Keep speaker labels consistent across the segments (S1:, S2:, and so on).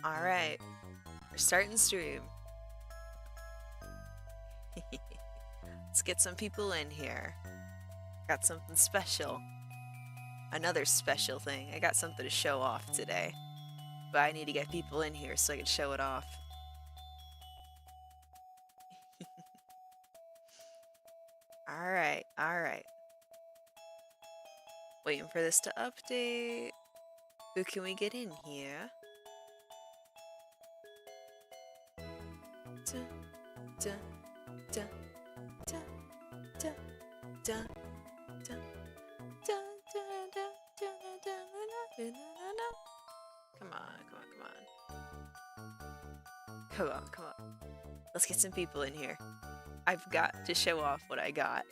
S1: Alright, we're starting stream. Let's get some people in here. Got something special. Another special thing. I got something to show off today. But I need to get people in here so I can show it off. Alright, alright. Waiting for this to update. Who can we get in here? Dun, dun, dun, dun, dun, dun, dun, dun, dun, dun. Come on, come on, come on. Come on, come on. Let's get some people in here. I've got to show off what I got.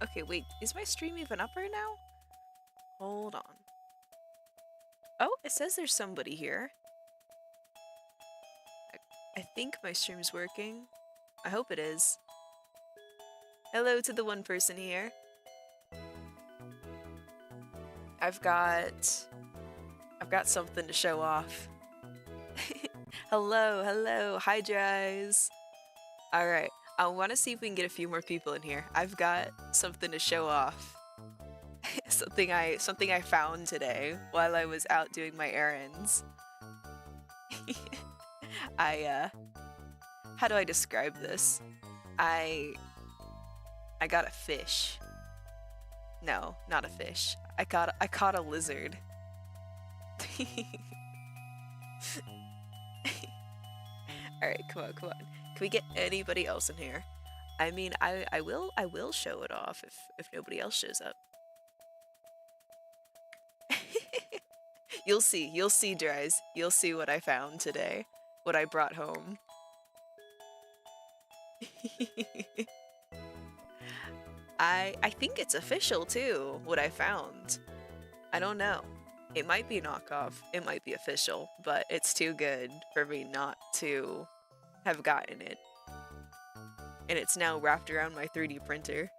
S1: Okay, wait, is my stream even up right now? Hold on. Oh, it says there's somebody here. I think my stream's working. I hope it is. Hello to the one person here. I've got something to show off. Hello, hello, hi Dries. Alright, I want to see if we can get a few more people in here. I've got something to show off. something I found today while I was out doing my errands. How do I describe this? I got a fish. No, not a fish. I caught a lizard. Alright, come on, come on. Can we get anybody else in here? I mean, I will show it off if nobody else shows up. You'll see, Dries. You'll see what I found today. What I brought home. I think it's official too, what I found. I don't know. It might be knockoff, it might be official, but it's too good for me not to have gotten it. And it's now wrapped around my 3D printer,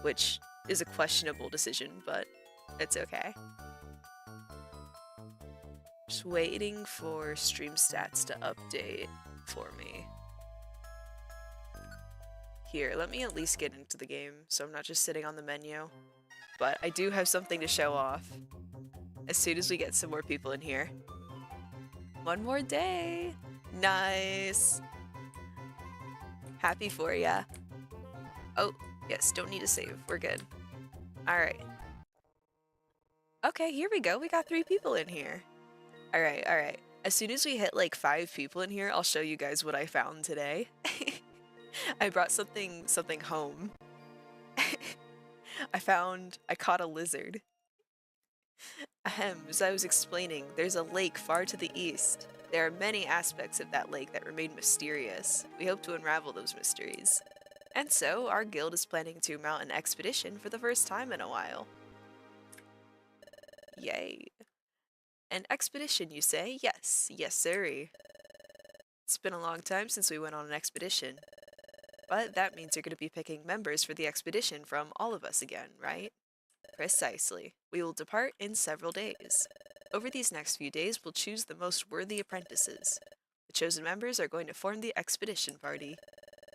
S1: which is a questionable decision, but it's okay. Just waiting for stream stats to update for me. Here, let me at least get into the game so I'm not just sitting on the menu. But I do have something to show off as soon as we get some more people in here. One more day! Nice! Happy for ya. Oh, yes, don't need to save. We're good. Alright. Okay, here we go. We got 3 people in here. Alright, alright. As soon as we hit like 5 people in here, I'll show you guys what I found today. I brought something home. I caught a lizard. As I was explaining, there's a lake far to the east. There are many aspects of that lake that remain mysterious. We hope to unravel those mysteries. And so, our guild is planning to mount an expedition for the first time in a while. Yay. An expedition, you say? Yes, yes sirree. It's been a long time since we went on an expedition. But that means you're going to be picking members for the expedition from all of us again, right? Precisely. We will depart in several days. Over these next few days, we'll choose the most worthy apprentices. The chosen members are going to form the expedition party.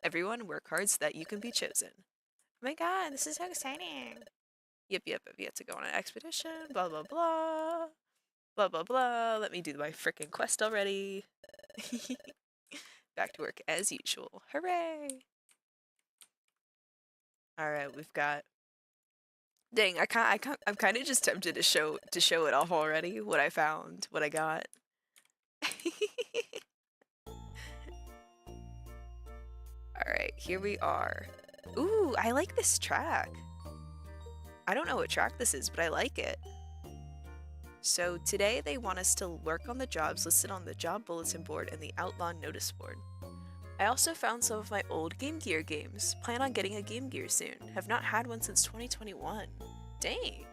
S1: Everyone work hard so that you can be chosen. Oh my god, this is so exciting! Yep, I've yet to go on an expedition, blah blah blah. Blah blah blah, let me do my frickin' quest already. Back to work as usual. Hooray! Alright, we've got... Dang, I'm kind of just tempted to show it off already. What I found, what I got. Alright, here we are. Ooh, I like this track. I don't know what track this is, but I like it. So today they want us to work on the jobs listed on the job bulletin board and the outlaw notice board. I also found some of my old Game Gear games. Plan on getting a Game Gear soon. Have not had one since 2021. Dang.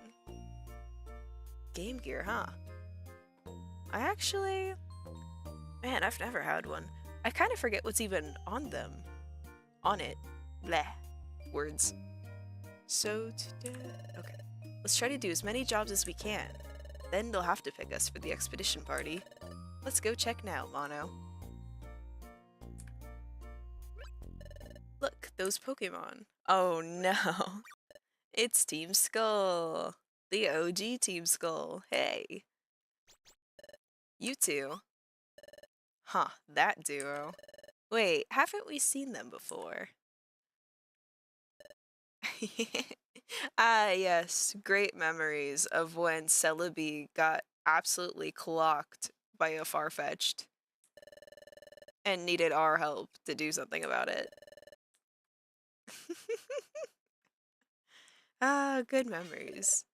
S1: Game Gear, huh? I actually... Man, I've never had one. I kind of forget what's even on them. On it. Bleh. Words. So today... Okay. Let's try to do as many jobs as we can. Then they'll have to pick us for the expedition party. Let's go check now, Mono. Look, those Pokemon. Oh no. It's Team Skull. The OG Team Skull. Hey. You two. Huh, that duo. Wait, haven't we seen them before? Ah, yes, great memories of when Celebi got absolutely clocked by a Farfetch'd and needed our help to do something about it. Ah, good memories.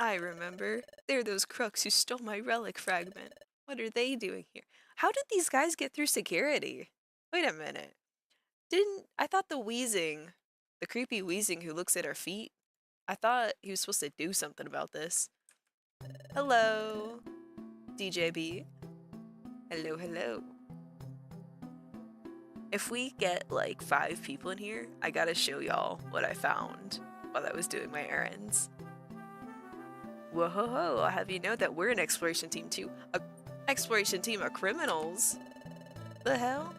S1: I remember. They're those crooks who stole my relic fragment. What are they doing here? How did these guys get through security? Wait a minute. I thought the creepy wheezing who looks at our feet, I thought he was supposed to do something about this. Hello, DJB. Hello, hello. If we get like 5 people in here, I gotta show y'all what I found while I was doing my errands. Whoa, I'll have you know that we're an exploration team too. A exploration team of criminals? The hell?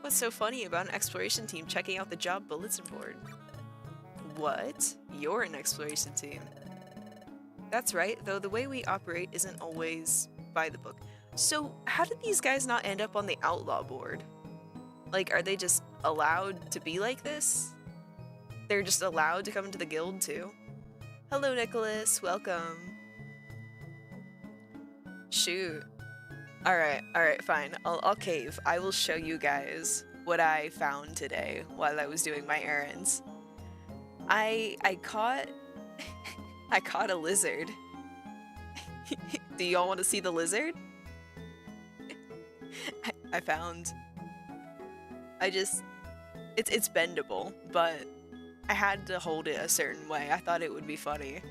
S1: What's so funny about an exploration team checking out the job bulletin board? What? You're an exploration team. That's right, though the way we operate isn't always by the book. So how did these guys not end up on the outlaw board? Like, are they just allowed to be like this? They're just allowed to come into the guild too? Hello, Nicholas. Welcome. Shoot. Alright, fine. I'll cave. I will show you guys what I found today while I was doing my errands. I caught... I caught a lizard. Do y'all want to see the lizard? I found... It's bendable, but I had to hold it a certain way. I thought it would be funny.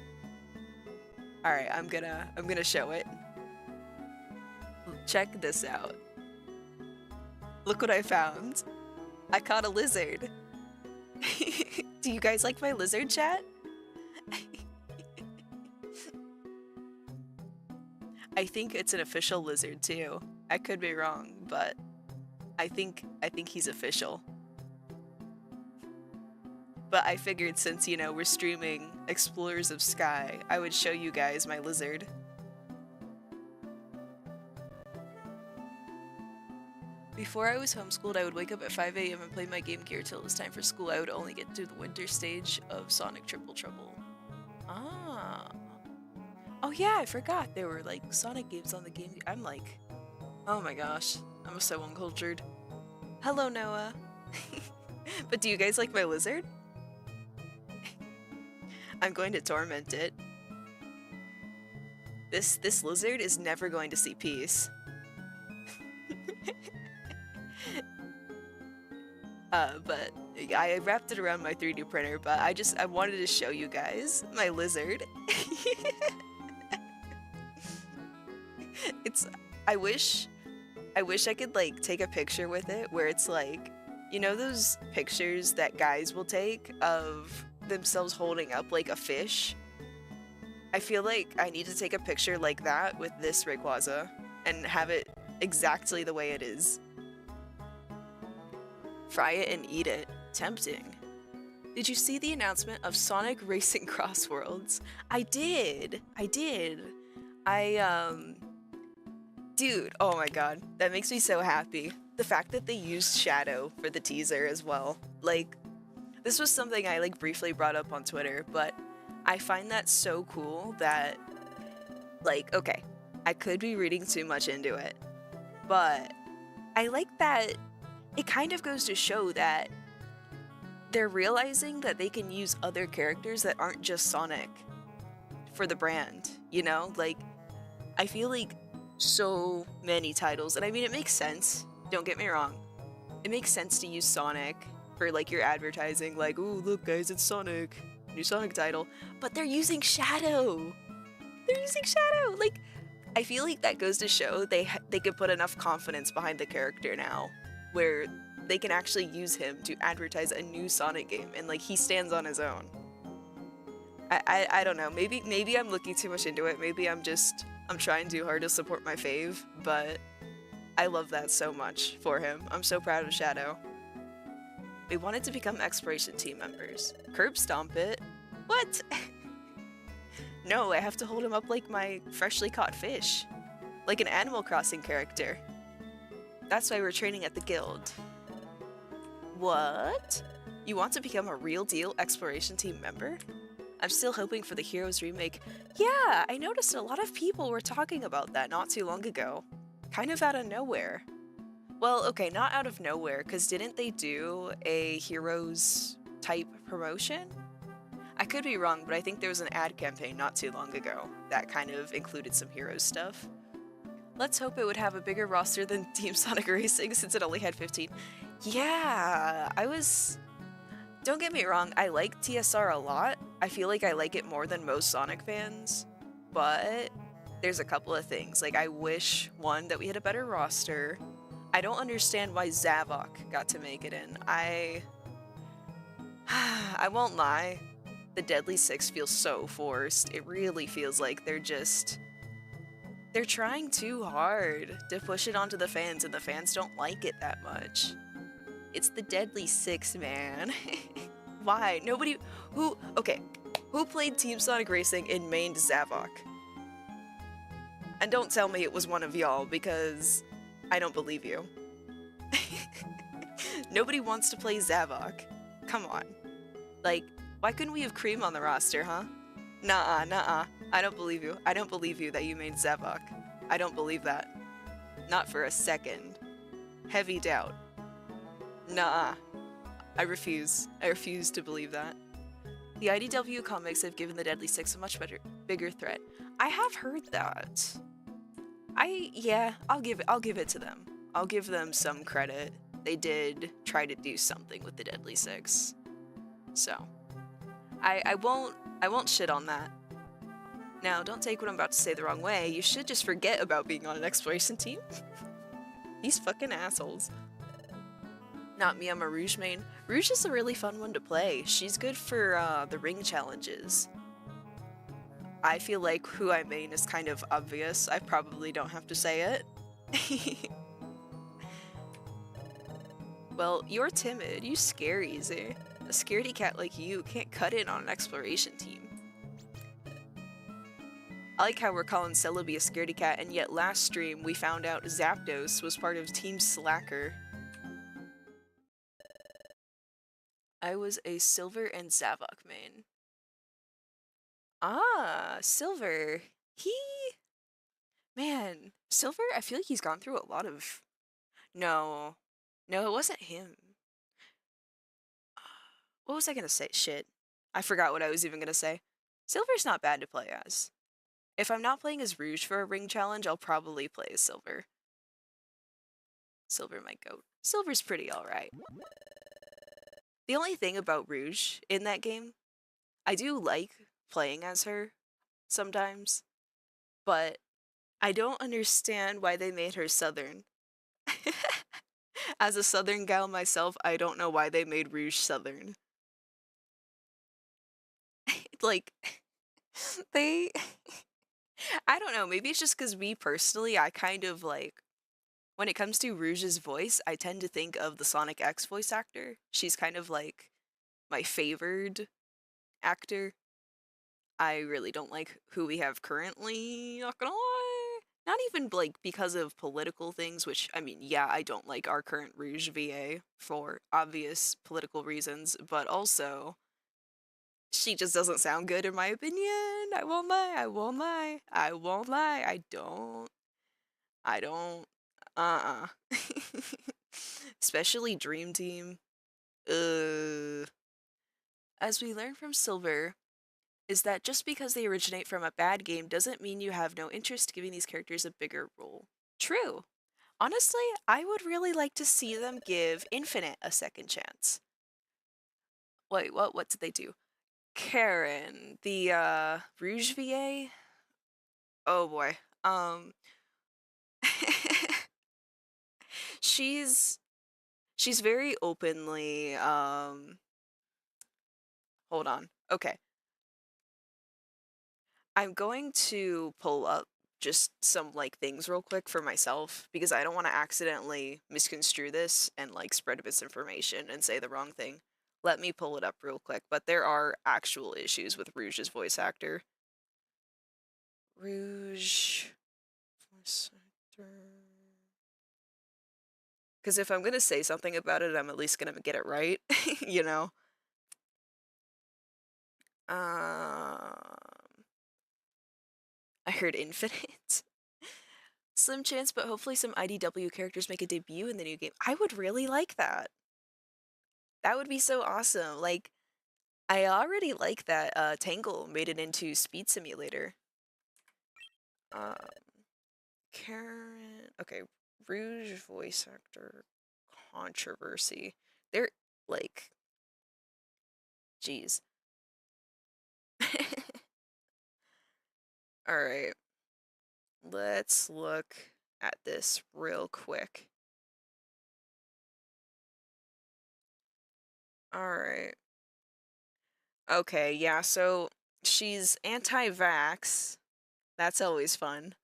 S1: Alright, I'm gonna show it. Check this out. Look what I found. I caught a lizard. Do you guys like my lizard, chat? I think it's an official lizard too. I could be wrong, but I think he's official. But I figured since, you know, we're streaming Explorers of Sky, I would show you guys my lizard. Before I was homeschooled, I would wake up at 5 AM and play my Game Gear till it was time for school. I would only get to the winter stage of Sonic Triple Trouble. Ah. Oh yeah, I forgot there were like Sonic games on the Game Gear. I'm like, oh my gosh, I'm so uncultured. Hello, Noah. But do you guys like my lizard? I'm going to torment it. This lizard is never going to see peace. But I wrapped it around my 3D printer, but I wanted to show you guys my lizard. I wish I could like take a picture with it where it's like, you know those pictures that guys will take of themselves holding up like a fish? I feel like I need to take a picture like that with this Rayquaza and have it exactly the way it is. Fry it and eat it. Tempting. Did you see the announcement of Sonic Racing Cross Worlds? I did. Dude, oh my god. That makes me so happy. The fact that they used Shadow for the teaser as well. Like, this was something I like briefly brought up on Twitter, but I find that so cool that, like, okay, I could be reading too much into it, but I like that it kind of goes to show that they're realizing that they can use other characters that aren't just Sonic for the brand, you know? Like, I feel like so many titles, and I mean, it makes sense, don't get me wrong. It makes sense to use Sonic for, like, your advertising, like, ooh, look guys, it's Sonic, new Sonic title, but they're using Shadow! They're using Shadow! Like, I feel like that goes to show they could put enough confidence behind the character now, where they can actually use him to advertise a new Sonic game, and like he stands on his own. I don't know. Maybe I'm looking too much into it. Maybe I'm trying too hard to support my fave, but I love that so much for him. I'm so proud of Shadow. We wanted to become exploration team members. Curb stomp it? What? No, I have to hold him up like my freshly caught fish. Like an Animal Crossing character. That's why we're training at the guild. What? You want to become a real deal exploration team member? I'm still hoping for the Heroes remake. Yeah, I noticed a lot of people were talking about that not too long ago. Kind of out of nowhere. Well, okay, not out of nowhere, because didn't they do a Heroes type promotion? I could be wrong, but I think there was an ad campaign not too long ago that kind of included some Heroes stuff. Let's hope it would have a bigger roster than Team Sonic Racing since it only had 15. Yeah, don't get me wrong, I like TSR a lot. I feel like I like it more than most Sonic fans, but there's a couple of things. Like, I wish, one, that we had a better roster. I don't understand why Zavok got to make it in. I won't lie. The Deadly Six feels so forced. It really feels like they're trying too hard to push it onto the fans, and the fans don't like it that much. It's the Deadly Six, man. Why? Who played Team Sonic Racing and mained Zavok? And don't tell me it was one of y'all, because I don't believe you. Nobody wants to play Zavok. Come on. Like, why couldn't we have Cream on the roster, huh? Nuh-uh. I don't believe you. I don't believe you that you made Zavok. I don't believe that. Not for a second. Heavy doubt. Nuh-uh. I refuse. I refuse to believe that. The IDW comics have given the Deadly Six a much bigger threat. I have heard that. I'll give it to them. I'll give them some credit. They did try to do something with the Deadly Six. So, I won't shit on that. Now, don't take what I'm about to say the wrong way. You should just forget about being on an exploration team. These fucking assholes. Not me, I'm a Rouge main. Rouge is a really fun one to play. She's good for the ring challenges. I feel like who I main is kind of obvious. I probably don't have to say it. Well, you're timid. You scare easy. A scaredy cat like you can't cut in on an exploration team. I like how we're calling Celebi a scaredy cat, and yet last stream we found out Zapdos was part of Team Slacker. I was a Silver and Zavok main. Ah, Silver. Man, Silver, I feel like he's gone through a lot of... No, it wasn't him. What was I gonna say? Shit. I forgot what I was even gonna say. Silver's not bad to play as. If I'm not playing as Rouge for a ring challenge, I'll probably play as Silver. Silver my goat. Silver's pretty alright. The only thing about Rouge in that game, I do like playing as her sometimes, but I don't understand why they made her Southern. As a Southern gal myself, I don't know why they made Rouge Southern. Like, I don't know, maybe it's just because me personally, I kind of like, when it comes to Rouge's voice, I tend to think of the Sonic X voice actor. She's kind of like my favored actor. I really don't like who we have currently, not gonna lie. Not even like because of political things, which, I mean, yeah, I don't like our current Rouge VA for obvious political reasons, but also she just doesn't sound good in my opinion. I won't lie. I don't. Uh-uh. Especially Dream Team. As we learn from Silver, is that just because they originate from a bad game doesn't mean you have no interest giving these characters a bigger role. True. Honestly, I would really like to see them give Infinite a second chance. Wait, what did they do? Karen, the Rouge VA? Oh boy. she's she's very openly hold on. Okay. I'm going to pull up just some like things real quick for myself because I don't want to accidentally misconstrue this and like spread misinformation and say the wrong thing. Let me pull it up real quick, but there are actual issues with Rouge's voice actor. Rouge voice actor. Because if I'm gonna say something about it, I'm at least gonna get it right, you know? I heard Infinite. Slim chance, but hopefully some IDW characters make a debut in the new game. I would really like that. That would be so awesome. Like, I already like that Tangle made it into Speed Simulator. Karen... Okay, Rouge voice actor controversy. They're, like... Jeez. Alright. Let's look at this real quick. Alright. Okay, yeah, so she's anti-vax. That's always fun.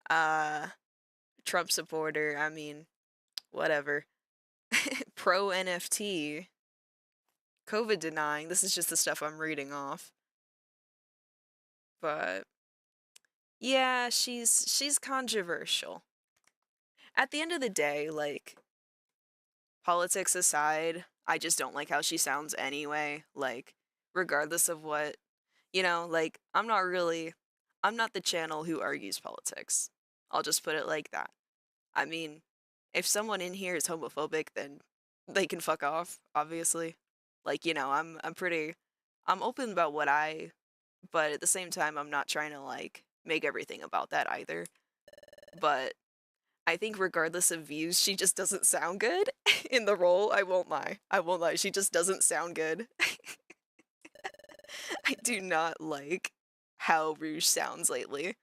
S1: Trump supporter, I mean, whatever. Pro NFT. COVID denying. This is just the stuff I'm reading off. But yeah, she's controversial. At the end of the day, like, politics aside, I just don't like how she sounds anyway. Like, regardless of what, you know, like, I'm not the channel who argues politics. I'll just put it like that. I mean, if someone in here is homophobic, then they can fuck off, obviously. Like, you know, I'm open about but at the same time, I'm not trying to, like, make everything about that either. But I think regardless of views, she just doesn't sound good in the role. I won't lie. She just doesn't sound good. I do not like how Rouge sounds lately.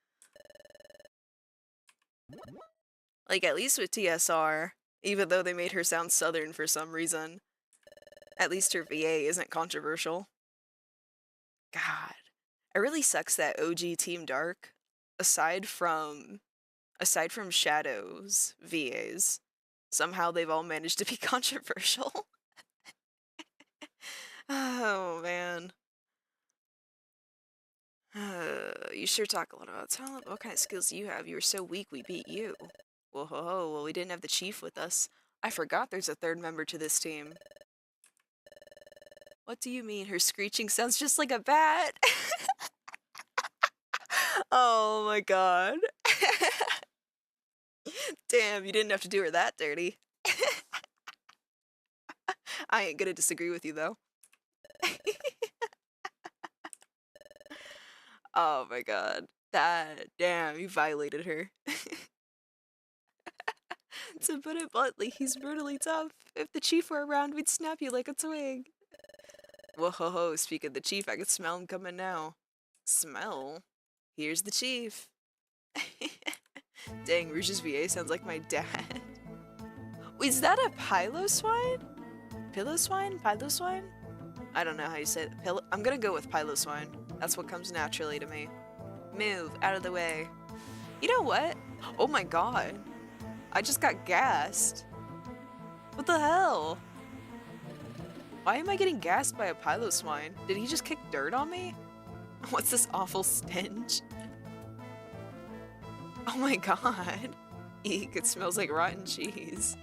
S1: Like, at least with TSR, even though they made her sound southern for some reason, at least her VA isn't controversial. God. It really sucks that OG Team Dark, aside from Shadow's VAs, somehow they've all managed to be controversial. Oh, man. You sure talk a lot about talent. What kind of skills do you have? You were so weak, we beat you. Whoa, ho, ho. Well, we didn't have the chief with us. I forgot there's a third member to this team. What do you mean? Her screeching sounds just like a bat. Oh my god. Damn, you didn't have to do her that dirty. I ain't gonna disagree with you, though. Oh my god. Damn, you violated her. To put it bluntly, he's brutally tough. If the chief were around, we'd snap you like a twig. Whoa ho ho, speak of the chief, I can smell him coming now. Smell? Here's the chief. Dang, Rouge's VA sounds like my dad. Is that a piloswine? Piloswine? Piloswine? I don't know how you say it. I'm gonna go with piloswine. That's what comes naturally to me. Move, out of the way. You know what? Oh my god. I just got gassed. What the hell? Why am I getting gassed by a piloswine? Did he just kick dirt on me? What's this awful stench? Oh my god. Eek, it smells like rotten cheese.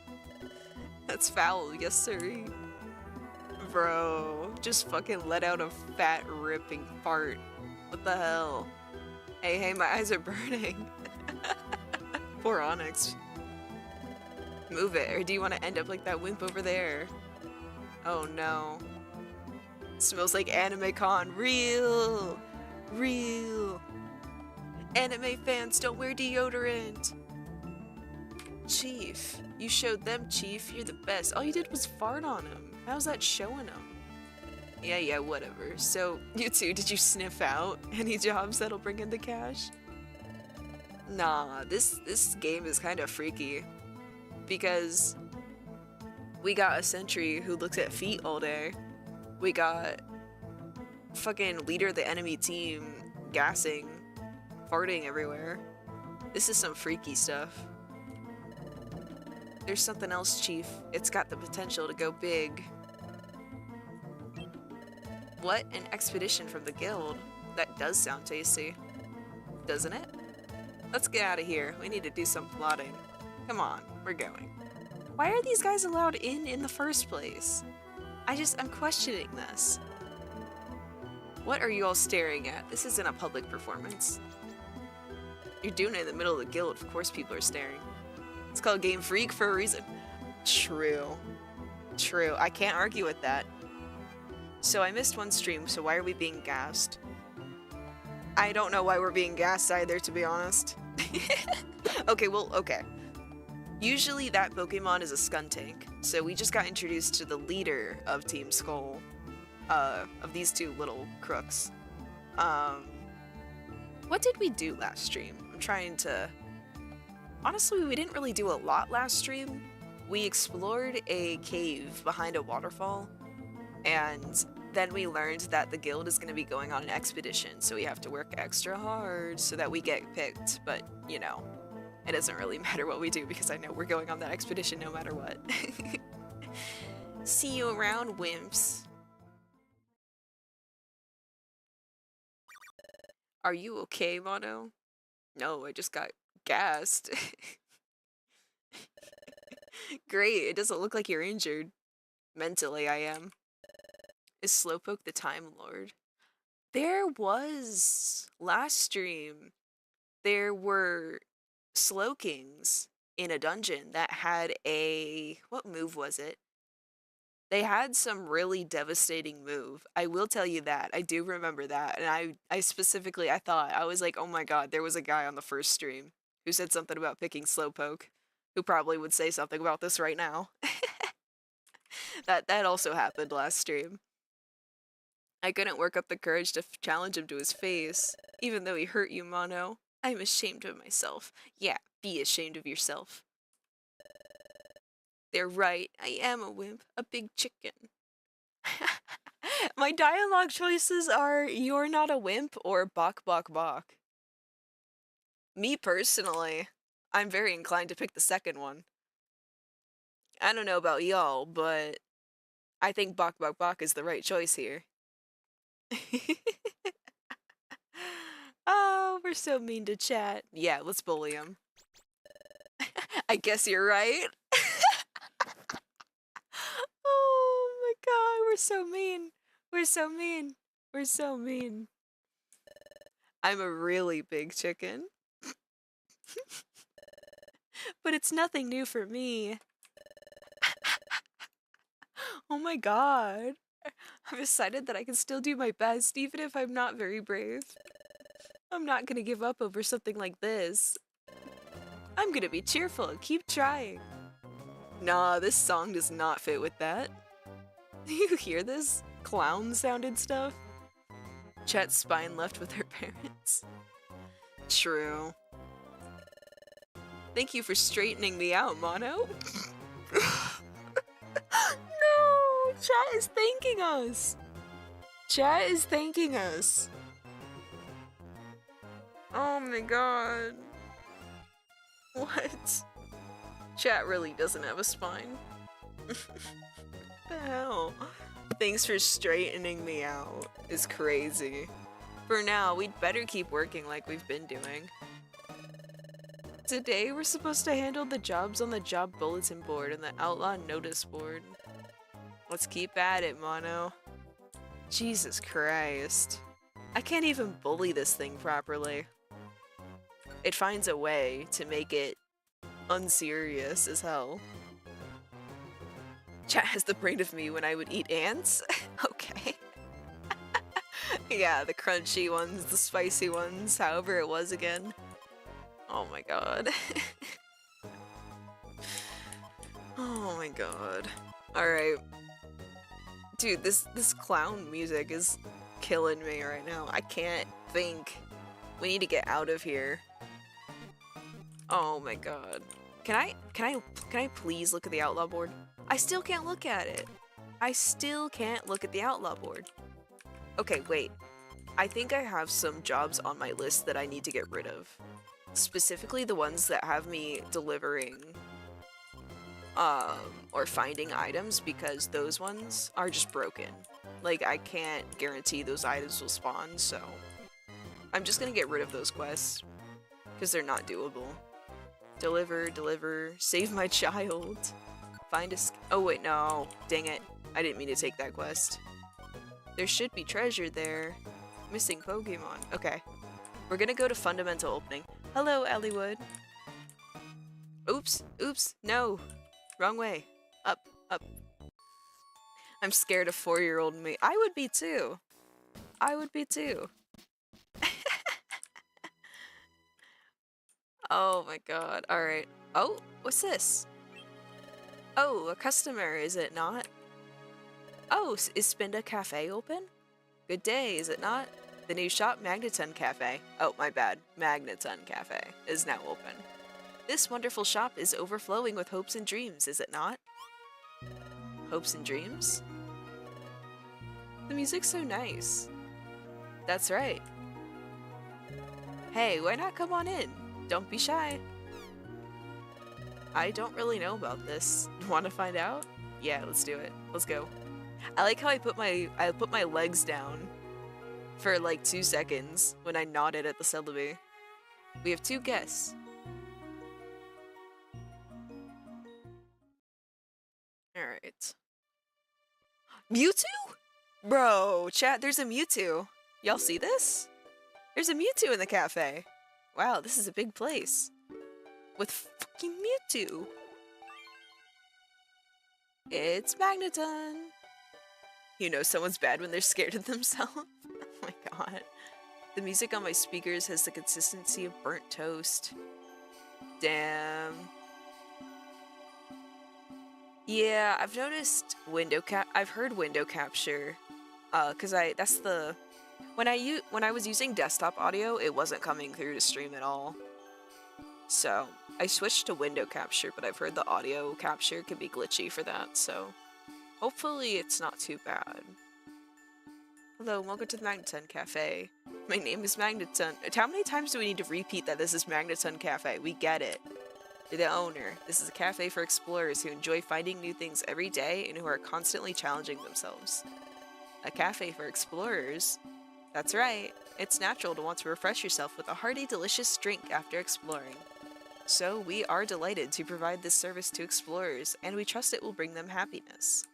S1: That's foul, yes sir. Bro, just fucking let out a fat ripping fart. What the hell? Hey, my eyes are burning. Poor Onyx. Move it, or do you want to end up like that wimp over there? Oh no. Smells like anime con. Real. Real. Anime fans don't wear deodorant. Chief. You showed them, Chief. You're the best. All you did was fart on him. How's that showing him? Yeah, whatever. So, you two, did you sniff out any jobs that'll bring in the cash? Nah, this game is kind of freaky. Because we got a sentry who looks at feet all day. We got fucking leader of the enemy team gassing, farting everywhere. This is some freaky stuff. There's something else, Chief. It's got the potential to go big. What? An expedition from the guild? That does sound tasty. Doesn't it? Let's get out of here. We need to do some plotting. Come on, we're going. Why are these guys allowed in the first place? I'm questioning this. What are you all staring at? This isn't a public performance. You're doing it in the middle of the guild, of course people are staring. It's called Game Freak for a reason. True. True, I can't argue with that. So I missed one stream, so why are we being gassed? I don't know why we're being gassed either, to be honest. Okay. Usually that Pokemon is a Skuntank, so we just got introduced to the leader of Team Skull, of these two little crooks. What did we do last stream? I'm trying to... Honestly, we didn't really do a lot last stream. We explored a cave behind a waterfall, and then we learned that the guild is going to be going on an expedition, so we have to work extra hard so that we get picked, but, you know, it doesn't really matter what we do because I know we're going on that expedition no matter what. See you around, wimps. Are you okay, Mono? No, I just got gassed. Great, it doesn't look like you're injured. Mentally, I am. Is Slowpoke the Time Lord? There was... Last stream, there were Slowkings in a dungeon that had a... What move was it? They had some really devastating move. I will tell you that. I do remember that. And I specifically, I was like, oh my god, there was a guy on the first stream who said something about picking Slowpoke, who probably would say something about this right now. That also happened last stream. I couldn't work up the courage to challenge him to his face, even though he hurt you, Mono. I'm ashamed of myself. Yeah, be ashamed of yourself. They're right. I am a wimp. A big chicken. My dialogue choices are you're not a wimp or bok bok bok. Me personally, I'm very inclined to pick the second one. I don't know about y'all, but I think bok bok bok is the right choice here. Oh, we're so mean to chat. Yeah, let's bully him. I guess you're right. Oh my god, we're so mean. We're so mean. We're so mean. I'm a really big chicken. But it's nothing new for me. Oh my god. I've decided that I can still do my best even if I'm not very brave. I'm not gonna give up over something like this. I'm gonna be cheerful and keep trying. Nah, this song does not fit with that. You hear this? Clown-sounded stuff? Chet's spine left with her parents. True. Thank you for straightening me out, Mono. No! Chat is thanking us! Chat is thanking us. Oh my god. What? Chat really doesn't have a spine. What the hell? Thanks for straightening me out. Is crazy. For now, we'd better keep working like we've been doing. Today, we're supposed to handle the jobs on the job bulletin board and the outlaw notice board. Let's keep at it, Mono. Jesus Christ. I can't even bully this thing properly. It finds a way to make it unserious as hell. Chat has the brain of me when I would eat ants? Okay. Yeah, the crunchy ones, the spicy ones, however it was again. Oh my god. Oh my god. Alright. Dude, this clown music is killing me right now. I can't think. We need to get out of here. Oh my god. Can I please look at the outlaw board? I still can't look at it. I still can't look at the outlaw board. Okay, wait. I think I have some jobs on my list that I need to get rid of. Specifically the ones that have me delivering or finding items, because those ones are just broken. Like, I can't guarantee those items will spawn, so I'm just gonna get rid of those quests because they're not doable. Deliver, save my child. Find a oh wait, no. Dang it. I didn't mean to take that quest. There should be treasure there. Missing Pokemon. Okay. We're gonna go to Fundamental Opening. Hello, Elliewood. Oops, no. Wrong way. Up. I'm scared of 4-year-old me. I would be too. Oh my god. Alright. Oh, what's this? Oh, a customer, is it not? Oh, is Spinda Cafe open? Good day, is it not? The new shop, Magneton Cafe. Oh, my bad. Magneton Cafe is now open. This wonderful shop is overflowing with hopes and dreams, is it not? Hopes and dreams? The music's so nice. That's right. Hey, why not come on in? Don't be shy. I don't really know about this. Want to find out? Yeah, let's do it. Let's go. I like how I put my legs down for like 2 seconds when I nodded at the Celebi. We have 2 guests. Alright. Mewtwo? Bro, chat, there's a Mewtwo. Y'all see this? There's a Mewtwo in the cafe. Wow, this is a big place. With fucking Mewtwo. It's Magneton. You know someone's bad when they're scared of themselves? Oh my god. The music on my speakers has the consistency of burnt toast. Damn. Yeah, I've noticed I've heard window capture. Cause when I was using desktop audio, it wasn't coming through to stream at all. So I switched to window capture, but I've heard the audio capture can be glitchy for that, so hopefully it's not too bad. Hello, welcome to the Magneton Cafe. My name is Magneton. How many times do we need to repeat that this is Magneton Cafe? We get it. You're the owner. This is a cafe for explorers who enjoy finding new things every day and who are constantly challenging themselves. A cafe for explorers? That's right. It's natural to want to refresh yourself with a hearty, delicious drink after exploring. So we are delighted to provide this service to explorers, and we trust it will bring them happiness.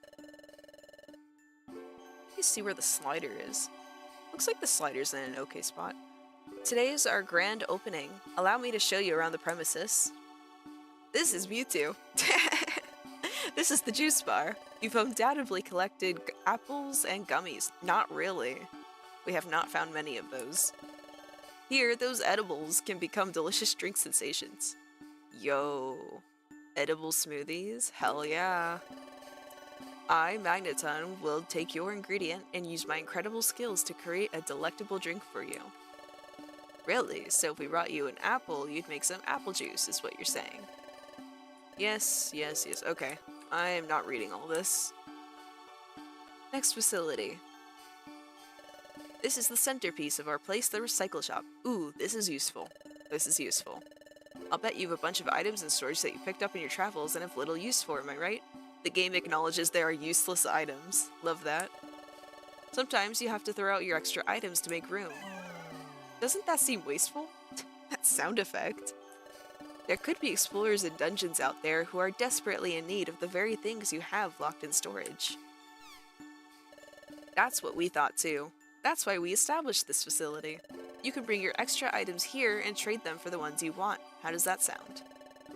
S1: Let's see where the slider is. Looks like the slider's in an okay spot. Today is our grand opening. Allow me to show you around the premises. This is Mewtwo. This is the juice bar. You've undoubtedly collected apples and gummies. Not really. We have not found many of those. Here, those edibles can become delicious drink sensations. Yo. Edible smoothies? Hell yeah. I, Magneton, will take your ingredient and use my incredible skills to create a delectable drink for you. Really? So if we brought you an apple, you'd make some apple juice, is what you're saying. Yes. Okay. I am not reading all this. Next facility. This is the centerpiece of our place, the recycle shop. Ooh, this is useful. I'll bet you have a bunch of items in storage that you picked up in your travels and have little use for, am I right? The game acknowledges there are useless items. Love that. Sometimes you have to throw out your extra items to make room. Doesn't that seem wasteful? That sound effect. There could be explorers and dungeons out there who are desperately in need of the very things you have locked in storage. That's what we thought too. That's why we established this facility. You can bring your extra items here and trade them for the ones you want. How does that sound?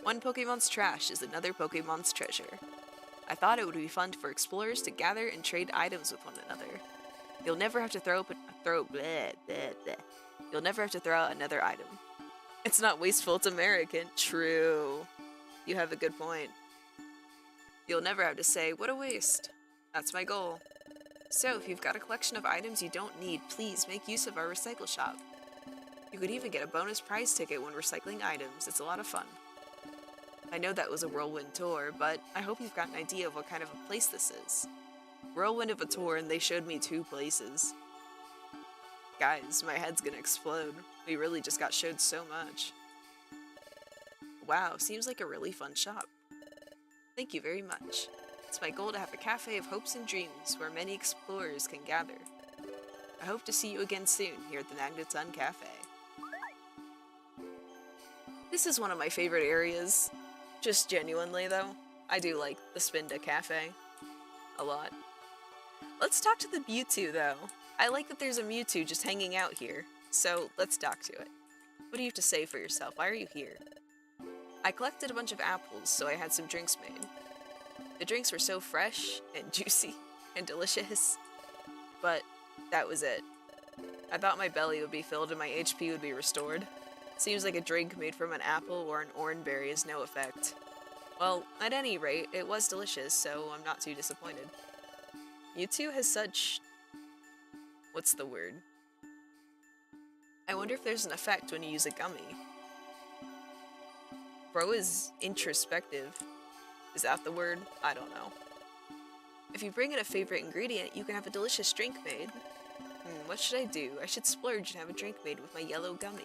S1: One Pokemon's trash is another Pokemon's treasure. I thought it would be fun for explorers to gather and trade items with one another. You'll never have to You'll never have to throw out another item. It's not wasteful, it's American. True. You have a good point. You'll never have to say, what a waste. That's my goal. So, if you've got a collection of items you don't need, please make use of our recycle shop. You could even get a bonus prize ticket when recycling items. It's a lot of fun. I know that was a whirlwind tour, but I hope you've got an idea of what kind of a place this is. Whirlwind of a tour, and they showed me 2 places. Guys, my head's gonna explode. We really just got showed so much. Wow, seems like a really fun shop. Thank you very much. It's my goal to have a cafe of hopes and dreams where many explorers can gather. I hope to see you again soon here at the Magneton Cafe. This is one of my favorite areas. Just genuinely though, I do like the Spinda Cafe a lot. Let's talk to the Mewtwo though. I like that there's a Mewtwo just hanging out here, so let's talk to it. What do you have to say for yourself? Why are you here? I collected a bunch of apples, so I had some drinks made. The drinks were so fresh and juicy and delicious, but that was it. I thought my belly would be filled and my HP would be restored. Seems like a drink made from an apple or an orangeberry has no effect. Well, at any rate, it was delicious, so I'm not too disappointed. Mewtwo has such... what's the word? I wonder if there's an effect when you use a gummy. Bro is introspective. Is that the word? I don't know. If you bring in a favorite ingredient, you can have a delicious drink made. What should I do? I should splurge and have a drink made with my yellow gummy.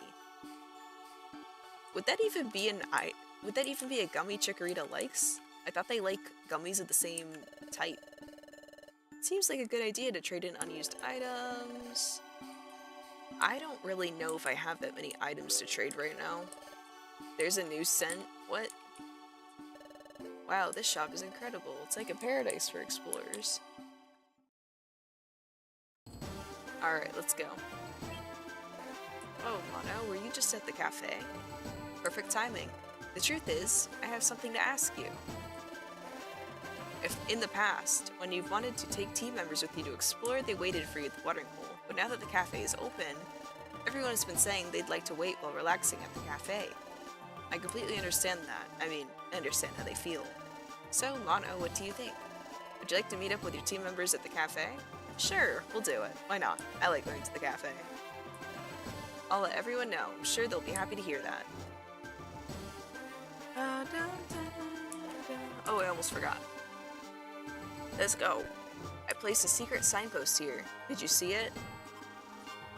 S1: Would that even be a gummy Chikorita likes? I thought they like gummies of the same type. Seems like a good idea to trade in unused items. I don't really know if I have that many items to trade right now. There's a new scent. What? Wow, this shop is incredible. It's like a paradise for explorers. Alright, let's go. Oh, Mono, were you just at the cafe? Perfect timing. The truth is, I have something to ask you. If in the past, when you've wanted to take team members with you to explore, they waited for you at the watering hole. But now that the cafe is open, everyone has been saying they'd like to wait while relaxing at the cafe. I completely understand that. I mean, I understand how they feel. So, Mono, what do you think? Would you like to meet up with your team members at the cafe? Sure, we'll do it. Why not? I like going to the cafe. I'll let everyone know. I'm sure they'll be happy to hear that. Oh, I almost forgot. Let's go. I placed a secret signpost here. Did you see it?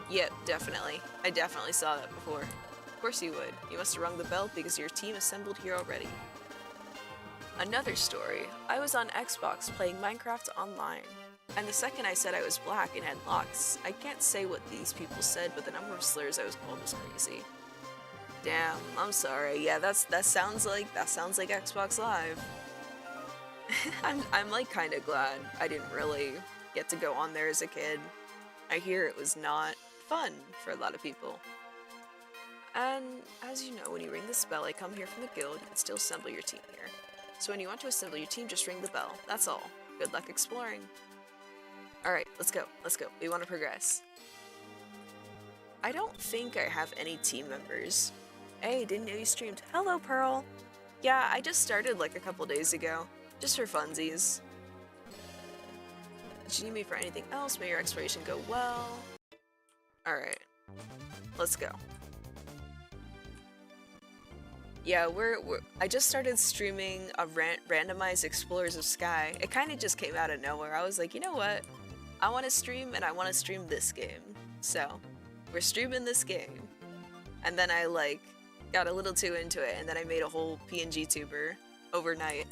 S1: Yep, definitely. I definitely saw that before. Of course you would. You must have rung the bell because your team assembled here already. Another story. I was on Xbox playing Minecraft online. And the second I said I was black and had locks, I can't say what these people said, but the number of slurs I was called was crazy. Damn, I'm sorry. Yeah, that sounds like Xbox Live. I'm like kind of glad I didn't really get to go on there as a kid. I hear it was not fun for a lot of people. And as you know, when you ring this bell, I come here from the guild, you can still assemble your team here. So when you want to assemble your team, just ring the bell. That's all. Good luck exploring. Alright, let's go. Let's go. We want to progress. I don't think I have any team members. Hey, didn't know you streamed. Hello, Pearl. Yeah, I just started like a couple days ago. Just for funsies. Did you need me for anything else? May your exploration go well. Alright. Let's go. Yeah, I just started streaming a randomized Explorers of Sky. It kind of just came out of nowhere. I was like, you know what? I want to stream, and I want to stream this game. So, we're streaming this game. And then I, like, got a little too into it, and then I made a whole PNG tuber overnight.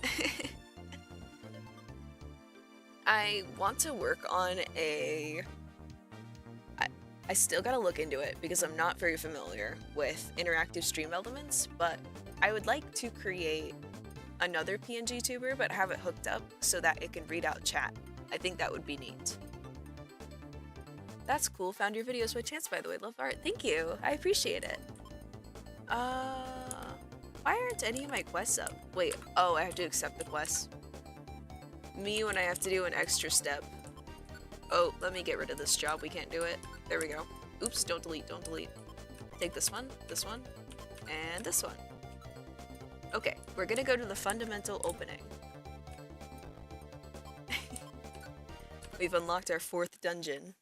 S1: I want to work on a... I still gotta look into it because I'm not very familiar with interactive stream elements, but I would like to create another PNG tuber but have it hooked up so that it can read out chat. I think that would be neat. That's cool. Found your videos by chance, by the way. Love art. Thank you. I appreciate it. Why aren't any of my quests up? Wait, oh, I have to accept the quest. Me when I have to do an extra step. Oh, let me get rid of this job. We can't do it. There we go. Oops, don't delete, don't delete. Take this one, and this one. Okay, we're gonna go to the fundamental opening. We've unlocked our 4th dungeon.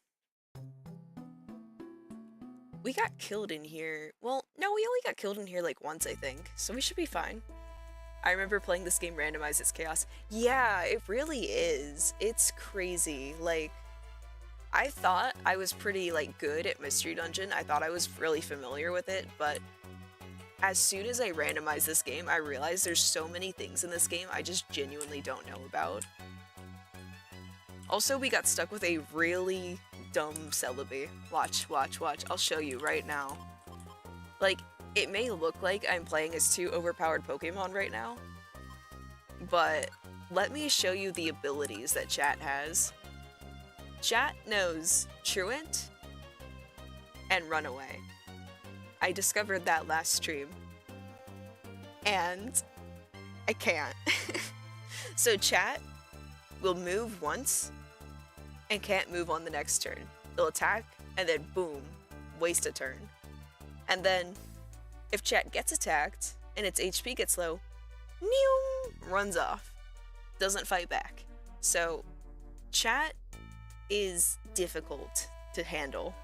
S1: We got killed in here. Well, no, we only got killed in here like once, I think. So we should be fine. I remember playing this game randomized as chaos. Yeah, it really is. It's crazy. Like, I thought I was pretty, like, good at Mystery Dungeon. I thought I was really familiar with it, but as soon as I randomized this game, I realized there's so many things in this game I just genuinely don't know about. Also, we got stuck with a really dumb Celebi. Watch, watch, watch. I'll show you right now. Like, it may look like I'm playing as 2 overpowered Pokemon right now, but let me show you the abilities that Chat has. Chat knows Truant and Runaway. I discovered that last stream. And I can't. So Chat will move once and can't move on the next turn. They'll attack and then boom, waste a turn. And then if Chat gets attacked and its HP gets low, runs off. Doesn't fight back. So Chat is difficult to handle.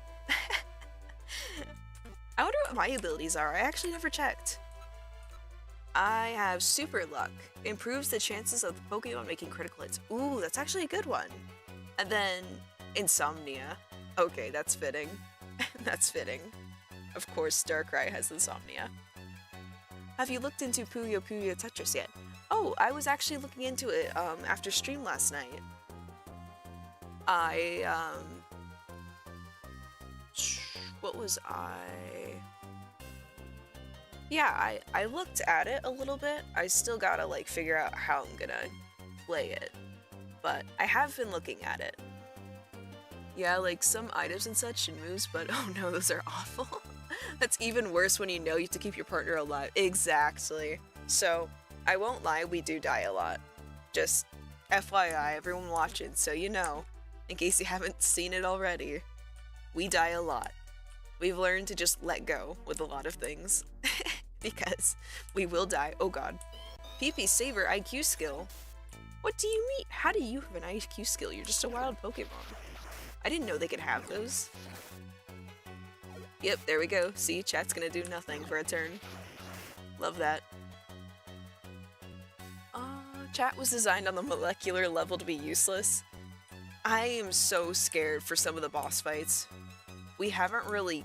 S1: I wonder what my abilities are. I actually never checked. I have Super Luck. Improves the chances of the Pokemon making critical hits. Ooh, that's actually a good one. And then Insomnia. Okay, that's fitting. That's fitting. Of course, Darkrai has Insomnia. Have you looked into Puyo Puyo Tetris yet? Oh, I was actually looking into it after stream last night. What was I? Yeah, I looked at it a little bit. I still gotta like figure out how I'm gonna play it, but I have been looking at it. Yeah, like some items and such and moves, but oh no, those are awful. That's even worse when you know you have to keep your partner alive. Exactly. So, I won't lie, we do die a lot. Just FYI, everyone watching, so you know, in case you haven't seen it already, we die a lot. We've learned to just let go with a lot of things. Because we will die. Oh god. PP Saber IQ skill? What do you mean? How do you have an IQ skill? You're just a wild Pokemon. I didn't know they could have those. Yep, there we go. See, Chat's gonna do nothing for a turn. Love that. Chat was designed on the molecular level to be useless. I am so scared for some of the boss fights. We haven't really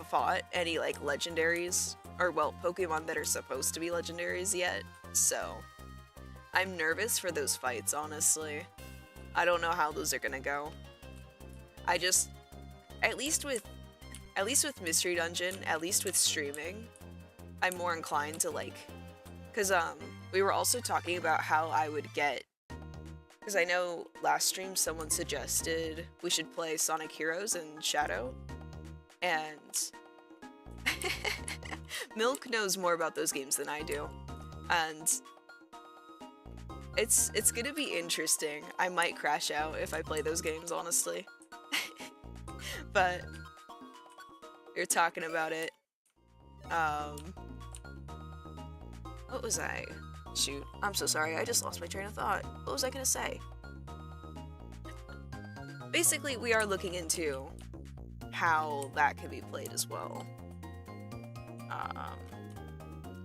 S1: fought any, like, legendaries, or, well, Pokemon that are supposed to be legendaries yet, so I'm nervous for those fights, honestly. I don't know how those are gonna go. I just, at least with Mystery Dungeon, at least with streaming, I'm more inclined to, like, because, we were also talking about how I would get, because I know last stream someone suggested we should play Sonic Heroes and Shadow, and Milk knows more about those games than I do, and it's gonna be interesting. I might crash out if I play those games, honestly. But you're talking about it. What was I? Shoot, I'm so sorry, I just lost my train of thought. What was I gonna say? Basically, we are looking into how that can be played as well.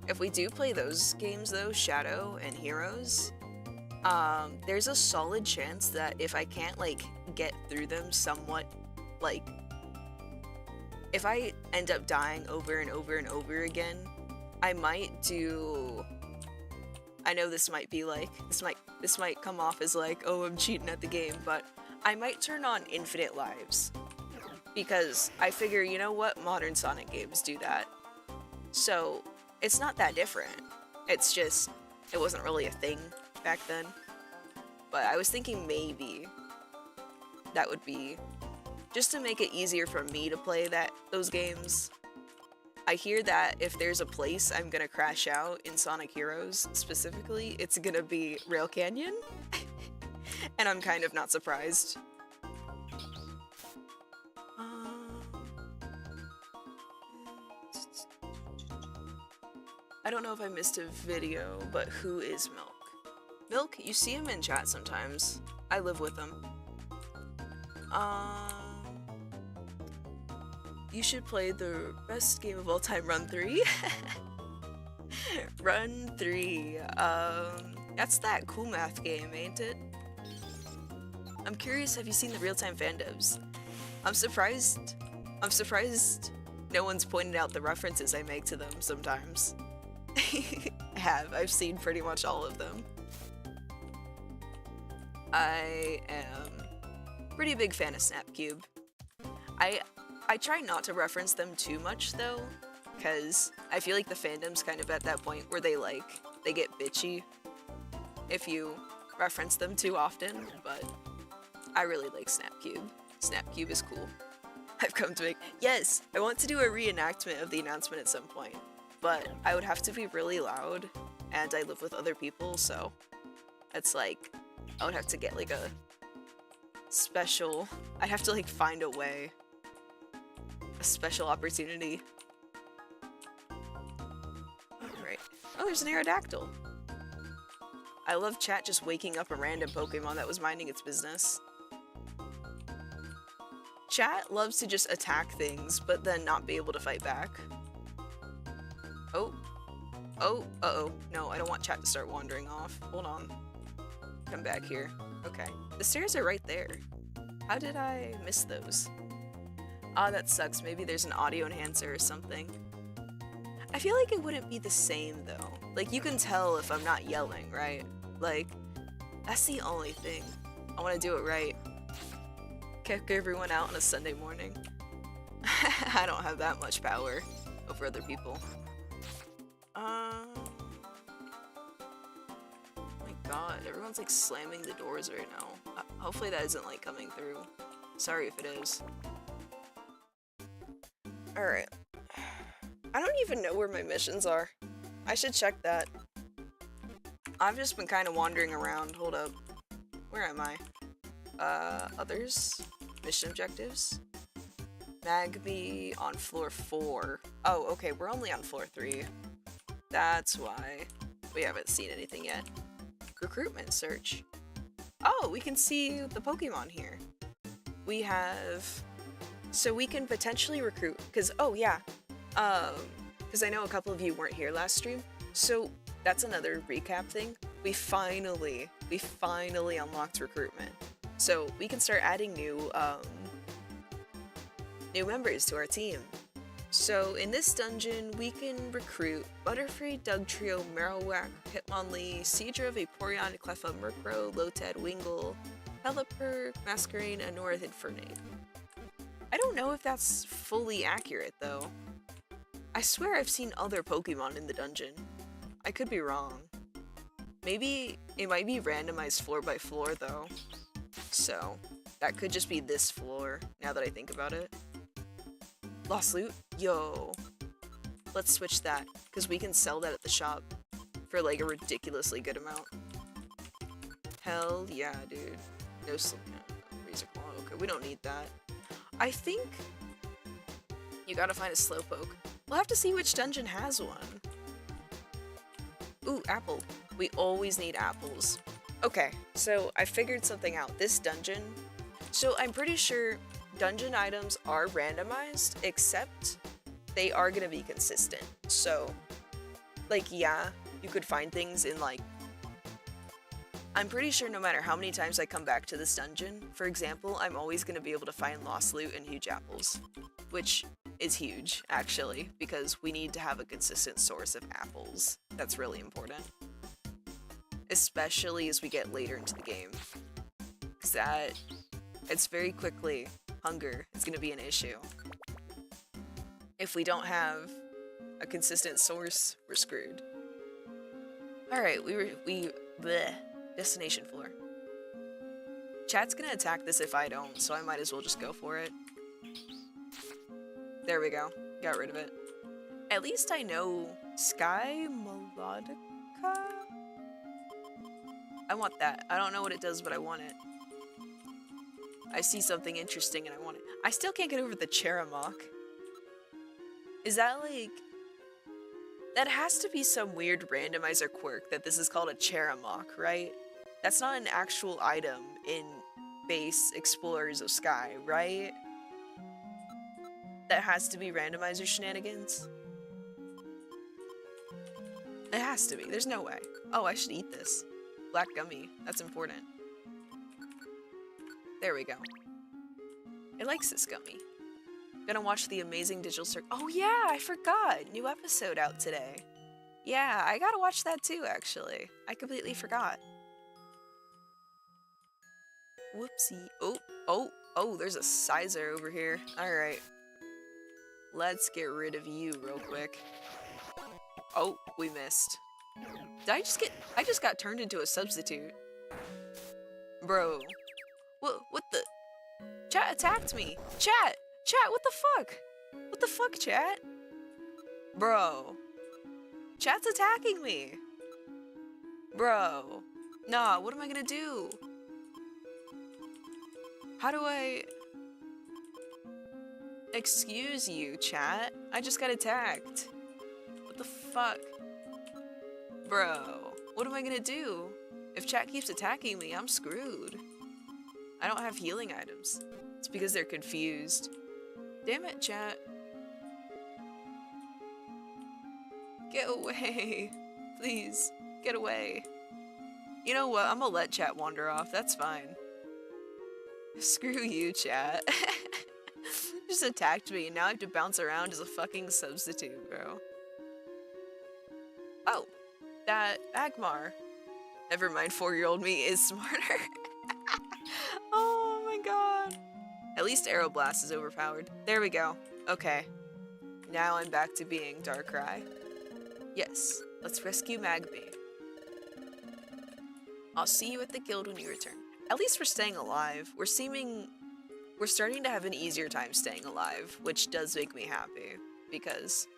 S1: If we do play those games though, Shadow and Heroes, there's a solid chance that if I can't, like, get through them somewhat, like, if I end up dying over and over and over again, I might do, I know this might be like, this might come off as like, oh, I'm cheating at the game, but I might turn on infinite lives. Because I figure, you know what, modern Sonic games do that. So, it's not that different. It's just, it wasn't really a thing back then. But I was thinking maybe that would be, just to make it easier for me to play those games. I hear that if there's a place I'm gonna crash out in Sonic Heroes specifically, it's gonna be Rail Canyon. And I'm kind of not surprised. I don't know if I missed a video, but who is Milk? Milk, you see him in chat sometimes. I live with him. You should play the best game of all time, Run 3. Run 3. That's that cool math game, ain't it? I'm curious, have you seen the real-time fan dubs? I'm surprised no one's pointed out the references I make to them sometimes. I've seen pretty much all of them. I am a pretty big fan of Snapcube. I try not to reference them too much though, because I feel like the fandom's kind of at that point where they get bitchy if you reference them too often, but I really like Snapcube. Snapcube is cool. I've come to make— yes, I want to do a reenactment of the announcement at some point, but I would have to be really loud, and I live with other people, so it's like, I would have to get like a special— I'd have to like find a way. A special opportunity. Alright. Oh, there's an Aerodactyl. I love chat just waking up a random Pokemon that was minding its business. Chat loves to just attack things, but then not be able to fight back. Oh. Oh, uh-oh. No, I don't want chat to start wandering off. Hold on. Come back here. Okay. The stairs are right there. How did I miss those? Ah, that sucks. Maybe there's an audio enhancer or something. I feel like it wouldn't be the same, though. Like, you can tell if I'm not yelling, right? Like, that's the only thing. I want to do it right. Kick everyone out on a Sunday morning. I don't have that much power over other people. My god, everyone's like slamming the doors right now. Hopefully that isn't like coming through. Sorry if it is. Alright. I don't even know where my missions are. I should check that. I've just been kind of wandering around. Hold up. Where am I? Others? Mission objectives? Magby on floor 4. Oh, okay, we're only on floor 3. That's why we haven't seen anything yet. Recruitment search. Oh, we can see the Pokemon here. We have... So we can potentially recruit, because, oh yeah, because I know a couple of you weren't here last stream, so that's another recap thing. We finally unlocked recruitment. So we can start adding new members to our team. So in this dungeon, we can recruit Butterfree, Dugtrio, Marowak, Hitmonlee, Seadra, Vaporeon, Cleffa, Murkrow, Lotad, Wingull, Pelipper, Masquerain, and North Infernape. I don't know if that's fully accurate, though. I swear I've seen other Pokemon in the dungeon. I could be wrong. Maybe it might be randomized floor by floor, though. So, that could just be this floor, now that I think about it. Lost loot? Yo. Let's switch that, because we can sell that at the shop for like a ridiculously good amount. Hell yeah, dude. No Razor Claw. Okay, we don't need that. I think you gotta find a Slowpoke. We'll have to see which dungeon has one. Ooh, apple. We always need apples. Okay, so I figured something out. This dungeon, so I'm pretty sure dungeon items are randomized, except they are gonna be consistent. So, like, yeah, you could find things in, like, I'm pretty sure no matter how many times I come back to this dungeon, for example, I'm always going to be able to find lost loot and huge apples, which is huge, actually, because we need to have a consistent source of apples. That's really important. Especially as we get later into the game. Because it's very quickly, hunger is going to be an issue. If we don't have a consistent source, we're screwed. Alright, bleh. Destination floor. Chat's gonna attack this if I don't, so I might as well just go for it. There we go. Got rid of it. At least I know Sky Melodica? I want that. I don't know what it does, but I want it. I see something interesting and I want it. I still can't get over the Cheramok. Is that like... That has to be some weird randomizer quirk that this is called a Cheramok, right? That's not an actual item in base Explorers of Sky, right? That has to be randomizer shenanigans? It has to be. There's no way. Oh, I should eat this. Black gummy. That's important. There we go. It likes this gummy. Gonna watch the amazing digital circle. Oh yeah, I forgot. New episode out today. Yeah, I gotta watch that too, actually. I completely forgot. Whoopsie. Oh, there's a sizer over here. Alright. Let's get rid of you real quick. Oh, we missed. Did I just got turned into a substitute. Bro. What the? Chat attacked me. Chat, what the fuck? What the fuck, chat? Bro. Chat's attacking me. Bro. Nah, what am I gonna do? How do I... Excuse you, chat. I just got attacked. What the fuck? Bro, what am I gonna do? If chat keeps attacking me, I'm screwed. I don't have healing items. It's because they're confused. Damn it, chat. Get away. Please, get away. You know what? I'm gonna let chat wander off. That's fine. Screw you, chat. Just attacked me, and now I have to bounce around as a fucking substitute, bro. Oh, that Agmar. Never mind, 4-year-old me is smarter. Oh my god. At least Aeroblast is overpowered. There we go. Okay. Now I'm back to being Darkrai. Yes, let's rescue Magby. I'll see you at the guild when you return. At least we're staying alive. We're starting to have an easier time staying alive, which does make me happy. Because,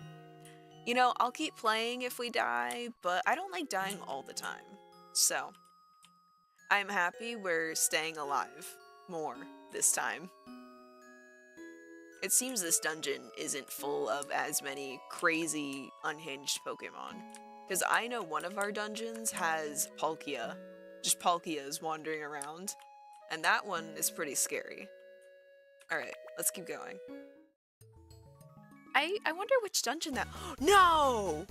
S1: you know, I'll keep playing if we die, but I don't like dying all the time. So, I'm happy we're staying alive more this time. It seems this dungeon isn't full of as many crazy, unhinged Pokemon. Because I know one of our dungeons has Palkia. Just Palkias wandering around. And that one is pretty scary. Alright, let's keep going. I wonder which dungeon that... No!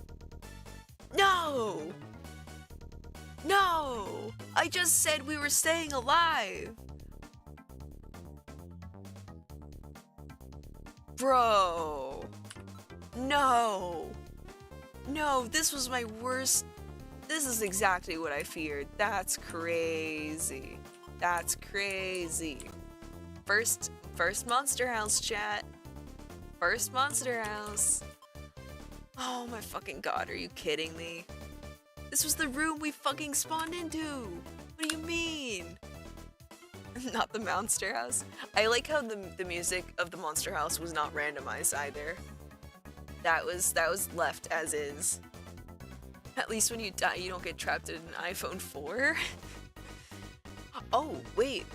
S1: No! No! I just said we were staying alive! Bro! No! No, this was my worst... This is exactly what I feared. That's crazy. That's crazy. First Monster House, chat. First Monster House. Oh my fucking god, are you kidding me? This was the room we fucking spawned into! What do you mean? Not the Monster House. I like how the music of the Monster House was not randomized either. That was left as is. At least when you die, you don't get trapped in an iPhone 4. Oh, wait.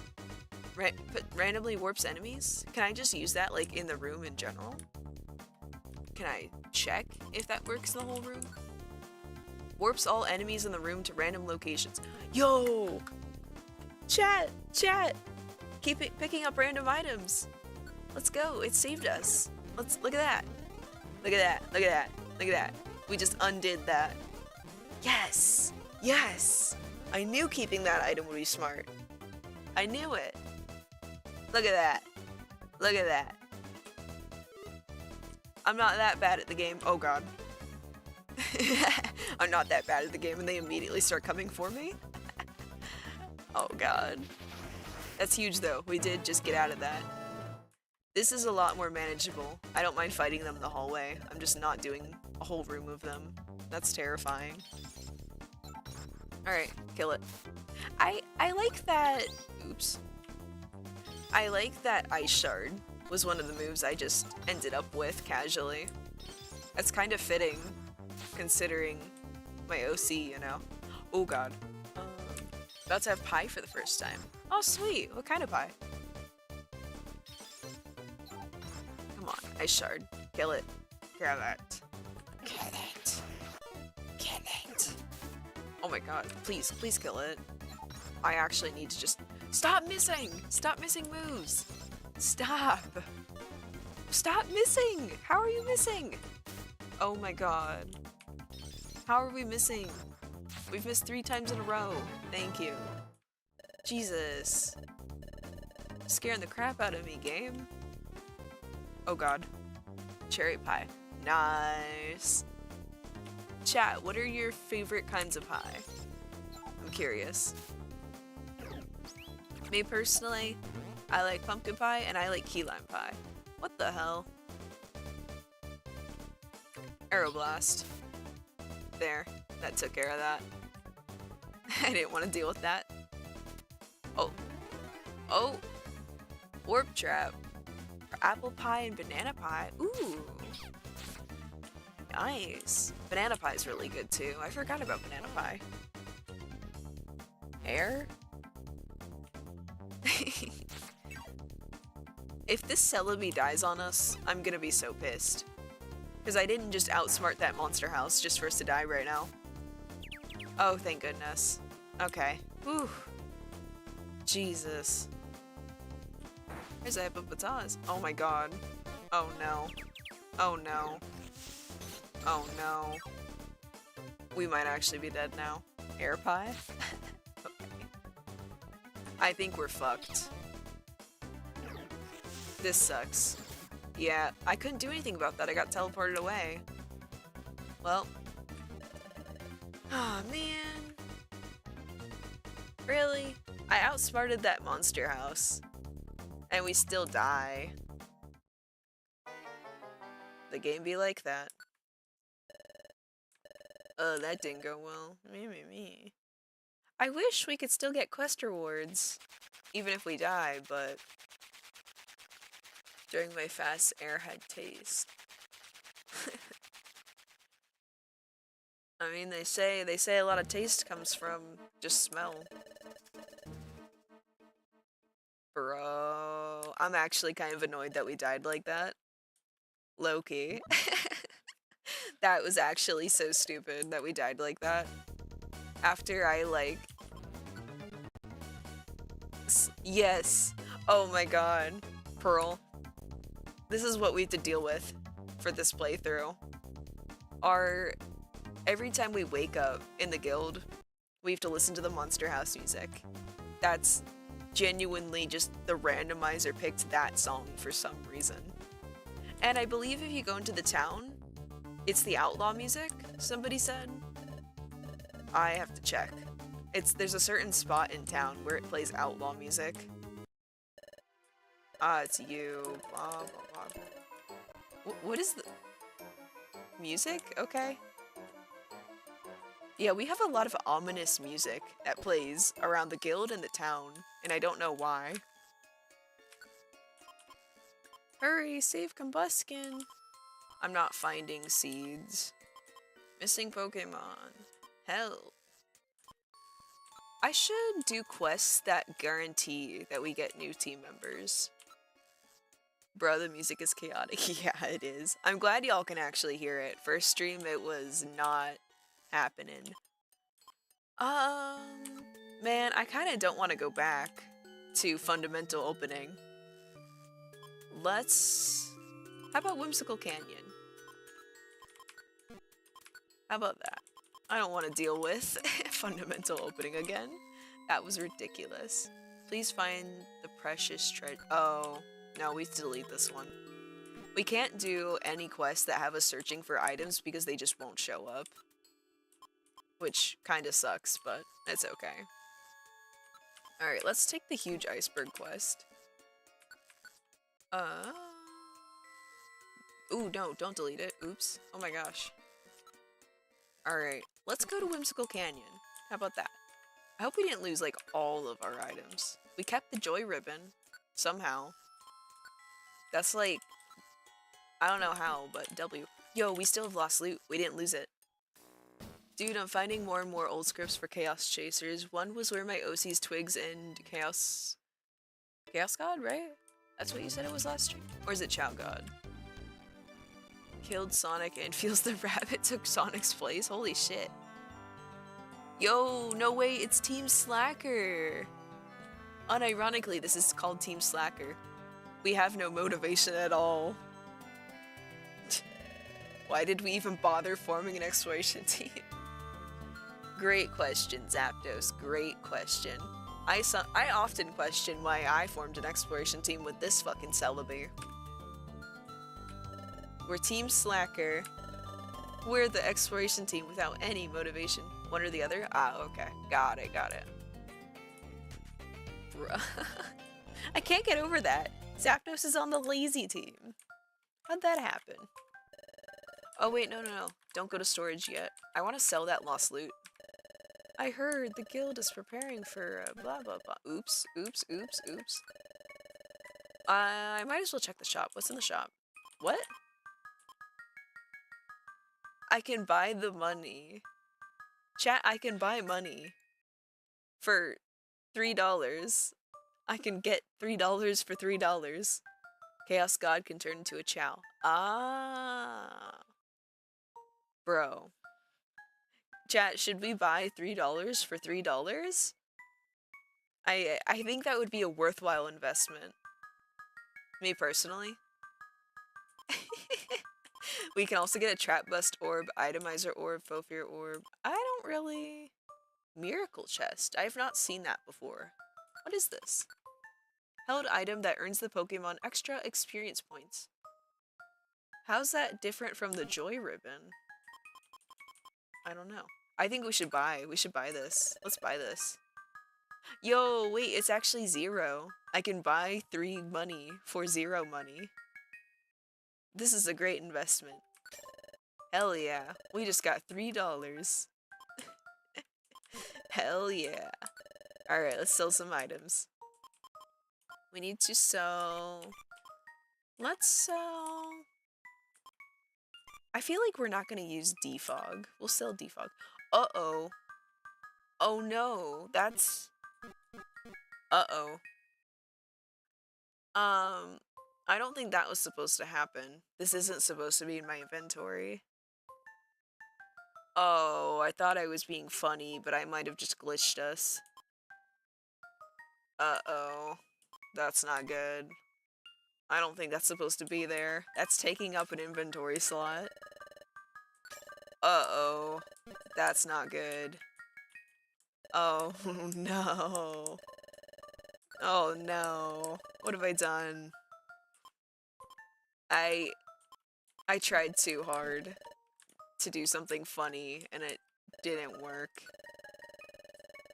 S1: Randomly warps enemies? Can I just use that, like, in the room in general? Can I check if that works in the whole room? Warps all enemies in the room to random locations. Yo! Chat! Keep picking up random items. Let's go. It saved us. Look at that. Look at that. We just undid that. Yes! Yes! I knew keeping that item would be smart. I knew it. Look at that. Look at that. I'm not that bad at the game. Oh god. I'm not that bad at the game and they immediately start coming for me? Oh god. That's huge though. We did just get out of that. This is a lot more manageable. I don't mind fighting them in the hallway. I'm just not doing a whole room of them. That's terrifying. Alright, kill it. I like that... Oops. I like that Ice Shard was one of the moves I just ended up with casually. That's kind of fitting, considering my OC, you know. Oh god. About to have pie for the first time. Oh sweet, what kind of pie? Come on, Ice Shard. Kill it. Kill it. Kill it. Kill it. Oh my god, please, please kill it. I actually need to just... Stop missing! Stop missing moves! Stop! Stop missing! How are you missing? Oh my god. How are we missing? We've missed 3 times in a row. Thank you. Jesus. Scaring the crap out of me, game. Oh god. Cherry pie. Nice. Chat, what are your favorite kinds of pie? I'm curious. Me personally, I like pumpkin pie and I like key lime pie. What the hell? Aeroblast. There. That took care of that. I didn't want to deal with that. Oh. Oh. Warp trap. Apple pie and banana pie. Ooh. Nice. Banana pie is really good too. I forgot about banana pie. Air? If this Celebi dies on us, I'm gonna be so pissed. Because I didn't just outsmart that monster house just for us to die right now. Oh, thank goodness. Okay. Whew. Jesus. There's a hippopotamus. Oh my god. Oh no. Oh no. Oh no. We might actually be dead now. Air pie? Okay. I think we're fucked. This sucks. Yeah, I couldn't do anything about that. I got teleported away. Well. Oh man. Really? I outsmarted that monster house. And we still die. The game be like that. Oh, that didn't go well. Me. I wish we could still get quest rewards. Even if we die, but... During my fast airhead taste. I mean, they say a lot of taste comes from just smell. Bro, I'm actually kind of annoyed that we died like that. Low-key. That was actually so stupid that we died like that. After I, like... Yes! Oh my god. Pearl. This is what we have to deal with for this playthrough. Every time we wake up in the guild, we have to listen to the Monster House music. That's genuinely just the randomizer picked that song for some reason. And I believe if you go into the town, it's the outlaw music, somebody said. I have to check. There's a certain spot in town where it plays outlaw music. It's you. Blah, blah, blah. What is the... music? Okay. Yeah, we have a lot of ominous music that plays around the guild and the town, and I don't know why. Hurry, save Combuskin! I'm not finding seeds. Missing Pokemon. Help. I should do quests that guarantee that we get new team members. Bro, the music is chaotic. Yeah, it is. I'm glad y'all can actually hear it. First stream, it was not happening. Man, I kind of don't want to go back to fundamental opening. How about Whimsical Canyon? How about that? I don't want to deal with fundamental opening again. That was ridiculous. Please find the precious treasure. Oh, no, we have to delete this one. We can't do any quests that have us searching for items because they just won't show up. Which kind of sucks, but it's okay. Alright, let's take the huge iceberg quest. Ooh, no, don't delete it. Oops. Oh my gosh. Alright, let's go to Whimsical Canyon. How about that? I hope we didn't lose, like, all of our items. We kept the Joy Ribbon. Somehow. That's like... I don't know how, but W. Yo, we still have lost loot. We didn't lose it. Dude, I'm finding more and more old scripts for Chaos Chasers. One was where my OC's Twigs and Chaos God, right? That's what you said it was last stream? Or is it Chow God? Killed Sonic and feels the rabbit took Sonic's place. Holy shit. Yo, no way, it's Team Slacker. Unironically, this is called Team Slacker. We have no motivation at all. Why did we even bother forming an exploration team? Great question, Zapdos. Great question. I often question why I formed an exploration team with this fucking Celebi. We're Team Slacker. We're the exploration team without any motivation. One or the other? Ah, okay. Got it, got it. Bruh. I can't get over that. Zapdos is on the lazy team. How'd that happen? Oh wait, no. Don't go to storage yet. I want to sell that lost loot. I heard the guild is preparing for blah blah blah. Oops. I might as well check the shop. What's in the shop? What? I can buy the money. Chat, I can buy money. For $3. I can get $3 for $3. Chaos God can turn into a Chow. Ah. Bro. Chat, should we buy $3 for $3? I think that would be a worthwhile investment. Me personally. We can also get a Trap Bust Orb, Itemizer Orb, Fofir Orb. I don't really... Miracle Chest. I have not seen that before. What is this? Held item that earns the Pokemon extra experience points. How's that different from the Joy Ribbon? I don't know. I think we should buy this. Let's buy this. Yo, wait, it's actually 0. I can buy 3 money for 0 money. This is a great investment. Hell yeah. We just got $3. Hell yeah. Alright, let's sell some items. We need to sell... Let's sell... I feel like we're not gonna use Defog. We'll sell Defog. Uh-oh. Oh no, that's... Uh-oh. I don't think that was supposed to happen. This isn't supposed to be in my inventory. Oh, I thought I was being funny, but I might have just glitched us. Uh-oh. That's not good. I don't think that's supposed to be there. That's taking up an inventory slot. Uh-oh. That's not good. Oh, no. Oh, no. What have I done? I tried too hard to do something funny, and it didn't work.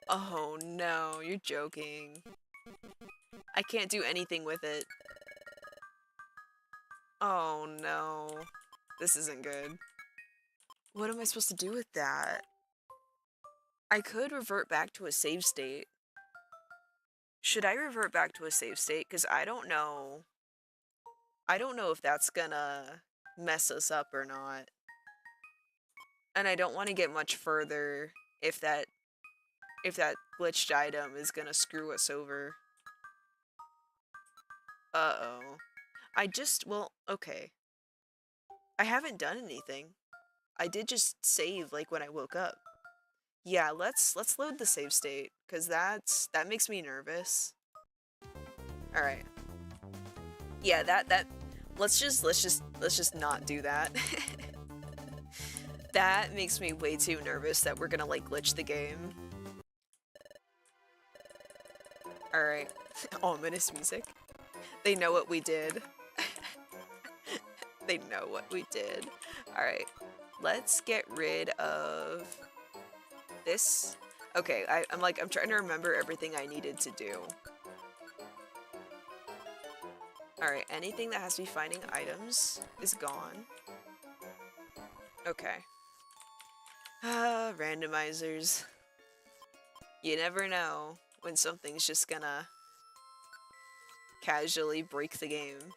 S1: Oh, no. You're joking. I can't do anything with it. Oh, no. This isn't good. What am I supposed to do with that? I could revert back to a save state. Should I revert back to a save state? Because I don't know. I don't know if that's gonna mess us up or not. And I don't want to get much further if that glitched item is gonna screw us over. Uh-oh. Well, okay. I haven't done anything. I did just save, like, when I woke up. Yeah, let's load the save state, because that makes me nervous. Alright. Yeah, let's just not do that. That makes me way too nervous that we're gonna, like, glitch the game. Alright. Ominous music. They know what we did. They know what we did. Alright. Let's get rid of this. Okay, I'm trying to remember everything I needed to do. Alright, anything that has to be finding items is gone. Okay. Randomizers. You never know when something's just gonna casually break the game.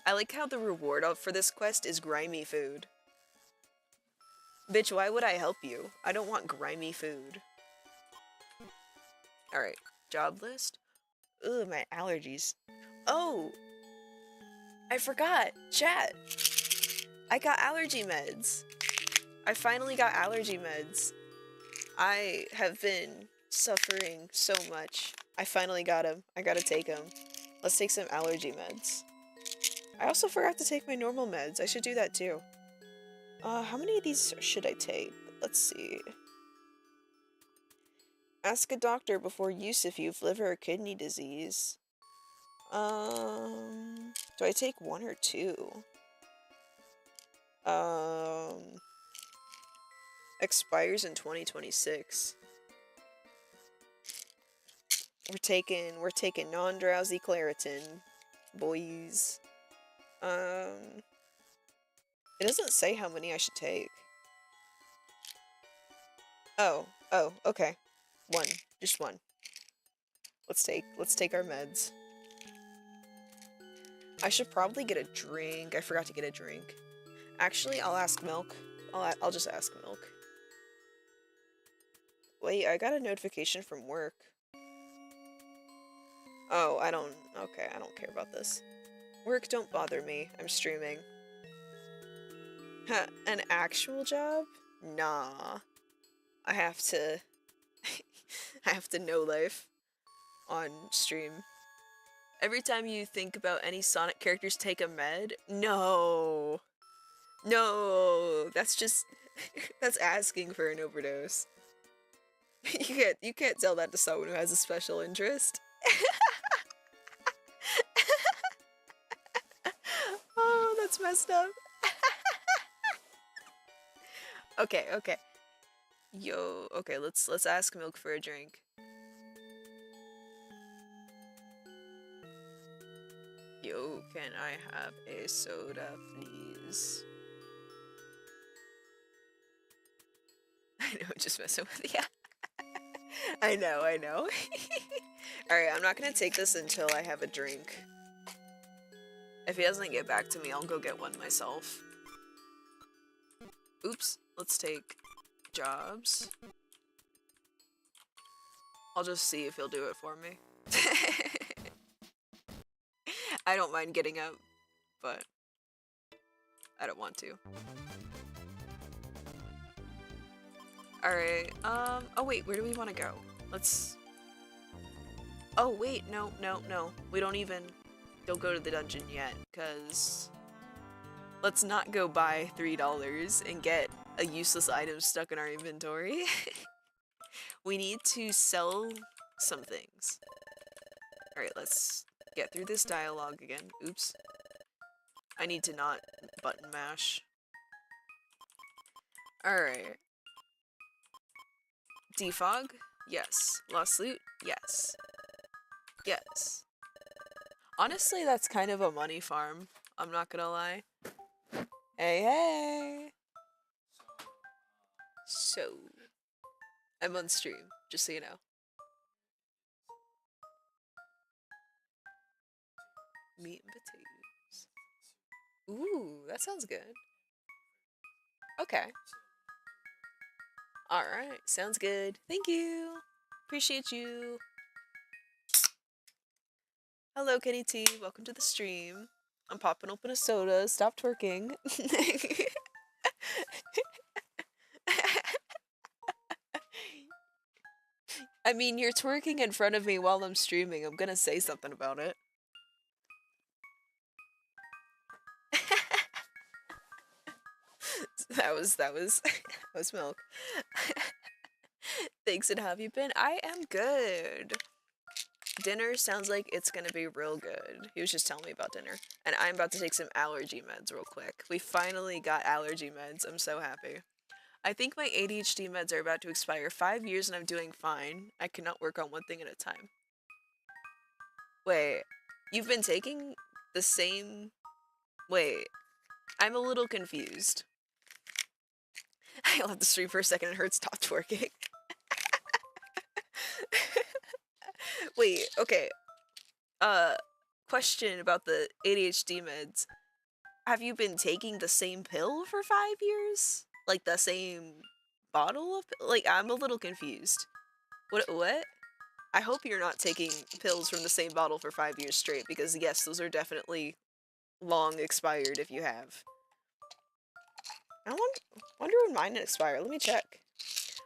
S1: I like how the reward for this quest is grimy food. Bitch, why would I help you? I don't want grimy food. Alright, job list. Ugh, my allergies. Oh, I forgot. Chat. I got allergy meds. I finally got allergy meds. I have been suffering so much. I finally got them. I gotta take them. Let's take some allergy meds. I also forgot to take my normal meds. I should do that too. How many of these should I take? Let's see. Ask a doctor before use if you've liver or kidney disease. Do I take one or two? Expires in 2026. We're taking non-drowsy Claritin, boys. It doesn't say how many I should take. Oh, okay. One, just one. Let's take our meds. I should probably get a drink. I forgot to get a drink. Actually, I'll ask Milk. I'll just ask Milk. Wait, I got a notification from work. Oh, okay, I don't care about this. Work, don't bother me. I'm streaming. Huh, an actual job? Nah. I have to... I have to know life on stream. Every time you think about any Sonic characters take a med? No. No, that's just... that's asking for an overdose. You can't tell that to someone who has a special interest. Oh, that's messed up. Okay. Yo, okay, let's ask Milk for a drink. Yo, can I have a soda, please? I know, just messing with you. I know. Alright, I'm not gonna take this until I have a drink. If he doesn't get back to me, I'll go get one myself. Oops, let's take jobs. I'll just see if he'll do it for me. I don't mind getting up, but I don't want to. Alright, oh wait, where do we want to go? Oh wait, no. We don't go to the dungeon yet, because let's not go buy $3 and get a useless item stuck in our inventory. We need to sell some things. Alright, let's get through this dialogue again. Oops. I need to not button mash. Alright. Defog? Yes. Lost loot? Yes. Yes. Honestly, that's kind of a money farm. I'm not gonna lie. Hey! So, I'm on stream, just so you know. Meat and potatoes. Ooh, that sounds good. Okay. Alright, sounds good. Thank you. Appreciate you. Hello, Kenny T. Welcome to the stream. I'm popping open a soda. Stop twerking. I mean, you're twerking in front of me while I'm streaming. I'm gonna say something about it. that was Milk. Thanks, and how have you been? I am good. Dinner sounds like it's gonna be real good. He was just telling me about dinner. And I'm about to take some allergy meds real quick. We finally got allergy meds. I'm so happy. I think my ADHD meds are about to expire. 5 years and I'm doing fine. I cannot work on one thing at a time. Wait, you've been taking the same... Wait, I'm a little confused. I left the stream for a second and heard stop twerking. Wait, okay. Question about the ADHD meds. Have you been taking the same pill for 5 years? Like the same bottle of... Like, I'm a little confused. What? I hope you're not taking pills from the same bottle for 5 years straight, because yes, those are definitely long expired if you have. I wonder when mine expire. Let me check.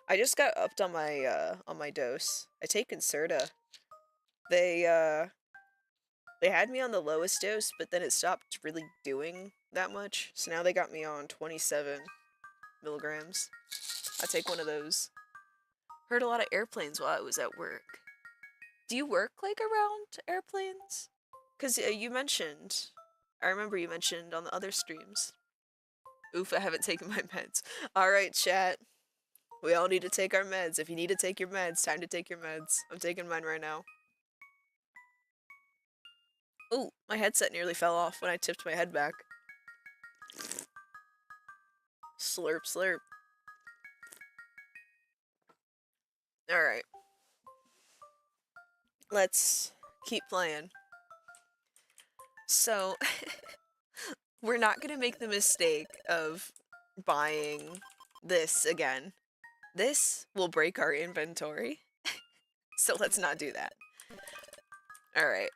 S1: I just got upped on my dose. I take Concerta. They had me on the lowest dose, but then it stopped really doing that much. So now they got me on 27 milligrams. I take one of those. Heard a lot of airplanes while I was at work. Do you work like around airplanes? Because you mentioned, I remember you mentioned on the other streams. Oof, I haven't taken my meds. Alright, chat. We all need to take our meds. If you need to take your meds, time to take your meds. I'm taking mine right now. Ooh, my headset nearly fell off when I tipped my head back. Slurp, slurp. Alright. Let's keep playing. So, we're not gonna make the mistake of buying this again. This will break our inventory. So let's not do that. Alright,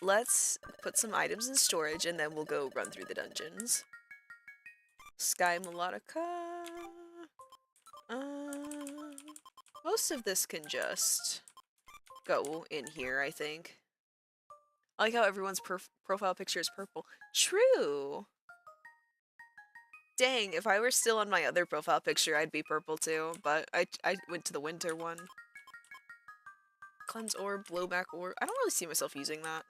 S1: let's put some items in storage and then we'll go run through the dungeons. Sky Melodica. Most of this can just go in here, I think. I like how everyone's profile picture is purple. True! Dang, if I were still on my other profile picture, I'd be purple too, but I went to the winter one. Cleanse orb, blowback orb. I don't really see myself using that.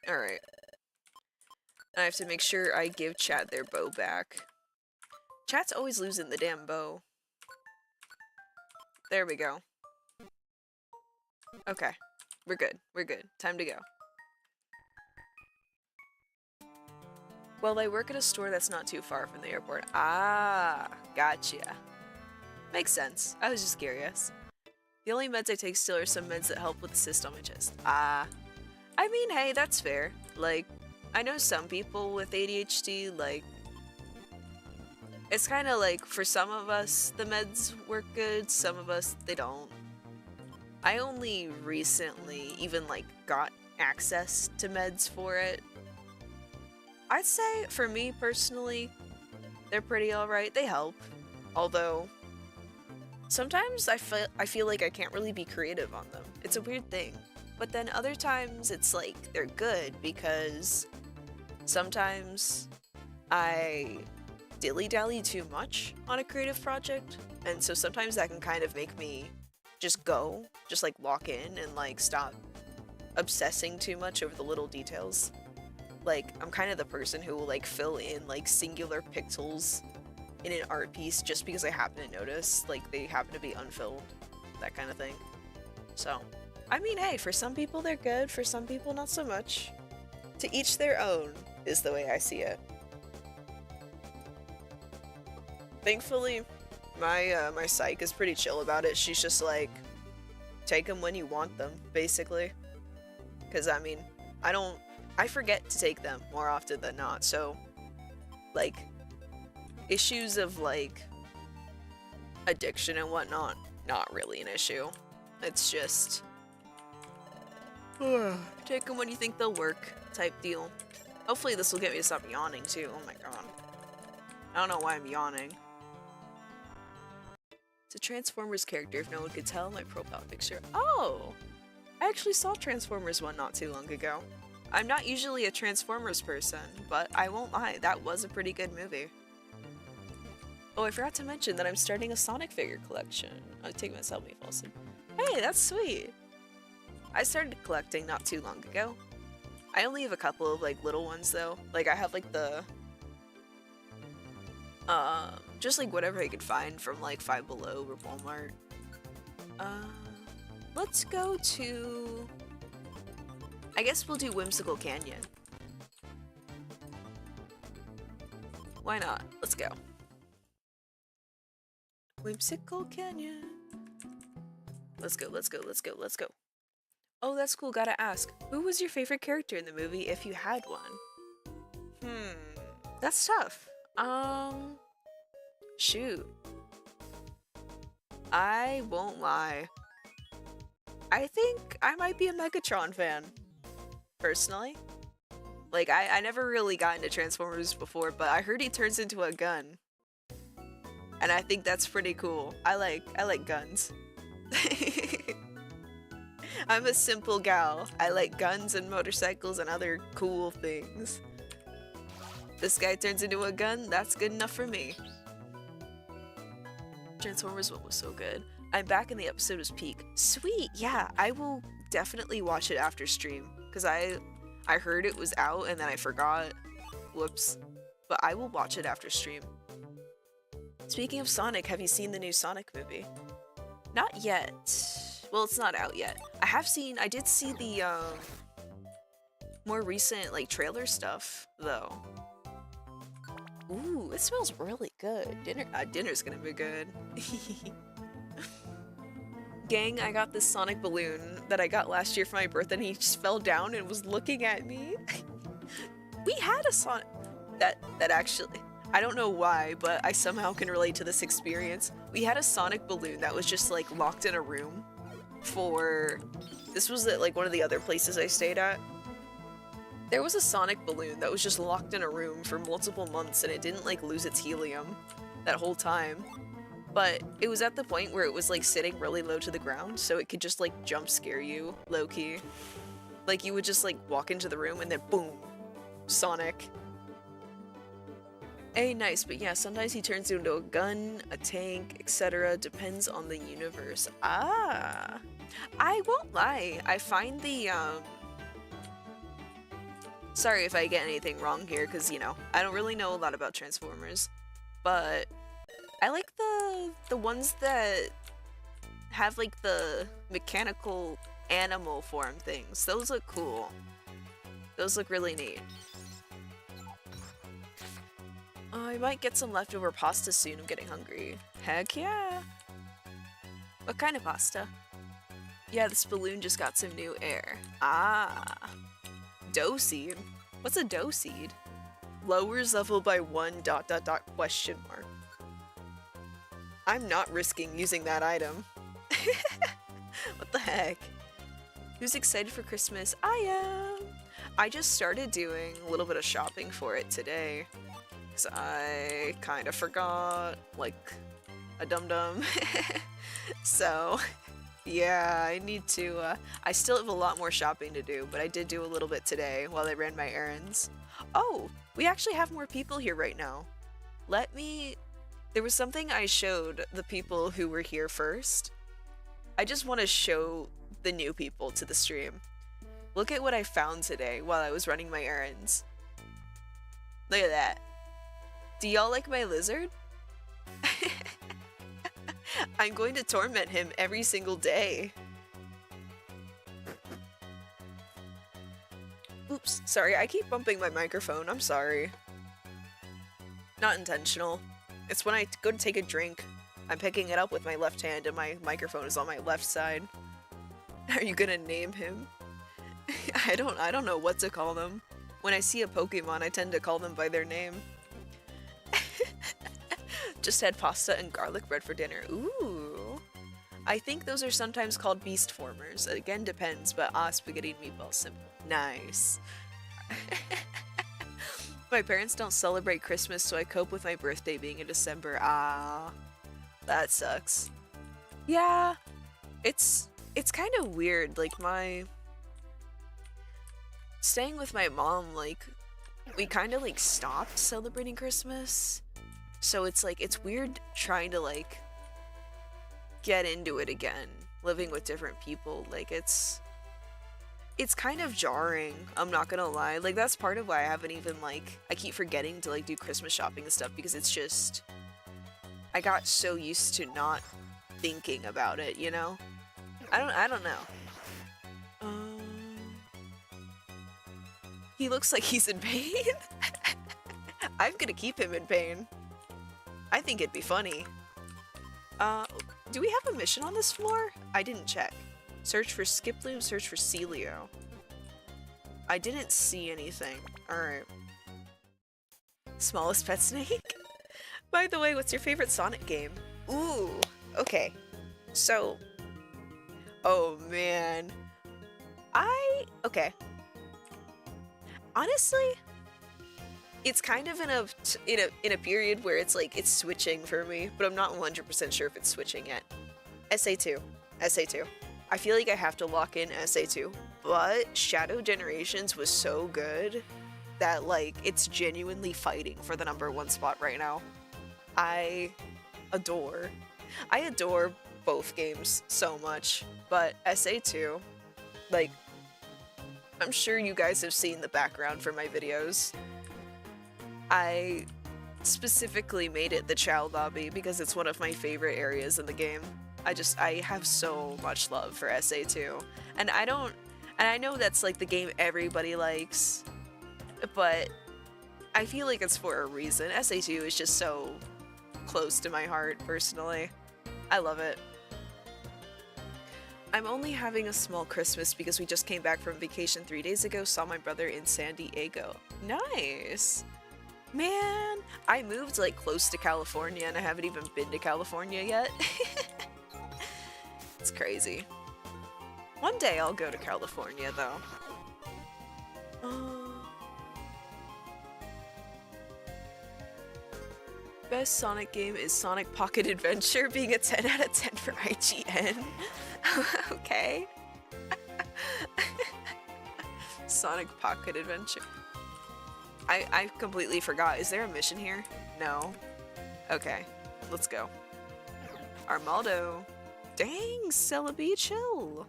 S1: Alright. I have to make sure I give chat their bow back. Chat's always losing the damn bow. There we go. Okay. We're good. We're good. Time to go. Well, I work at a store that's not too far from the airport. Ah, gotcha. Makes sense. I was just curious. The only meds I take still are some meds that help with the cyst on my chest. Ah. I mean, hey, that's fair. Like, I know some people with ADHD, like, it's kind of like, for some of us, the meds work good, some of us, they don't. I only recently even, like, got access to meds for it. I'd say, for me personally, they're pretty alright. They help. Although, sometimes I feel like I can't really be creative on them. It's a weird thing. But then other times, it's like, they're good because sometimes I dilly-dally too much on a creative project. And so sometimes that can kind of make me just go, just like walk in and like stop obsessing too much over the little details. Like, I'm kind of the person who will like fill in like singular pixels in an art piece just because I happen to notice like they happen to be unfilled, that kind of thing. So, I mean, hey, for some people they're good, for some people not so much. To each their own is the way I see it. Thankfully, my psych is pretty chill about it. She's just like, take them when you want them, basically. Because, I mean, I forget to take them more often than not, so, like, issues of, like, addiction and whatnot, not really an issue. It's just, take them when you think they'll work, type deal. Hopefully this will get me to stop yawning, too. Oh my god. I don't know why I'm yawning. It's a Transformers character, if no one could tell my profile picture. Oh! I actually saw Transformers 1 not too long ago. I'm not usually a Transformers person, but I won't lie, that was a pretty good movie. Oh, I forgot to mention that I'm starting a Sonic figure collection. I'll take my selfie false. Hey, that's sweet! I started collecting not too long ago. I only have a couple of, like, little ones, though. Like, I have, like, the... just, like, whatever I could find from, like, Five Below or Walmart. Let's go to... I guess we'll do Whimsical Canyon. Why not? Let's go. Whimsical Canyon. Let's go, let's go, let's go, let's go. Oh, that's cool, gotta ask. Who was your favorite character in the movie if you had one? That's tough. Shoot. I won't lie. I think I might be a Megatron fan, personally. Like, I never really got into Transformers before, but I heard he turns into a gun. And I think that's pretty cool. I like guns. I'm a simple gal. I like guns and motorcycles and other cool things. This guy turns into a gun, that's good enough for me. Transformers 1 was so good. I'm back and the episode was peak. Sweet, yeah, I will definitely watch it after stream. Because I heard it was out and then I forgot. Whoops. But I will watch it after stream. Speaking of Sonic, have you seen the new Sonic movie? Not yet. Well, it's not out yet. I did see the more recent like trailer stuff though. Ooh, it smells really good. Dinner's gonna be good. Gang, I got this Sonic balloon that I got last year for my birthday and he just fell down and was looking at me. We had a Sonic that actually, I don't know why, but I somehow can relate to this experience. We had a Sonic balloon that was just like locked in a room this was at like one of the other places I stayed at. There was a Sonic balloon that was just locked in a room for multiple months and it didn't like lose its helium that whole time. But it was at the point where it was like sitting really low to the ground, so it could just like jump scare you low-key. Like you would just like walk into the room and then boom, Sonic. Hey, nice, but yeah, sometimes he turns into a gun, a tank, etc. Depends on the universe. Ah, I won't lie. I find the sorry if I get anything wrong here, because you know I don't really know a lot about Transformers, but I like the ones that have like the mechanical animal form things. Those look cool. Those look really neat. I might get some leftover pasta soon. I'm getting hungry. Heck yeah! What kind of pasta? Yeah, this balloon just got some new air. Ah! Dough seed? What's a dough seed? Lowers level by 1 ... question mark. I'm not risking using that item. What the heck? Who's excited for Christmas? I am! I just started doing a little bit of shopping for it today. I kind of forgot, like a dum-dum. So, yeah, I need to, I still have a lot more shopping to do, but I did do a little bit today while I ran my errands. Oh, we actually have more people here right now. There was something I showed the people who were here first. I just want to show the new people to the stream. Look at what I found today while I was running my errands. Look at that. Do y'all like my lizard? I'm going to torment him every single day. Oops, sorry, I keep bumping my microphone, I'm sorry. Not intentional. It's when I go to take a drink. I'm picking it up with my left hand and my microphone is on my left side. Are you gonna name him? I don't know what to call them. When I see a Pokemon, I tend to call them by their name. Just had pasta and garlic bread for dinner. Ooh. I think those are sometimes called beast formers. Again, depends, but spaghetti and meatballs, simple. Nice. My parents don't celebrate Christmas, so I cope with my birthday being in December. Ah, that sucks. Yeah, it's kind of weird. Like staying with my mom, like we kind of like stopped celebrating Christmas. So it's like, it's weird trying to like get into it again, living with different people. Like it's kind of jarring, I'm not gonna lie. Like that's part of why I haven't even like, I keep forgetting to like do Christmas shopping and stuff because it's just, I got so used to not thinking about it, you know? I don't know. He looks like he's in pain. I'm gonna keep him in pain. I think it'd be funny. Do we have a mission on this floor? I didn't check. Search for Skiploom, search for Celio. I didn't see anything. Alright. Smallest pet snake? By the way, what's your favorite Sonic game? Ooh, okay. So, Oh man. Okay. Honestly, it's kind of in a period where it's like it's switching for me, but I'm not 100% sure if it's switching yet. SA2. SA2. I feel like I have to lock in SA2, but Shadow Generations was so good that like it's genuinely fighting for the #1 spot right now. I adore I adore both games so much, but SA2, like, I'm sure you guys have seen the background for my videos. I specifically made it the child lobby because it's one of my favorite areas in the game. I have so much love for SA2. And I know that's like the game everybody likes, but I feel like it's for a reason. SA2 is just so close to my heart personally. I love it. I'm only having a small Christmas because we just came back from vacation 3 days ago, saw my brother in San Diego. Nice! Man, I moved like close to California and I haven't even been to California yet. It's crazy. One day I'll go to California though. Best Sonic game is Sonic Pocket Adventure, being a 10 out of 10 for IGN. Okay. Sonic Pocket Adventure. I completely forgot. Is there a mission here? No. Okay, let's go. Armaldo. Dang, Celebi, chill.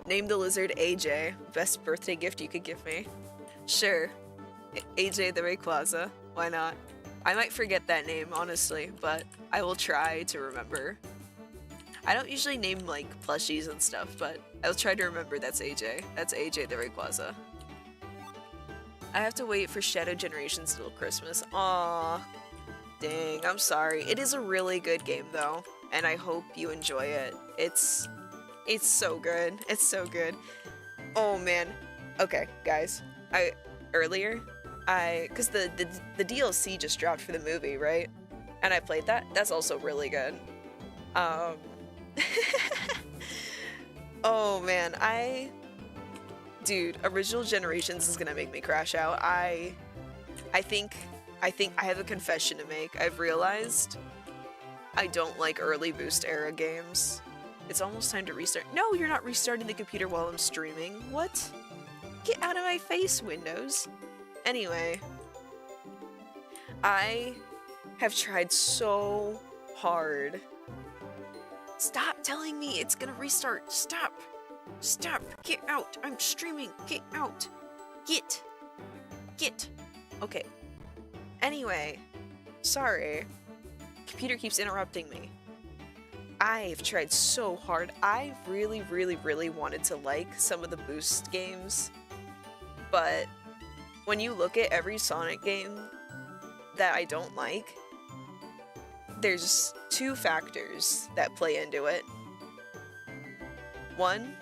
S1: Name the lizard AJ. Best birthday gift you could give me. Sure. AJ the Rayquaza. Why not? I might forget that name, honestly, but I will try to remember. I don't usually name, like, plushies and stuff, but I'll try to remember that's AJ. That's AJ the Rayquaza. I have to wait for Shadow Generations till Christmas. Aww. Dang, I'm sorry. It is a really good game, though, and I hope you enjoy it. It's so good. It's so good. Oh, man. Okay, guys. Because the DLC just dropped for the movie, right? And I played that. That's also really good. Oh man, dude, Original Generations is gonna make me crash out. I think I have a confession to make. I've realized I don't like early boost era games. It's almost time to restart. No, you're not restarting the computer while I'm streaming. What? Get out of my face, Windows. Anyway, I have tried so hard. Stop telling me it's gonna restart. Stop. Stop. Get out. I'm streaming. Get out. Get. Okay. Anyway, sorry. Computer keeps interrupting me. I've tried so hard. I really, really, really wanted to like some of the boost games, but when you look at every Sonic game that I don't like, there's two factors that play into it. One,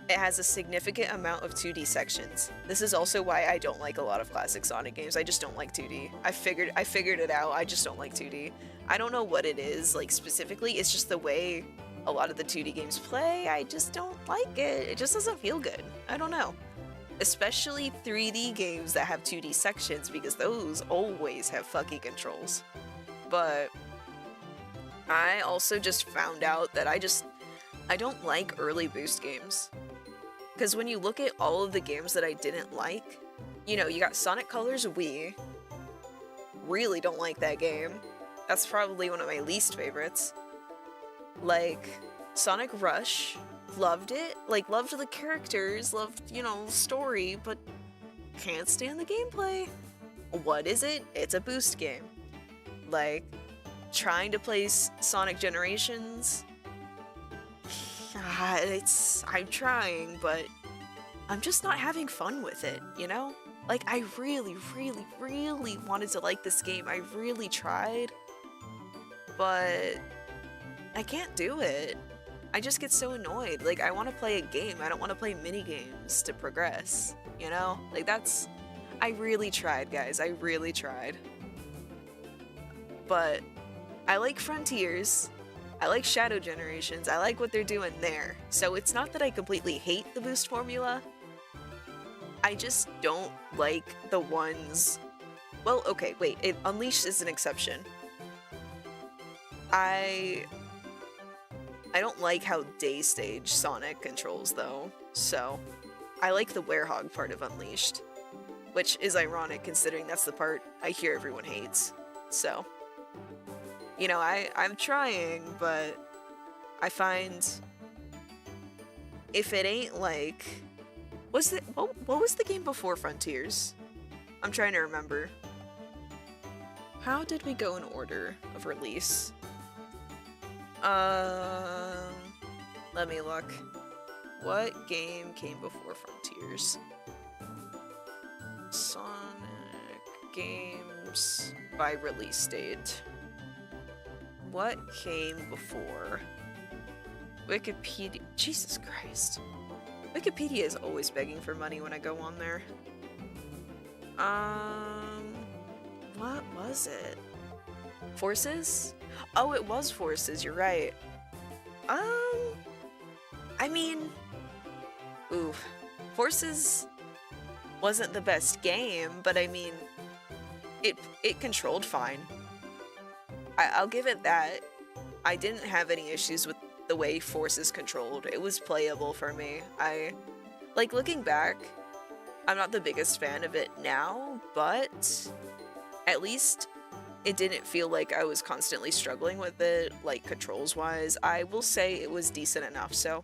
S1: it has a significant amount of 2D sections. This is also why I don't like a lot of classic Sonic games. I just don't like 2D. I figured it out. I just don't like 2D. I don't know what it is, like, specifically. It's just the way a lot of the 2D games play. I just don't like it. It just doesn't feel good. I don't know. Especially 3D games that have 2D sections, because those always have fucky controls. But I also just found out that I don't like early boost games. Because when you look at all of the games that I didn't like, you know, you got Sonic Colors Wii. Really don't like that game. That's probably one of my least favorites. Like, Sonic Rush, loved it. Like, loved the characters, loved, you know, the story, but can't stand the gameplay. What is it? It's a boost game. Like, trying to play Sonic Generations, I'm trying, but I'm just not having fun with it, you know? Like, I really, really, really wanted to like this game. I really tried, but I can't do it. I just get so annoyed. Like, I want to play a game. I don't want to play mini games to progress, you know? Like, I really tried, guys. I really tried. But I like Frontiers. I like Shadow Generations. I like what they're doing there. So it's not that I completely hate the boost formula. I just don't like the ones... Well, okay, wait. Unleashed is an exception. I don't like how Day Stage Sonic controls, though. So I like the Werehog part of Unleashed. Which is ironic, considering that's the part I hear everyone hates. So... You know, I'm trying, but I find if it ain't like... What was the game before Frontiers? I'm trying to remember. How did we go in order of release? Let me look. What game came before Frontiers? Sonic games by release date. What came before? Wikipedia. Jesus Christ. Wikipedia is always begging for money when I go on there. What was it? Forces? Oh, it was Forces, you're right. I mean... Ooh. Forces wasn't the best game, but I mean... It controlled fine. I'll give it that. I didn't have any issues with the way Forces controlled. It was playable for me. Like, looking back, I'm not the biggest fan of it now, but at least it didn't feel like I was constantly struggling with it, like, controls-wise. I will say it was decent enough, so...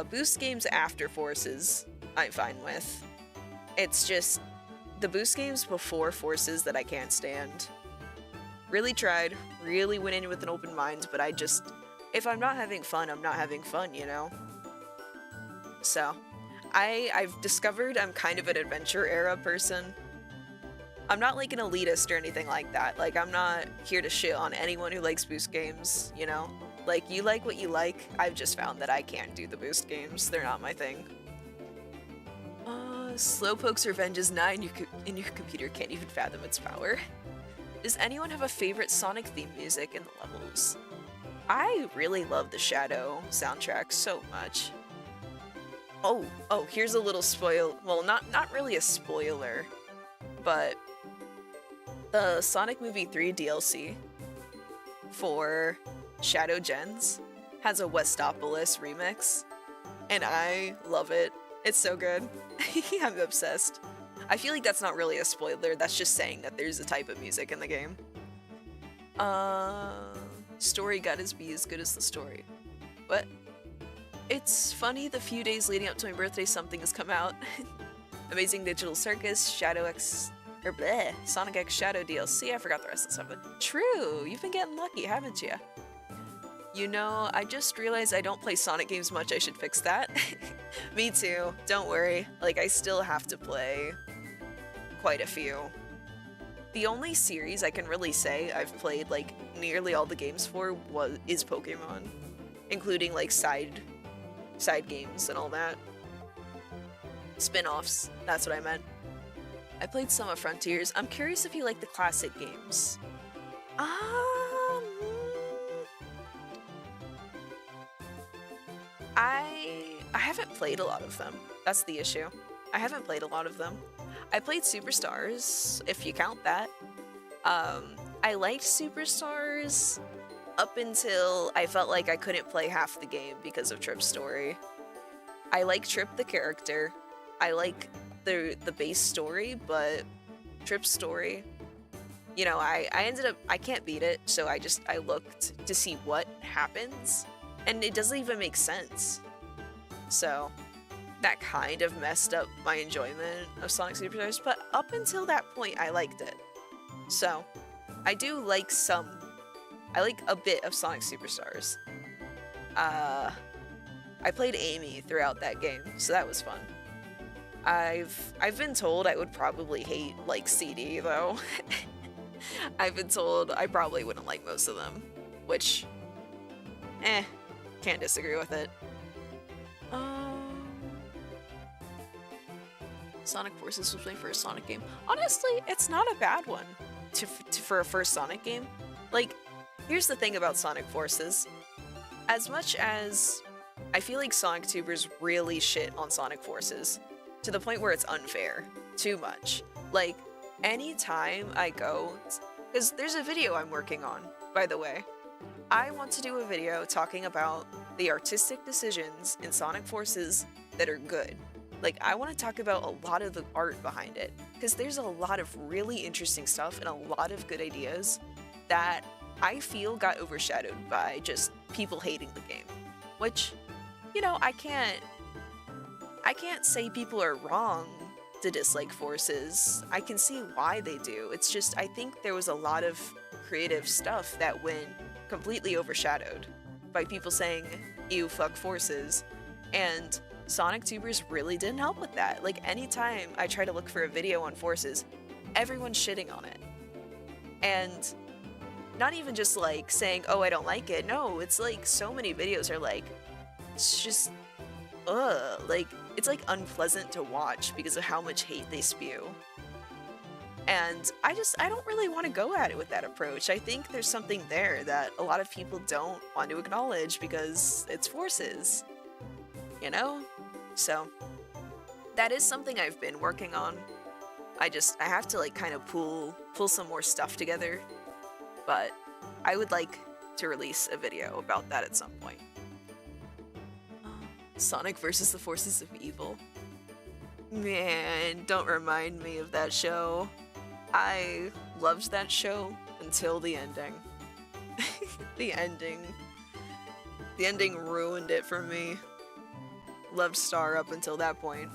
S1: boost games after Forces, I'm fine with. It's just the boost games before Forces that I can't stand. Really tried, really went in with an open mind, but if I'm not having fun, I'm not having fun, you know? So, I've discovered I'm kind of an adventure era person. I'm not like an elitist or anything like that. Like, I'm not here to shit on anyone who likes boost games, you know? Like, you like what you like. I've just found that I can't do the boost games. They're not my thing. Slowpoke's Revenge is 9 and your computer can't even fathom its power. Does anyone have a favorite Sonic theme music in the levels? I really love the Shadow soundtrack so much. Oh, here's a little spoil. Well, not really a spoiler, but the Sonic Movie 3 DLC for Shadow Gens has a Westopolis remix, and I love it. It's so good. I'm obsessed. I feel like that's not really a spoiler, that's just saying that there's a type of music in the game. Story gotta be as good as the story. What? It's funny, the few days leading up to my birthday something has come out. Amazing Digital Circus, Sonic X Shadow DLC, I forgot the rest of the stuff. True, you've been getting lucky, haven't you? You know, I just realized I don't play Sonic games much, I should fix that. Me too, don't worry. Like, I still have to play quite a few. The only series I can really say I've played, like, nearly all the games for is Pokemon. Including, like, side games and all that. Spin-offs, that's what I meant. I played some of Frontiers. I'm curious if you like the classic games. I haven't played a lot of them. That's the issue. I haven't played a lot of them. I played Superstars, if you count that. I liked Superstars up until I felt like I couldn't play half the game because of Trip's story. I like Trip the character. I like the base story, but Trip's story, you know, I ended up, I can't beat it, so I looked to see what happens, and it doesn't even make sense. So that kind of messed up my enjoyment of Sonic Superstars, but up until that point, I liked it. So I do like I like a bit of Sonic Superstars. I played Amy throughout that game, so that was fun. I've been told I would probably hate, like, CD, though. I've been told I probably wouldn't like most of them, which, can't disagree with it. Sonic Forces was my first Sonic game. Honestly, it's not a bad one for a first Sonic game. Like, Here's the thing about Sonic Forces. As much as I feel like Sonic Tubers really shit on Sonic Forces, to the point where it's unfair. Too much. Like, anytime I go, because there's a video I'm working on, by the way. I want to do a video talking about the artistic decisions in Sonic Forces that are good. Like, I want to talk about a lot of the art behind it, because there's a lot of really interesting stuff and a lot of good ideas that I feel got overshadowed by just people hating the game. Which, you know, I can't say people are wrong to dislike Forces. I can see why they do. It's just, I think there was a lot of creative stuff that went completely overshadowed by people saying, ew, fuck Forces. And Sonic Tubers really didn't help with that. Like, anytime I try to look for a video on Forces, everyone's shitting on it. And not even just like saying, oh, I don't like it. No, it's like so many videos are like, it's just, like, it's like unpleasant to watch because of how much hate they spew. And I don't really want to go at it with that approach. I think there's something there that a lot of people don't want to acknowledge because it's Forces, you know? So that is something I've been working on. I have to like kind of pull some more stuff together, but I would like to release a video about that at some point. Sonic versus the Forces of Evil. Man, don't remind me of that show. I loved that show until the ending. The ending ruined it for me. Loved Star up until that point.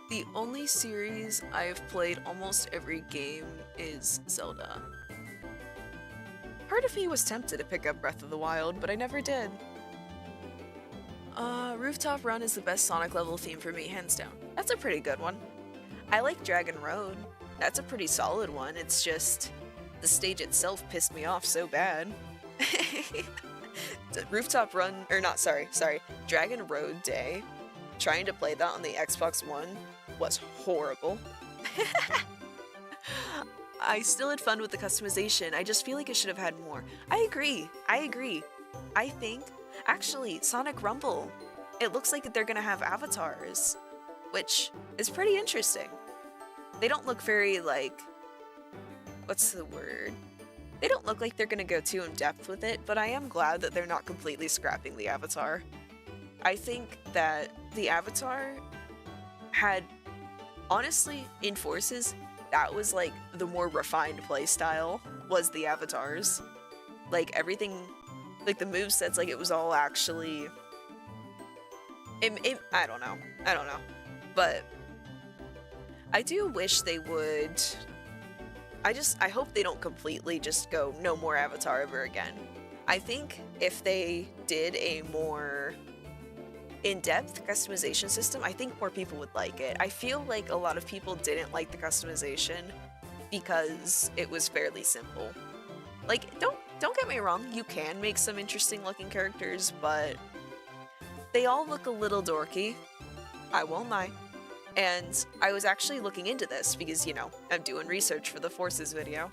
S1: The only series I've played almost every game is Zelda. Part of me was tempted to pick up Breath of the Wild, but I never did. Rooftop Run is the best Sonic level theme for me, hands down. That's a pretty good one. I like Dragon Road. That's a pretty solid one. It's just, the stage itself pissed me off so bad. Rooftop Run, or not, sorry, Dragon Road Day, trying to play that on the Xbox One was horrible. I still had fun with the customization, I just feel like it should have had more. I agree. I think, actually, Sonic Rumble, it looks like they're gonna have avatars, which is pretty interesting. They don't look very, like, what's the word? They don't look like they're gonna go too in depth with it, but I am glad that they're not completely scrapping the avatar. I think that the avatar had, honestly, in Forces, that was like the more refined playstyle, was the avatars. Like everything, like the movesets, like it was all actually, I don't know, but I do wish they would, I hope they don't completely just go no more avatar ever again. I think if they did a more in-depth customization system, I think more people would like it. I feel like a lot of people didn't like the customization because it was fairly simple. Like, don't get me wrong, you can make some interesting looking characters, but they all look a little dorky. I won't lie. And I was actually looking into this because, you know, I'm doing research for the Forces video.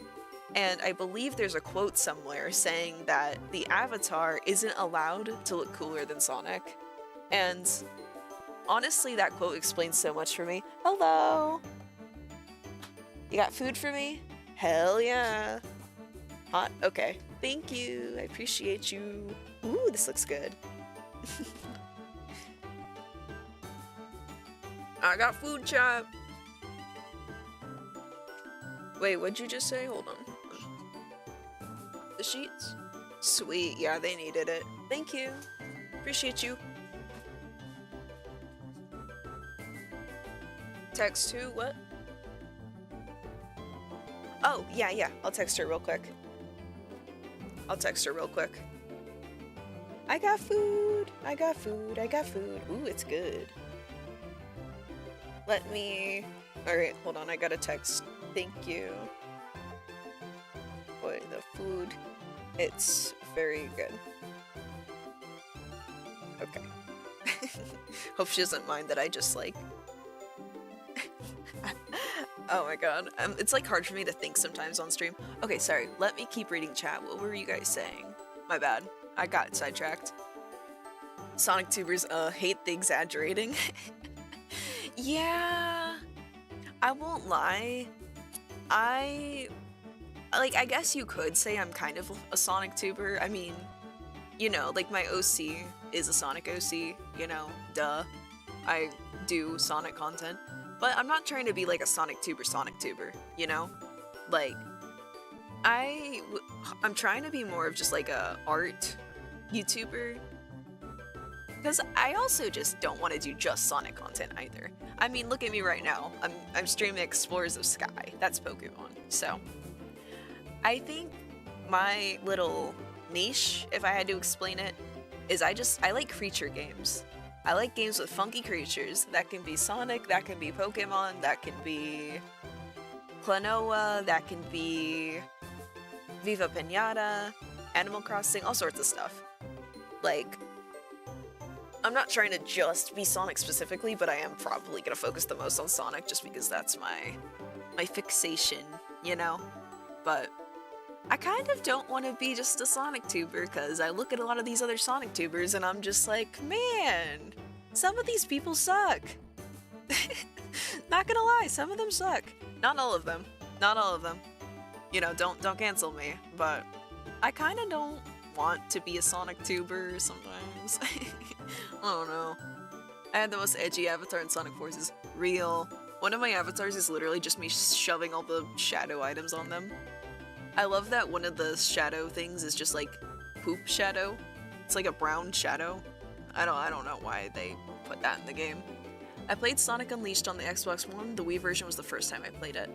S1: And I believe there's a quote somewhere saying that the avatar isn't allowed to look cooler than Sonic. And honestly, that quote explains so much for me. Hello! You got food for me? Hell yeah! Hot? Okay. Thank you. I appreciate you. Ooh, this looks good. I got food, chat. Wait, what'd you just say? Hold on. The sheets? Sweet. Yeah, they needed it. Thank you. Appreciate you. Text who? What? Oh, yeah. I'll text her real quick. I got food. Ooh, it's good. Let me... Alright, hold on, I got a text. Thank you. Boy, the food, it's very good. Okay. Hope she doesn't mind that I just, like... Oh my god. It's like hard for me to think sometimes on stream. Okay, sorry. Let me keep reading chat. What were you guys saying? My bad. I got sidetracked. Sonic tubers hate the exaggerating. Yeah. I won't lie. I guess you could say I'm kind of a Sonic tuber. I mean, you know, like my OC is a Sonic OC, you know, duh. I do Sonic content. But I'm not trying to be like a Sonic tuber, you know? Like, I'm trying to be more of just like a art YouTuber. Because I also just don't want to do just Sonic content either. I mean, look at me right now. I'm streaming Explorers of Sky. That's Pokemon. So, I think my little niche, if I had to explain it, is I like creature games. I like games with funky creatures. That can be Sonic, that can be Pokemon, that can be Klonoa, that can be Viva Pinata, Animal Crossing, all sorts of stuff. Like, I'm not trying to just be Sonic specifically, but I am probably gonna focus the most on Sonic just because that's my fixation, you know? But I kind of don't want to be just a Sonic tuber because I look at a lot of these other Sonic tubers and I'm just like, man, some of these people suck. Not gonna lie, some of them suck. Not all of them. Not all of them. You know, don't cancel me, but I kind of don't want to be a Sonic tuber sometimes. I don't know. I had the most edgy avatar in Sonic Forces. Real. One of my avatars is literally just me shoving all the shadow items on them. I love that one of the shadow things is just like poop shadow. It's like a brown shadow. I don't know why they put that in the game. I played Sonic Unleashed on the Xbox One. The Wii version was the first time I played it.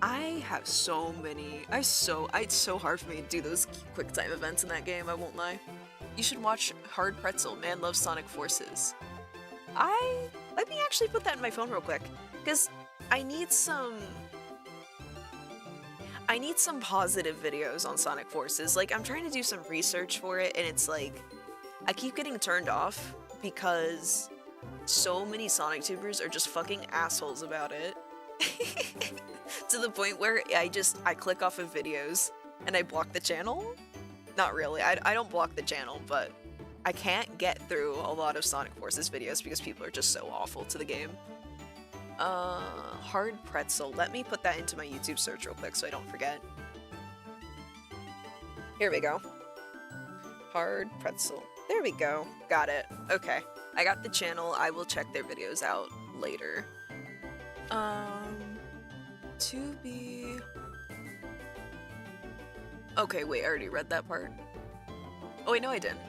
S1: I have so many. It's so hard for me to do those quick time events in that game, I won't lie. You should watch Hard Pretzel, Man Loves Sonic Forces. Let me actually put that in my phone real quick, because I need some positive videos on Sonic Forces. Like, I'm trying to do some research for it, and it's like, I keep getting turned off because so many Sonic tubers are just fucking assholes about it. To the point where I click off of videos and I block the channel? Not really, I don't block the channel, but I can't get through a lot of Sonic Forces videos because people are just so awful to the game. Hard Pretzel. Let me put that into my YouTube search real quick so I don't forget. Here we go. Hard Pretzel. There we go. Got it. Okay. I got the channel. I will check their videos out later. To be... Okay, wait, I already read that part. Oh wait, no I didn't.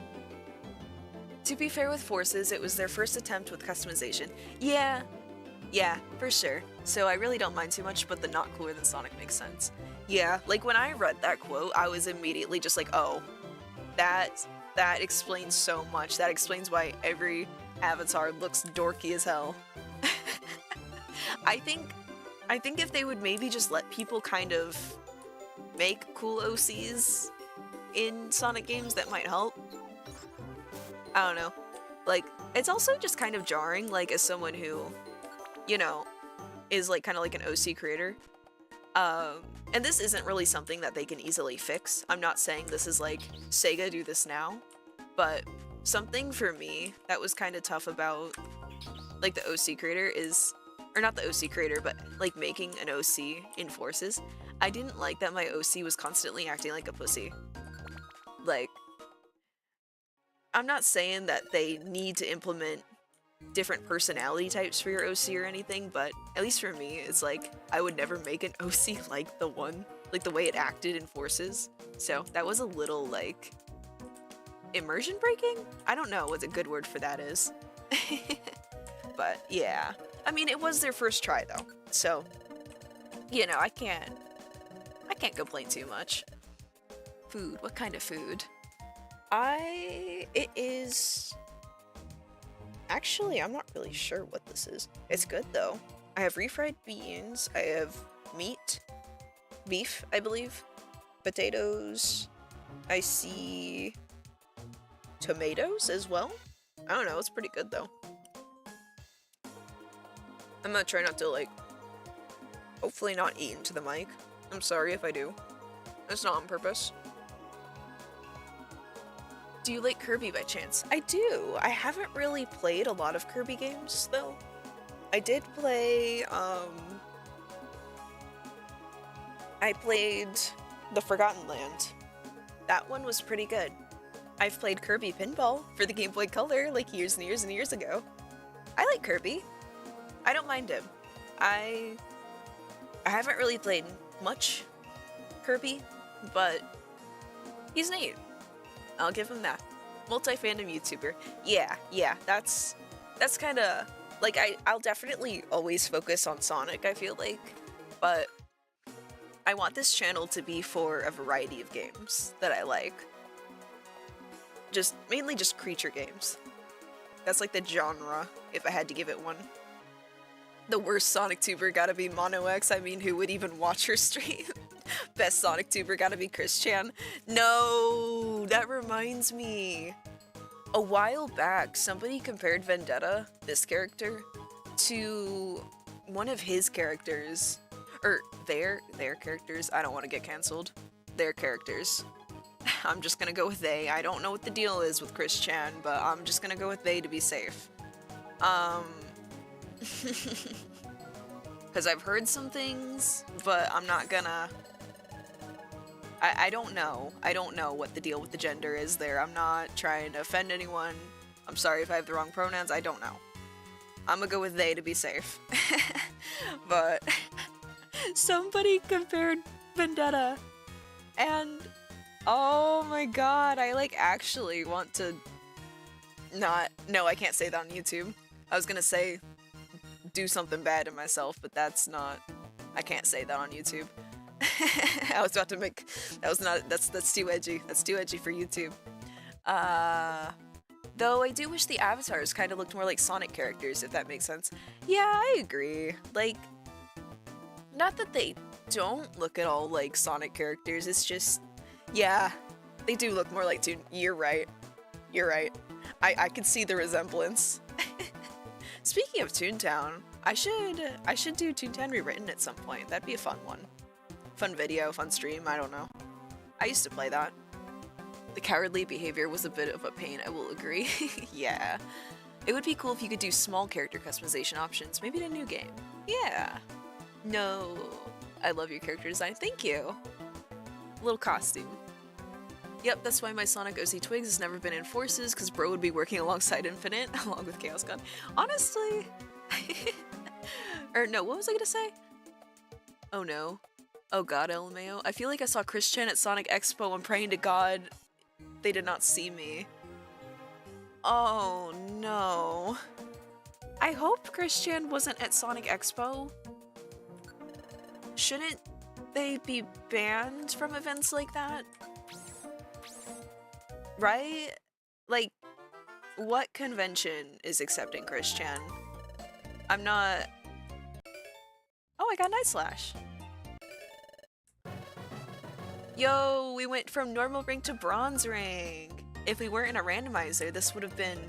S1: To be fair with Forces, it was their first attempt with customization. Yeah, for sure. So I really don't mind too much, but the not cooler than Sonic makes sense. Yeah, like when I read that quote, I was immediately just like, oh, that explains so much. That explains why every avatar looks dorky as hell. I think if they would maybe just let people kind of make cool OCs in Sonic games, that might help. I don't know. Like, it's also just kind of jarring, like, as someone who, you know, is like kind of like an OC creator. And this isn't really something that they can easily fix. I'm not saying this is like, Sega, do this now. But something for me that was kind of tough about, like, the OC creator is, or not the OC creator, but like making an OC in Forces. I didn't like that my OC was constantly acting like a pussy. Like, I'm not saying that they need to implement different personality types for your OC or anything, but at least for me, it's like, I would never make an OC like the way it acted in Forces. So that was a little, like, immersion breaking? I don't know what a good word for that is. But yeah. I mean, it was their first try though. So, you know, I can't complain too much. Food. What kind of food? It is... Actually, I'm not really sure what this is. It's good though. I have refried beans. I have meat. Beef, I believe. Potatoes. I see... tomatoes as well? I don't know, it's pretty good though. I'm gonna try not to, like, Hopefully not eat into the mic. I'm sorry if I do. It's not on purpose. Do you like Kirby by chance? I do. I haven't really played a lot of Kirby games, though. I did play, I played The Forgotten Land. That one was pretty good. I've played Kirby Pinball for the Game Boy Color, like years and years and years ago. I like Kirby. I don't mind him. I haven't really played much Kirby, but he's neat. I'll give him that. Multi-fandom YouTuber. Yeah, that's kinda, like, I'll definitely always focus on Sonic, I feel like, but I want this channel to be for a variety of games that I like. Mainly just creature games. That's like the genre, if I had to give it one. The worst Sonic tuber gotta be Mono X. I mean, who would even watch her stream? Best Sonic tuber gotta be Chris Chan. No, that reminds me. A while back, somebody compared Vendetta, this character, to one of his characters. Or their characters. I don't want to get cancelled. Their characters. I'm just gonna go with they. I don't know what the deal is with Chris Chan, but I'm just gonna go with they to be safe. Because I've heard some things, but I'm not gonna... I don't know. I don't know what the deal with the gender is there. I'm not trying to offend anyone. I'm sorry if I have the wrong pronouns. I don't know. I'm gonna go with they to be safe. But somebody compared Vendetta, and oh my god, I like actually want to not... No, I can't say that on YouTube. I was gonna say do something bad to myself, but that's not... I can't say that on YouTube. I was about to make... That's too edgy. That's too edgy for YouTube. Though I do wish the avatars kind of looked more like Sonic characters, if that makes sense. Yeah, I agree. Like, not that they don't look at all like Sonic characters, it's just... Yeah, they do look more like Toon... You're right. You're right. I can see the resemblance. Speaking of Toontown, I should do Toontown Rewritten at some point. That'd be a fun one. Fun video, fun stream, I don't know. I used to play that. The cowardly behavior was a bit of a pain, I will agree. Yeah. It would be cool if you could do small character customization options, maybe in a new game. Yeah. No. I love your character design, thank you. Little costume. Yep, that's why my Sonic OC Twigs has never been in Forces, because bro would be working alongside Infinite, along with Chaos God. Honestly... Or no, what was I gonna say? Oh no. Oh god, LMAO. I feel like I saw Chris Chan at Sonic Expo. I'm praying to God they did not see me. Oh no. I hope Chris Chan wasn't at Sonic Expo. Shouldn't they be banned from events like that? Right? Like, what convention is accepting Chris Chan? I'm not... Oh, I got Night Slash. Yo, we went from normal rank to bronze rank. If we weren't in a randomizer, this would have been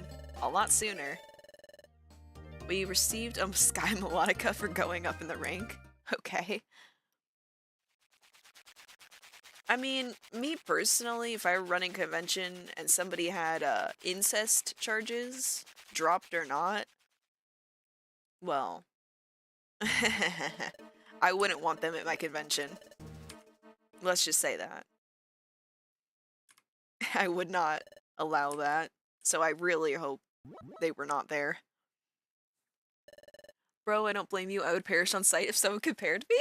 S1: a lot sooner. We received a Sky Melodica for going up in the rank. Okay. I mean, me personally, if I were running convention and somebody had incest charges, dropped or not, well, I wouldn't want them at my convention. Let's just say that. I would not allow that, so I really hope they were not there. Bro, I don't blame you. I would perish on sight if someone compared me.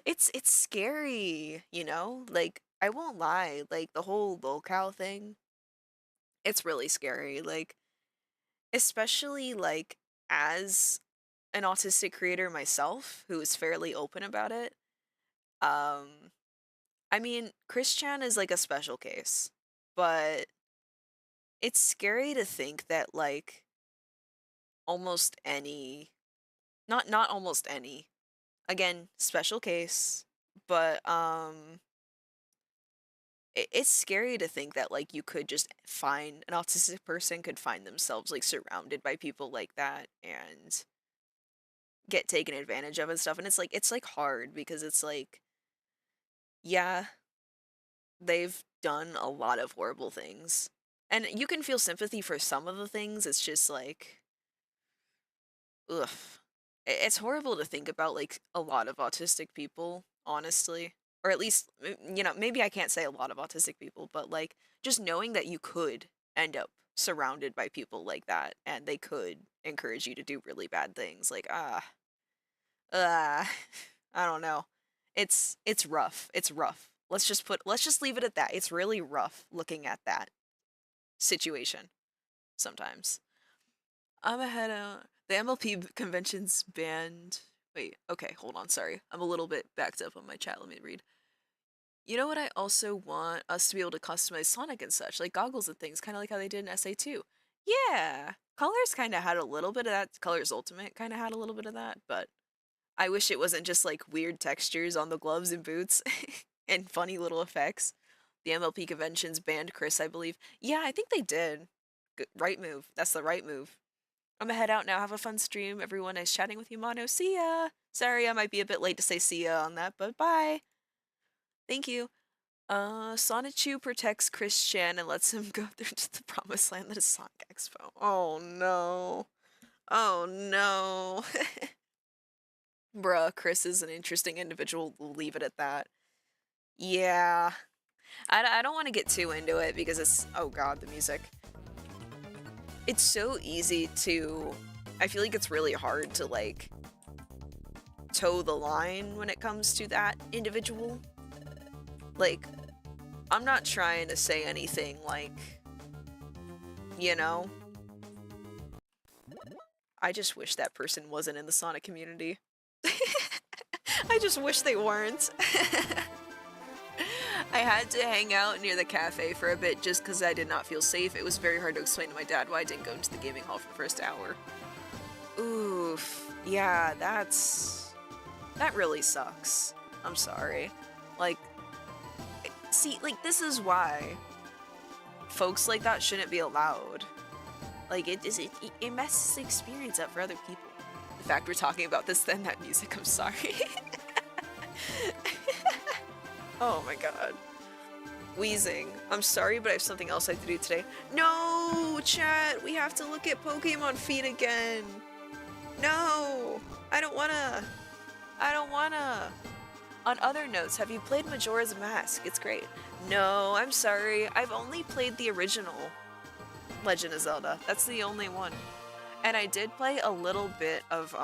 S1: It's scary, you know? Like, I won't lie, like, the whole lolcow thing, it's really scary, like, especially, like, as an autistic creator myself, who is fairly open about it, I mean, Chris Chan is, like, a special case, but it's scary to think that, like, almost any... Not almost any. Again, special case, but, it's scary to think that, like, you could just find... An autistic person could find themselves, like, surrounded by people like that, and get taken advantage of and stuff, and it's like hard because it's like, yeah, they've done a lot of horrible things. And you can feel sympathy for some of the things, it's just like, ugh. It's horrible to think about, like, a lot of autistic people, honestly. Or at least, you know, maybe I can't say a lot of autistic people, but, like, just knowing that you could end up surrounded by people like that, and they could encourage you to do really bad things, like, ah, I don't know. It's rough. It's rough. Let's just leave it at that. It's really rough looking at that situation sometimes. I'm ahead of the MLP convention's banned. Wait, okay, hold on, sorry. I'm a little bit backed up on my chat. Let me read. You know what I also want us to be able to customize Sonic and such, like goggles and things, kind of like how they did in SA2. Yeah, Colors kind of had a little bit of that. Colors Ultimate kind of had a little bit of that, but I wish it wasn't just like weird textures on the gloves and boots and funny little effects. The MLP conventions banned Chris, I believe. Yeah, I think they did. Good, right move. That's the right move. I'm gonna head out now. Have a fun stream. Everyone, nice chatting with you, Mono. See ya. Sorry, I might be a bit late to say see ya on that, but bye. Thank you. Sonichu protects Chris Chan and lets him go through to the promised land that is Sonic Expo. Oh no. Oh no. Bruh, Chris is an interesting individual. We'll leave it at that. Yeah. I don't want to get too into it because it's, oh god, the music. It's so easy to, I feel like it's really hard to like toe the line when it comes to that individual. Like, I'm not trying to say anything like, you know, I just wish that person wasn't in the Sonic community. I just wish they weren't. I had to hang out near the cafe for a bit just because I did not feel safe. It was very hard to explain to my dad why I didn't go into the gaming hall for the first hour. Oof. Yeah, that really sucks. I'm sorry. Like, see, like, this is why folks like that shouldn't be allowed. Like, it messes the experience up for other people. The fact we're talking about this, then that music, I'm sorry. Oh my god. Wheezing. I'm sorry, but I have something else I have to do today. No, chat, we have to look at Pokemon feed again. No, I don't wanna. I don't wanna. On other notes, have you played Majora's Mask? It's great. No, I'm sorry. I've only played the original Legend of Zelda. That's the only one. And I did play a little bit of,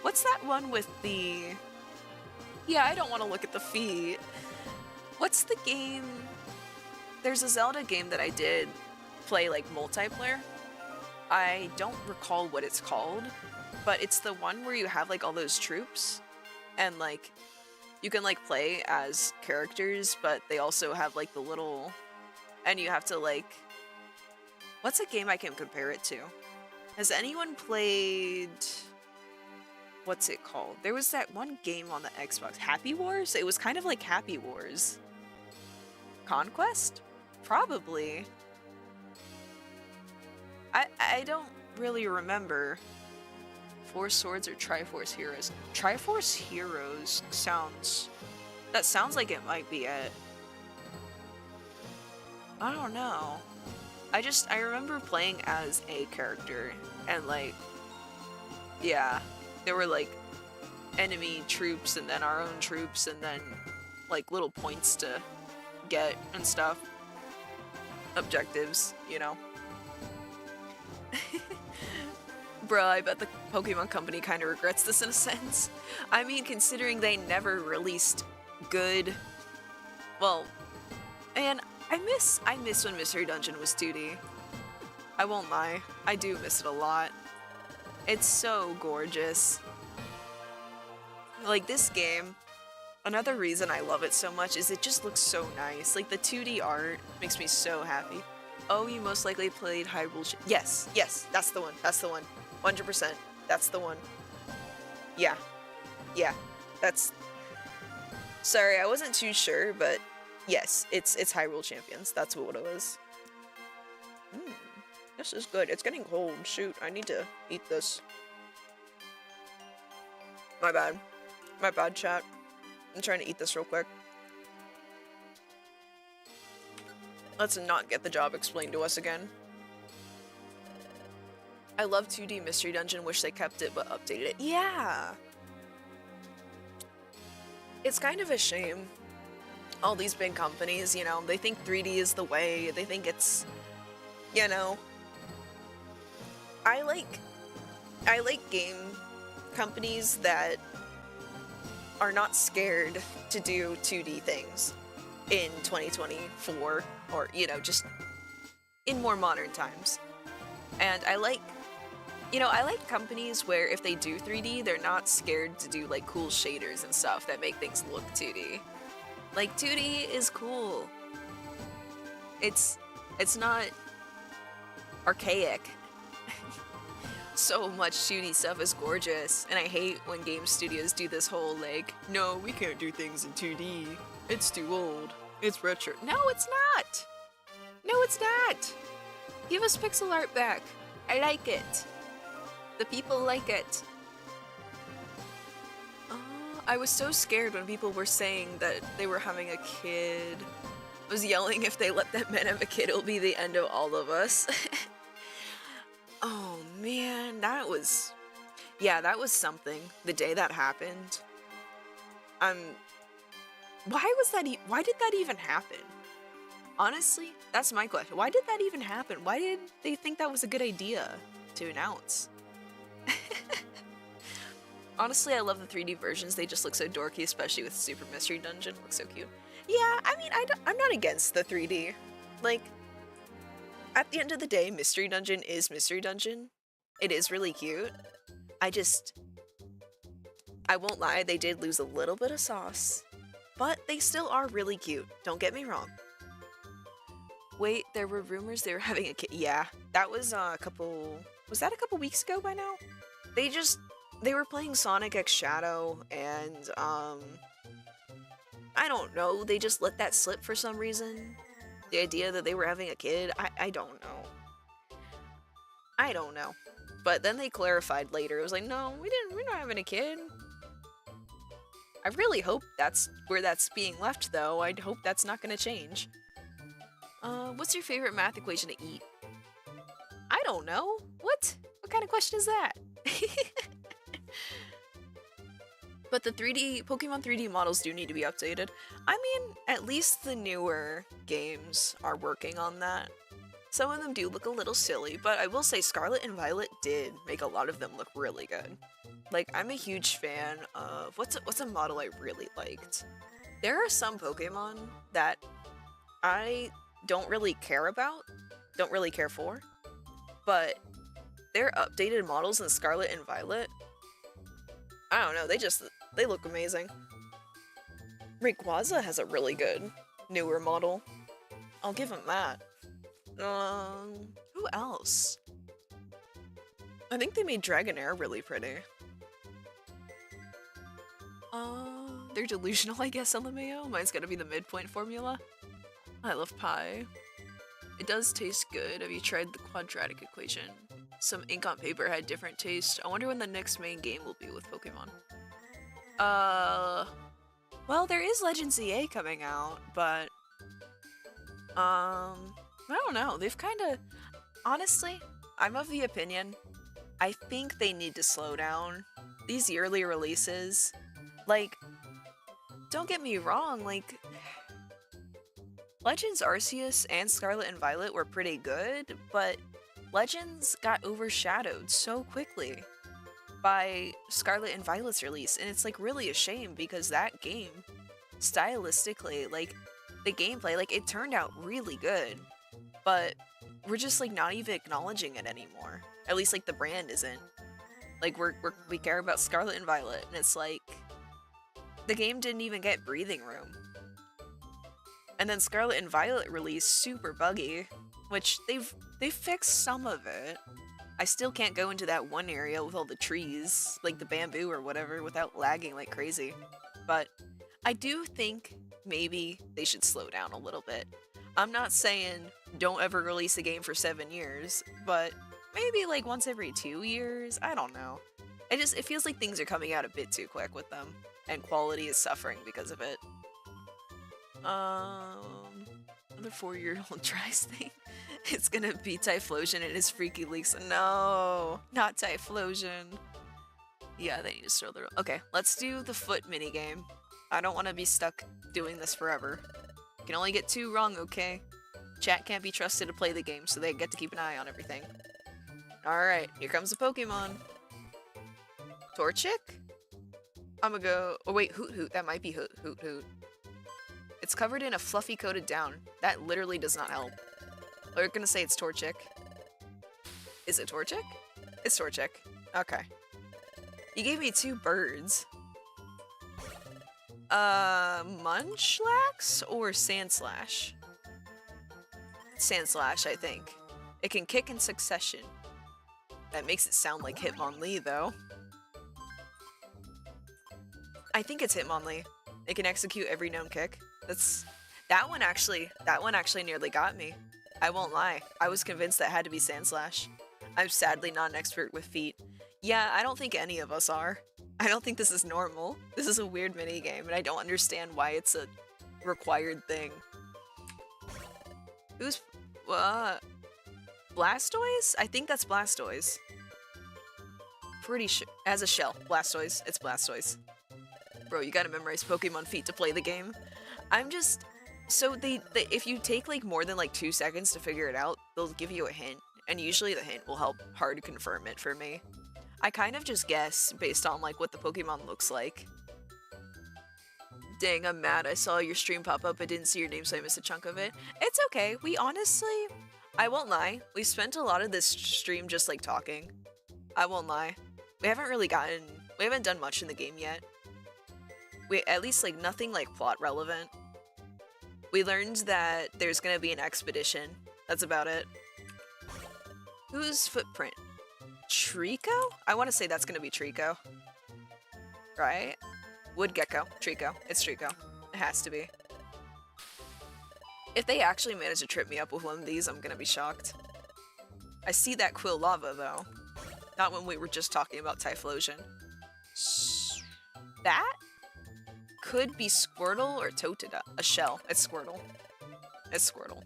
S1: what's that one with the... Yeah, I don't want to look at the feet. What's the game? There's a Zelda game that I did play, like, multiplayer. I don't recall what it's called, but it's the one where you have, like, all those troops, and, like, you can, like, play as characters, but they also have, like, the little... And you have to, like... What's a game I can compare it to? Has anyone played... What's it called? There was that one game on the Xbox, Happy Wars? It was kind of like Happy Wars. Conquest? Probably. I don't really remember. Four Swords or Triforce Heroes? Triforce Heroes sounds... That sounds like it might be it. I don't know. I remember playing as a character, and like, yeah, there were like enemy troops and then our own troops and then like little points to get and stuff. Objectives, you know. Bruh, I bet the Pokemon Company kind of regrets this in a sense. I mean, considering they never released good... Well, and I miss when Mystery Dungeon was 2D. I won't lie. I do miss it a lot. It's so gorgeous. Like, this game, another reason I love it so much is it just looks so nice. Like, the 2D art makes me so happy. Oh, you most likely played Hyrule... Yes, yes, that's the one. That's the one. 100%. That's the one. Yeah. Yeah. That's... Sorry, I wasn't too sure, but... Yes, it's Hyrule Champions. That's what it was. This is good. It's getting cold. Shoot, I need to eat this. My bad. My bad, chat. I'm trying to eat this real quick. Let's not get the job explained to us again. I love 2D Mystery Dungeon, wish they kept it but updated it. Yeah! It's kind of a shame. All these big companies, you know, they think 3D is the way, they think it's, you know... I like game companies that are not scared to do 2D things in 2024, or, you know, just in more modern times. And I like companies where if they do 3D, they're not scared to do, like, cool shaders and stuff that make things look 2D. Like, 2D is cool. It's not archaic. So much 2D stuff is gorgeous, and I hate when game studios do this whole, like, no, we can't do things in 2D. It's too old. It's retro. No, it's not! No, it's not! Give us pixel art back. I like it. The people like it. I was so scared when people were saying that they were having a kid. I was yelling, if they let that man have a kid, it'll be the end of all of us. Oh man, that was something. The day that happened. Why did that even happen? Honestly, that's my question. Why did that even happen? Why did they think that was a good idea to announce? Honestly, I love the 3D versions. They just look so dorky, especially with Super Mystery Dungeon. Looks so cute. Yeah, I mean, I'm not against the 3D. Like, at the end of the day, Mystery Dungeon is Mystery Dungeon. It is really cute. I won't lie, they did lose a little bit of sauce. But they still are really cute. Don't get me wrong. Wait, there were rumors they were having a kid. Yeah, that was was that a couple weeks ago by now? They were playing Sonic X Shadow, and, I don't know, they just let that slip for some reason. The idea that they were having a kid, I don't know. I don't know. But then they clarified later, it was like, no, we're not having a kid. I really hope that's where that's being left, though. I hope that's not gonna change. What's your favorite math equation to eat? I don't know. What? What kind of question is that? But the Pokemon 3D models do need to be updated. I mean, at least the newer games are working on that. Some of them do look a little silly, but I will say Scarlet and Violet did make a lot of them look really good. Like, I'm a huge fan of... What's a model I really liked? There are some Pokemon that I don't really care for, but their updated models in Scarlet and Violet, I don't know, they look amazing. Rayquaza has a really good newer model. I'll give him that. Who else? I think they made Dragonair really pretty. They're delusional, I guess, LMAO. Mine's gotta be the midpoint formula. I love pie. It does taste good. Have you tried the quadratic equation? Some ink on paper had different taste. I wonder when the next main game will be with Pokemon. Well, there is Legends EA coming out, but, I don't know. They've kinda... Honestly, I'm of the opinion, I think they need to slow down. These yearly releases, like, don't get me wrong, like, Legends Arceus and Scarlet and Violet were pretty good, but Legends got overshadowed so quickly by Scarlet and Violet's release, and it's, like, really a shame because that game, stylistically, like, the gameplay, like, it turned out really good, but we're just, like, not even acknowledging it anymore. At least, like, the brand isn't. Like, we care about Scarlet and Violet, and it's like, the game didn't even get breathing room. And then Scarlet and Violet released super buggy, which they've fixed some of it. I still can't go into that one area with all the trees, like the bamboo or whatever, without lagging like crazy. But I do think maybe they should slow down a little bit. I'm not saying don't ever release a game for 7 years, but maybe like once every 2 years? I don't know. It feels like things are coming out a bit too quick with them, and quality is suffering because of it. Another 4-year-old tries thing. It's gonna be Typhlosion and his Freaky Leaks. No, not Typhlosion. Yeah, they need to throw their. Okay, let's do the foot minigame. I don't want to be stuck doing this forever. You can only get 2 wrong, okay? Chat can't be trusted to play the game, so they get to keep an eye on everything. Alright, here comes the Pokemon. Torchic? I'm gonna go. Oh, wait, Hoot Hoot. That might be Hoot Hoot. It's covered in a fluffy coated down. That literally does not help. We're gonna say it's Torchic. Is it Torchic? It's Torchic. Okay. You gave me 2 birds. Munchlax or Sandslash? Sandslash, I think. It can kick in succession. That makes it sound like Hitmonlee, though. I think it's Hitmonlee. It can execute every known kick. That one actually nearly got me. I won't lie. I was convinced that had to be Sandslash. I'm sadly not an expert with feet. Yeah, I don't think any of us are. I don't think this is normal. This is a weird minigame, and I don't understand why it's a required thing. Who's... Blastoise? I think that's Blastoise. Pretty sure. As a shell. Blastoise. It's Blastoise. Bro, you gotta memorize Pokemon feet to play the game. I'm just... So if you take like more than like 2 seconds to figure it out, they'll give you a hint. And usually the hint will help hard confirm it for me. I kind of just guess based on like what the Pokemon looks like. Dang, I'm mad. I saw your stream pop up. I didn't see your name, so I missed a chunk of it. It's okay. We honestly... I won't lie. We spent a lot of this stream just like talking. I won't lie. We haven't done much in the game yet. At least like nothing like plot relevant. We learned that there's gonna be an expedition. That's about it. Whose footprint? Trico? I want to say that's gonna be Trico. Right? Wood Gecko. Trico. It's Trico. It has to be. If they actually manage to trip me up with one of these, I'm gonna be shocked. I see that Quilava though. Not when we were just talking about Typhlosion. That could be Squirtle or Totodile. A shell. It's Squirtle. It's Squirtle.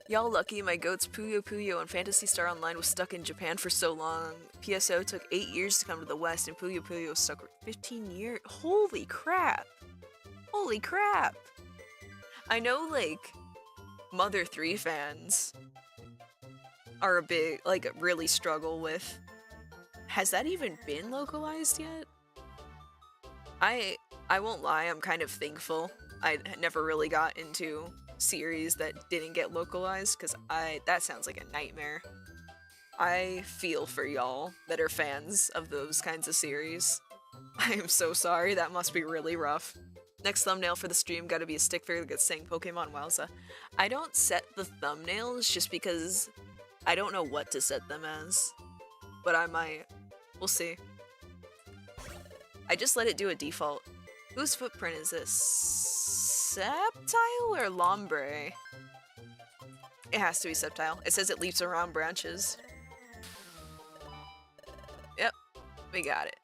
S1: Y'all lucky my goats Puyo Puyo and Phantasy Star Online was stuck in Japan for so long. PSO took 8 years to come to the West and Puyo Puyo was stuck for 15 years. Holy crap. Holy crap. I know like Mother 3 fans are a big, like really struggle with. Has that even been localized yet? I won't lie, I'm kind of thankful I never really got into series that didn't get localized, because that sounds like a nightmare. I feel for y'all that are fans of those kinds of series. I am so sorry, that must be really rough. Next thumbnail for the stream gotta be a stick figure that gets saying Pokemon Wowza. I don't set the thumbnails just because I don't know what to set them as. But I might. We'll see. I just let it do a default. Whose footprint is this? Sceptile or Lombre? It has to be Sceptile. It says it leaps around branches. Yep, we got it.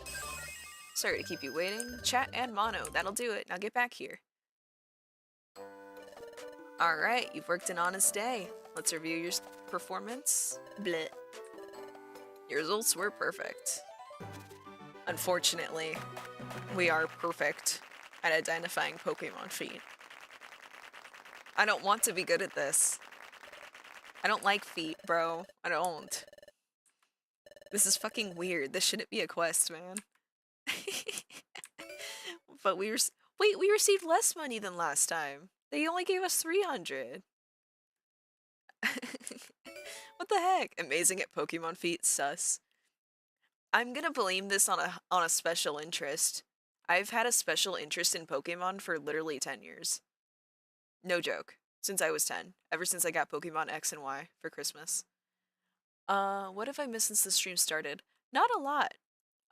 S1: Sorry to keep you waiting. Chat and mono, that'll do it. Now get back here. Alright, you've worked an honest day. Let's review your performance. Bleh. Your results were perfect. Unfortunately, we are perfect at identifying Pokemon feet. I don't want to be good at this. I don't like feet, bro. I don't. This is fucking weird. This shouldn't be a quest, man. But we received less money than last time. They only gave us 300. What the heck? Amazing at Pokemon feet, sus. I'm gonna blame this on a special interest. I've had a special interest in Pokemon for literally 10 years. No joke. Since I was 10. Ever since I got Pokemon X and Y for Christmas. What have I missed since the stream started? Not a lot.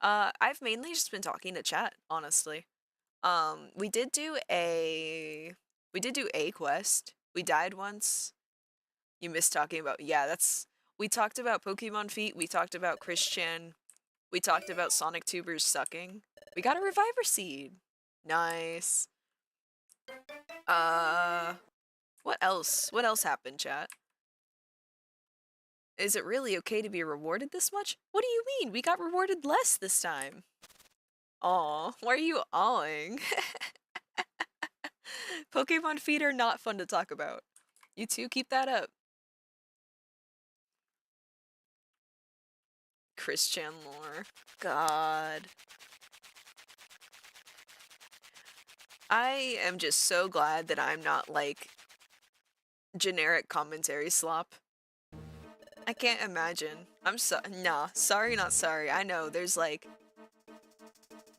S1: I've mainly just been talking to chat, honestly. We did do a quest. We died once. You missed talking about, yeah, We talked about Pokemon Feet, we talked about Christian, we talked about Sonic Tubers sucking. We got a Reviver Seed. Nice. Uh, what else? What else happened, chat? Is it really okay to be rewarded this much? What do you mean? We got rewarded less this time. Aw, why are you awing? Pokemon Feet are not fun to talk about. You two keep that up. Christian lore. God. I am just so glad that I'm not like generic commentary slop. I can't imagine. Nah, sorry not sorry. I know there's like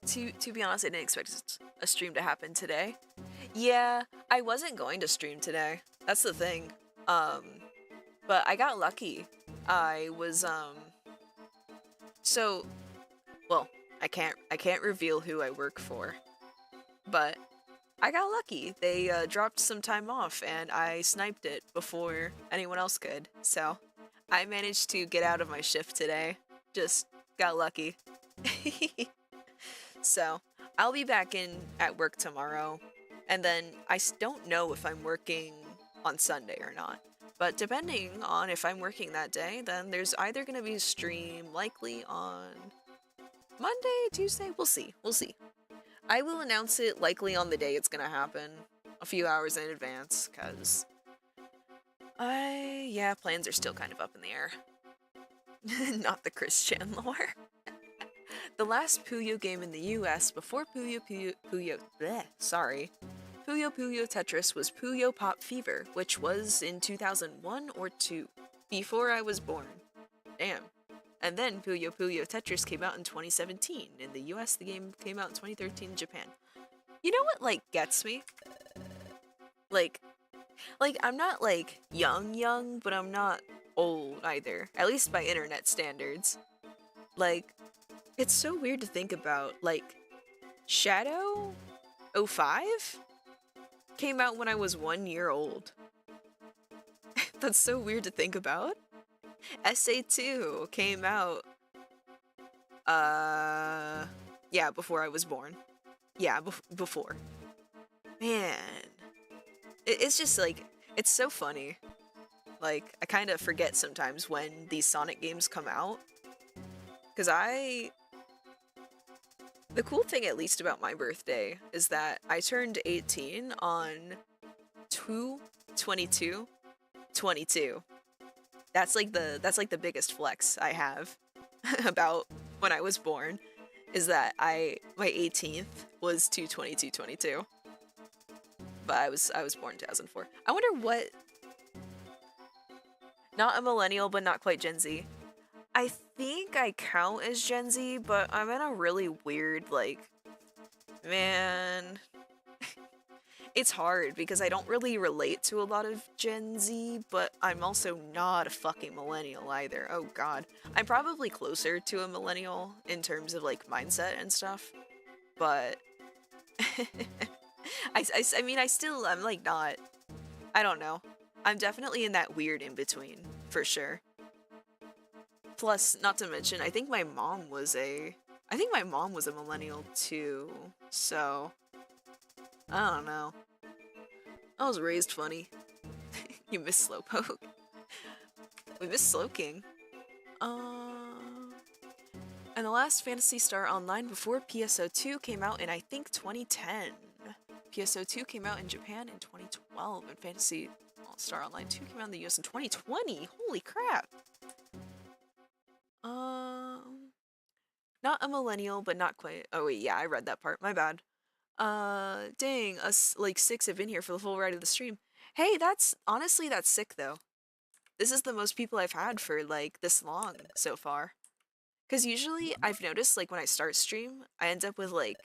S1: to be honest, I didn't expect a stream to happen today. Yeah, I wasn't going to stream today. That's the thing. But I got lucky. I was so well, I can't reveal who I work for. But I got lucky. They dropped some time off and I sniped it before anyone else could. So, I managed to get out of my shift today. Just got lucky. So, I'll be back in at work tomorrow. And then I don't know if I'm working on Sunday or not. But depending on if I'm working that day, then there's either going to be a stream likely on Monday, Tuesday, we'll see. We'll see. I will announce it likely on the day it's gonna happen, a few hours in advance, cause yeah, plans are still kind of up in the air. Not the Christian lore. The last Puyo game in the US before Puyo Tetris was Puyo Pop Fever, which was in 2001 or 2, before I was born. Damn. And then Puyo Tetris came out in 2017. In the US, the game came out in 2013 in Japan. You know what, like, gets me? Like, I'm not, like, young, but I'm not old either. At least by internet standards. Like, it's so weird to think about. Like, Shadow 05 came out when I was 1 year old. That's so weird to think about. SA2 came out, yeah, before I was born. Yeah, before. Man. It's just, like, it's so funny. Like, I kind of forget sometimes when these Sonic games come out. Because the cool thing, at least about my birthday, is that I turned 18 on 2/22/22. That's like the biggest flex I have about when I was born, is that my 18th was 2/22/22. But I was born in 2004. I wonder what. Not a millennial, but not quite Gen Z. I think I count as Gen Z, but I'm in a really weird, like, man. It's hard because I don't really relate to a lot of Gen Z, but I'm also not a fucking millennial either. Oh god. I'm probably closer to a millennial in terms of, like, mindset and stuff, but I mean, I'm, like, not, I don't know. I'm definitely in that weird in-between, for sure. Plus, not to mention, I think my mom was a millennial too, so I don't know. I was raised funny. You miss Slowpoke. We miss Slowking. And the last Phantasy Star Online before PSO2 came out in, I think, 2010. PSO2 came out in Japan in 2012, and Phantasy Star Online 2 came out in the US in 2020. Holy crap. Not a millennial, but not quite. Oh wait, yeah, I read that part. My bad. Dang, us like 6 have been here for the full ride of the stream. Hey, honestly, that's sick though. This is the most people I've had for like this long so far. Cause usually I've noticed like when I start stream, I end up with like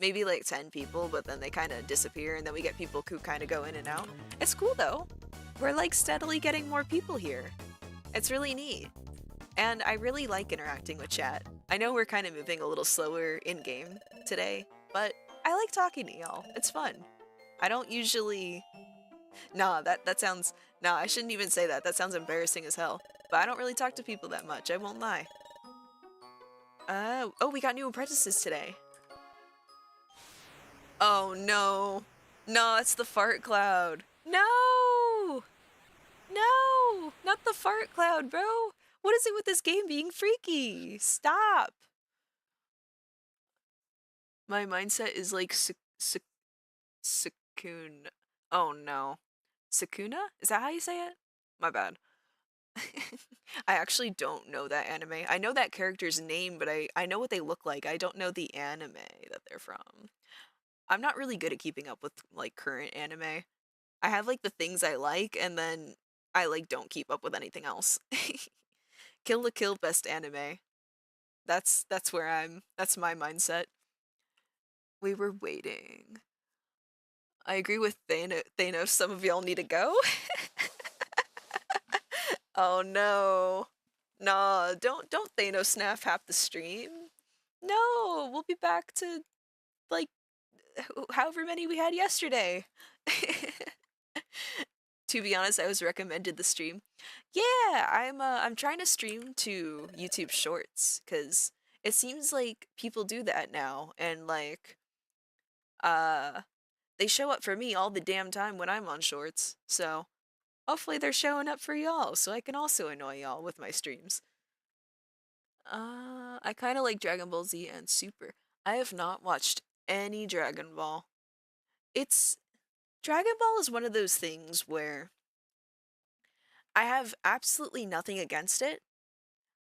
S1: maybe like 10 people, but then they kind of disappear and then we get people who kind of go in and out. It's cool though. We're like steadily getting more people here. It's really neat. And I really like interacting with chat. I know we're kind of moving a little slower in-game today, but I like talking to y'all. It's fun. I don't usually Nah, that sounds... Nah, I shouldn't even say that. That sounds embarrassing as hell. But I don't really talk to people that much, I won't lie. Oh, we got new apprentices today. Oh no. No, it's the fart cloud. No! No! Not the fart cloud, bro! What is it with this game being freaky? Stop! My mindset is like Sakuna. Oh no. Sakuna? Is that how you say it? My bad. I actually don't know that anime. I know that character's name, but I know what they look like. I don't know the anime that they're from. I'm not really good at keeping up with like current anime. I have like the things I like, and then I like don't keep up with anything else. Kill la Kill best anime. That's where I'm. That's my mindset. We were waiting. I agree with Thanos. Some of y'all need to go. Oh no. Nah, don't Thanos snap half the stream. No, we'll be back to like however many we had yesterday. To be honest, I was recommended the stream. Yeah, I'm trying to stream to YouTube Shorts cuz it seems like people do that now and like uh they show up for me all the damn time when I'm on Shorts. So, hopefully they're showing up for y'all so I can also annoy y'all with my streams. I kind of like Dragon Ball Z and Super. I have not watched any Dragon Ball. It's Dragon Ball is one of those things where I have absolutely nothing against it.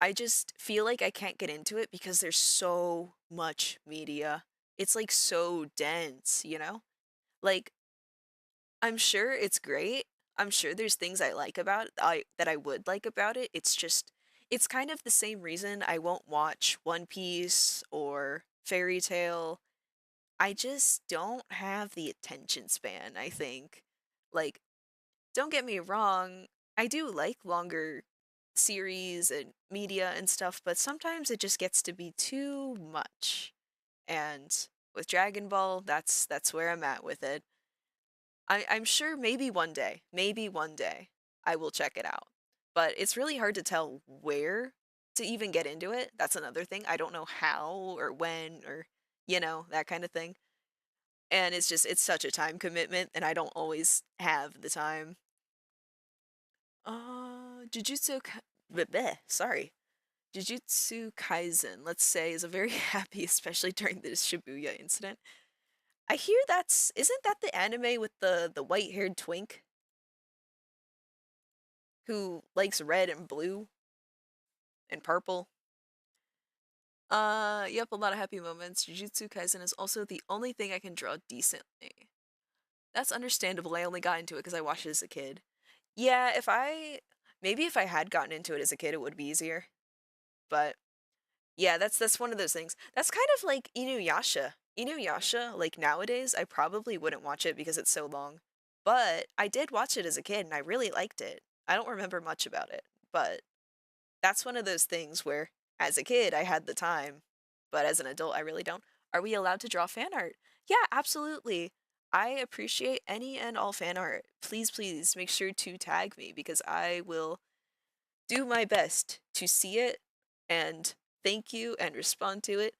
S1: I just feel like I can't get into it because there's so much media. It's like so dense, you know? Like I'm sure it's great. I'm sure there's things I like about it, I that I would like about it. It's just it's kind of the same reason I won't watch One Piece or Fairy Tale. I just don't have the attention span, I think. Like, don't get me wrong, I do like longer series and media and stuff, but sometimes it just gets to be too much. And with Dragon Ball, that's where I'm at with it. I'm sure maybe one day, I will check it out. But it's really hard to tell where to even get into it. That's another thing. I don't know how or when or, that kind of thing. And it's such a time commitment, and I don't always have the time. Jujutsu, bleh, sorry. Jujutsu Kaisen, let's say, is a very happy, especially during the Shibuya incident. I hear isn't that the anime with the white-haired twink who likes red and blue and purple? Yep, a lot of happy moments. Jujutsu Kaisen is also the only thing I can draw decently. That's understandable. I only got into it because I watched it as a kid. Yeah, maybe if I had gotten into it as a kid, it would be easier. But yeah, that's one of those things. That's kind of like Inuyasha. Inuyasha, like nowadays, I probably wouldn't watch it because it's so long. But I did watch it as a kid and I really liked it. I don't remember much about it, but that's one of those things where as a kid I had the time, but as an adult I really don't. Are we allowed to draw fan art? Yeah, absolutely. I appreciate any and all fan art. Please, please make sure to tag me because I will do my best to see it and thank you and respond to it.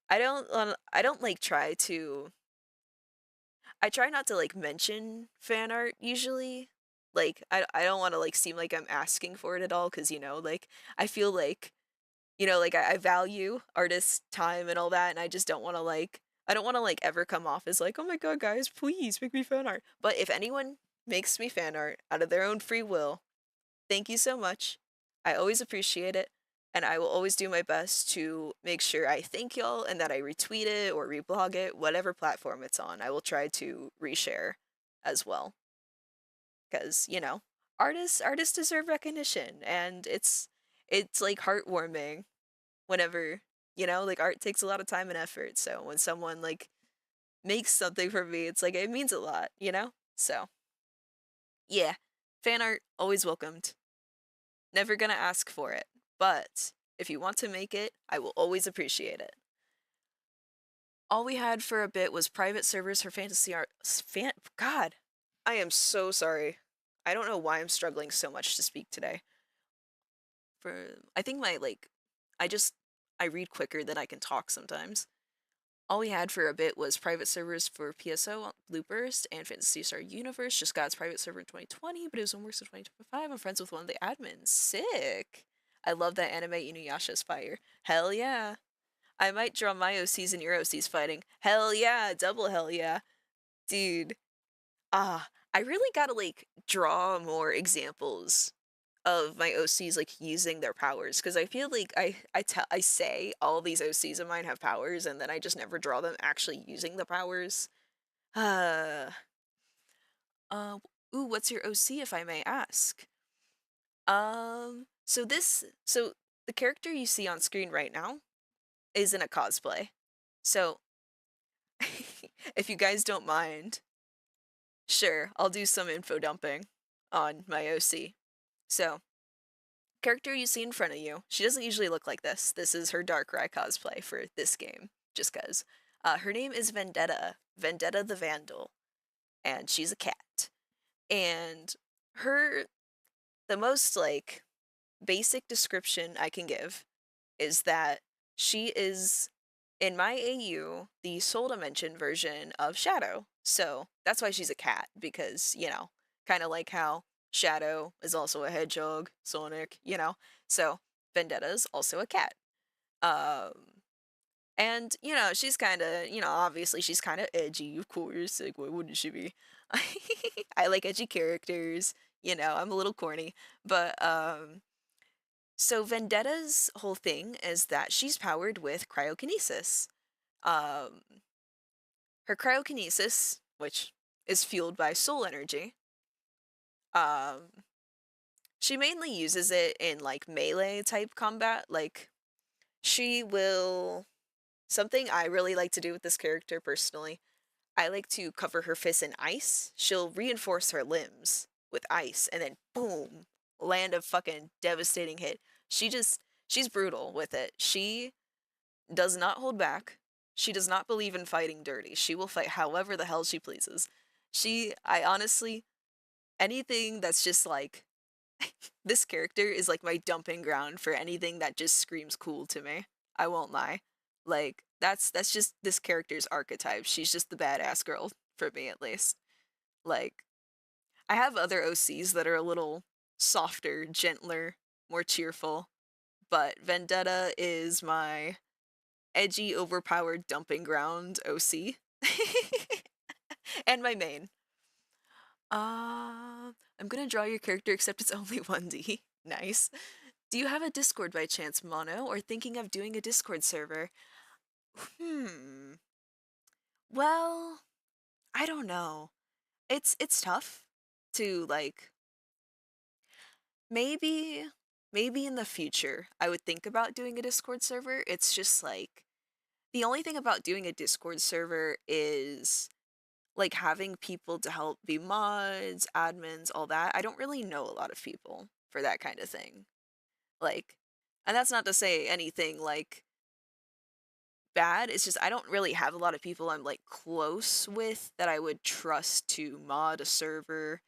S1: I don't like I try not to like mention fan art usually. Like I don't want to like seem like I'm asking for it at all cuz like I feel like like I value artists' time and all that and I just don't want to I don't want to like ever come off as like, "Oh my god, guys, please make me fan art." But if anyone makes me fan art out of their own free will, thank you so much. I always appreciate it. And I will always do my best to make sure I thank y'all and that I retweet it or reblog it, whatever platform it's on. I will try to reshare as well. Because, artists deserve recognition and it's like heartwarming whenever, like art takes a lot of time and effort. So when someone like makes something for me, it's like it means a lot? So, yeah. Fan art always welcomed. Never gonna ask for it. But if you want to make it, I will always appreciate it. All we had for a bit was private servers for fantasy art. God. I am so sorry. I don't know why I'm struggling so much to speak today. I think I just, I read quicker than I can talk sometimes. All we had for a bit was private servers for PSO, Blue Burst, and Fantasy Star Universe. Just got its private server in 2020, but it was in works in 2025. I'm friends with one of the admins. Sick! I love that anime Inuyasha's fire. Hell yeah! I might draw my OCs and your OCs fighting. Hell yeah! Double hell yeah! Dude, I really gotta draw more examples of my OCs using their powers because I feel like I say all these OCs of mine have powers and then I just never draw them actually using the powers. Uh, uh, ooh, what's your OC if I may ask? So the character you see on screen right now is in a cosplay. So if you guys don't mind, sure, I'll do some info dumping on my OC. So character you see in front of you, she doesn't usually look like this. This is her Darkrai cosplay for this game, just cause. Her name is Vendetta, Vendetta the Vandal, and she's a cat. And her, the most basic description I can give is that she is, in my AU, the Soul Dimension version of Shadow. So that's why she's a cat, because, kind of like how Shadow is also a hedgehog, Sonic. So Vendetta's also a cat. Um, and, she's kind of, obviously she's kind of edgy, of course. Like, why wouldn't she be? I like edgy characters. I'm a little corny. But, so Vendetta's whole thing is that she's powered with cryokinesis. Um, Her cryokinesis, which is fueled by soul energy, um, she mainly uses it in melee type combat. She will. Something I really like to do with this character personally, I like to cover her fists in ice. She'll reinforce her limbs with ice, and then boom, land a fucking devastating hit. She's brutal with it. She does not hold back. She does not believe in fighting dirty. She will fight however the hell she pleases. I honestly, anything that's just this character is my dumping ground for anything that just screams cool to me. I won't lie. That's just this character's archetype. She's just the badass girl for me at least. Like I have other OCs that are a little softer, gentler, more cheerful, but Vendetta is my edgy, overpowered dumping ground OC. And my main. I'm gonna draw your character except it's only 1D. Nice. Do you have a Discord by chance, Mono, or thinking of doing a Discord server? Hmm. Well, I don't know. It's tough to maybe maybe in the future I would think about doing a Discord server. It's just the only thing about doing a Discord server is having people to help be mods, admins, all that. I don't really know a lot of people for that kind of thing. Like, and that's not to say anything bad. It's just I don't really have a lot of people I'm close with that I would trust to mod a server.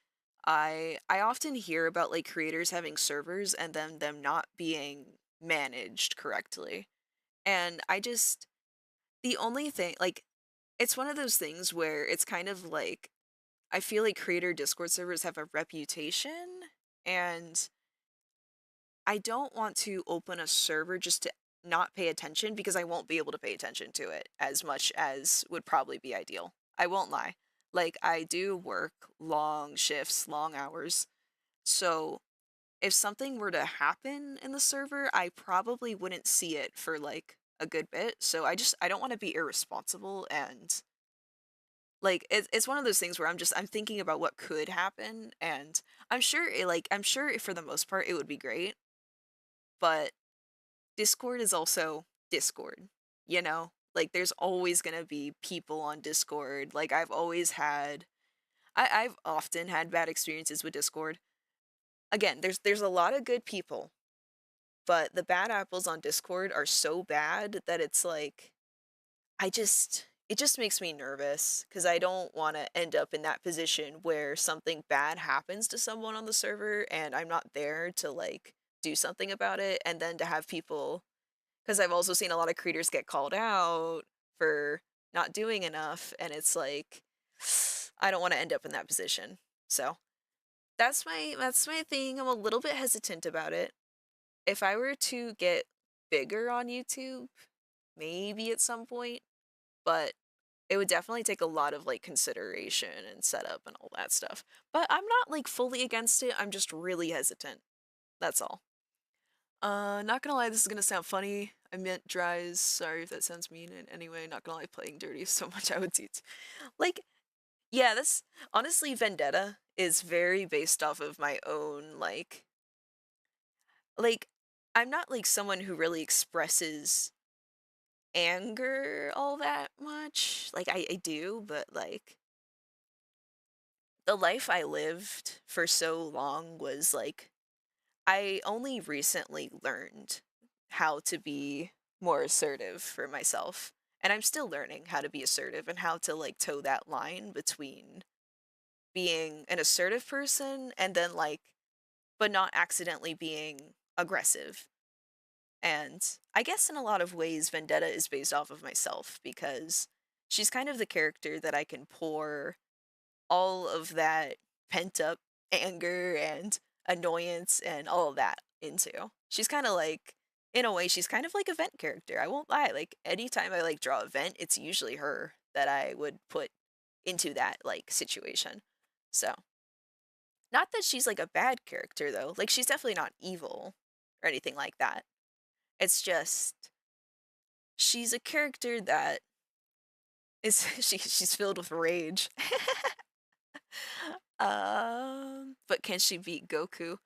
S1: I often hear about creators having servers and then them not being managed correctly. And the only thing it's one of those things where it's kind of I feel like creator Discord servers have a reputation, and I don't want to open a server just to not pay attention because I won't be able to pay attention to it as much as would probably be ideal. I won't lie. I do work long shifts, long hours. So if something were to happen in the server, I probably wouldn't see it for a good bit. So I don't want to be irresponsible, and it's one of those things where I'm thinking about what could happen, and I'm sure for the most part it would be great, but Discord is also Discord, you know? There's always gonna be people on Discord. I've often had bad experiences with Discord. Again, there's a lot of good people, but the bad apples on Discord are so bad that it's I just it just makes me nervous because I don't want to end up in that position where something bad happens to someone on the server and I'm not there to like do something about it, and then to have people, because I've also seen a lot of creators get called out for not doing enough, and it's like I don't want to end up in that position. So that's my thing. I'm a little bit hesitant about it. If I were to get bigger on YouTube, maybe at some point, but it would definitely take a lot of like consideration and setup and all that stuff. But I'm not like fully against it. I'm just really hesitant. That's all. Not gonna lie, this is gonna sound funny. I meant dries. Sorry if that sounds mean in any way. Not gonna lie, playing dirty so much I would teach. Like, yeah, this honestly, Vendetta is very based off of my own like I'm not like someone who really expresses anger all that much. Like I do, but like the life I lived for so long was like I only recently learned how to be more assertive for myself. And I'm still learning how to be assertive and how to like toe that line between being an assertive person and then like but not accidentally being aggressive. And I guess in a lot of ways, Vendetta is based off of myself because she's kind of the character that I can pour all of that pent up anger and annoyance and all of that into. She's kind of like, in a way, she's kind of like a vent character. I won't lie. Like, anytime I like draw a vent, it's usually her that I would put into that like situation. So, not that she's like a bad character though. Like, she's definitely not evil or anything like that. It's just she's a character that is she's filled with rage. But can she beat Goku?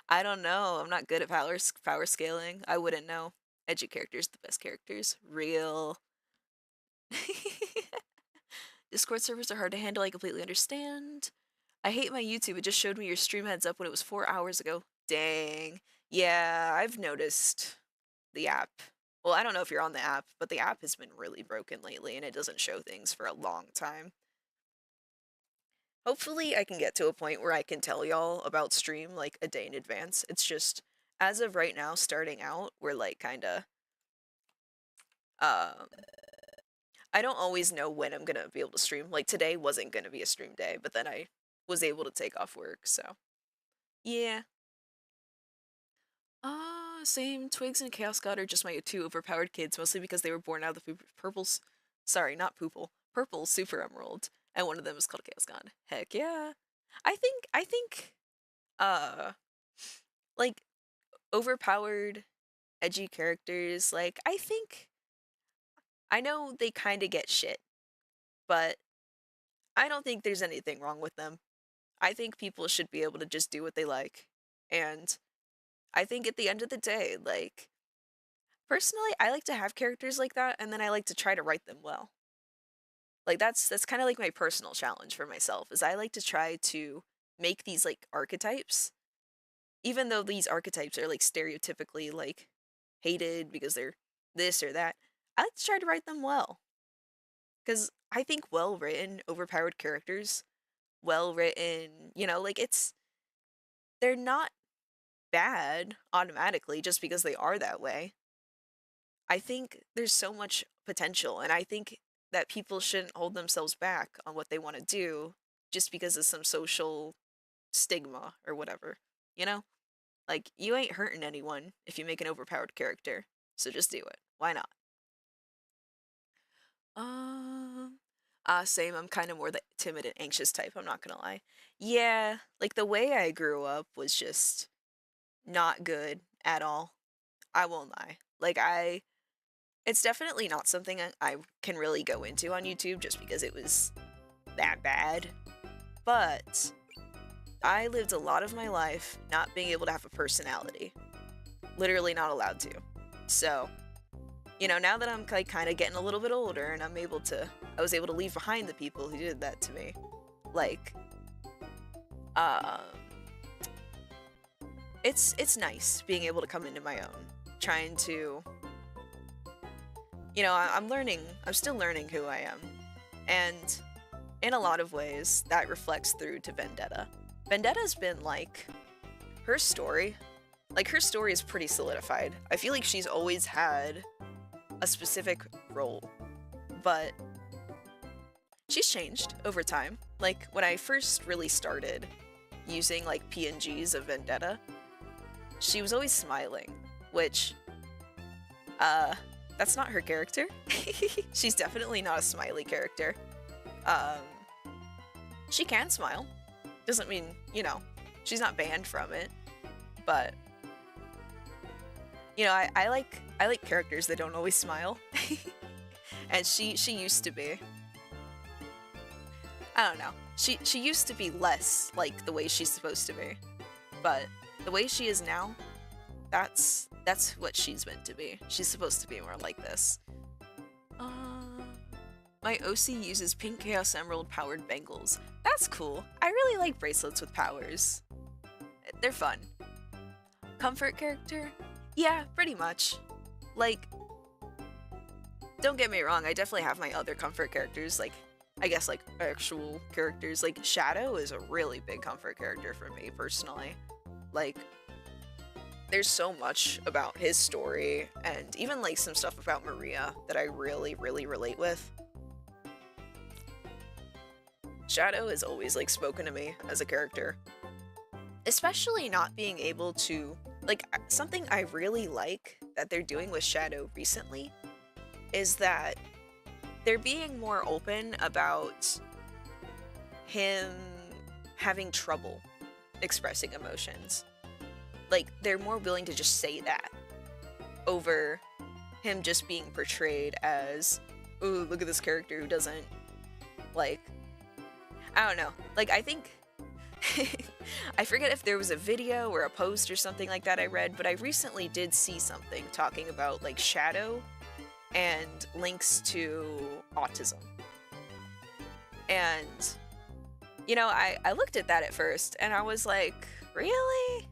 S1: I don't know. I'm not good at power scaling. I wouldn't know. Edgy characters, the best characters. Real. Discord servers are hard to handle. I completely understand. I hate my YouTube. It just showed me your stream heads up when it was 4 hours ago. Dang. Yeah, I've noticed the app. Well, I don't know if you're on the app, but the app has been really broken lately and it doesn't show things for a long time. Hopefully, I can get to a point where I can tell y'all about stream like a day in advance. It's just, as of right now, starting out, we're like kinda, um, I don't always know when I'm gonna be able to stream. Like today wasn't gonna be a stream day, but then I was able to take off work, so yeah. Same. Twigs and Chaos God are just my two overpowered kids, mostly because they were born out of the purple's, sorry, not poople, purple super emerald, and one of them is called Chaos God. Heck yeah. I think, uh, like, overpowered, edgy characters, like, I know they kinda get shit, but I don't think there's anything wrong with them. I think people should be able to just do what they like, and I think at the end of the day, like, personally, I like to have characters like that, and then I like to try to write them well. Like that's kind of like my personal challenge for myself is I like to try to make these like archetypes, even though these archetypes are like stereotypically like hated because they're this or that. I like to try to write them well because I think well written, overpowered characters, well written, like they're not bad automatically just because they are that way. I think there's so much potential, and I think that people shouldn't hold themselves back on what they want to do just because of some social stigma or whatever. You know? Like, you ain't hurting anyone if you make an overpowered character, so just do it. Why not? Um, same. I'm kind of more the timid and anxious type, I'm not gonna lie. Yeah, like the way I grew up was just not good at all. I won't lie. It's definitely not something I can really go into on YouTube just because it was that bad. But I lived a lot of my life not being able to have a personality. Literally not allowed to. So, now that I'm like kind of getting a little bit older and I was able to leave behind the people who did that to me. Like, um, it's nice being able to come into my own, trying to you know, I'm still learning who I am. And in a lot of ways, that reflects through to Vendetta. Vendetta's been like, her story, her story is pretty solidified. I feel like she's always had a specific role, but she's changed over time. Like, when I first really started using, like, PNGs of Vendetta, she was always smiling, which, that's not her character. She's definitely not a smiley character. She can smile. Doesn't mean, you know, she's not banned from it, but, you know, I like characters that don't always smile. And she used to be. I don't know. She used to be less like the way she's supposed to be. But the way she is now, that's what she's meant to be. She's supposed to be more like this. My OC uses pink Chaos Emerald powered bangles. That's cool. I really like bracelets with powers. They're fun. Comfort character? Yeah, pretty much. Like, don't get me wrong, I definitely have my other comfort characters, like, I guess, like, actual characters. Like, Shadow is a really big comfort character for me, personally. Like, there's so much about his story, and even, like, some stuff about Maria that I really, really relate with. Shadow has always, like, spoken to me as a character. Especially not being able to, like, something I really like that they're doing with Shadow recently is that they're being more open about him having trouble expressing emotions. Like, they're more willing to just say that over him just being portrayed as, ooh, look at this character who doesn't, like, I don't know. Like, I think, I forget if there was a video or a post or something like that I read, but I recently did see something talking about, like, Shadow and links to autism. And, you know, I looked at that at first, and I was like, really?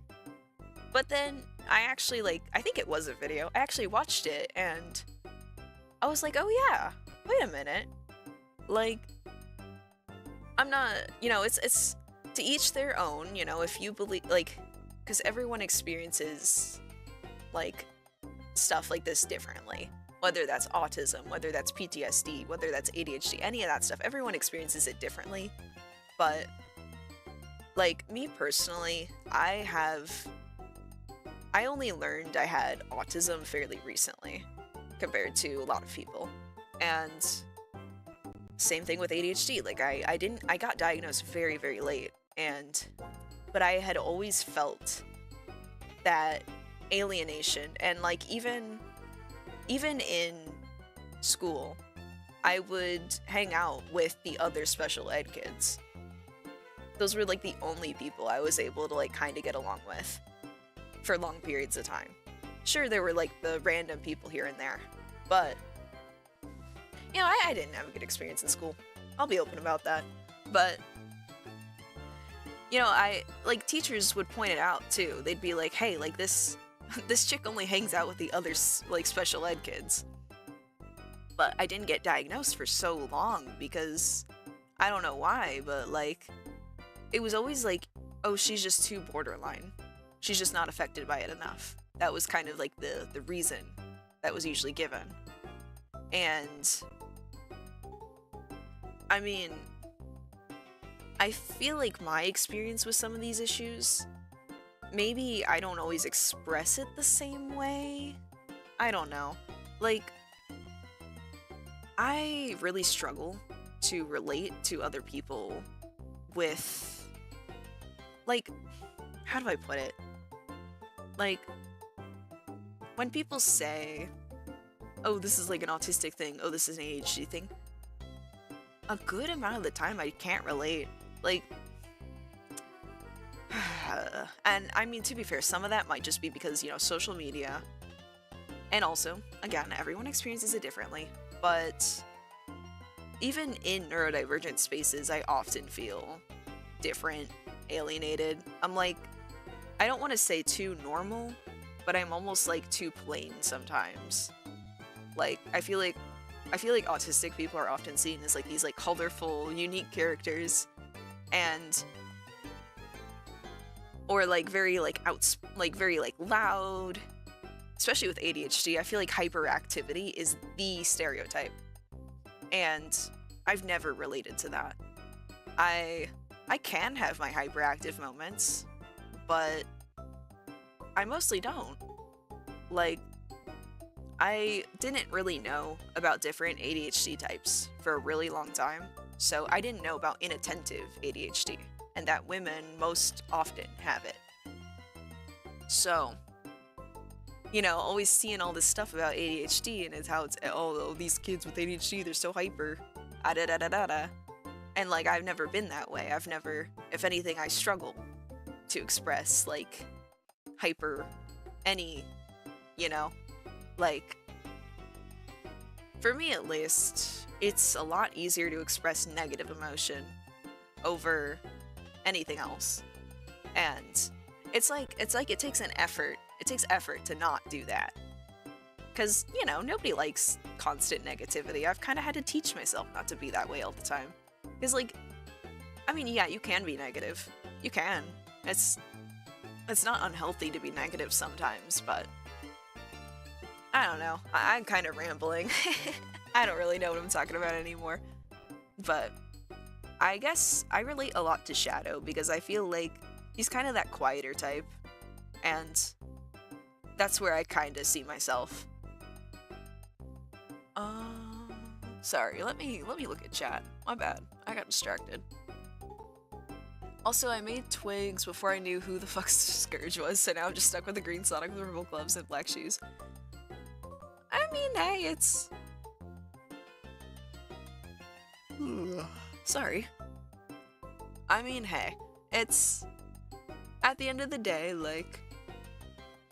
S1: But then I actually, like, I think it was a video. I actually watched it, and I was like, oh yeah, wait a minute. Like, I'm not, you know, it's to each their own, you know, if you believe, like, because everyone experiences, like, stuff like this differently. Whether that's autism, whether that's PTSD, whether that's ADHD, any of that stuff, everyone experiences it differently. But, like, me personally, I only learned I had autism fairly recently compared to a lot of people. And same thing with ADHD. Like, I got diagnosed very, very late, but I had always felt that alienation, and, like, even in school, I would hang out with the other special ed kids. Those were, like, the only people I was able to, like, kind of get along with for long periods of time. Sure, there were, like, the random people here and there, but, you know, I didn't have a good experience in school. I'll be open about that. But, you know, like, teachers would point it out, too. They'd be like, hey, like, this chick only hangs out with the other, like, special ed kids. But I didn't get diagnosed for so long because, I don't know why, but, like, it was always like, oh, she's just too borderline. She's just not affected by it enough. That was kind of, like, the reason that was usually given. And, I mean, I feel like my experience with some of these issues, maybe I don't always express it the same way. I don't know. Like, I really struggle to relate to other people with, like, how do I put it? Like, when people say, oh, this is like an autistic thing, oh, this is an ADHD thing, a good amount of the time I can't relate. Like, and I mean, to be fair, some of that might just be because, you know, social media, and also, again, everyone experiences it differently, but even in neurodivergent spaces, I often feel different, alienated. I'm like, I don't want to say too normal, but I'm almost, like, too plain sometimes. Like, I feel like autistic people are often seen as like these like colorful, unique characters, and or like very like very like loud. Especially with ADHD, I feel like hyperactivity is the stereotype, and I've never related to that. I I can have my hyperactive moments, but I mostly don't. Like, I didn't really know about different ADHD types for a really long time, so I didn't know about inattentive ADHD, and that women most often have it. So, always seeing all this stuff about ADHD and it's how it's, oh, these kids with ADHD, they're so hyper. Ah, da da da da da. And like, I've never been that way. I've never, if anything, I struggle to express like hyper any, you know, like, for me at least, it's a lot easier to express negative emotion over anything else. And it's like it takes an effort. It takes effort to not do that. Cause, nobody likes constant negativity. I've kind of had to teach myself not to be that way all the time. Cause like, I mean, yeah, you can be negative. You can. It's not unhealthy to be negative sometimes, but I don't know. I'm kind of rambling. I don't really know what I'm talking about anymore. But I guess I relate a lot to Shadow because I feel like he's kind of that quieter type, and that's where I kind of see myself. Sorry, let me look at chat. My bad. I got distracted. Also, I made twigs before I knew who the fuck Scourge was, so now I'm just stuck with the green Sonic with purple gloves and black shoes. I mean, hey, it's... Sorry. I mean, hey, it's... At the end of the day, like,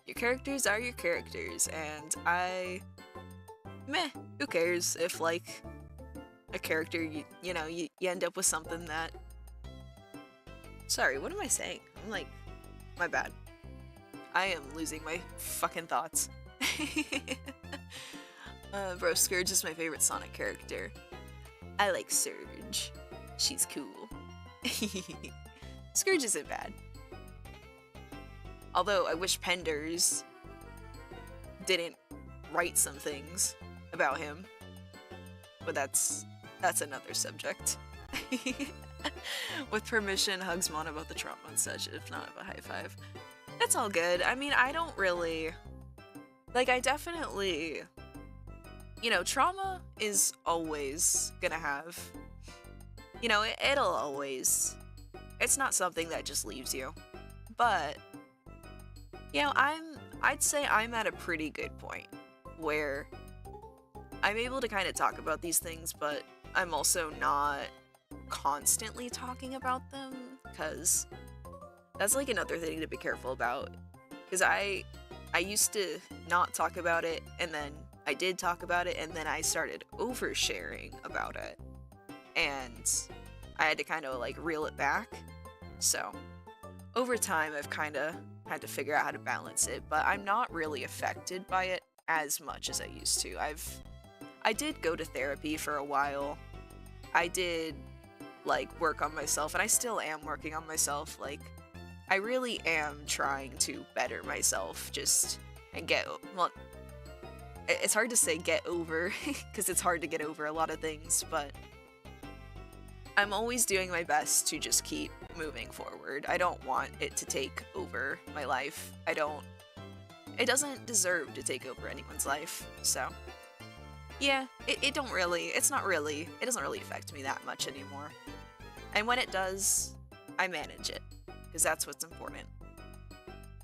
S1: your characters are your characters, and meh, who cares if, like, a character, you end up with something that... Sorry, what am I saying? I'm like, my bad. I am losing my fucking thoughts. Bro, Scourge is my favorite Sonic character. I like Surge. She's cool. Scourge isn't bad. Although I wish Penders didn't write some things about him. But that's another subject. With permission, hugs Mon about the trauma and such, if not of a high five. That's all good. I mean, I don't really... Like, I definitely... trauma is always gonna have... it'll always... It's not something that just leaves you. But... I'd say I'm at a pretty good point where I'm able to kind of talk about these things, but I'm also not constantly talking about them, because that's like another thing to be careful about. Because I used to not talk about it, and then I did talk about it, and then I started oversharing about it, and I had to kind of like reel it back. So over time, I've kind of had to figure out how to balance it, but I'm not really affected by it as much as I used to. I did go to therapy for a while. I did like work on myself, and I still am working on myself. Like, I really am trying to better myself and it's hard to say get over because it's hard to get over a lot of things, but I'm always doing my best to just keep moving forward. I don't want it to take over my life. It doesn't deserve to take over anyone's life, so yeah, it doesn't really affect me that much anymore. And when it does, I manage it, because that's what's important.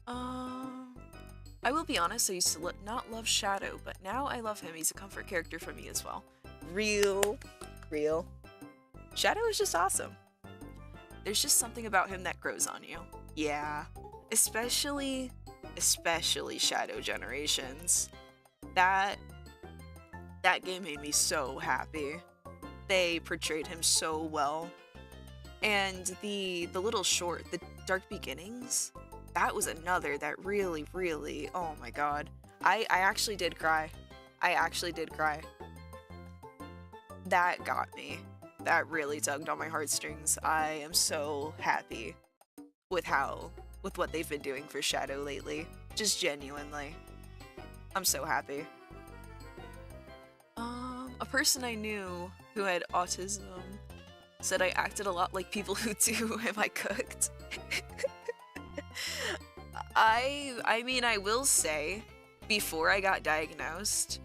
S1: I will be honest, I used to not love Shadow, but now I love him. He's a comfort character for me as well. Real. Shadow is just awesome. There's just something about him that grows on you. Yeah. Especially Shadow Generations. That game made me so happy. They portrayed him so well. And the little short, The Dark Beginnings, that was another that really, really, oh my god. I actually did cry. I actually did cry. That got me. That really tugged on my heartstrings. I am so happy with what they've been doing for Shadow lately. Just genuinely. I'm so happy. A person I knew who had autism said I acted a lot like people who do Am I Cooked? I mean, I will say, before I got diagnosed,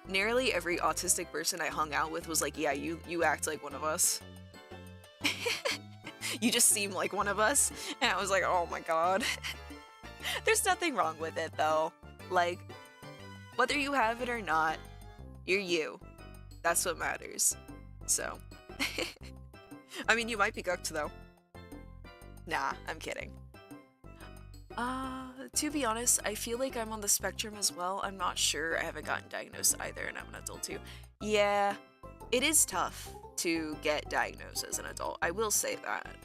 S1: nearly every autistic person I hung out with was like, yeah, you act like one of us. You just seem like one of us. And I was like, oh my god. There's nothing wrong with it, though. Like, whether you have it or not, you're you. That's what matters. So. I mean, you might be cooked, though. Nah, I'm kidding. To be honest, I feel like I'm on the spectrum as well. I'm not sure. I haven't gotten diagnosed either, and I'm an adult too. Yeah, it is tough to get diagnosed as an adult. I will say that.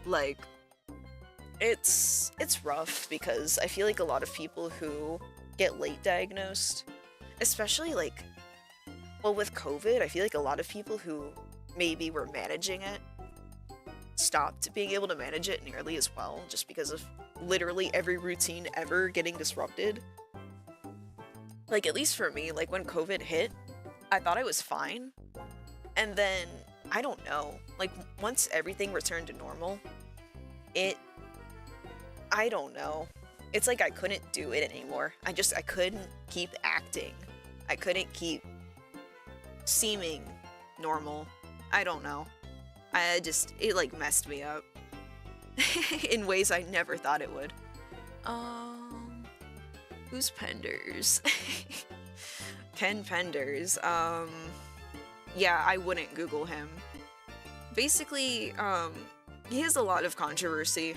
S1: Like, it's rough because I feel like a lot of people who get late diagnosed, especially like, well, with COVID, I feel like a lot of people who maybe were managing it stopped being able to manage it nearly as well, just because of literally every routine ever getting disrupted. Like, at least for me, like when COVID hit, I thought I was fine. And then, I don't know, like once everything returned to normal, I don't know. It's like I couldn't do it anymore. I couldn't keep acting. I couldn't keep seeming normal. I don't know. It like messed me up. In ways I never thought it would. Who's Penders? Ken Penders. Yeah, I wouldn't Google him. Basically, he has a lot of controversy.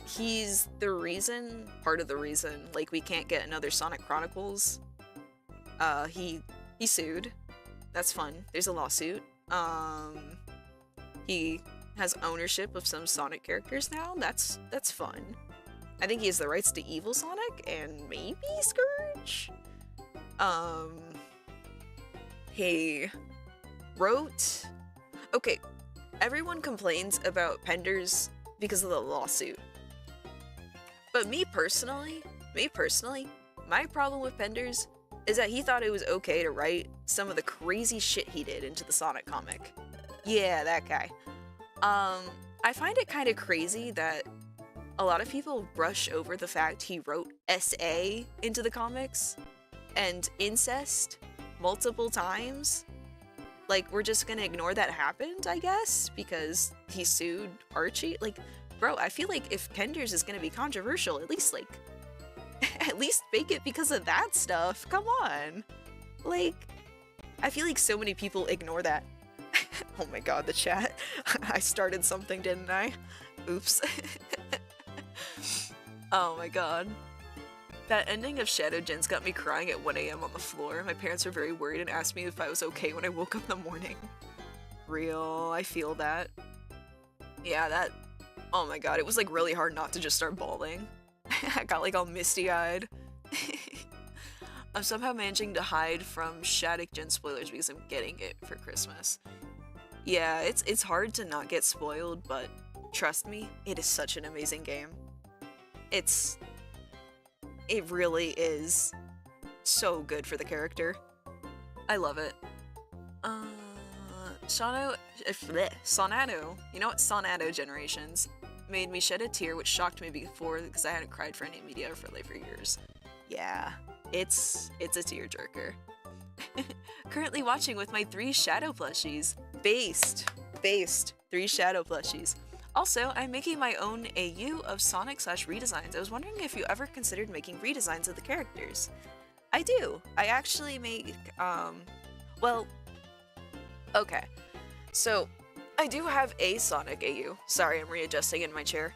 S1: He's part of the reason, like, we can't get another Sonic Chronicles. He sued. That's fun. There's a lawsuit. He has ownership of some Sonic characters now. That's fun. I think he has the rights to Evil Sonic and maybe Scourge. He wrote... Okay, everyone complains about Penders because of the lawsuit. But me personally, my problem with Penders is that he thought it was okay to write some of the crazy shit he did into the Sonic comic. Yeah, that guy. I find it kind of crazy that a lot of people brush over the fact he wrote SA into the comics and incest multiple times. Like, we're just gonna ignore that happened, I guess, because he sued Archie? Like, bro, I feel like if Penders is gonna be controversial, at least, like, at least make it because of that stuff. Come on. Like, I feel like so many people ignore that. Oh my god, the chat. I started something, didn't I? Oops. Oh my god. That ending of Shadow Gens got me crying at 1 AM on the floor. My parents were very worried and asked me if I was okay when I woke up in the morning. Real, I feel that. Yeah, that... Oh my god, it was like really hard not to just start bawling. I got like all misty-eyed. I'm somehow managing to hide from Shadow Gen spoilers because I'm getting it for Christmas. Yeah, it's hard to not get spoiled, but trust me, it is such an amazing game. It really is so good for the character. I love it. Sonato, you know what? Sonato Generations made me shed a tear, which shocked me before because I hadn't cried for any media for years. Yeah, it's a tearjerker. Currently watching with my 3 Shadow plushies. Based 3 Shadow plushies. Also, I'm making my own AU of Sonic/redesigns. I was wondering if you ever considered making redesigns of the characters. I do. I actually make, well, okay. So, I do have a Sonic AU. Sorry, I'm readjusting in my chair.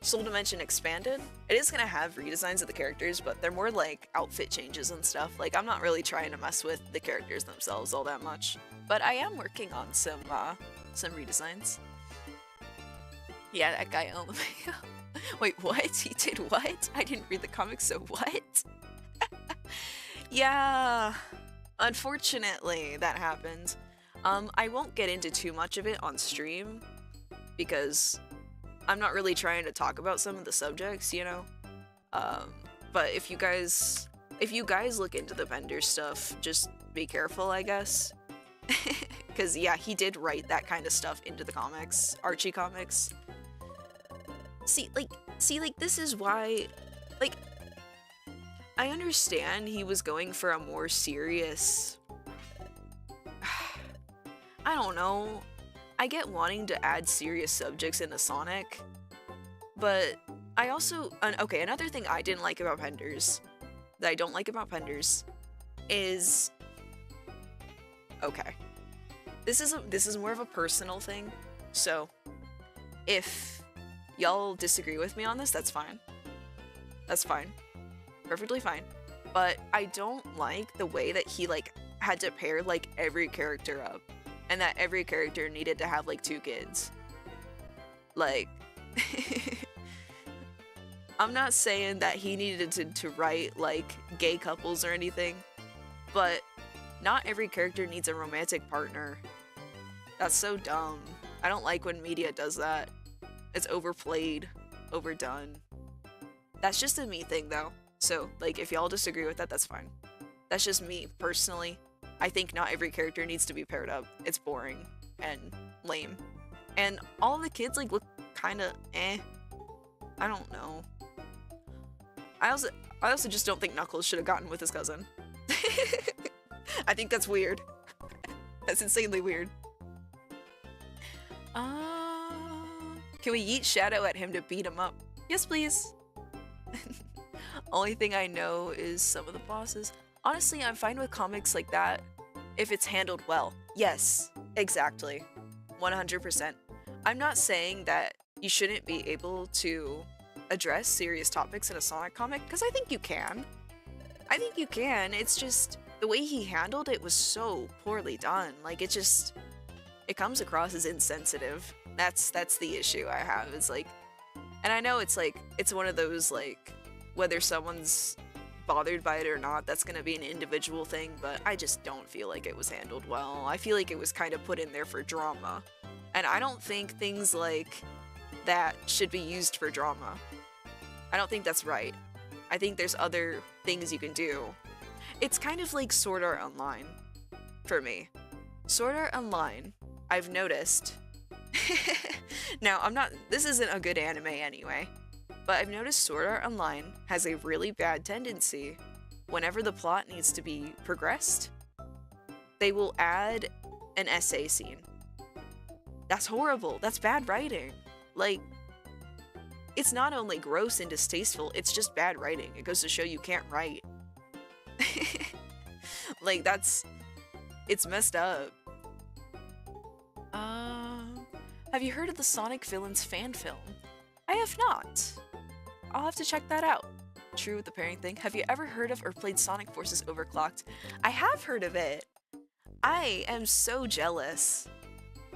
S1: Soul Dimension Expanded. It is gonna have redesigns of the characters, but they're more like outfit changes and stuff. Like, I'm not really trying to mess with the characters themselves all that much. But I am working on some redesigns. Yeah, that guy LMAO. Wait, what? He did what? I didn't read the comics, so what? Yeah, unfortunately, that happened. I won't get into too much of it on stream because I'm not really trying to talk about some of the subjects, you know? Um, but if you guys look into the vendor stuff, just be careful, I guess. Because, yeah, he did write that kind of stuff into the comics, Archie comics. See, this is why, like, I understand he was going for a more serious... I don't know. I get wanting to add serious subjects into Sonic, but I also... okay, another thing I didn't like about Penders, that I don't like about Penders, is... Okay. This is more of a personal thing, so if y'all disagree with me on this, that's fine. That's fine. Perfectly fine. But I don't like the way that he, like, had to pair, like, every character up. And that every character needed to have, like, 2 kids. Like... I'm not saying that he needed to write, like, gay couples or anything. But not every character needs a romantic partner. That's so dumb. I don't like when media does that. It's overplayed, overdone. That's just a me thing, though. So, like, if y'all disagree with that, that's fine. That's just me, personally. I think not every character needs to be paired up. It's boring and lame. And all the kids, like, look kinda eh. I don't know. I also just don't think Knuckles should have gotten with his cousin. I think that's weird. That's insanely weird. Can we yeet Shadow at him to beat him up? Yes, please. Only thing I know is some of the bosses. Honestly, I'm fine with comics like that if it's handled well. Yes, exactly. 100%. I'm not saying that you shouldn't be able to address serious topics in a Sonic comic, because I think you can. I think you can. It's just the way he handled it was so poorly done. Like, it comes across as insensitive. That's the issue I have. It's like, and I know it's like, it's one of those, like, whether someone's bothered by it or not, that's gonna be an individual thing, but I just don't feel like it was handled well. I feel like it was kind of put in there for drama. And I don't think things like that should be used for drama. I don't think that's right. I think there's other things you can do. It's kind of like Sword Art Online for me. Sword Art Online, I've noticed. Now, this isn't a good anime anyway, but I've noticed Sword Art Online has a really bad tendency whenever the plot needs to be progressed. They will add an essay scene. That's horrible. That's bad writing. Like, it's not only gross and distasteful, it's just bad writing. It goes to show you can't write. Like, it's messed up. Have you heard of the Sonic Villains fan film? I have not. I'll have to check that out. True with the pairing thing. Have you ever heard of or played Sonic Forces Overclocked? I have heard of it. I am so jealous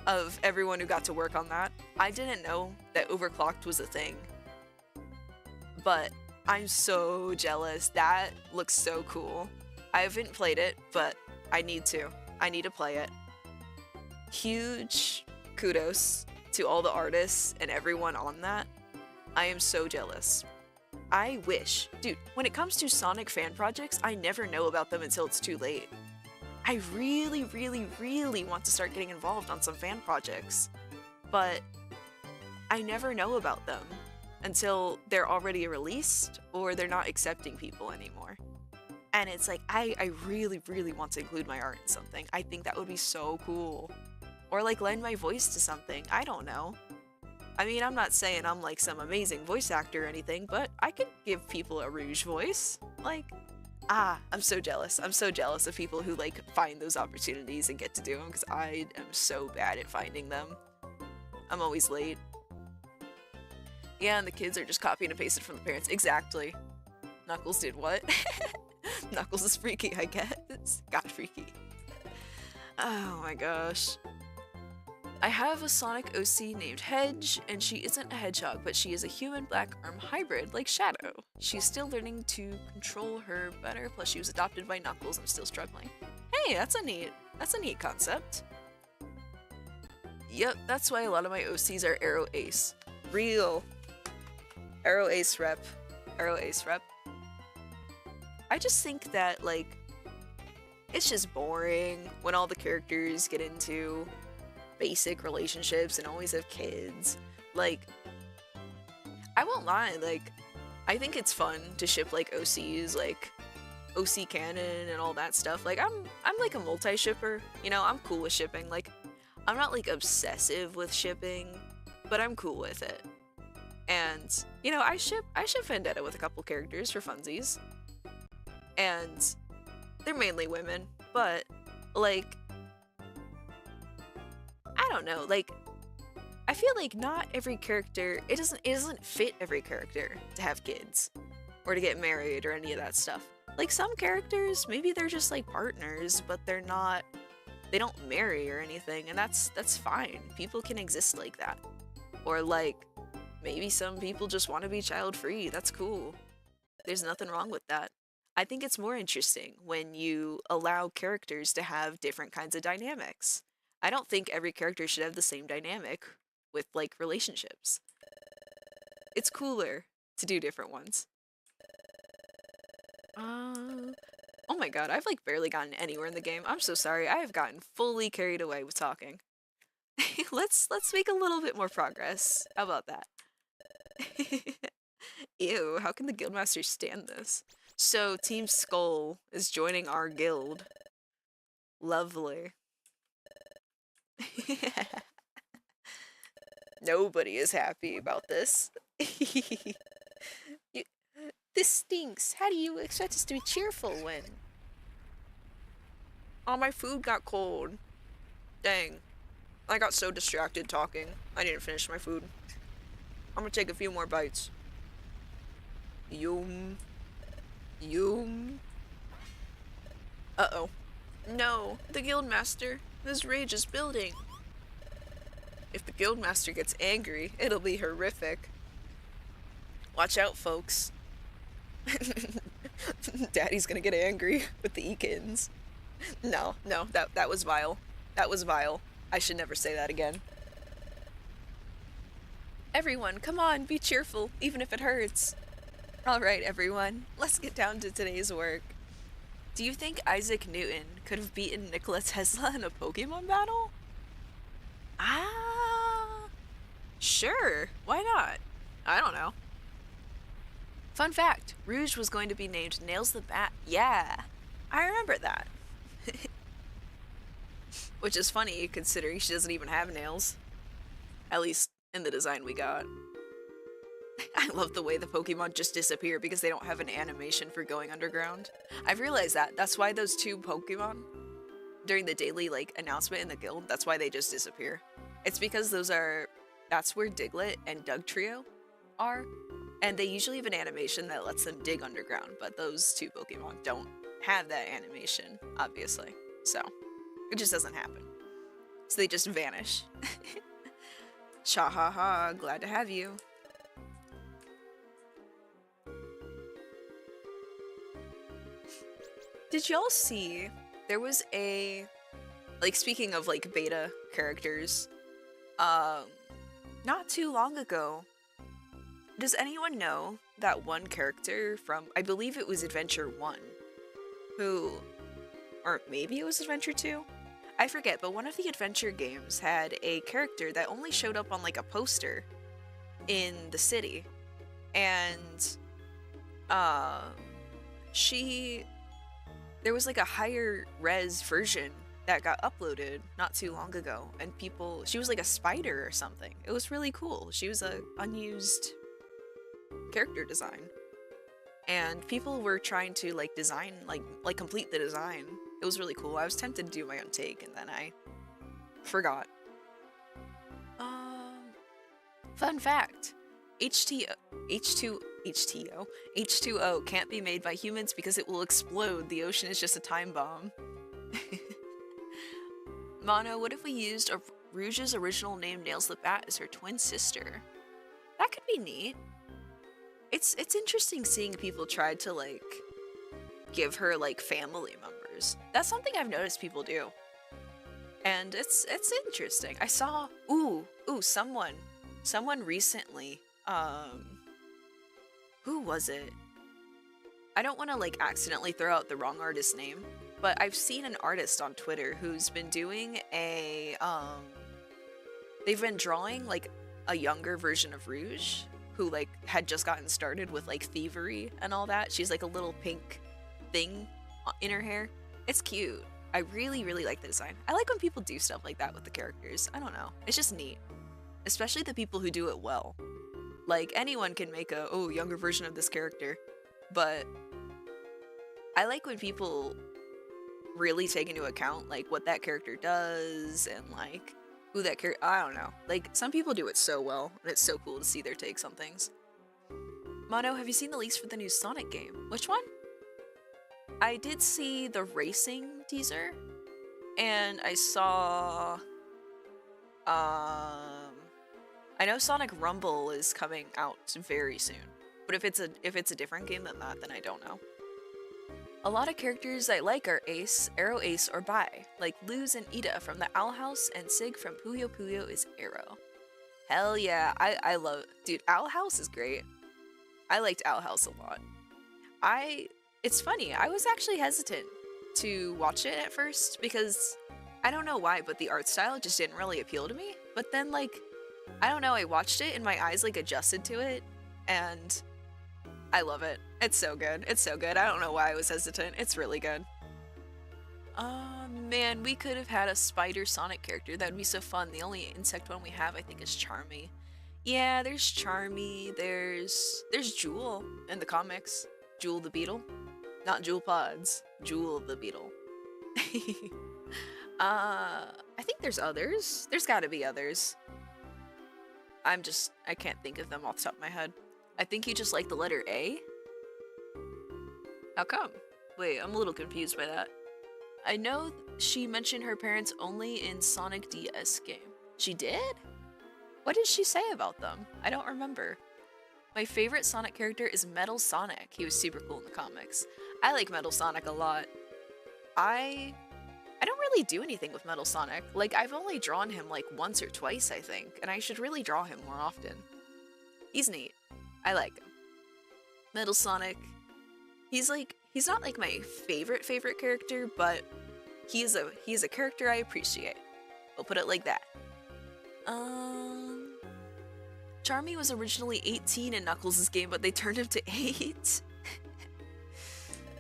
S1: of everyone who got to work on that. I didn't know that Overclocked was a thing. But I'm so jealous. That looks so cool. I haven't played it, but I need to. I need to play it. Huge kudos to all the artists and everyone on that. I am so jealous. I wish, dude, when it comes to Sonic fan projects, I never know about them until it's too late. I really, really, really want to start getting involved on some fan projects, but I never know about them until they're already released or they're not accepting people anymore. And it's like, I really, really want to include my art in something. I think that would be so cool. Or like lend my voice to something. I don't know. I mean, I'm not saying I'm like some amazing voice actor or anything, but I could give people a Rouge voice. Like, I'm so jealous. I'm so jealous of people who like find those opportunities and get to do them, because I am so bad at finding them. I'm always late. Yeah, and the kids are just copying and pasted from the parents. Exactly. Knuckles did what? Knuckles is freaky, I guess. Got freaky. Oh my gosh. I have a Sonic OC named Hedge, and she isn't a hedgehog, but she is a human black arm hybrid like Shadow. She's still learning to control her better, plus she was adopted by Knuckles. I'm still struggling. Hey, that's a neat concept. Yep, that's why a lot of my OCs are Arrow Ace. Real. Arrow Ace rep. Arrow Ace rep. I just think that, like, it's just boring when all the characters get into basic relationships and always have kids. Like, I won't lie, like, I think it's fun to ship, like, OCs, like, OC canon and all that stuff. Like, I'm like a multi-shipper, you know, I'm cool with shipping. Like, I'm not, like, obsessive with shipping, but I'm cool with it. And, you know, I ship Vendetta with a couple characters for funsies. And they're mainly women, but, like, I don't know, like, I feel like not every character, it doesn't fit every character to have kids, or to get married, or any of that stuff. Like, some characters, maybe they're just, like, partners, but they don't marry or anything, and that's fine. People can exist like that. Or, like, maybe some people just want to be child-free, that's cool. There's nothing wrong with that. I think it's more interesting when you allow characters to have different kinds of dynamics. I don't think every character should have the same dynamic with, like, relationships. It's cooler to do different ones. Oh my god, I've, like, barely gotten anywhere in the game. I'm so sorry, I have gotten fully carried away with talking. Let's make a little bit more progress. How about that? Ew, how can the guildmaster stand this? So, Team Skull is joining our guild. Lovely. Nobody is happy about this. This stinks. How do you expect us to be cheerful when... Oh, my food got cold. Dang. I got so distracted talking. I didn't finish my food. I'm gonna take a few more bites. Yum. Yum. Uh-oh. No, the guildmaster. This rage is building. If the guildmaster gets angry, it'll be horrific. Watch out, folks. Daddy's gonna get angry with the Ekins. No, that was vile. That was vile. I should never say that again. Everyone, come on, be cheerful, even if it hurts. Alright, everyone, let's get down to today's work. Do you think Isaac Newton could have beaten Nikola Tesla in a Pokemon battle? Sure, why not? I don't know. Fun fact, Rouge was going to be named Nails the Bat. Yeah, I remember that. Which is funny, considering she doesn't even have nails. At least in the design we got. I love the way the Pokemon just disappear because they don't have an animation for going underground. I've realized that. That's why those two Pokemon, during the daily, like, announcement in the guild, that's why they just disappear. It's because that's where Diglett and Dugtrio are, and they usually have an animation that lets them dig underground, but those two Pokemon don't have that animation, obviously. So, it just doesn't happen. So they just vanish. Cha-ha-ha, glad to have you. Did y'all see, there was a, like, speaking of, like, beta characters, not too long ago, does anyone know that one character from, I believe it was Adventure 1, or maybe it was Adventure 2? I forget, but one of the adventure games had a character that only showed up on, like, a poster in the city, and, there was, like, a higher res version that got uploaded not too long ago, and she was like a spider or something. It was really cool. She was a unused character design. And people were trying to, like, design, like complete the design. It was really cool. I was tempted to do my own take, and then I forgot. Fun fact. H2O can't be made by humans because it will explode. The ocean is just a time bomb. Mono, what if we used a Rouge's original name nails the bat as her twin sister. That could be neat. It's interesting seeing people try to like give her like family members. That's something I've noticed people do. And it's interesting. I saw someone recently, who was it? I don't want to like accidentally throw out the wrong artist's name, but I've seen an artist on Twitter who's been doing they've been drawing like a younger version of Rouge, who like had just gotten started with like thievery and all that. She's like a little pink thing in her hair. It's cute. I really, really like the design. I like when people do stuff like that with the characters. I don't know. It's just neat. Especially the people who do it well. Like, anyone can make a, younger version of this character. But I like when people really take into account, like, what that character does and, like, who that character... I don't know. Like, some people do it so well, and it's so cool to see their takes on things. Mono, have you seen the leaks for the new Sonic game? Which one? I did see the racing teaser, and I saw, I know Sonic Rumble is coming out very soon, but if it's a different game than that, then I don't know. A lot of characters I like are Ace, Arrow Ace, or Bai, like Luz and Ida from the Owl House, and Sig from Puyo Puyo is Arrow. Hell yeah, I love, dude, Owl House is great. I liked Owl House a lot. It's funny, I was actually hesitant to watch it at first because I don't know why, but the art style just didn't really appeal to me. But then, like, I don't know, I watched it and my eyes like adjusted to it, and I love it. It's so good. It's so good. I don't know why I was hesitant. It's really good. Man, we could have had a spider Sonic character. That would be so fun. The only insect one we have, I think, is Charmy. Yeah, there's Charmy. There's Jewel in the comics. Jewel the Beetle. Not Jewel Pods. Jewel the Beetle. I think there's others. There's gotta be others. I can't think of them off the top of my head. I think you just like the letter A? How come? Wait, I'm a little confused by that. I know she mentioned her parents only in Sonic DS game. She did? What did she say about them? I don't remember. My favorite Sonic character is Metal Sonic. He was super cool in the comics. I like Metal Sonic a lot. I don't really do anything with Metal Sonic. Like, I've only drawn him like once or twice, I think, and I should really draw him more often. He's neat. I like him. Metal Sonic. He's not like my favorite character, but he's a character I appreciate. I'll put it like that. Charmy was originally 18 in Knuckles' game, but they turned him to 8.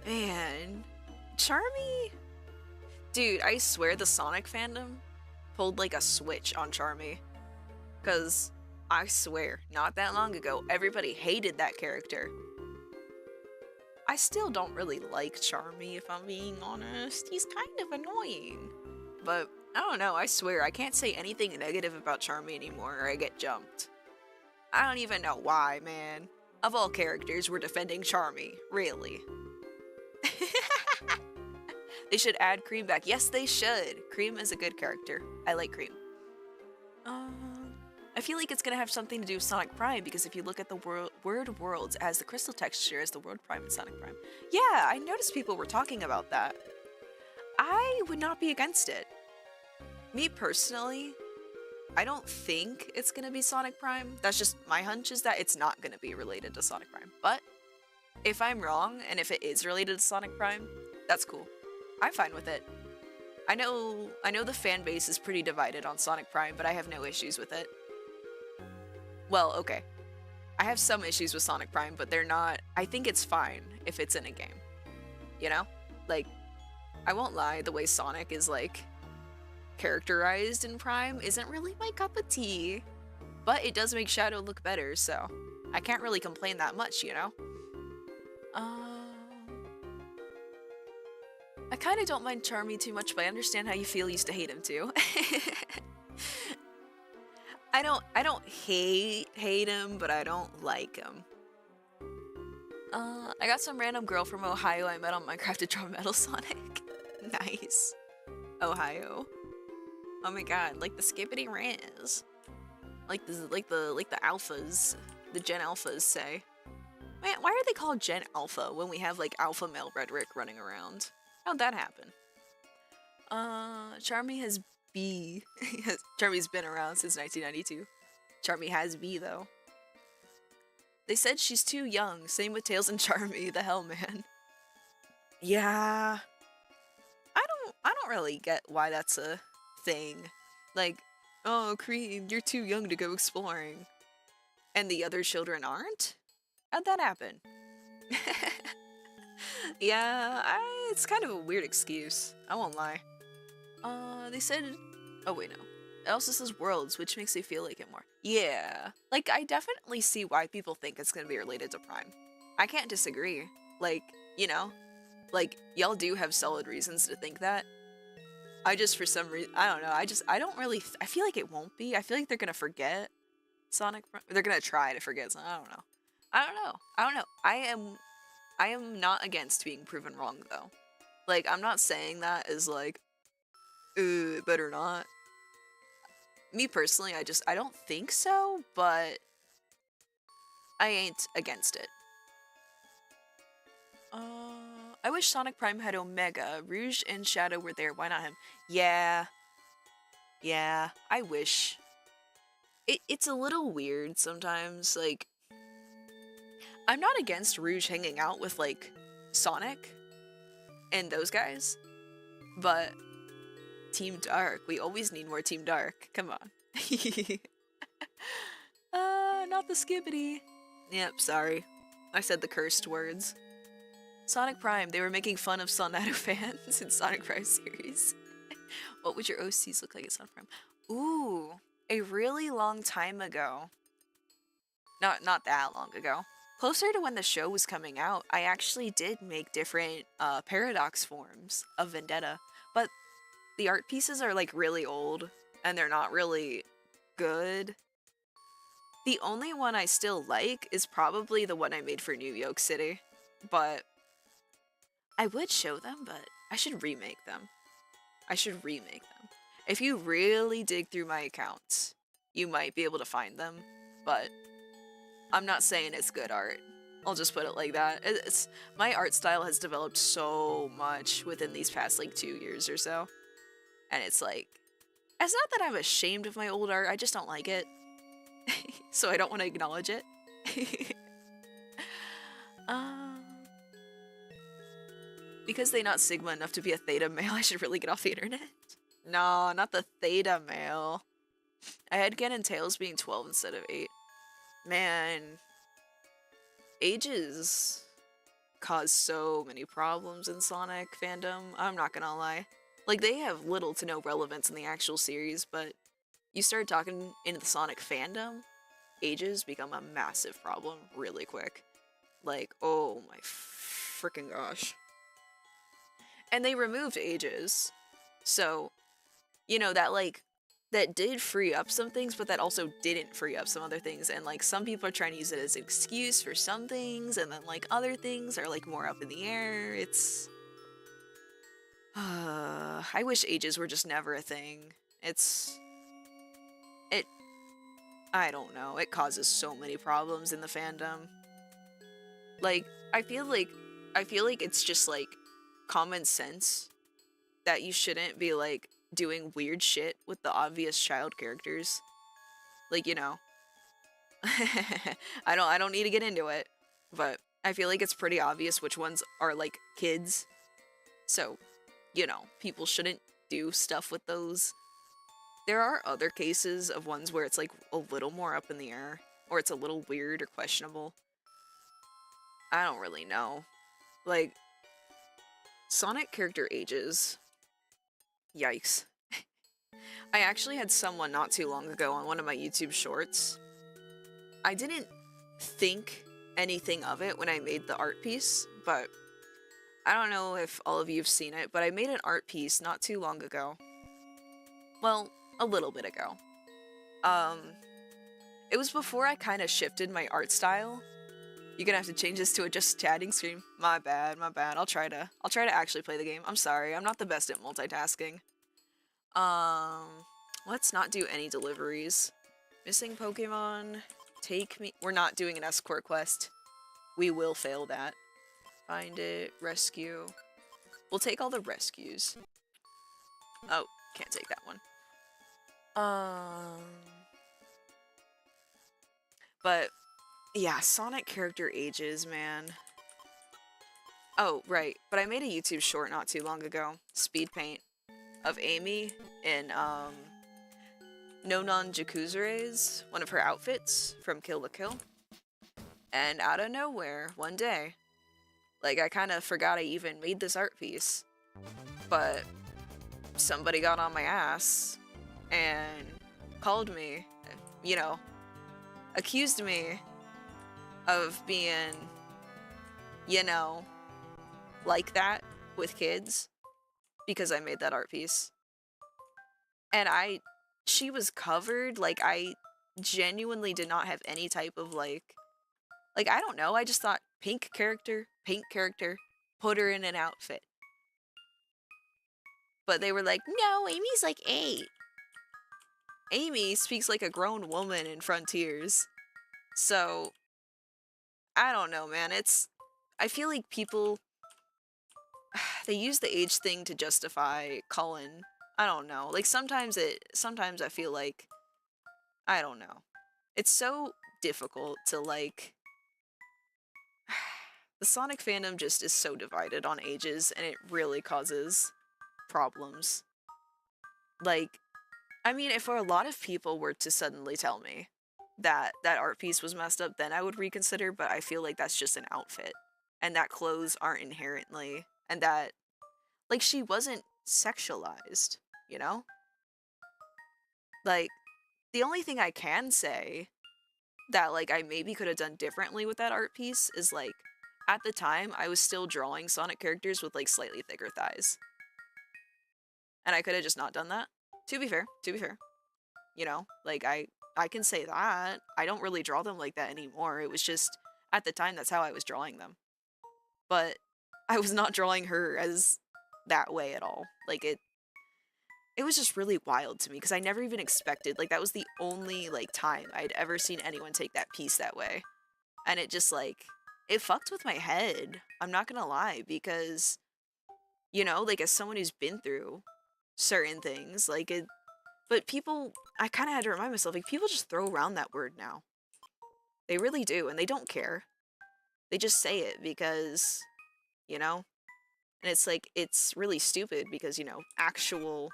S1: Man, Charmy? Dude, I swear the Sonic fandom pulled like a switch on Charmy. Cause I swear, not that long ago, everybody hated that character. I still don't really like Charmy, if I'm being honest. He's kind of annoying. But, I don't know, I swear, I can't say anything negative about Charmy anymore or I get jumped. I don't even know why, man. Of all characters, we're defending Charmy. Really. They should add Cream back. Yes, they should. Cream is a good character. I like Cream. I feel like it's gonna have something to do with Sonic Prime, because if you look at the word worlds as the crystal texture as the word Prime in Sonic Prime. Yeah, I noticed people were talking about that. I would not be against it. Me personally, I don't think it's gonna be Sonic Prime. That's just my hunch, is that it's not gonna be related to Sonic Prime. But if I'm wrong, and if it is related to Sonic Prime, that's cool. I'm fine with it. I know the fan base is pretty divided on Sonic Prime, but I have no issues with it. Well, okay. I have some issues with Sonic Prime, but they're not... I think it's fine if it's in a game. You know? Like, I won't lie, the way Sonic is, like, characterized in Prime isn't really my cup of tea. But it does make Shadow look better, so I can't really complain that much, you know? I kinda don't mind Charmy too much, but I understand how you feel. Used to hate him too. I don't hate him, but I don't like him. I got some random girl from Ohio I met on Minecraft to draw Metal Sonic. Nice. Ohio. Oh my god, like the skippity riz. Like the alphas, the Gen Alphas say. Man, why are they called Gen Alpha when we have like alpha male rhetoric running around? How'd that happen? Charmy has B. Charmy's been around since 1992. Charmy has B though. They said she's too young. Same with Tails and Charmy. The hell, man. Yeah. I don't really get why that's a thing. Like, oh, Cream, you're too young to go exploring. And the other children aren't? How'd that happen? Yeah, it's kind of a weird excuse. I won't lie. They said... Oh, wait, no. It also says worlds, which makes me feel like it more. Yeah. Like, I definitely see why people think it's gonna be related to Prime. I can't disagree. Like, you know? Like, y'all do have solid reasons to think that. I just, for some reason, I don't know, I don't really, I feel like it won't be. I feel like they're gonna forget Sonic, they're gonna try to forget Sonic, I don't know. I don't know. I am not against being proven wrong, though. Like, I'm not saying that as like, better not. Me personally, I don't think so, but I ain't against it. I wish Sonic Prime had Omega. Rouge and Shadow were there. Why not him? Yeah. Yeah, I wish. It's a little weird sometimes. Like, I'm not against Rouge hanging out with, like, Sonic and those guys, but Team Dark. We always need more Team Dark. Come on. Not the skibbity. Yep, sorry. I said the cursed words. Sonic Prime, they were making fun of Sonato fans in Sonic Prime series. What would your OCs look like in Sonic Prime? Ooh, a really long time ago. Not that long ago. Closer to when the show was coming out, I actually did make different paradox forms of Vendetta, but the art pieces are like really old and they're not really good. The only one I still like is probably the one I made for New York City, but I would show them, but I should remake them. If you really dig through my accounts, you might be able to find them, but I'm not saying it's good art. I'll just put it like that. My art style has developed so much within these past like 2 years or so. And it's like, it's not that I'm ashamed of my old art, I just don't like it. So I don't want to acknowledge it. Because they not Sigma enough to be a Theta male, I should really get off the internet. No, not the Theta male. I had Gen and Tails being 12 instead of 8. Man, ages cause so many problems in Sonic fandom, I'm not gonna lie. Like, they have little to no relevance in the actual series, but you start talking into the Sonic fandom, ages become a massive problem really quick. Like, oh my freaking gosh. And they removed ages, so, you know, that did free up some things, but that also didn't free up some other things, and, like, some people are trying to use it as an excuse for some things, and then, like, other things are, like, more up in the air. It's... I wish ages were just never a thing. I don't know, it causes so many problems in the fandom. Like, I feel like it's just, like, common sense that you shouldn't be, like, doing weird shit with the obvious child characters. Like, you know. I don't need to get into it, but I feel like it's pretty obvious which ones are, like, kids. So, you know, people shouldn't do stuff with those. There are other cases of ones where it's, like, a little more up in the air, or it's a little weird or questionable. I don't really know. Like, Sonic character ages. Yikes. I actually had someone not too long ago on one of my YouTube shorts. I didn't think anything of it when I made the art piece, but I don't know if all of you have seen it, but I made an art piece not too long ago. Well, a little bit ago. It was before I kind of shifted my art style. You're gonna have to change this to a just chatting screen. My bad. I'll try to actually play the game. I'm sorry, I'm not the best at multitasking. Um, let's not do any deliveries. Missing Pokemon, take me. We're not doing an escort quest. We will fail that. Find it, rescue. We'll take all the rescues. Oh, can't take that one. But yeah, Sonic character ages, man. Oh, right. But I made a YouTube short not too long ago, speed paint, of Amy in Nonon Jakuzure's, one of her outfits from Kill la Kill. And out of nowhere, one day, like I kind of forgot I even made this art piece, but somebody got on my ass and called me, you know, accused me of being, you know, like that with kids because I made that art piece. And she was covered, like I genuinely did not have any type of like, I don't know, I just thought pink character, put her in an outfit. But they were like, no, Amy's like 8. Amy speaks like a grown woman in Frontiers. So, I don't know, man. I feel like people, they use the age thing to justify Cullen. I don't know. Like, sometimes I feel like, I don't know. It's so difficult to, like, the Sonic fandom just is so divided on ages, and it really causes problems. Like, I mean, if a lot of people were to suddenly tell me that that art piece was messed up, then I would reconsider, but I feel like that's just an outfit, and that clothes aren't inherently, and that, like, she wasn't sexualized, you know? Like, the only thing I can say that, like, I maybe could have done differently with that art piece is, like, at the time, I was still drawing Sonic characters with, like, slightly thicker thighs. And I could have just not done that. To be fair. You know, like, I can say that. I don't really draw them like that anymore. It was just, at the time, that's how I was drawing them. But I was not drawing her as that way at all. Like, it was just really wild to me, because I never even expected, like, that was the only, like, time I'd ever seen anyone take that piece that way. And it just, like, it fucked with my head. I'm not gonna lie, because, you know, like, as someone who's been through certain things, like, but people, I kind of had to remind myself, like, people just throw around that word now. They really do, and they don't care. They just say it because, you know? And it's like, it's really stupid because, you know, actual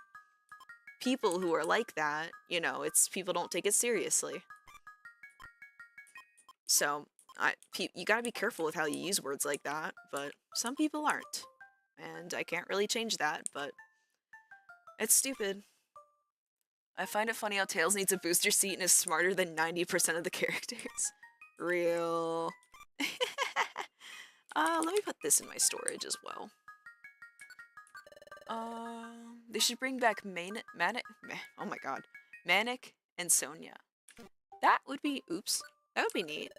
S1: people who are like that, you know, it's, people don't take it seriously. So, you gotta be careful with how you use words like that, but some people aren't. And I can't really change that, but it's stupid. I find it funny how Tails needs a booster seat and is smarter than 90% of the characters. Real. Let me put this in my storage as well. They should bring back Manic, oh my god, Manic and Sonia. That would be, oops, that would be neat.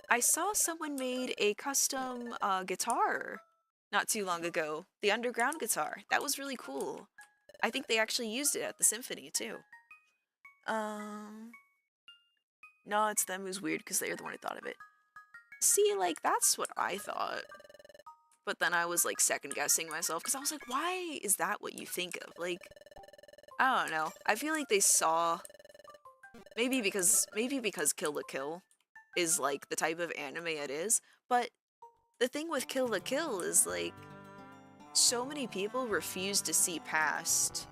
S1: I saw someone made a custom guitar not too long ago, the underground guitar. That was really cool. I think they actually used it at the symphony too. No, it's them who's weird because they're the one who thought of it. See, like, that's what I thought. But then I was, like, second-guessing myself because I was like, why is that what you think of? Like, I don't know. I feel like they saw... Maybe because Kill la Kill is, like, the type of anime it is. But the thing with Kill la Kill is, like, so many people refuse to see past...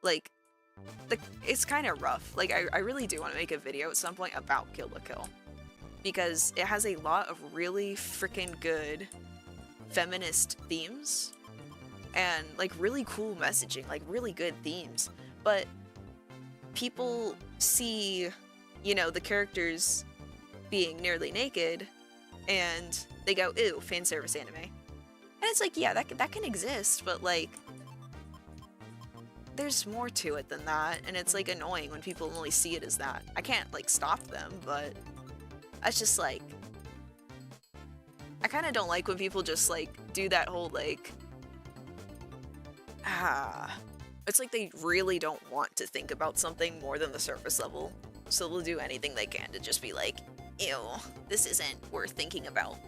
S1: Like, it's kind of rough. Like, I really do want to make a video at some point about Kill la Kill. Because it has a lot of really freaking good feminist themes. And, like, really cool messaging. Like, really good themes. But people see, you know, the characters being nearly naked. And they go, ew, fan service anime. And it's like, yeah, that can exist. But, like... there's more to it than that, and it's, like, annoying when people only see it as that. I can't, like, stop them, but it's just, like, I kind of don't like when people just, like, do that whole, like, It's like they really don't want to think about something more than the surface level. So they'll do anything they can to just be like, ew, this isn't worth thinking about.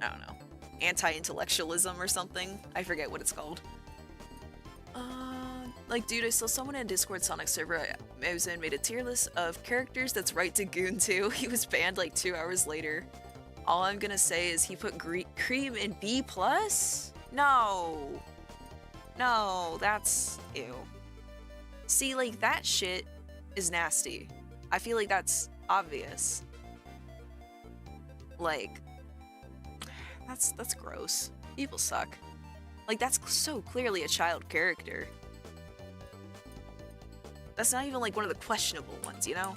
S1: I don't know. Anti-intellectualism or something? I forget what it's called. Like, dude, I saw someone in Discord Sonic server I was in made a tier list of characters that's right to Goon 2. He was banned like 2 hours later. All I'm gonna say is he put Cream in B+? No! No, that's... ew. See, like, that shit is nasty. I feel like that's obvious. Like, that's gross. People suck. Like, that's so clearly a child character. That's not even, like, one of the questionable ones, you know?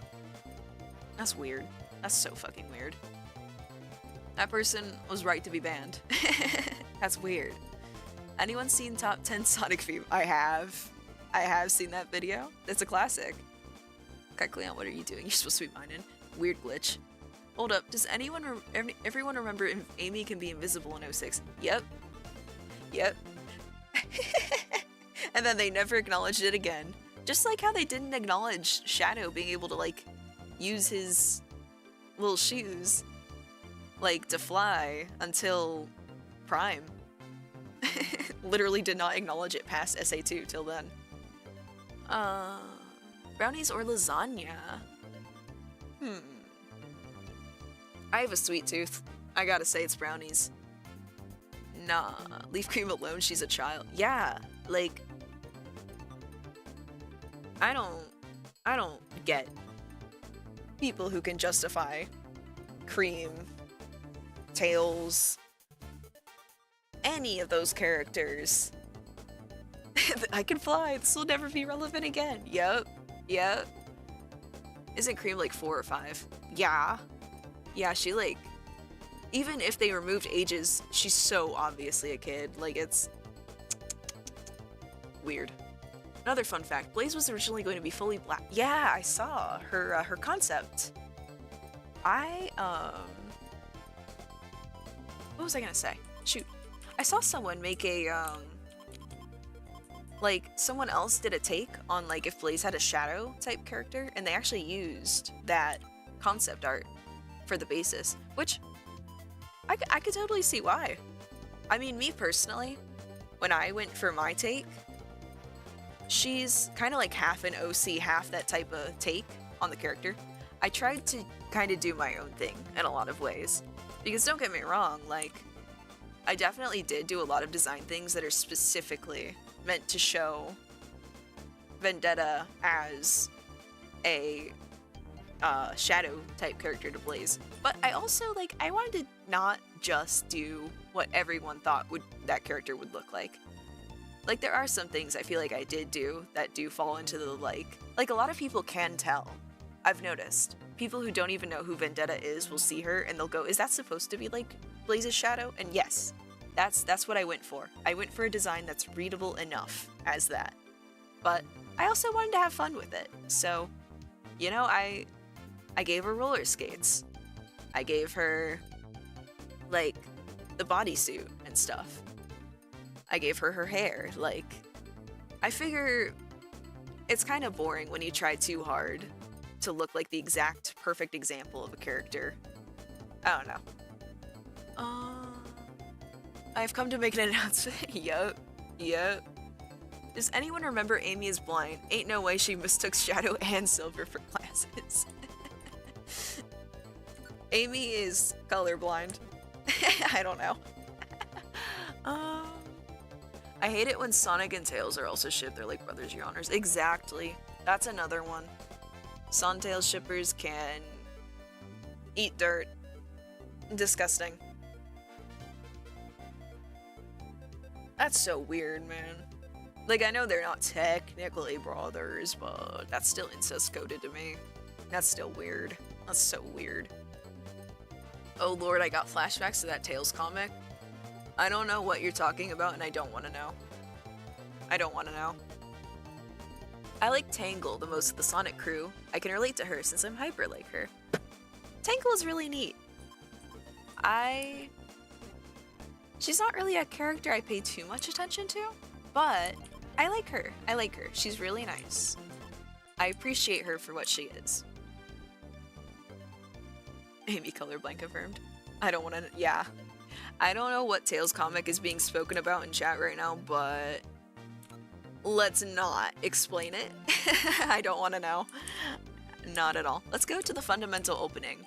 S1: That's weird. That's so fucking weird. That person was right to be banned. That's weird. Anyone seen Top 10 Sonic Theme? I have. I have seen that video. It's a classic. Okay, Cleon, what are you doing? You're supposed to be mining. Weird glitch. Hold up, does everyone remember Amy can be invisible in 06? Yep. Yep. And then they never acknowledged it again. Just like how they didn't acknowledge Shadow being able to, like, use his little shoes, like, to fly until Prime. Literally did not acknowledge it past SA2 till then. Brownies or lasagna? I have a sweet tooth. I gotta say it's brownies. Nah, leave Cream alone, she's a child. Yeah, like... I don't get people who can justify Cream, Tails, any of those characters. I can fly, this will never be relevant again. Yep, yep. Isn't Cream like 4 or 5? Yeah. Yeah, she like, even if they removed ages, she's so obviously a kid. Like, it's weird. Another fun fact, Blaze was originally going to be fully black. Yeah, I saw her her concept. What was I gonna say? Shoot. I saw someone make a, like, someone else did a take on, like, if Blaze had a shadow type character, and they actually used that concept art for the basis, which I could totally see why. I mean, me personally, when I went for my take, she's kind of like half an OC, half that type of take on the character. I tried to kind of do my own thing in a lot of ways. Because don't get me wrong, like, I definitely did do a lot of design things that are specifically meant to show Vendetta as a shadow type character to Blaze. But I also, like, I wanted to not just do what everyone thought that character would look like. Like, there are some things I feel like I did do that do fall into the, like a lot of people can tell. I've noticed. People who don't even know who Vendetta is will see her and they'll go, is that supposed to be, like, Blaze's shadow? And yes, that's what I went for. I went for a design that's readable enough as that. But I also wanted to have fun with it. So, you know, I gave her roller skates. I gave her, like, the bodysuit and stuff. I gave her her hair. Like, I figure it's kind of boring when you try too hard to look like the exact perfect example of a character. I don't know. I've come to make an announcement. Yup. Yup. Does anyone remember Amy is blind? Ain't no way she mistook Shadow and Silver for glasses. Amy is colorblind. I don't know. I hate it when Sonic and Tails are also shipped. They're like brothers, your honors. Exactly. That's another one. Son Tails shippers can eat dirt. Disgusting. That's so weird, man. Like, I know they're not technically brothers, but that's still incest coded to me. That's still weird. That's so weird. Oh lord, I got flashbacks to that Tails comic. I don't know what you're talking about, and I don't want to know. I don't want to know. I like Tangle the most of the Sonic crew. I can relate to her since I'm hyper like her. Tangle is really neat. She's not really a character I pay too much attention to, but I like her. I like her. She's really nice. I appreciate her for what she is. Amy colorblind confirmed. I don't want to. Yeah. I don't know what Tails comic is being spoken about in chat right now, but let's not explain it. I don't want to know. Not at all. Let's go to the fundamental opening.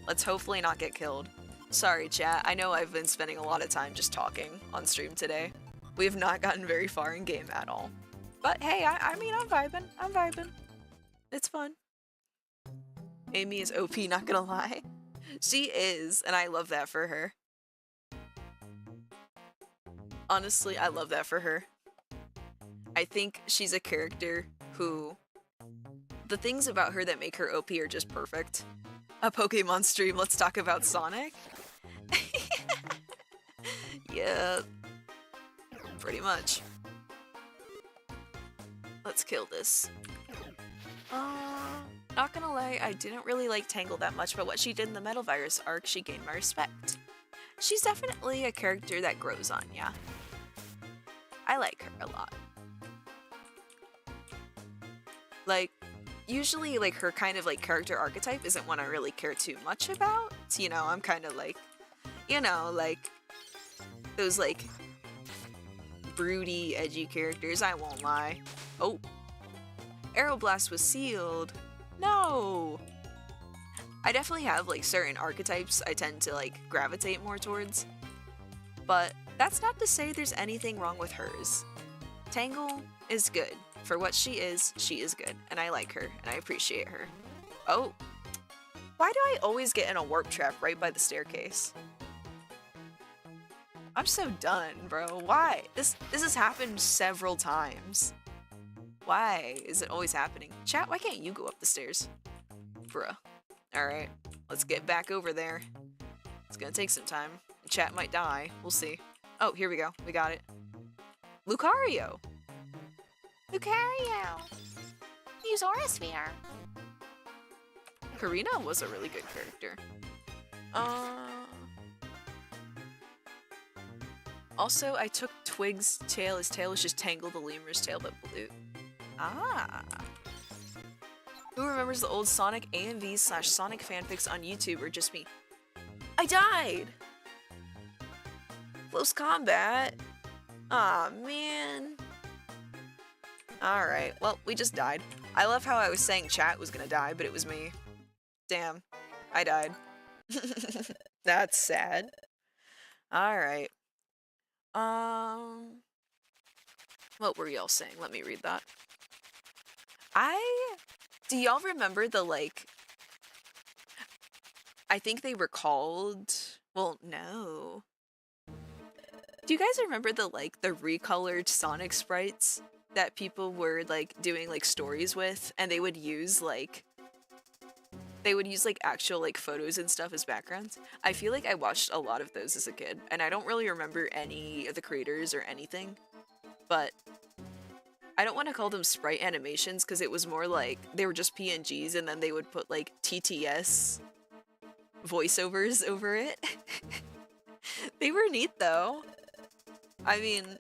S1: Let's hopefully not get killed. Sorry, chat. I know I've been spending a lot of time just talking on stream today. We have not gotten very far in game at all. But hey, I mean, I'm vibing. I'm vibing. It's fun. Amy is OP, not gonna lie. She is, and I love that for her. Honestly, I love that for her. I think she's a character who... the things about her that make her OP are just perfect. A Pokemon stream, let's talk about Sonic? Yeah. Pretty much. Let's kill this. Not gonna lie, I didn't really like Tangle that much, but what she did in the Metal Virus arc, she gained my respect. She's definitely a character that grows on ya. I like her a lot. Like, usually, like, her kind of, like, character archetype isn't one I really care too much about. You know, I'm kind of like, you know, like, those, like, broody, edgy characters, I won't lie. Oh. Aeroblast was sealed. No! I definitely have, like, certain archetypes I tend to, like, gravitate more towards. But that's not to say there's anything wrong with hers. Tangle is good. For what she is good. And I like her, and I appreciate her. Oh. Why do I always get in a warp trap right by the staircase? I'm so done, bro. Why? This has happened several times. Why is it always happening? Chat, why can't you go up the stairs? Bruh. Alright, let's get back over there. It's gonna take some time. Chat might die. We'll see. Oh, here we go. We got it. Lucario! Lucario! Use Aura Sphere! Karina was a really good character. Also, I took Twig's tail. His tail is just Tangle the Lemur's tail, but blue. Ah. Who remembers the old Sonic AMVs/Sonic fanfics on YouTube, or just me? I died! Close combat? Aw, man. Alright, well, we just died. I love how I was saying chat was gonna die, but it was me. Damn. I died. That's sad. Alright. What were y'all saying? Let me read that. Do y'all remember the, like... I think they were called... Well, no. Do you guys remember the, like, the recolored Sonic sprites that people were, like, doing, like, stories with? And they would use, like... They would use, like, actual, like, photos and stuff as backgrounds. I feel like I watched a lot of those as a kid, and I don't really remember any of the creators or anything. But I don't want to call them sprite animations, because it was more like they were just PNGs, and then they would put, like, TTS voiceovers over it. They were neat, though. I mean...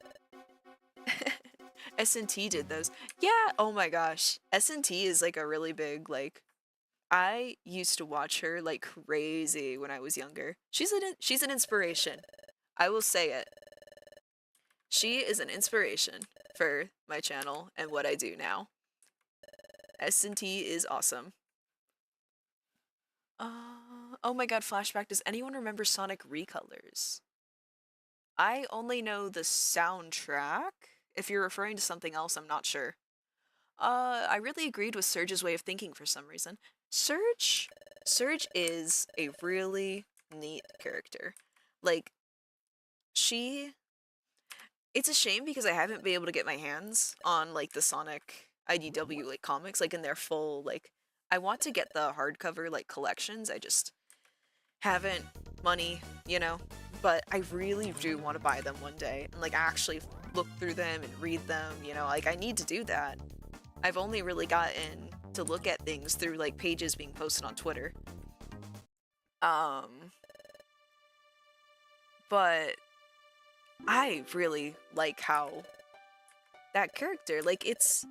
S1: S&T did those. Yeah, oh my gosh. S&T is, like, a really big, like... I used to watch her like crazy when I was younger. She's an inspiration. I will say it. She is an inspiration for my channel and what I do now. S&T is awesome. Oh my god, flashback. Does anyone remember Sonic Recolors? I only know the soundtrack. If you're referring to something else, I'm not sure. I really agreed with Surge's way of thinking for some reason. Surge is a really neat character. Like, it's a shame because I haven't been able to get my hands on, like, the Sonic IDW, like, comics, like, in their full, like, I want to get the hardcover, like, collections, I just haven't money, you know, but I really do want to buy them one day, and, like, actually look through them and read them, you know, like, I need to do that. I've only really gotten to look at things through, like, pages being posted on Twitter. But I really like how that character. Like,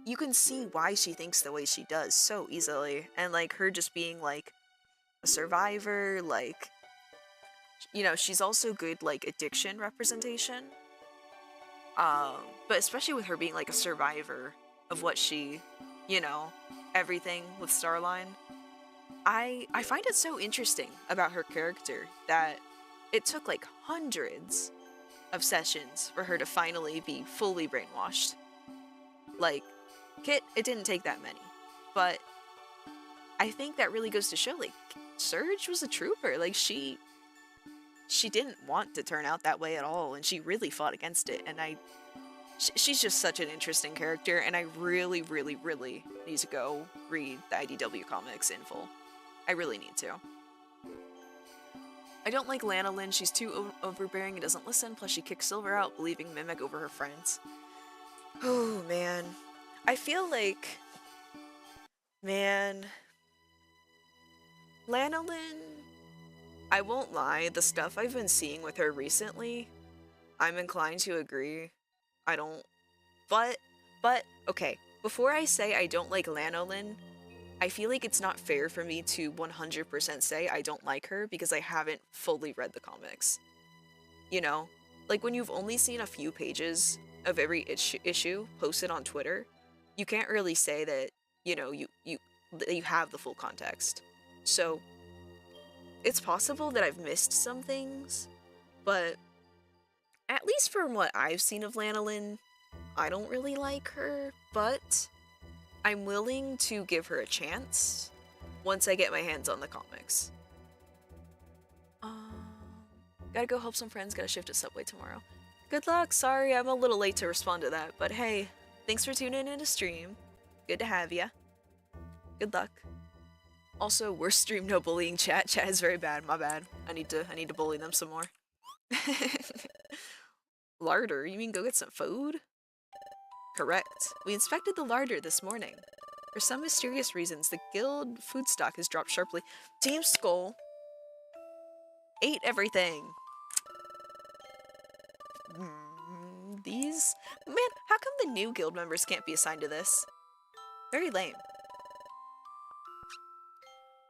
S1: you can see why she thinks the way she does so easily. And, like, her just being, like, a survivor, like, you know, she's also good, like, addiction representation. But especially with her being, like, a survivor of what she, you know, everything with Starline. I find it so interesting about her character that it took, like, hundreds of sessions for her to finally be fully brainwashed. Like, Kit, it didn't take that many. But I think that really goes to show, like, Surge was a trooper. Like, she didn't want to turn out that way at all, and she really fought against it. And she's just such an interesting character, and I really, really, really need to go read the IDW comics in full. I really need to. I don't like Lanolin. She's too overbearing and doesn't listen, plus she kicks Silver out, believing Mimic over her friends. Oh, man. I feel like... Man... Lanolin... I won't lie, the stuff I've been seeing with her recently, I'm inclined to agree. I don't... But, okay. Before I say I don't like Lanolin, I feel like it's not fair for me to 100% say I don't like her because I haven't fully read the comics. You know? Like, when you've only seen a few pages of every issue posted on Twitter, you can't really say that, you know, you have the full context. So, it's possible that I've missed some things, but at least from what I've seen of Lanolin, I don't really like her, but I'm willing to give her a chance once I get my hands on the comics. Gotta go help some friends, gotta shift at Subway tomorrow. Good luck, sorry I'm a little late to respond to that, but hey, thanks for tuning in to stream. Good to have ya. Good luck. Also, worst stream, no bullying chat. Chat is very bad, my bad. I need to bully them some more. Larder? You mean go get some food? Correct. We inspected the larder this morning. For some mysterious reasons, the guild food stock has dropped sharply. Team Skull ate everything. These... Man, how come the new guild members can't be assigned to this? Very lame.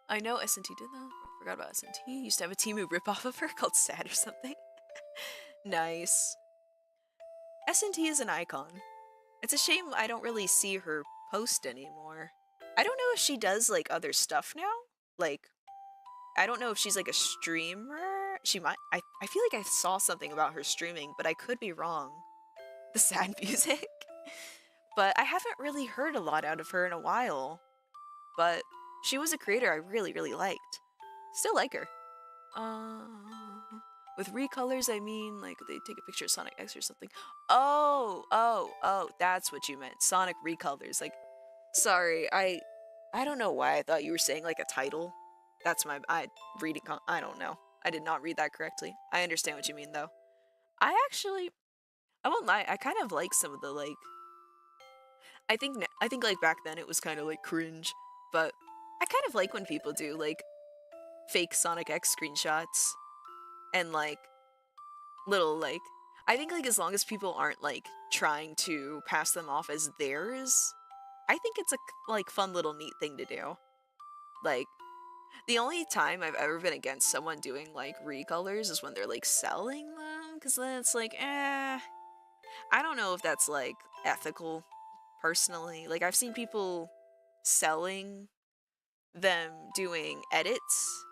S1: I know S&T did that. I forgot about S&T. Used to have a Temu ripoff of her called Sad or something. Nice. S&T is an icon. It's a shame I don't really see her post anymore. I don't know if she does, like, other stuff now. Like, I don't know if she's, like, a streamer. She might. I feel like I saw something about her streaming, but I could be wrong. The sad music. But I haven't really heard a lot out of her in a while. But she was a creator I really, really liked. Still like her. With recolors, I mean, like, they take a picture of Sonic X or something. Oh, that's what you meant. Sonic recolors. Like, sorry, I don't know why I thought you were saying, like, a title. That's my, I don't know. I did not read that correctly. I understand what you mean, though. I won't lie, I kind of like some of the, like, I think, like, back then it was kind of, like, cringe, but I kind of like when people do, like, fake Sonic X screenshots, and, like, little, like, I think, like, as long as people aren't, like, trying to pass them off as theirs, I think it's a, like, fun little neat thing to do. Like, the only time I've ever been against someone doing, like, recolors is when they're, like, selling them, because then it's like, I don't know if that's, like, ethical, personally. Like, I've seen people selling them doing edits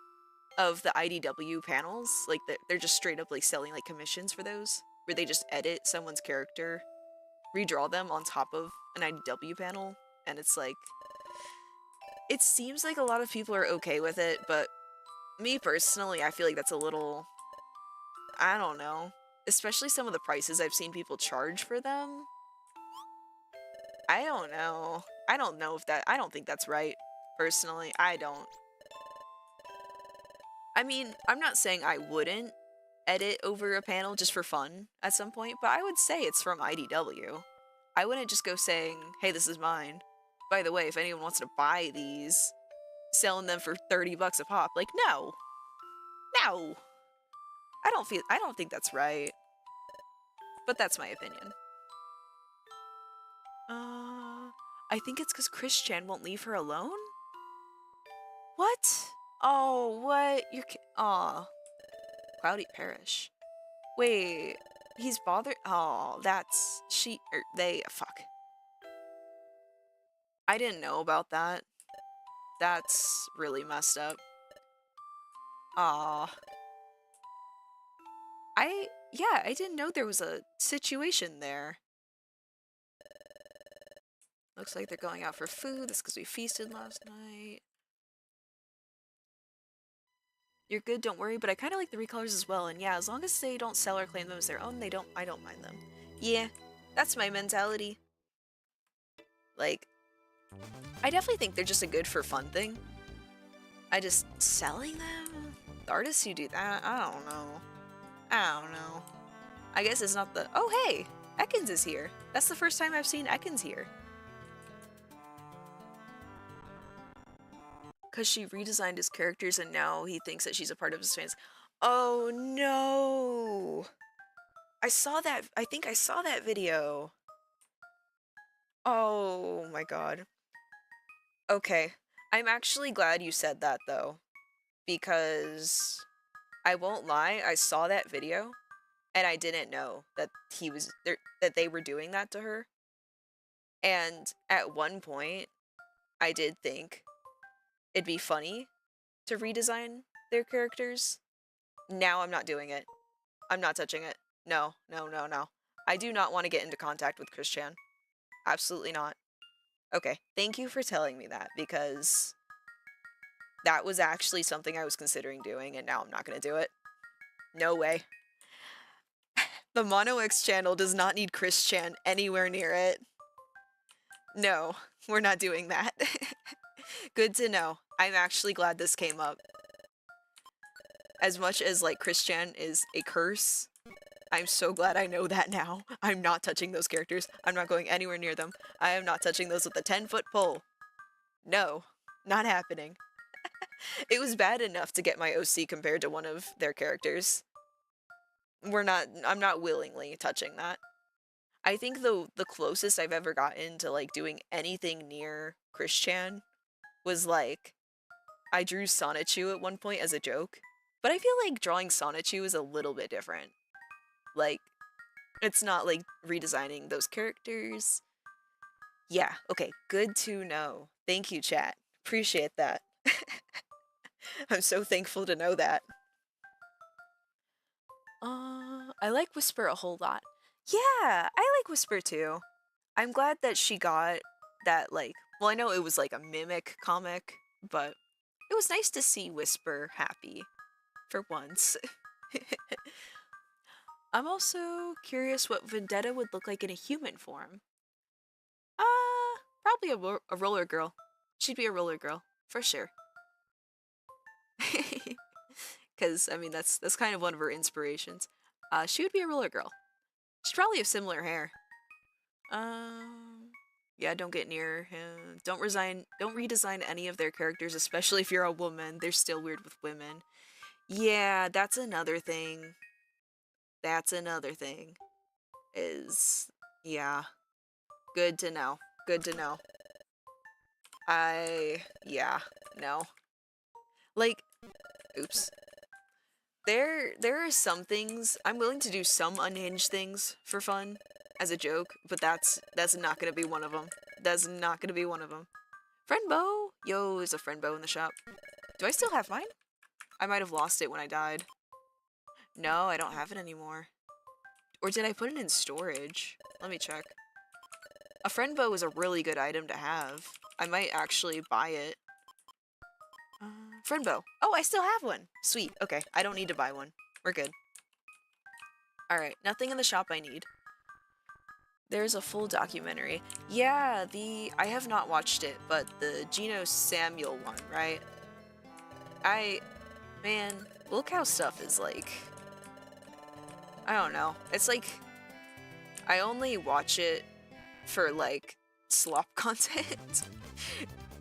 S1: of the IDW panels. Like, they're just straight up, like, selling, like, commissions for those, where they just edit someone's character, redraw them on top of an IDW panel, and it's like, it seems like a lot of people are okay with it, but me personally, I feel like that's a little, I don't know, especially some of the prices I've seen people charge for them. I don't know. I don't think that's right. Personally, I don't. I mean, I'm not saying I wouldn't edit over a panel just for fun at some point, but I would say it's from IDW. I wouldn't just go saying, hey, this is mine. By the way, if anyone wants to buy these, selling them for 30 bucks a pop. Like, no. No. I don't think that's right. But that's my opinion. I think it's because Chris-chan won't leave her alone? What? Oh, what? Aw. Cloudy Parish. Wait, he's bothered? Oh, that's... fuck. I didn't know about that. That's really messed up. Aw. Yeah, I didn't know there was a situation there. Looks like they're going out for food. That's because we feasted last night. You're good, don't worry, but I kind of like the recolors as well, and yeah, as long as they don't sell or claim them as their own, I don't mind them. Yeah, that's my mentality. Like, I definitely think they're just a good for fun thing. Selling them? The artists who do that? I don't know. I guess it's not the... Oh, hey! Ekans is here. That's the first time I've seen Ekans here. Because she redesigned his characters and now he thinks that she's a part of his fans. Oh, no! I think I saw that video. Oh my god. Okay. I'm actually glad you said that, though. Because... I won't lie, I saw that video, and I didn't know that that they were doing that to her. And at one point, I did think it'd be funny to redesign their characters. Now I'm not doing it. I'm not touching it. No, no, no, no. I do not want to get into contact with Chris-chan. Absolutely not. Okay, thank you for telling me that, because that was actually something I was considering doing, and now I'm not going to do it. No way. The Mono X channel does not need Chris-chan anywhere near it. No, we're not doing that. Good to know. I'm actually glad this came up. As much as, like, Chris-chan is a curse, I'm so glad I know that now. I'm not touching those characters. I'm not going anywhere near them. I am not touching those with a 10-foot pole. No, not happening. It was bad enough to get my OC compared to one of their characters. I'm not willingly touching that. I think the closest I've ever gotten to, like, doing anything near Chris-chan was, like, I drew Sonichu at one point as a joke, but I feel like drawing Sonichu is a little bit different. Like, it's not, like, redesigning those characters. Yeah, okay, good to know. Thank you, chat. Appreciate that. I'm so thankful to know that. I like Whisper a whole lot. Yeah, I like Whisper too. I'm glad that she got that, like, well, I know it was like a mimic comic, but it was nice to see Whisper happy for once. I'm also curious what Vendetta would look like in a human form. Probably a roller girl. She'd be a roller girl, for sure. Because, I mean, that's kind of one of her inspirations. She would be a roller girl. She'd probably have similar hair. Yeah, don't get near him. Don't redesign any of their characters, especially if you're a woman. They're still weird with women. Yeah, that's another thing. Yeah. Good to know. Yeah, no. Like, oops. There are some things, I'm willing to do some unhinged things for fun, as a joke, but that's not gonna be one of them. That's not gonna be one of them. Friendbow? Yo, there's a Friendbow in the shop. Do I still have mine? I might have lost it when I died. No, I don't have it anymore. Or did I put it in storage? Let me check. A Friendbow is a really good item to have. I might actually buy it. Friendbow. Oh, I still have one. Sweet. Okay, I don't need to buy one. We're good. Alright, nothing in the shop I need. There's a full documentary. Yeah, I have not watched it, but the Geno Samuel one, right? Man, Will Cow stuff is like... I don't know. It's like... I only watch it for, like, slop content.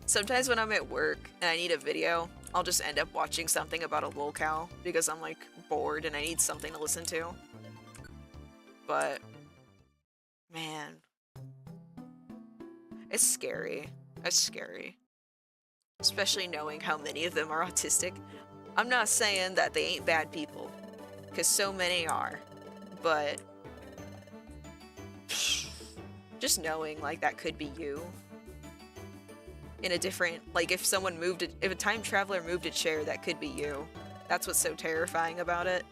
S1: Sometimes when I'm at work and I need a video, I'll just end up watching something about a lolcow because I'm, like, bored and I need something to listen to. But, man. It's scary. It's scary. Especially knowing how many of them are autistic. I'm not saying that they ain't bad people, because so many are, but just knowing, like, that could be you. In a different, like, if someone moved it, if a time traveler moved a chair, that could be you. That's what's so terrifying about it.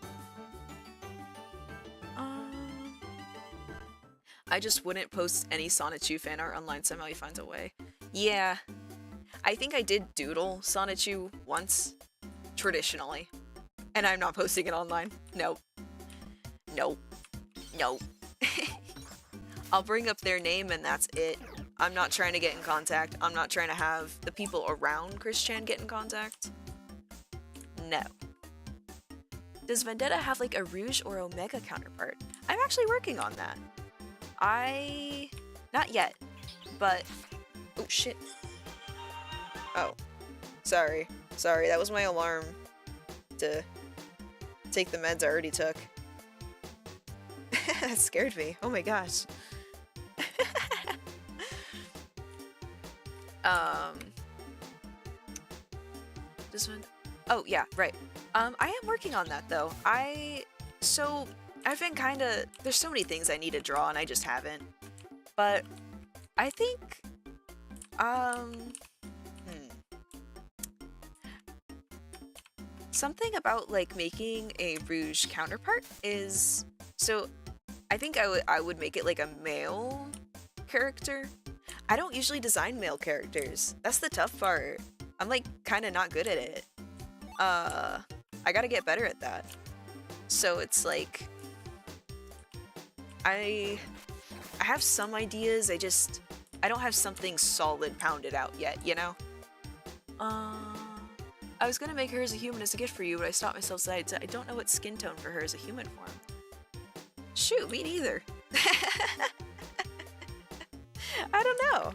S1: I just wouldn't post any Sonichu fan art online, somehow he finds a way. Yeah. I think I did doodle Sonichu once, traditionally. And I'm not posting it online. Nope. Nope. Nope. I'll bring up their name and that's it. I'm not trying to get in contact. I'm not trying to have the people around Chris Chan get in contact. No. Does Vendetta have like a Rouge or Omega counterpart? I'm actually working on that. Not yet, but... Oh, shit. Oh. Sorry. Sorry, that was my alarm to take the meds I already took. That scared me. Oh my gosh. This one? Oh, yeah, right. I am working on that, though. So, I've been kinda... There's so many things I need to draw, and I just haven't. But, I think... Something about, like, making a Rouge counterpart is... So, I think I would make it, like, a male character. I don't usually design male characters. That's the tough part. I'm, like, kinda not good at it. I gotta get better at that. So it's like... I have some ideas, I don't have something solid pounded out yet, you know? I was gonna make her as a human as a gift for you, but I stopped myself so I don't know what skin tone for her as a human form. Shoot, me neither. I don't know.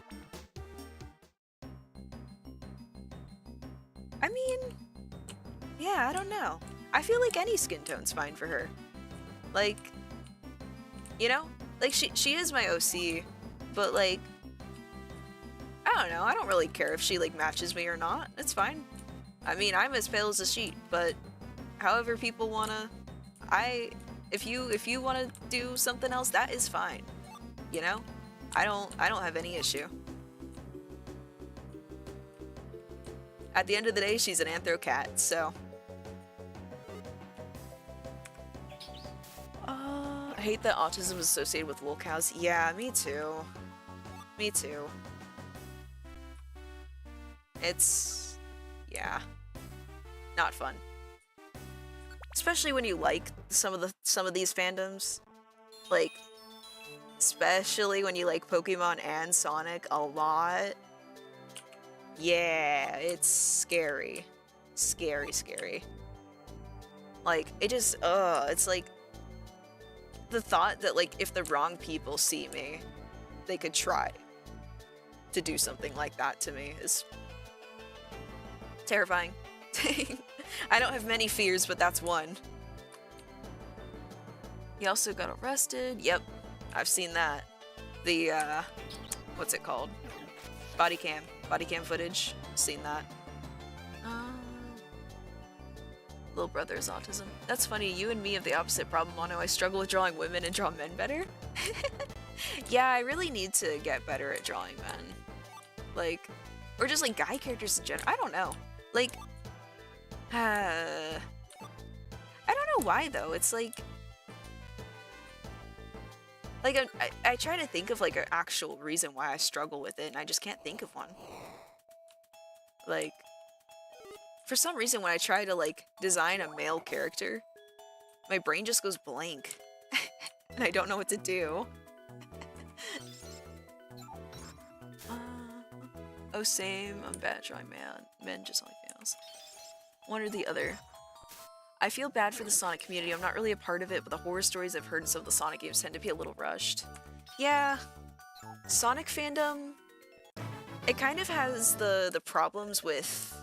S1: I mean, yeah, I don't know. I feel like any skin tone's fine for her. Like, you know? Like, she is my OC, but like, I don't know, I don't really care if she like matches me or not. It's fine. I mean, I'm as pale as a sheet, but however people wanna, if you wanna do something else, that is fine. You know? I don't have any issue. At the end of the day, she's an anthro cat, so. I hate that autism is associated with wool cows. Yeah, me too. Me too. It's... yeah. Not fun. Especially when you like some of these fandoms. Like, especially when you like Pokemon and Sonic a lot. Yeah, it's scary. Scary, scary. Like, it just, it's like, the thought that, like, if the wrong people see me, they could try to do something like that to me is terrifying. I don't have many fears, but that's one. He also got arrested. Yep, I've seen that. The, what's it called? Body cam footage. Seen that. Little brother's autism. That's funny, you and me have the opposite problem, Mono. I struggle with drawing women and draw men better. Yeah, I really need to get better at drawing men. Like, or just like guy characters in general. I don't know. Like, I don't know why though. It's like I try to think of like an actual reason why I struggle with it, and I just can't think of one. Like, for some reason when I try to like design a male character, my brain just goes blank. And I don't know what to do. Oh same, I'm bad at drawing men just like males. One or the other. I feel bad for the Sonic community. I'm not really a part of it, but the horror stories I've heard in some of the Sonic games tend to be a little rushed. Yeah, Sonic fandom, it kind of has the problems with...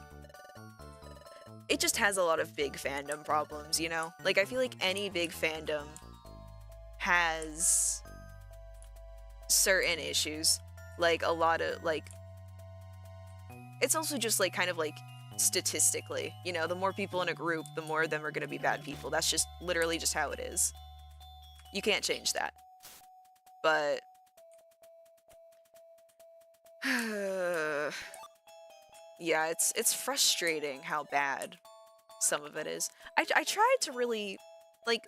S1: It just has a lot of big fandom problems, you know? Like, I feel like any big fandom has certain issues. Like, a lot of, like... It's also just, like, kind of, like, statistically. You know, the more people in a group, the more of them are gonna be bad people. That's just literally just how it is. You can't change that. But... yeah, it's frustrating how bad some of it is. I tried to really... Like,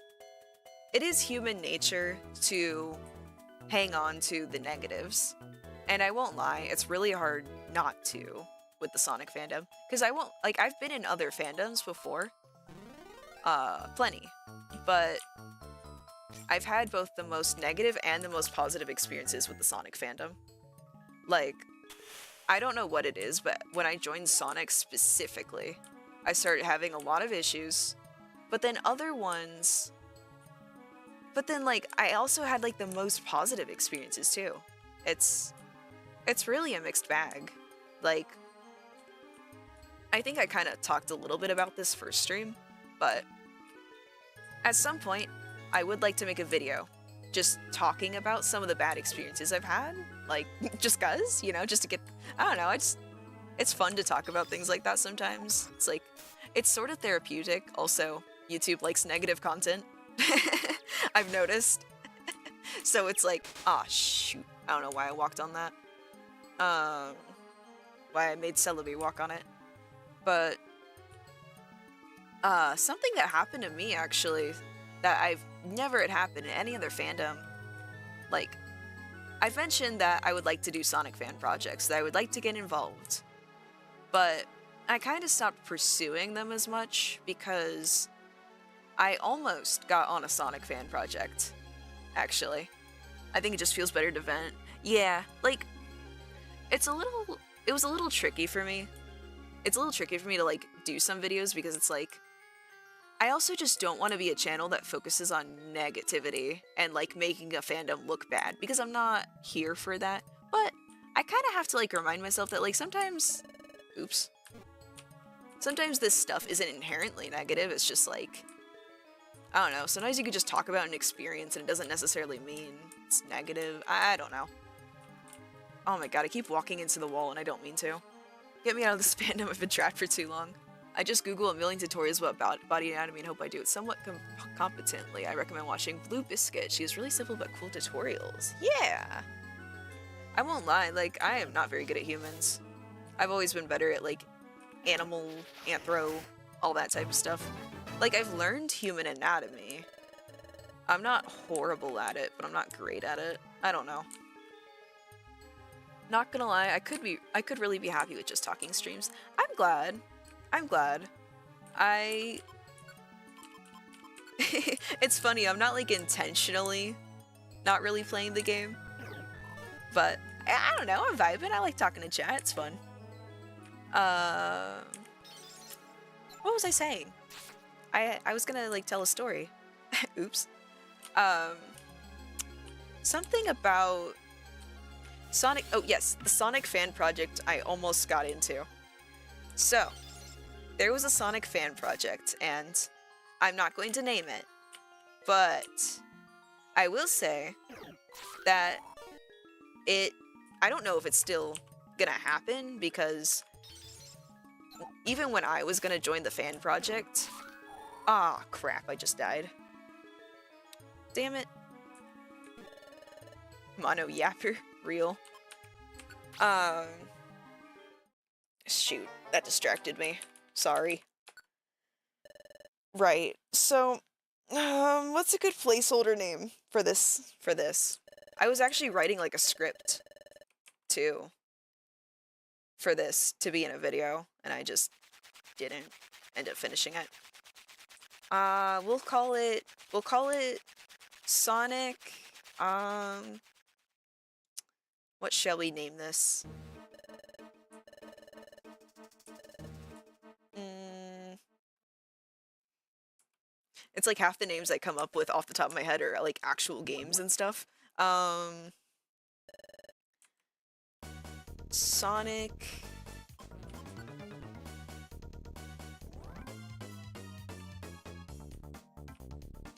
S1: it is human nature to hang on to the negatives. And I won't lie, it's really hard not to with the Sonic fandom. Because I won't, like, I've been in other fandoms before. Plenty. But I've had both the most negative and the most positive experiences with the Sonic fandom. Like, I don't know what it is, but when I joined Sonic specifically, I started having a lot of issues. But then other ones... But then, like, I also had, like, the most positive experiences, too. It's really a mixed bag. Like, I think I kind of talked a little bit about this first stream, but at some point, I would like to make a video just talking about some of the bad experiences I've had. Like, just 'cause, you know, just to get... I don't know, it's fun to talk about things like that sometimes. It's like, it's sort of therapeutic. Also, YouTube likes negative content. I've noticed. So it's like, ah, shoot. I don't know why I walked on that. Why I made Celebi walk on it. But, something that happened to me, actually, that I've never had happened in any other fandom. Like, I've mentioned that I would like to do Sonic fan projects, that I would like to get involved. But I kind of stopped pursuing them as much because I almost got on a Sonic fan project, actually. I think it just feels better to vent. Yeah, like, it was a little tricky for me. It's a little tricky for me to, like, do some videos because it's like, I also just don't want to be a channel that focuses on negativity and, like, making a fandom look bad, because I'm not here for that. But I kind of have to, like, remind myself that, like, sometimes... Oops. Sometimes this stuff isn't inherently negative, it's just, like... I don't know, sometimes you could just talk about an experience and it doesn't necessarily mean it's negative. I don't know. Oh my god, I keep walking into the wall and I don't mean to. Get me out of this fandom, I've been trapped for too long. I just Google a million tutorials about body anatomy and hope I do it somewhat competently. I recommend watching Blue Biscuit. She has really simple but cool tutorials. Yeah! I won't lie, like, I am not very good at humans. I've always been better at, like, animal, anthro, all that type of stuff. Like, I've learned human anatomy. I'm not horrible at it, but I'm not great at it. I don't know. Not gonna lie, I could really be happy with just talking streams. I'm glad. It's funny, I'm not, like, intentionally not really playing the game. But, I don't know, I'm vibing. I like talking to chat, it's fun. What was I saying? I was gonna, like, tell a story. Oops. Something about Sonic... Oh, yes, the Sonic fan project I almost got into. So, there was a Sonic fan project, and I'm not going to name it, but I will say that I don't know if it's still gonna happen, because even when I was gonna join the fan project... Ah, crap, I just died. Damn it. Mono yapper, real. Shoot, that distracted me. Sorry. Right, so, what's a good placeholder name for this? I was actually writing, like, a script, too, for this to be in a video, and I just didn't end up finishing it. We'll call it Sonic, what shall we name this? It's like half the names I come up with off the top of my head are, like, actual games and stuff. Sonic...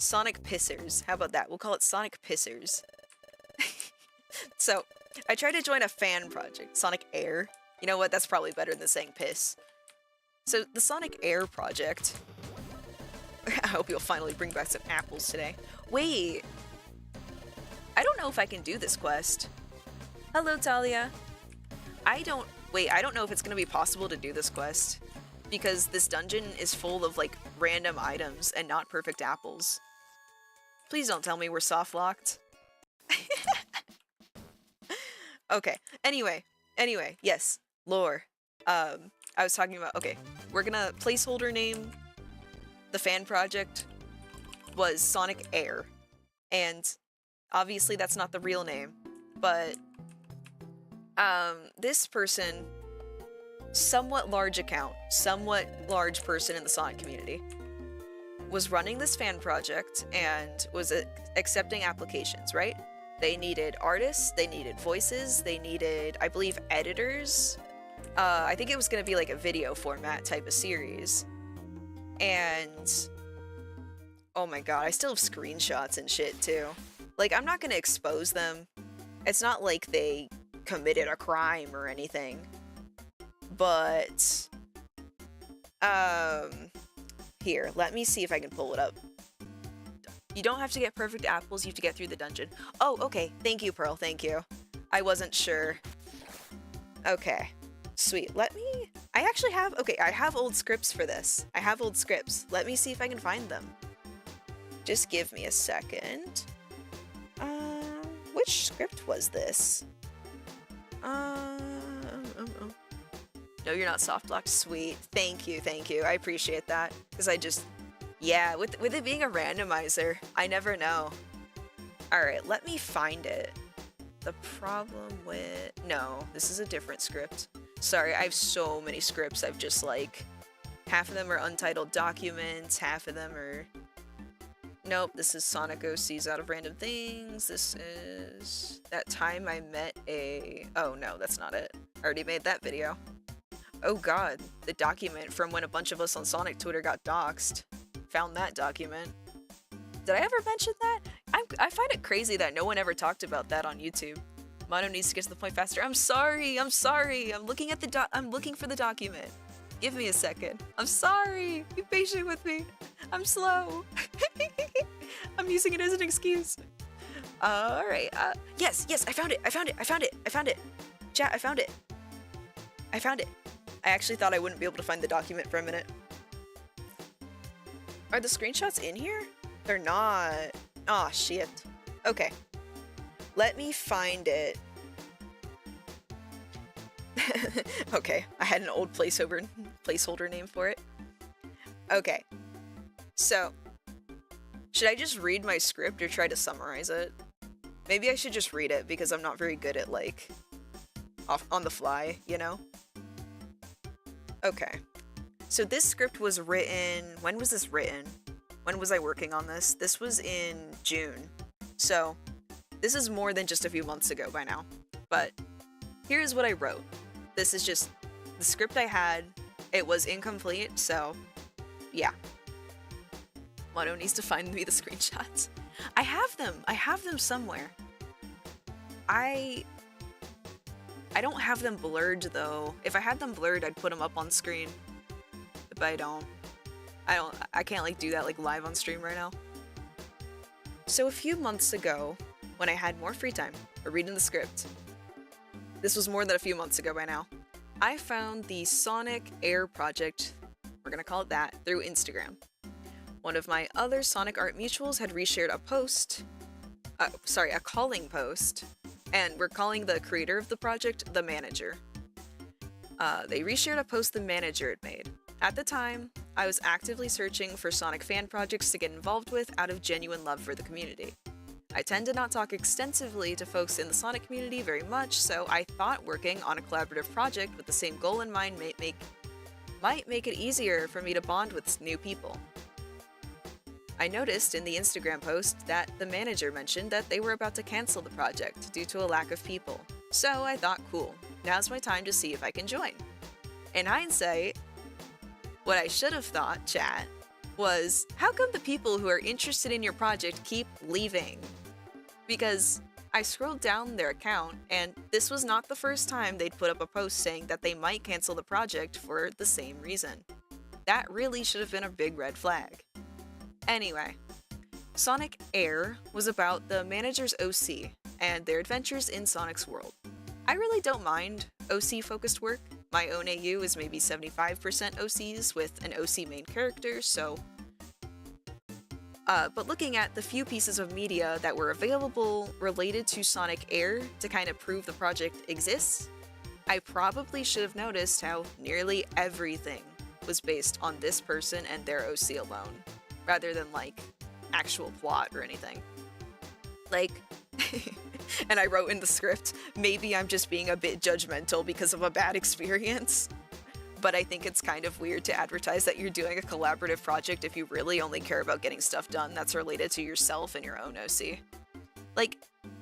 S1: Sonic Pissers. How about that? We'll call it Sonic Pissers. So, I tried to join a fan project, Sonic Air. You know what? That's probably better than saying piss. So the Sonic Air project. I hope you'll finally bring back some apples today. Wait. I don't know if I can do this quest. Hello, Talia. I don't know if it's gonna be possible to do this quest. Because this dungeon is full of, like, random items and not perfect apples. Please don't tell me we're soft-locked. Okay, anyway, yes, lore. I was talking about, okay, we're gonna placeholder name the fan project was Sonic Air. And obviously that's not the real name, but this person, somewhat large person in the Sonic community, was running this fan project and was accepting applications, right? They needed artists, they needed voices, they needed, I believe, editors. I think it was going to be like a video format type of series. And oh my god, I still have screenshots and shit too. Like, I'm not going to expose them. It's not like they committed a crime or anything. But here, let me see if I can pull it up. You don't have to get perfect apples, you have to get through the dungeon. Oh, okay. Thank you, Pearl. Thank you. I wasn't sure. Okay. Sweet. I actually have, okay, I have old scripts for this. I have old scripts. Let me see if I can find them. Just give me a second. Which script was this? No, you're not soft locked. Sweet. Thank you. I appreciate that. Because yeah, with it being a randomizer, I never know. Alright, let me find it. The problem with... No, this is a different script. Sorry, I have so many scripts. I've just, like... Half of them are untitled documents, half of them are... Nope, this is Sonic OC's Out of Random Things. This is... That time I met a... Oh, no, that's not it. I already made that video. Oh god, the document from when a bunch of us on Sonic Twitter got doxxed. Found that document. Did I ever mention that? I find it crazy that no one ever talked about that on YouTube. Mono needs to get to the point faster. I'm sorry. I'm looking at I'm looking for the document. Give me a second. I'm sorry. Be patient with me. I'm slow. I'm using it as an excuse. Alright. Yes, I found it. Chat, I found it. I actually thought I wouldn't be able to find the document for a minute. Are the screenshots in here? They're not. Aw, shit. Okay. Let me find it. Okay, I had an old placeholder name for it. Okay. So, should I just read my script or try to summarize it? Maybe I should just read it because I'm not very good at, like, on the fly, you know? Okay. So this script was written... When was this written? When was I working on this? This was in June. So, this is more than just a few months ago by now. But, here's what I wrote. This is just the script I had. It was incomplete, so, yeah. Mono needs to find me the screenshots. I have them somewhere. I don't have them blurred, though. If I had them blurred, I'd put them up on screen. But I don't. I can't, like, do that, like, live on stream right now. So a few months ago, when I had more free time for reading the script, this was more than a few months ago by now, I found the Sonic Air project, we're gonna call it that, through Instagram. One of my other Sonic Art mutuals had reshared a post, a calling post, and we're calling the creator of the project the manager. They reshared a post the manager had made. At the time, I was actively searching for Sonic fan projects to get involved with out of genuine love for the community. I tend to not talk extensively to folks in the Sonic community very much, so I thought working on a collaborative project with the same goal in mind might make it easier for me to bond with new people. I noticed in the Instagram post that the manager mentioned that they were about to cancel the project due to a lack of people. So I thought, cool, now's my time to see if I can join. In hindsight, what I should have thought, chat, was how come the people who are interested in your project keep leaving? Because I scrolled down their account, and this was not the first time they'd put up a post saying that they might cancel the project for the same reason. That really should have been a big red flag. Anyway, Sonic Air was about the manager's OC and their adventures in Sonic's world. I really don't mind OC-focused work. My own AU is maybe 75% OCs with an OC main character, so... but looking at the few pieces of media that were available related to Sonic Air to kind of prove the project exists, I probably should have noticed how nearly everything was based on this person and their OC alone, rather than, like, actual plot or anything. Like, and I wrote in the script, maybe I'm just being a bit judgmental because of a bad experience, but I think it's kind of weird to advertise that you're doing a collaborative project if you really only care about getting stuff done that's related to yourself and your own OC. Like,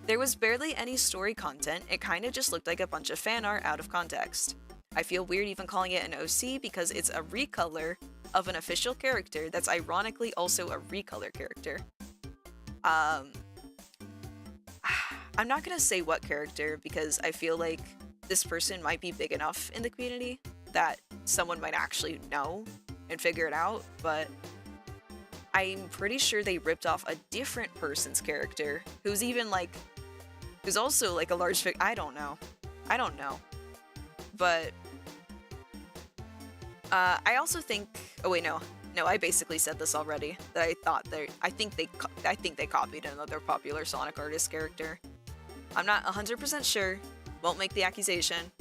S1: there was barely any story content, it kind of just looked like a bunch of fan art out of context. I feel weird even calling it an OC because it's a recolor of an official character that's ironically also a recolor character. I'm not gonna say what character because I feel like this person might be big enough in the community that someone might actually know and figure it out, but I'm pretty sure they ripped off a different person's character who's even like, who's also like a large fig. I don't know. But I also think, oh wait, no, I basically said this already, that I think they copied another popular Sonic artist character. I'm not 100% sure, won't make the accusation.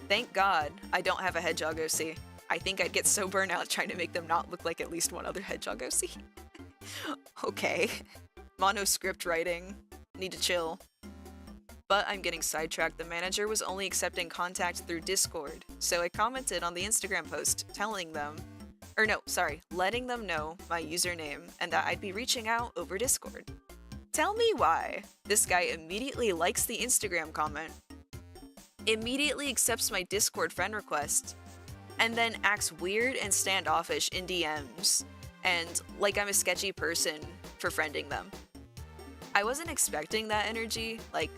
S1: Thank God I don't have a Hedgehog OC. I think I'd get so burnt out trying to make them not look like at least one other Hedgehog OC. Okay. Mono script writing. Need to chill. But I'm getting sidetracked. The manager was only accepting contact through Discord, so I commented on the Instagram post letting them know my username and that I'd be reaching out over Discord. Tell me why. This guy immediately likes the Instagram comment, immediately accepts my Discord friend request, and then acts weird and standoffish in DMs, and like I'm a sketchy person for friending them. I wasn't expecting that energy, like,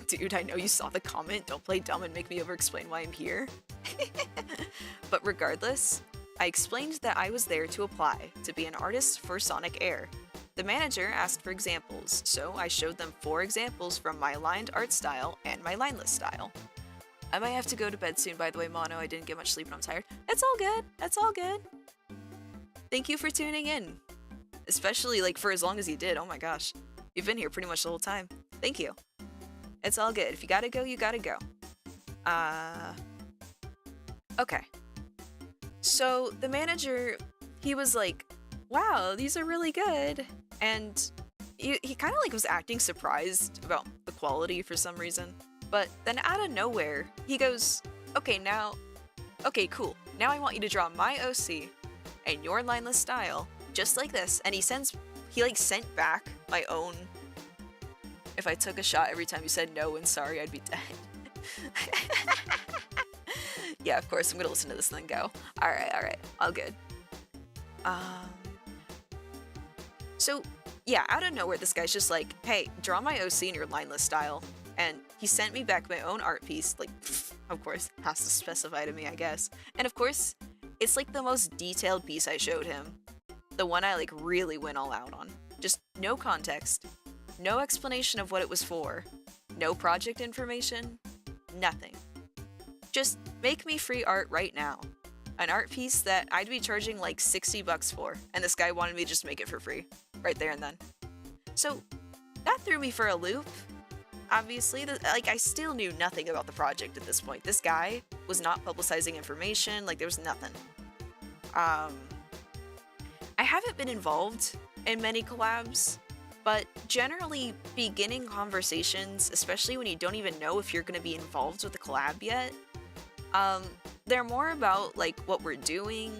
S1: dude, I know you saw the comment, don't play dumb and make me over-explain why I'm here. But regardless, I explained that I was there to apply to be an artist for Sonic Air. The manager asked for examples, so I showed them 4 examples from my lined art style and my lineless style. I might have to go to bed soon, by the way, Mono. I didn't get much sleep and I'm tired. That's all good. That's all good. Thank you for tuning in. Especially, like, for as long as you did. Oh my gosh. You've been here pretty much the whole time. Thank you. It's all good. If you gotta go, you gotta go. Okay. So, the manager, he was like, wow, these are really good. And he kind of like was acting surprised about the quality for some reason. But then out of nowhere, he goes, okay, cool. Now I want you to draw my OC and your lineless style, just like this. And he sent back my own. If I took a shot every time you said no and sorry, I'd be dead. Yeah, of course, I'm gonna listen to this and then go. Alright, all good. So, yeah, out of nowhere, this guy's just like, hey, draw my OC in your lineless style. And he sent me back my own art piece, like, of course, has to specify to me, I guess. And of course, it's like the most detailed piece I showed him. The one I, like, really went all out on. Just no context, no explanation of what it was for, no project information, nothing. Just make me free art right now. An art piece that I'd be charging like $60 for, and this guy wanted me to just make it for free, right there and then. So, that threw me for a loop. Obviously, I still knew nothing about the project at this point. This guy was not publicizing information, like there was nothing. I haven't been involved in many collabs, but generally beginning conversations, especially when you don't even know if you're going to be involved with the collab yet, they're more about like what we're doing,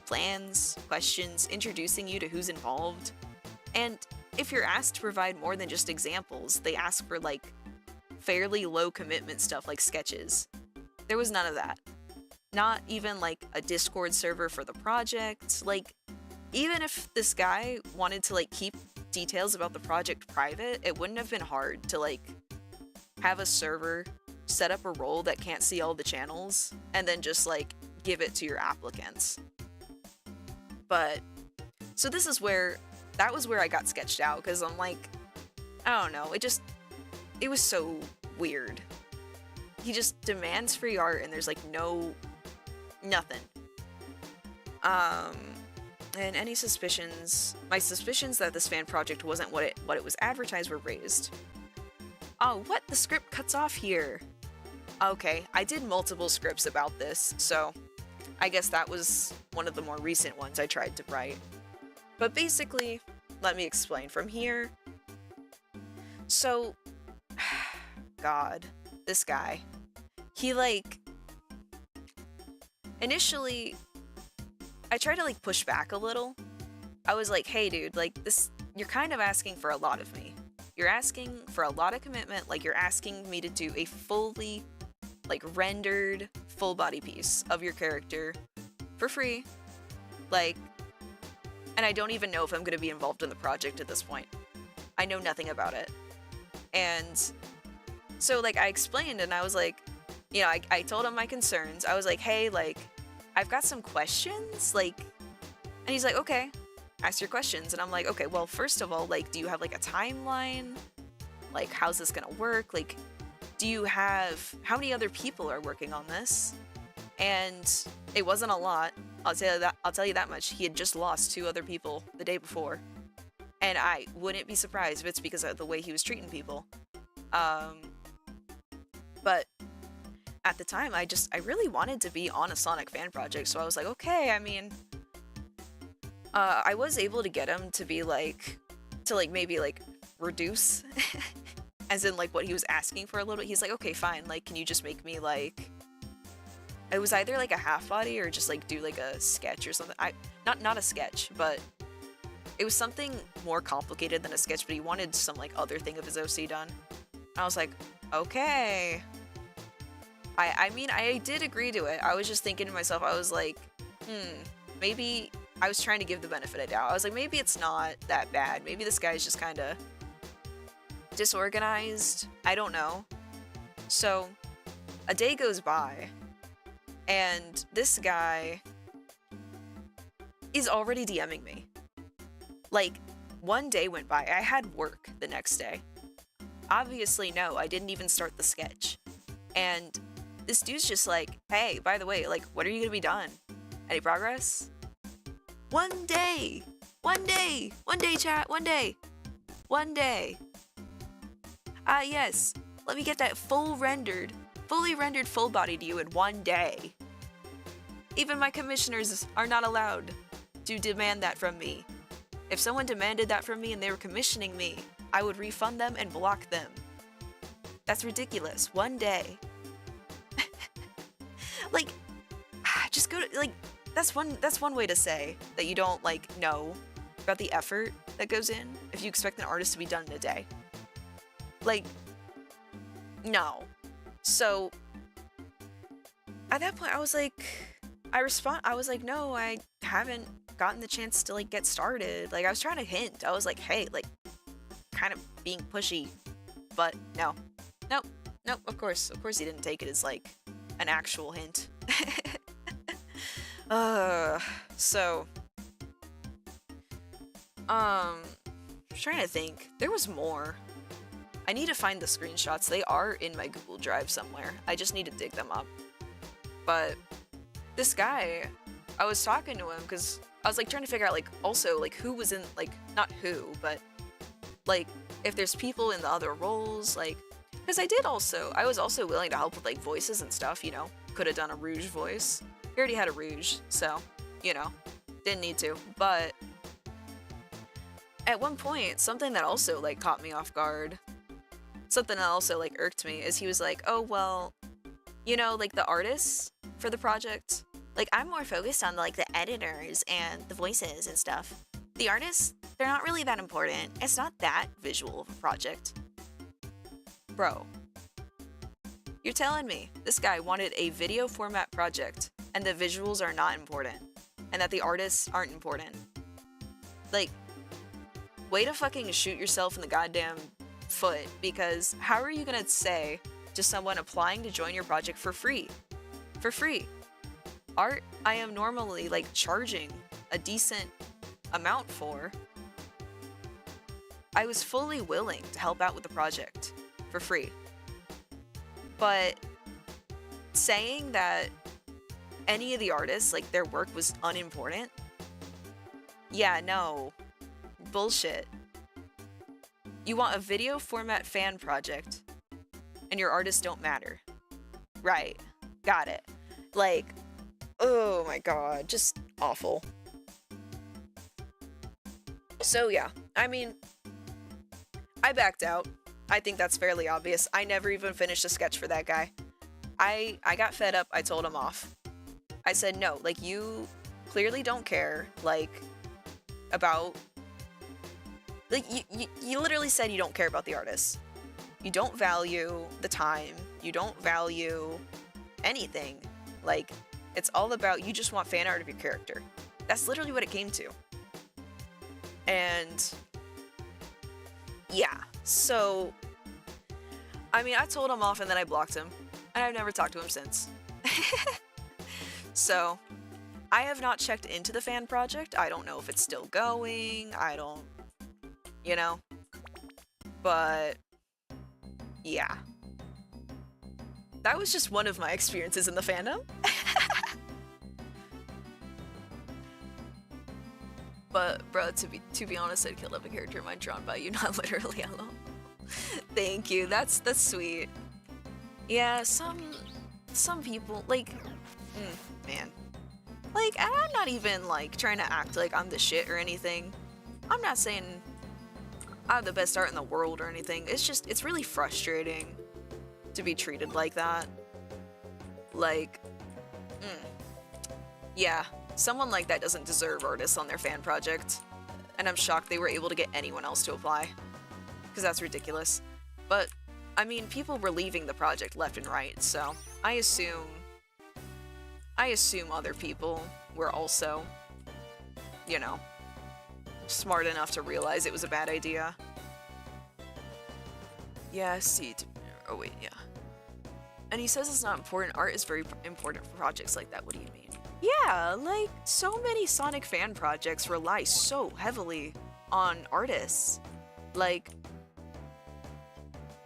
S1: plans, questions, introducing you to who's involved. And if you're asked to provide more than just examples, they ask for like fairly low commitment stuff like sketches. There was none of that. Not even like a Discord server for the project. Like, even if this guy wanted to like keep details about the project private, it wouldn't have been hard to like have a server set up a role that can't see all the channels and then just like give it to your applicants. But so this is where that was where I got sketched out, because I'm like, I don't know, it was so weird. He just demands free art and there's like nothing. And any suspicions, my suspicions that this fan project wasn't what it was advertised were raised. Oh, what? The script cuts off here. Okay, I did multiple scripts about this, so I guess that was one of the more recent ones I tried to write. But basically, let me explain from here. So, God, this guy, he like, initially, I tried to like push back a little. I was like, hey dude, like this, you're kind of asking for a lot of me. You're asking for a lot of commitment, like you're asking me to do a fully, like rendered, full body piece of your character for free. Like, and I don't even know if I'm going to be involved in the project at this point. I know nothing about it. And so like I explained and I was like, you know, I told him my concerns. I was like, hey, like, I've got some questions, like, and he's like, okay, ask your questions. And I'm like, okay, well, first of all, like, do you have like a timeline? Like, how's this gonna work? Like, do you have, how many other people are working on this? And it wasn't a lot. I'll tell you that much. He had just lost 2 other people the day before. And I wouldn't be surprised if it's because of the way he was treating people. But at the time, I really wanted to be on a Sonic fan project, so I was like, okay, I mean, I was able to get him to be like, to like maybe like reduce, as in like what he was asking for a little bit. He's like, okay, fine, like, can you just make me like, it was either like a half body or just like do like a sketch or something. Not a sketch, but it was something more complicated than a sketch, but he wanted some like other thing of his OC done. I was like, okay. I mean, I did agree to it. I was just thinking to myself, I was like, maybe I was trying to give the benefit of doubt. I was like, maybe it's not that bad. Maybe this guy's just kind of disorganized. I don't know. So a day goes by and this guy is already DMing me. Like, one day went by. I had work the next day. Obviously, no, I didn't even start the sketch. And this dude's just like, hey, by the way, like, when are you gonna be done? Any progress? One day, chat, one day. Yes, let me get that fully rendered full body to you in one day. Even my commissioners are not allowed to demand that from me. If someone demanded that from me and they were commissioning me, I would refund them and block them. That's ridiculous. One day. Like, just go to, like, that's one way to say that you don't, like, know about the effort that goes in if you expect an artist to be done in a day. Like, no. So, at that point, I was like, no, I haven't gotten the chance to, like, get started. Like, I was trying to hint. I was like, hey, like, kind of being pushy. But, no. Nope, of course he didn't take it as, like, an actual hint. So, trying to think. There was more. I need to find the screenshots. They are in my Google Drive somewhere. I just need to dig them up. But this guy, I was talking to him because I was like trying to figure out like also like who was in, like, not who, but like if there's people in the other roles, like, because I was also willing to help with like voices and stuff, you know. Could have done a Rouge voice. He already had a Rouge, so, you know, didn't need to. But at one point, something that also like caught me off guard, something that also like irked me, is he was like, oh, well, you know, like the artists for the project, like I'm more focused on like the editors and the voices and stuff. The artists, they're not really that important. It's not that visual of a project. Bro, you're telling me this guy wanted a video format project and the visuals are not important and that the artists aren't important. Like, way to fucking shoot yourself in the goddamn foot, because how are you gonna say to someone applying to join your project for free? For free. Art I am normally like charging a decent amount for. I was fully willing to help out with the project for free. But saying that any of the artists, like, their work was unimportant? Yeah, no. Bullshit. You want a video format fan project, and your artists don't matter. Right. Got it. Like, oh my god, just awful. So yeah, I mean, I backed out. I think that's fairly obvious. I never even finished a sketch for that guy. I got fed up, I told him off. I said, no, like, you clearly don't care, like, about... Like, you literally said you don't care about the artists. You don't value the time. You don't value anything. Like, it's all about you just want fan art of your character. That's literally what it came to. And... yeah, so... I mean, I told him off and then I blocked him. And I've never talked to him since. So, I have not checked into the fan project. I don't know if it's still going. I don't... you know? But... yeah. That was just one of my experiences in the fandom. But, bro, to be honest, I'd kill every character of mine drawn by you, not literally alone. Thank you, that's sweet. Yeah, some people, like, man. Like, I'm not even, like, trying to act like I'm the shit or anything. I'm not saying I have the best art in the world or anything. It's just, it's really frustrating to be treated like that. Like, yeah, someone like that doesn't deserve artists on their fan project. And I'm shocked they were able to get anyone else to apply. Because that's ridiculous. But, I mean, people were leaving the project left and right, so I assume other people were also, you know, smart enough to realize it was a bad idea. Yeah, see, oh wait, yeah. And he says it's not important. Art is very important for projects like that. What do you mean? Yeah, like, so many Sonic fan projects rely so heavily on artists. Like,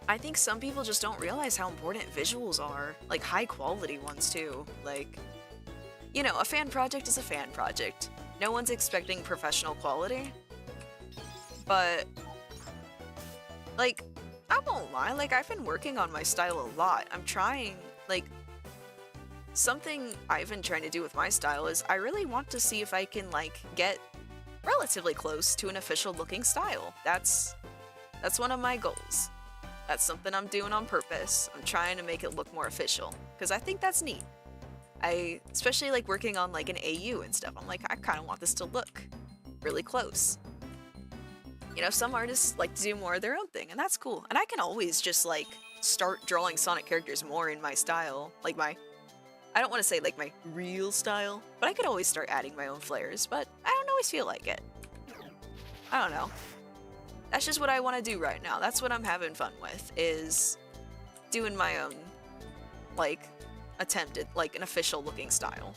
S1: I think some people just don't realize how important visuals are. Like, high quality ones, too. Like, you know, a fan project is a fan project. No one's expecting professional quality. But, like, I won't lie, like, I've been working on my style a lot. I'm trying, like, something I've been trying to do with my style is I really want to see if I can, like, get relatively close to an official looking style. That's one of my goals. That's something I'm doing on purpose. I'm trying to make it look more official, because I think that's neat. Especially, like, working on, like, an AU and stuff, I'm like, I kind of want this to look really close. You know, some artists like to do more of their own thing, and that's cool. And I can always just, like, start drawing Sonic characters more in my style. Like, I don't want to say, like, my real style, but I could always start adding my own flares, but I don't always feel like it. I don't know. That's just what I want to do right now. That's what I'm having fun with, is doing my own, like, attempt at, like, an official looking style.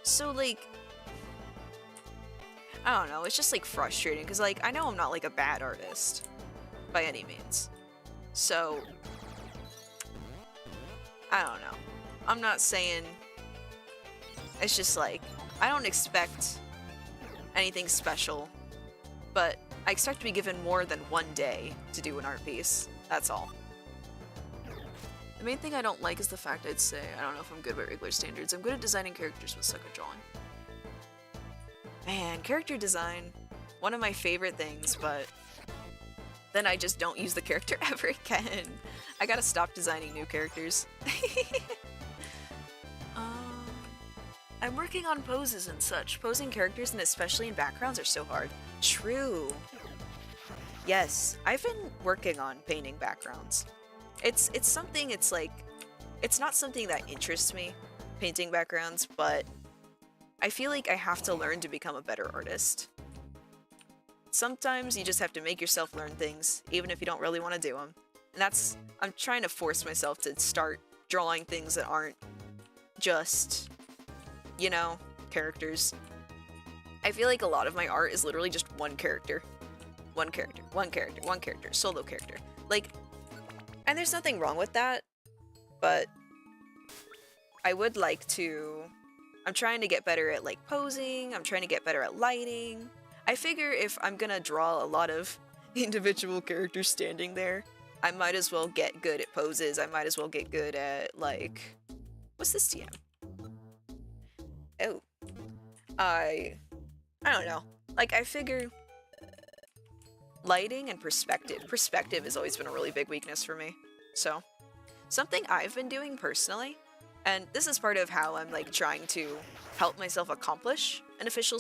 S1: So, like, I don't know, it's just, like, frustrating, because, like, I know I'm not, like, a bad artist, by any means. So, I don't know. I'm not saying, it's just, like, I don't expect anything special, but I expect to be given more than one day to do an art piece. That's all. The main thing I don't like is the fact I'd say, I don't know if I'm good by regular standards. I'm good at designing characters, but suck at drawing. Man, character design, one of my favorite things, but then I just don't use the character ever again. I gotta stop designing new characters. I'm working on poses and such. Posing characters, and especially in backgrounds, are so hard. True. Yes, I've been working on painting backgrounds. It's something, it's like, it's not something that interests me, painting backgrounds, but I feel like I have to learn to become a better artist. sometimes you just have to make yourself learn things, even if you don't really want to do them. And that's, I'm trying to force myself to start drawing things that aren't just, you know, characters. I feel like a lot of my art is literally just one character. One character, one character, one character, solo character. Like, and there's nothing wrong with that, but I would like to, I'm trying to get better at like posing, I'm trying to get better at lighting. I figure if I'm gonna draw a lot of individual characters standing there, I might as well get good at poses, I might as well get good at like, what's this TM? Oh, I don't know. Like, I figure lighting and perspective. Perspective has always been a really big weakness for me. So, something I've been doing personally, and this is part of how I'm like trying to help myself accomplish an official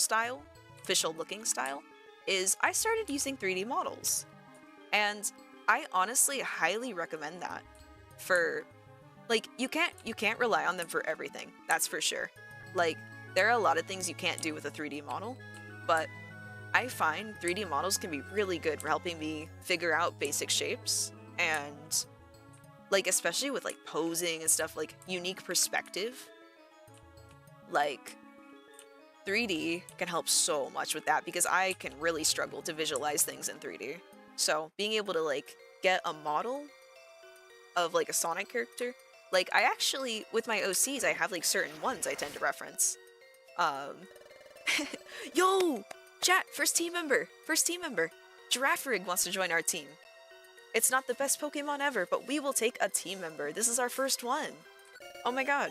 S1: looking style, is I started using 3D models. And I honestly highly recommend that for, like, you can't rely on them for everything, that's for sure. Like, there are a lot of things you can't do with a 3D model, but I find 3D models can be really good for helping me figure out basic shapes, and like, especially with like posing and stuff, like unique perspective. Like, 3D can help so much with that because I can really struggle to visualize things in 3D. So being able to like get a model of like a Sonic character, like I actually, with my OCs, I have like certain ones I tend to reference. Yo! Chat, first team member! Girafarig wants to join our team. It's not the best Pokemon ever, but we will take a team member. This is our first one. Oh my god.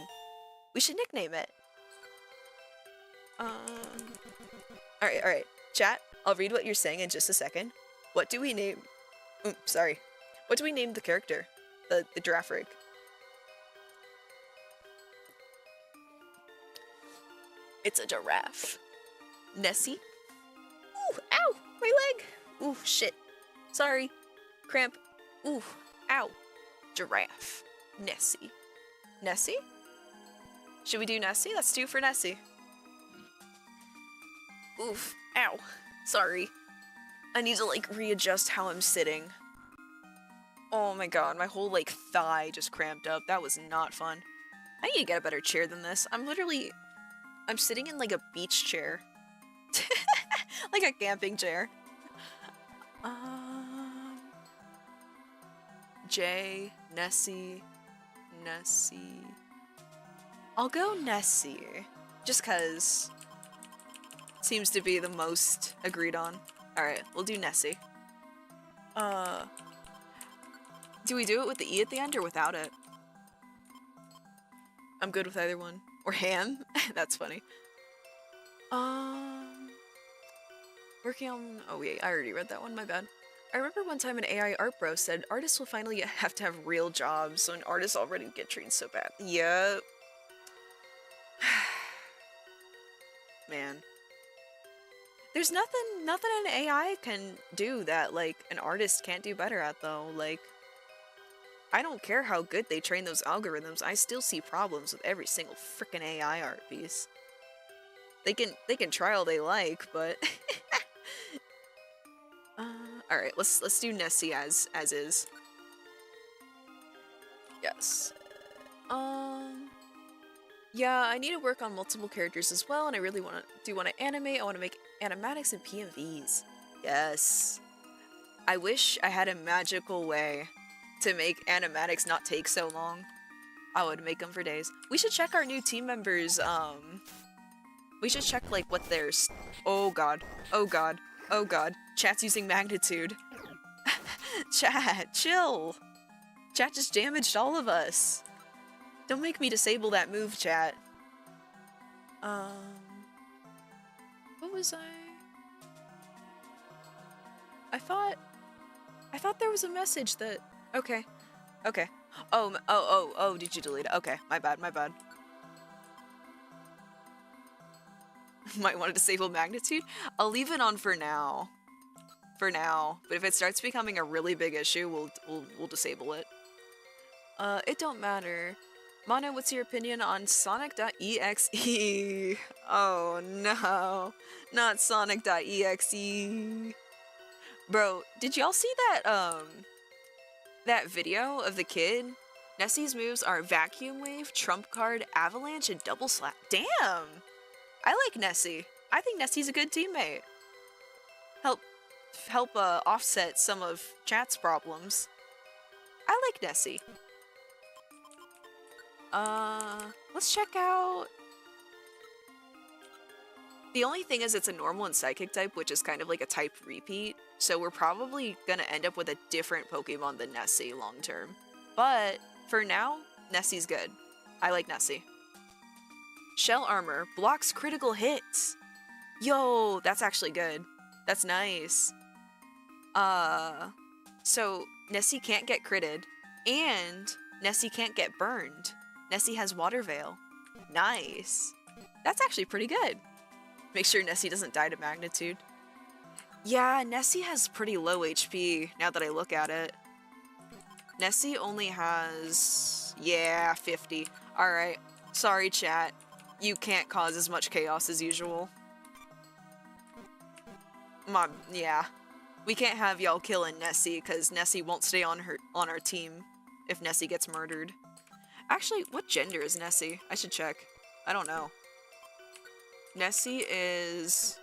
S1: We should nickname it. Alright. Chat, I'll read what you're saying in just a second. What do we name... sorry. What do we name the character? The Girafarig. It's a giraffe. Nessie? Ooh, ow! My leg! Ooh, shit. Sorry. Cramp. Ooh, ow. Giraffe. Nessie. Nessie? Should we do Nessie? Let's do for Nessie. Oof. Ow. Sorry. I need to, like, readjust how I'm sitting. Oh my god, my whole, like, thigh just cramped up. That was not fun. I need to get a better chair than this. I'm sitting in, like, a beach chair. Like a camping chair. Jay, Nessie. I'll go Nessie. Just cause seems to be the most agreed on. Alright, we'll do Nessie. Do we do it with the E at the end or without it? I'm good with either one. Or ham? That's funny. Working on... Oh wait, I already read that one, my bad. I remember one time an AI art bro said artists will finally have to have real jobs, so an artist already get treated so bad. Yep. Man. There's nothing an AI can do that, like, an artist can't do better at, though. Like, I don't care how good they train those algorithms, I still see problems with every single frickin' AI art piece. They can try all they like, but... Alright, let's do Nessie as is. Yes. Yeah, I need to work on multiple characters as well, and I really want to animate. I want to make animatics and PMVs. Yes. I wish I had a magical way to make animatics not take so long. I would make them for days. We should check our new team members, we should check, like, what there's... Oh god. Chat's using magnitude. Chat, chill. Chat just damaged all of us. Don't make me disable that move, chat. What was I thought there was a message that... Okay. Oh, did you delete it? Okay, my bad. Might want to disable magnitude? I'll leave it on for now. But if it starts becoming a really big issue, we'll disable it. It don't matter. Mono, what's your opinion on Sonic.exe? Oh no, not Sonic.exe. Bro, did y'all see that video of the kid? Nessie's moves are Vacuum Wave, Trump Card, Avalanche, and Double Slap. Damn! I like Nessie. I think Nessie's a good teammate. Help offset some of chat's problems. I like Nessie. Let's check out... The only thing is it's a normal and psychic type, which is kind of like a type repeat, so we're probably gonna end up with a different Pokemon than Nessie long term. But for now, Nessie's good. I like Nessie. Shell Armor blocks critical hits. Yo, that's actually good. That's nice. So Nessie can't get critted, and Nessie can't get burned. Nessie has Water Veil. Nice. That's actually pretty good. Make sure Nessie doesn't die to magnitude. Yeah, Nessie has pretty low HP, now that I look at it. Nessie only has... yeah, 50. Alright. Sorry, chat. You can't cause as much chaos as usual. Yeah. We can't have y'all killing Nessie, because Nessie won't stay on our team if Nessie gets murdered. Actually, what gender is Nessie? I should check. I don't know. Nessie is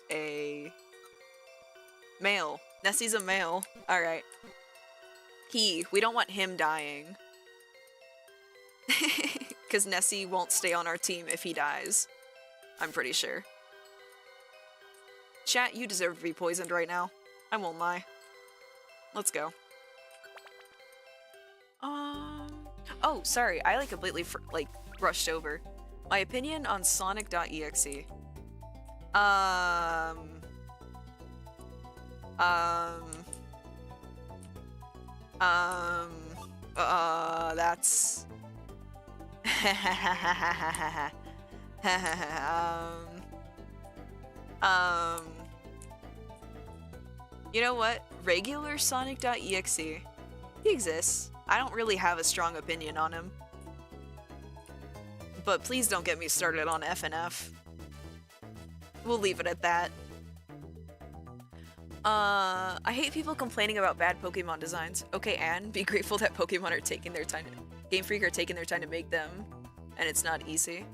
S1: a male. Nessie's a male. Alright. We don't want him dying. Because Nessie won't stay on our team if he dies. I'm pretty sure. Chat, you deserve to be poisoned right now. I won't lie. Let's go. Oh, sorry. I completely brushed over. My opinion on Sonic.exe. That's... You know what? Regular Sonic.exe. He exists. I don't really have a strong opinion on him. But please don't get me started on FNF. We'll leave it at that. I hate people complaining about bad Pokemon designs. Okay, Anne, be grateful that Pokemon are taking their time Game Freak are taking their time to make them, and it's not easy.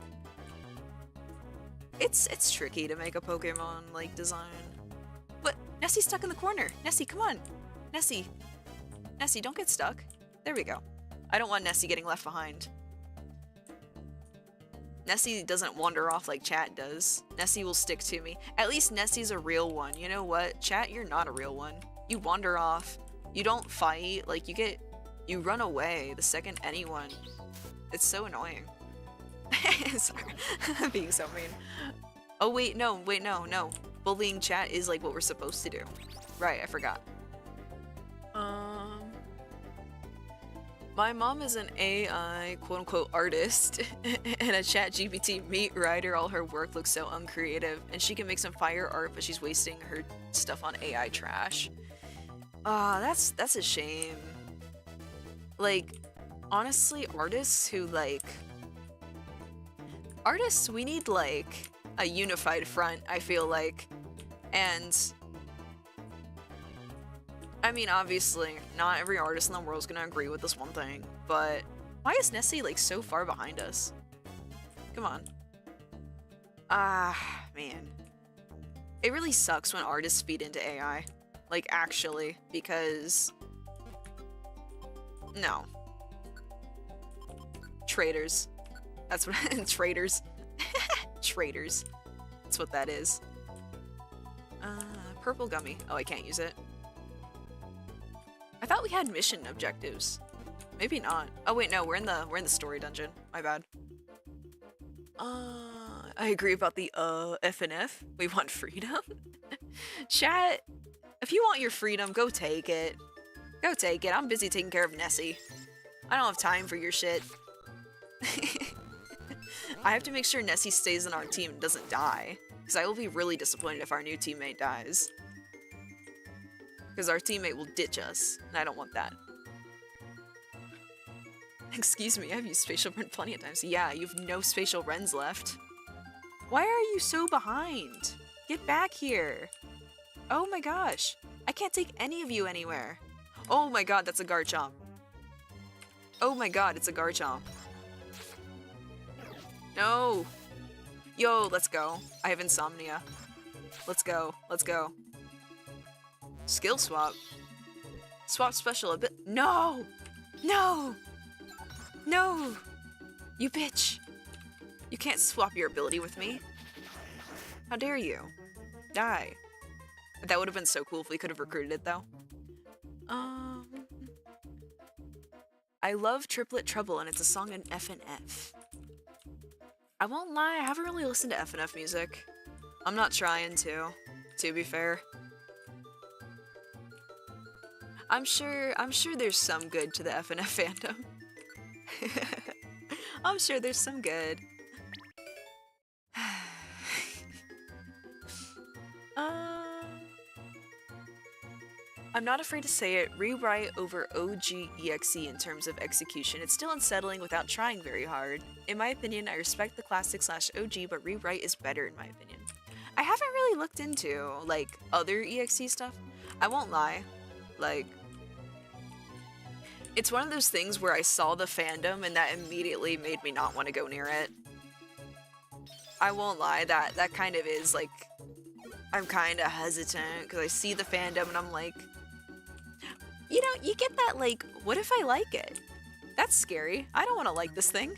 S1: It's tricky to make a Pokemon, design. But Nessie's stuck in the corner! Nessie, come on! Nessie! Nessie, don't get stuck. There we go. I don't want Nessie getting left behind. Nessie doesn't wander off like Chat does. Nessie will stick to me. At least Nessie's a real one. You know what? Chat, you're not a real one. You wander off. You don't fight. You run away the second anyone. It's so annoying. Sorry. I'm being so mean. Oh, wait, no. Bullying Chat is what we're supposed to do. Right, I forgot. My mom is an AI quote-unquote artist and a ChatGPT meat writer. All her work looks so uncreative, and she can make some fire art, but she's wasting her stuff on AI trash. That's a shame. Honestly, artists, we need, a unified front, I feel like. And... I mean, obviously, not every artist in the world is gonna agree with this one thing, but why is Nessie, so far behind us? Come on. Man. It really sucks when artists feed into AI. Actually, because... No. Traitors. That's what- traitors. Traitors. That's what that is. Purple gummy. Oh, I can't use it. I thought we had mission objectives. Maybe not. Oh wait, no, we're in the story dungeon. My bad. I agree about the FNF. We want freedom. Chat, if you want your freedom, go take it. Go take it. I'm busy taking care of Nessie. I don't have time for your shit. I have to make sure Nessie stays on our team and doesn't die, because I will be really disappointed if our new teammate dies. Because our teammate will ditch us, and I don't want that. Excuse me, I've used Spatial Ren plenty of times. Yeah, you've no Spatial Rens left. Why are you so behind? Get back here. Oh my gosh. I can't take any of you anywhere. Oh my god, that's a Garchomp. Oh my god, it's a Garchomp. No. Yo, let's go. I have insomnia. Let's go. Let's go. Skill swap. Swap special a bit. No! No! No! You bitch. You can't swap your ability with me. How dare you? Die. That would have been so cool if we could have recruited it, though. I love Triplet Trouble, and it's a song in F and F. I won't lie, I haven't really listened to F and F music. I'm not trying to be fair. I'm sure there's some good to the F and F fandom. I'm sure there's some good. I'm not afraid to say it, rewrite over OG EXE in terms of execution. It's still unsettling without trying very hard. In my opinion, I respect the classic / OG, but rewrite is better in my opinion. I haven't really looked into, like, other EXE stuff. I won't lie. Like, it's one of those things where I saw the fandom and that immediately made me not want to go near it. I won't lie, that kind of is, like, I'm kind of hesitant because I see the fandom and I'm like, you know, you get that, like, what if I like it? That's scary. I don't want to like this thing.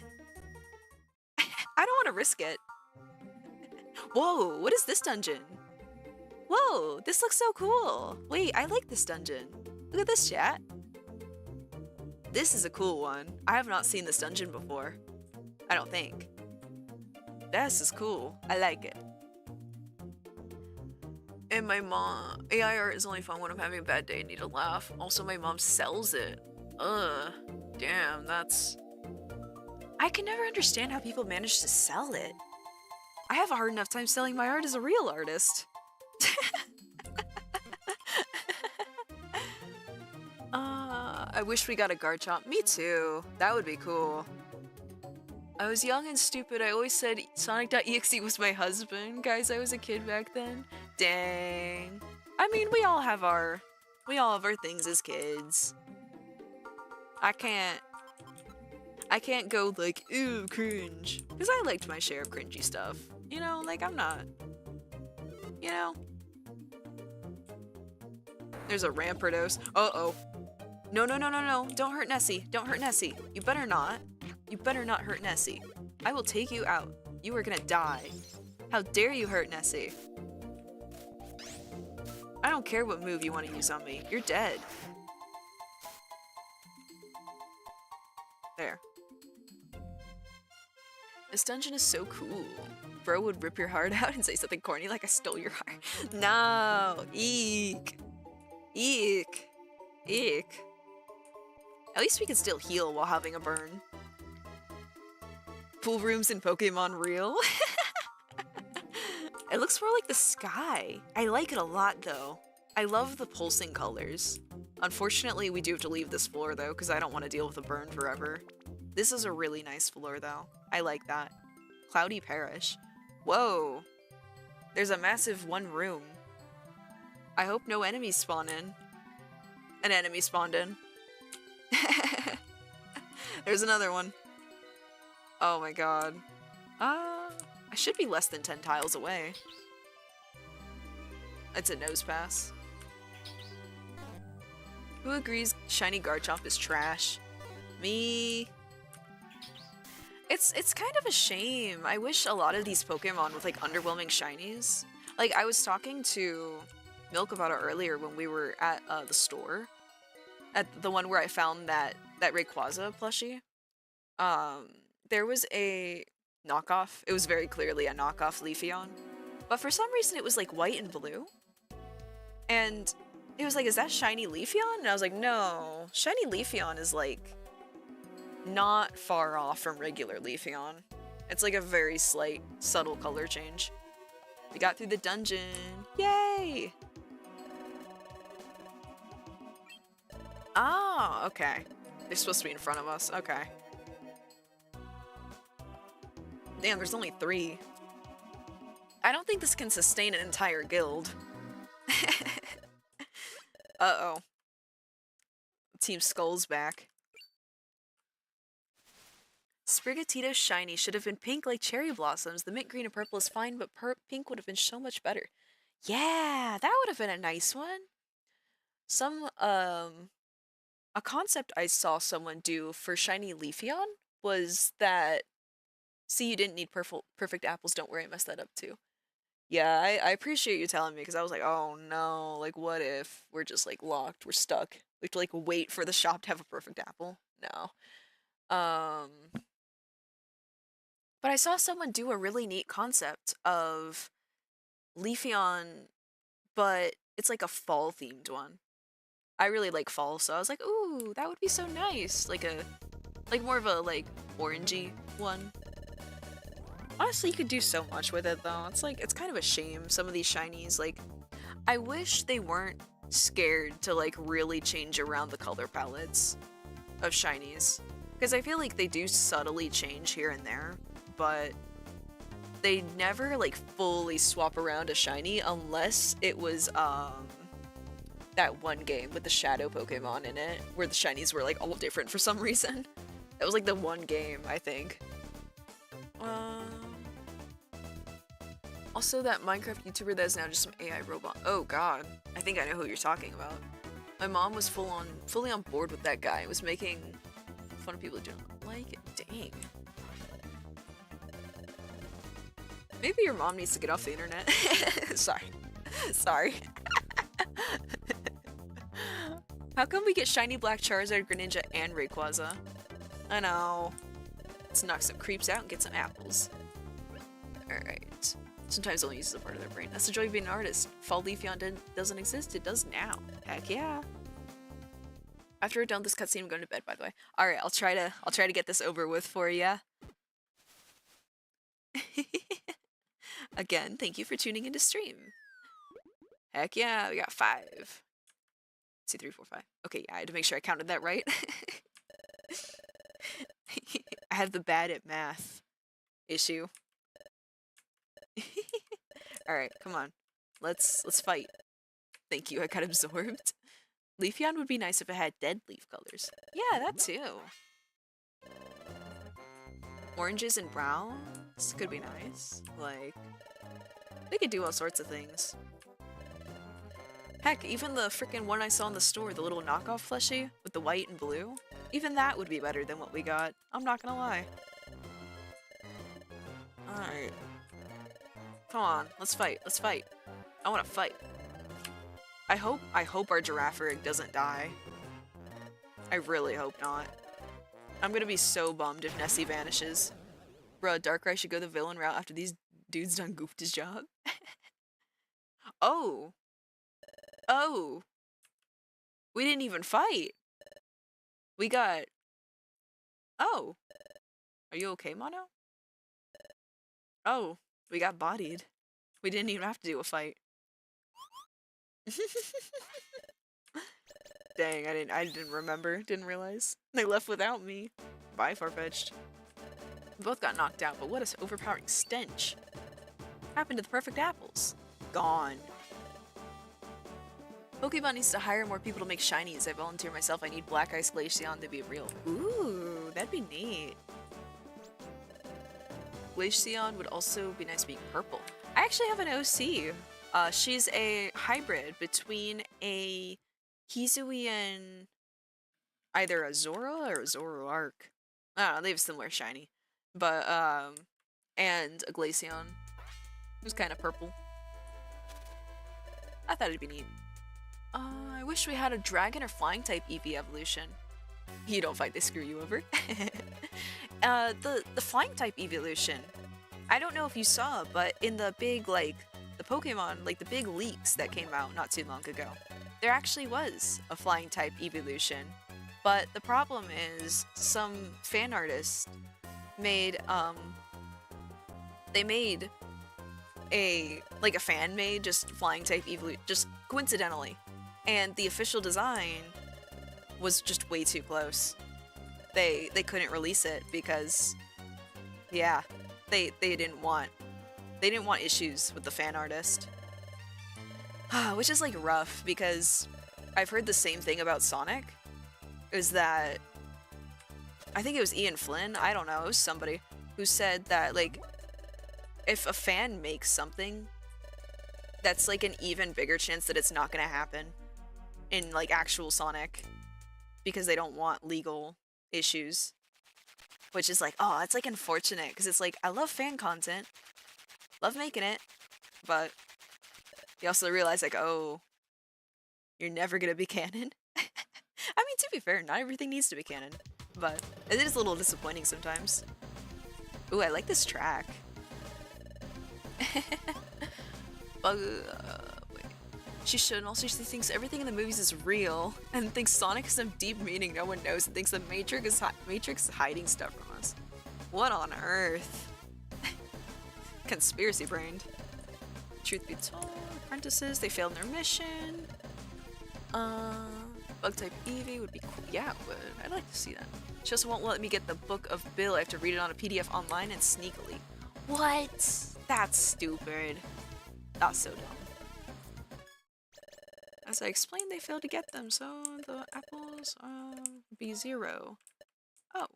S1: I don't want to risk it. Whoa, what is this dungeon? Whoa, this looks so cool. Wait, I like this dungeon. Look at this, chat. This is a cool one. I have not seen this dungeon before. I don't think. This is cool. I like it. And my mom, AI art is only fun when I'm having a bad day and need a laugh. Also, my mom sells it. Ugh. Damn, that's... I can never understand how people manage to sell it. I have a hard enough time selling my art as a real artist. I wish we got a Garchomp. Me too. That would be cool. I was young and stupid. I always said Sonic.exe was my husband. Guys, I was a kid back then. Dang. I mean, we all have our things as kids. I can't go like, ew, cringe. Because I liked my share of cringy stuff. You know, like, I'm not, you know. There's a Rampardos. Uh-oh. No, no, no, no, no. Don't hurt Nessie. Don't hurt Nessie. You better not. You better not hurt Nessie. I will take you out. You are gonna die. How dare you hurt Nessie? I don't care what move you want to use on me. You're dead. There. This dungeon is so cool. Bro would rip your heart out and say something corny like I stole your heart. No. Eek. Eek. Eek. At least we can still heal while having a burn. Pool rooms in Pokemon Real? It looks more like the sky. I like it a lot though. I love the pulsing colors. Unfortunately, we do have to leave this floor though, because I don't want to deal with a burn forever. This is a really nice floor though. I like that. Cloudy Parish. Whoa. There's a massive one room. I hope no enemies spawn in. An enemy spawned in. There's another one. Oh my god. I should be less than 10 tiles away. It's a nose pass. Who agrees shiny Garchomp is trash? Me. It's kind of a shame. I wish a lot of these Pokemon with like underwhelming shinies. Like I was talking to Milk about it earlier when we were at the store. At the one where I found that Rayquaza plushie. There was a knockoff. It was very clearly a knockoff Leafeon. But for some reason it was like white and blue. And it was like, is that shiny Leafeon? And I was like, no. Shiny Leafeon is like not far off from regular Leafeon. It's like a very slight, subtle color change. We got through the dungeon. Yay! Oh, okay. They're supposed to be in front of us. Okay. Damn, there's only 3. I don't think this can sustain an entire guild. Uh-oh. Team Skull's back. Sprigatito Shiny should have been pink like cherry blossoms. The mint green and purple is fine, but pink would have been so much better. Yeah, that would have been a nice one. A concept I saw someone do for Shiny Leafeon was that, see, you didn't need perfect apples, don't worry, I messed that up too. Yeah, I appreciate you telling me, because I was like, oh no, like what if we're just like locked, we're stuck. We have to like wait for the shop to have a perfect apple? No. But I saw someone do a really neat concept of Leafeon, but it's like a fall themed one. I really like fall, so I was like, ooh, that would be so nice. Like more of a like orangey one. Honestly, you could do so much with it though. It's like, it's kind of a shame, some of these shinies, like, I wish they weren't scared to like really change around the color palettes of shinies. Because I feel like they do subtly change here and there, but they never like fully swap around a shiny unless it was that one game with the shadow Pokemon in it, where the shinies were like all different for some reason. That was like the one game, I think. Also that Minecraft YouTuber that is now just some AI robot. Oh god, I think I know who you're talking about. My mom was fully on board with that guy. It was making fun of people who don't like it. Dang. Maybe your mom needs to get off the internet. Sorry. Sorry. How come we get shiny black Charizard, Greninja, and Rayquaza? I know. Let's knock some creeps out and get some apples. Alright. Sometimes only uses a part of their brain. That's the joy of being an artist. Fall Leafeon doesn't exist, it does now. Heck yeah. After we're done with this cutscene, I'm going to bed, by the way. Alright, I'll try to get this over with for ya. Again, thank you for tuning into stream. Heck yeah, we got 5. 2, 3, 4, 5. Okay, yeah, I had to make sure I counted that right. I have the bad at math issue. Alright, come on. Let's fight. Thank you, I got absorbed. Leafeon would be nice if it had dead leaf colors. Yeah, that too. Oranges and browns could be nice. Like, they could do all sorts of things. Heck, even the frickin' one I saw in the store, the little knockoff plushie with the white and blue, even that would be better than what we got. I'm not gonna lie. Alright. Come on, let's fight, let's fight. I wanna fight. I hope our Girafarig doesn't die. I really hope not. I'm gonna be so bummed if Nessie vanishes. Bruh, Darkrai should go the villain route after these dudes done goofed his job. Oh! Oh! We didn't even fight! We got... Oh! Are you okay, Mono? Oh, we got bodied. We didn't even have to do a fight. Dang, I didn't remember, didn't realize. They left without me. Bye, Farfetch'd. We both got knocked out, but what an overpowering stench. Happened to the perfect apples? Gone. Pokemon needs to hire more people to make shinies. I volunteer myself. I need Black Ice Glaceon to be real. Ooh, that'd be neat. Glaceon would also be nice being purple. I actually have an OC. She's a hybrid between a Hisui and either a Zora or a Zoroark. I don't know, they have similar shiny. But, and a Glaceon. Who's kind of purple. I thought it'd be neat. I wish we had a dragon or flying type EV evolution. You don't fight, they screw you over. The flying type evolution. I don't know if you saw, but in the big, like, the Pokemon, like the big leaks that came out not too long ago, there actually was a flying type evolution. But the problem is some fan artists made, they made a fan made just flying type evolution, just coincidentally. And the official design was just way too close. They couldn't release it because, yeah, they didn't want They didn't want issues with the fan artist. Which is like rough because I've heard the same thing about Sonic. Is that I think it was Ian Flynn, I don't know, it was somebody who said that like if a fan makes something, that's like an even bigger chance that it's not gonna happen in like actual Sonic because they don't want legal issues. Which is like, oh, it's like unfortunate because it's like I love fan content, love making it, but you also realize like, oh, you're never gonna be canon. I mean, to be fair, not everything needs to be canon, but it is a little disappointing sometimes. Ooh, I like this track. Wait. She should, and also she thinks everything in the movies is real, and thinks Sonic has some deep meaning no one knows, and thinks the Matrix is hiding stuff from us. What on earth? Conspiracy brained. Truth be told, apprentices, they failed in their mission. Bug type Eevee would be cool. Yeah, it would. I'd like to see that. She also won't let me get the Book of Bill. I have to read it on a PDF online and sneakily. What? That's stupid. That's so dumb. As I explained, they failed to get them, so the apples would be 0. Oh.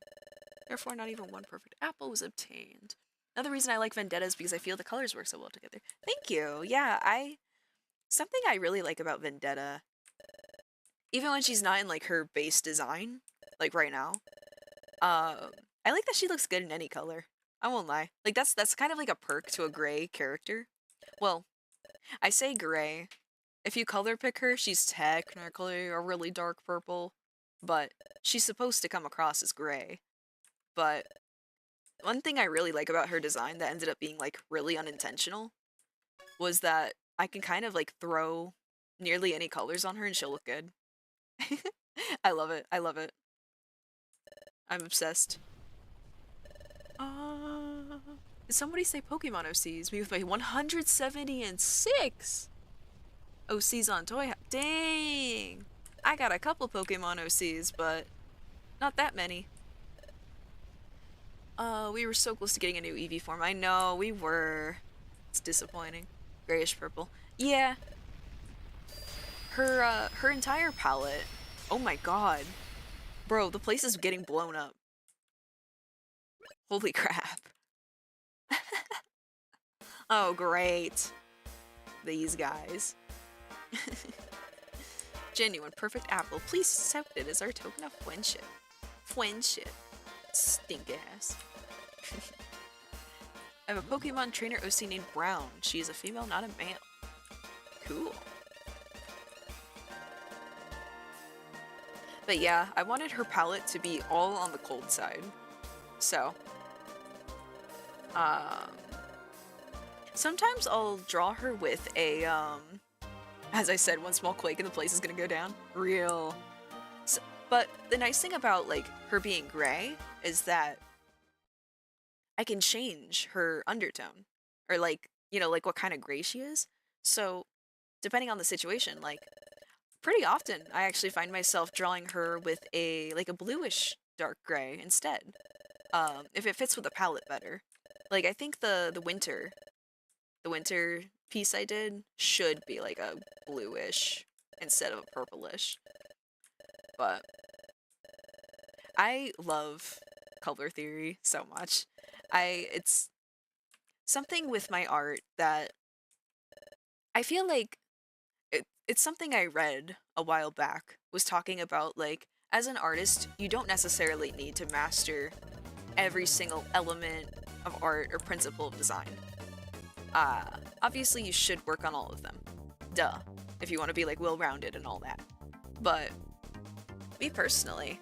S1: Therefore, not even one perfect apple was obtained. Another reason I like Vendetta is because I feel the colors work so well together. Thank you. Yeah, something I really like about Vendetta, even when she's not in like her base design, like right now, I like that she looks good in any color. I won't lie. Like that's kind of like a perk to a gray character. Well, I say gray. If you color pick her, she's technically a really dark purple, but she's supposed to come across as gray. But one thing I really like about her design that ended up being like really unintentional was that I can kind of like throw nearly any colors on her and she'll look good. I love it. I love it. I'm obsessed. Did somebody say Pokemon OCs? Me with my 176 OCs on Toy. Dang! I got a couple Pokemon OCs, but not that many. We were so close to getting a new Eevee form. I know, we were. It's disappointing. Grayish purple. Yeah. Her entire palette. Oh my god. Bro, the place is getting blown up. Holy crap. Oh, great. These guys. Genuine perfect apple. Please accept it as our token of friendship. Friendship. Stink ass. I have a Pokemon trainer OC named Brown. She is a female, not a male. Cool. But yeah, I wanted her palette to be all on the cold side. So, sometimes I'll draw her with a, as I said, one small quake and the place is gonna go down. Real. So, but the nice thing about, like, her being gray is that I can change her undertone. Or, like, you know, like what kind of gray she is. So, depending on the situation, like, pretty often I actually find myself drawing her with a, like, a bluish dark gray instead. If it fits with the palette better. Like, I think the winter piece I did should be like a bluish instead of a purplish. But I love color theory so much. It's something with my art that I feel like it's something I read a while back, was talking about, like, as an artist, you don't necessarily need to master every single element of art or principle of design. Obviously you should work on all of them. Duh. If you want to be, like, well-rounded and all that. But, me personally,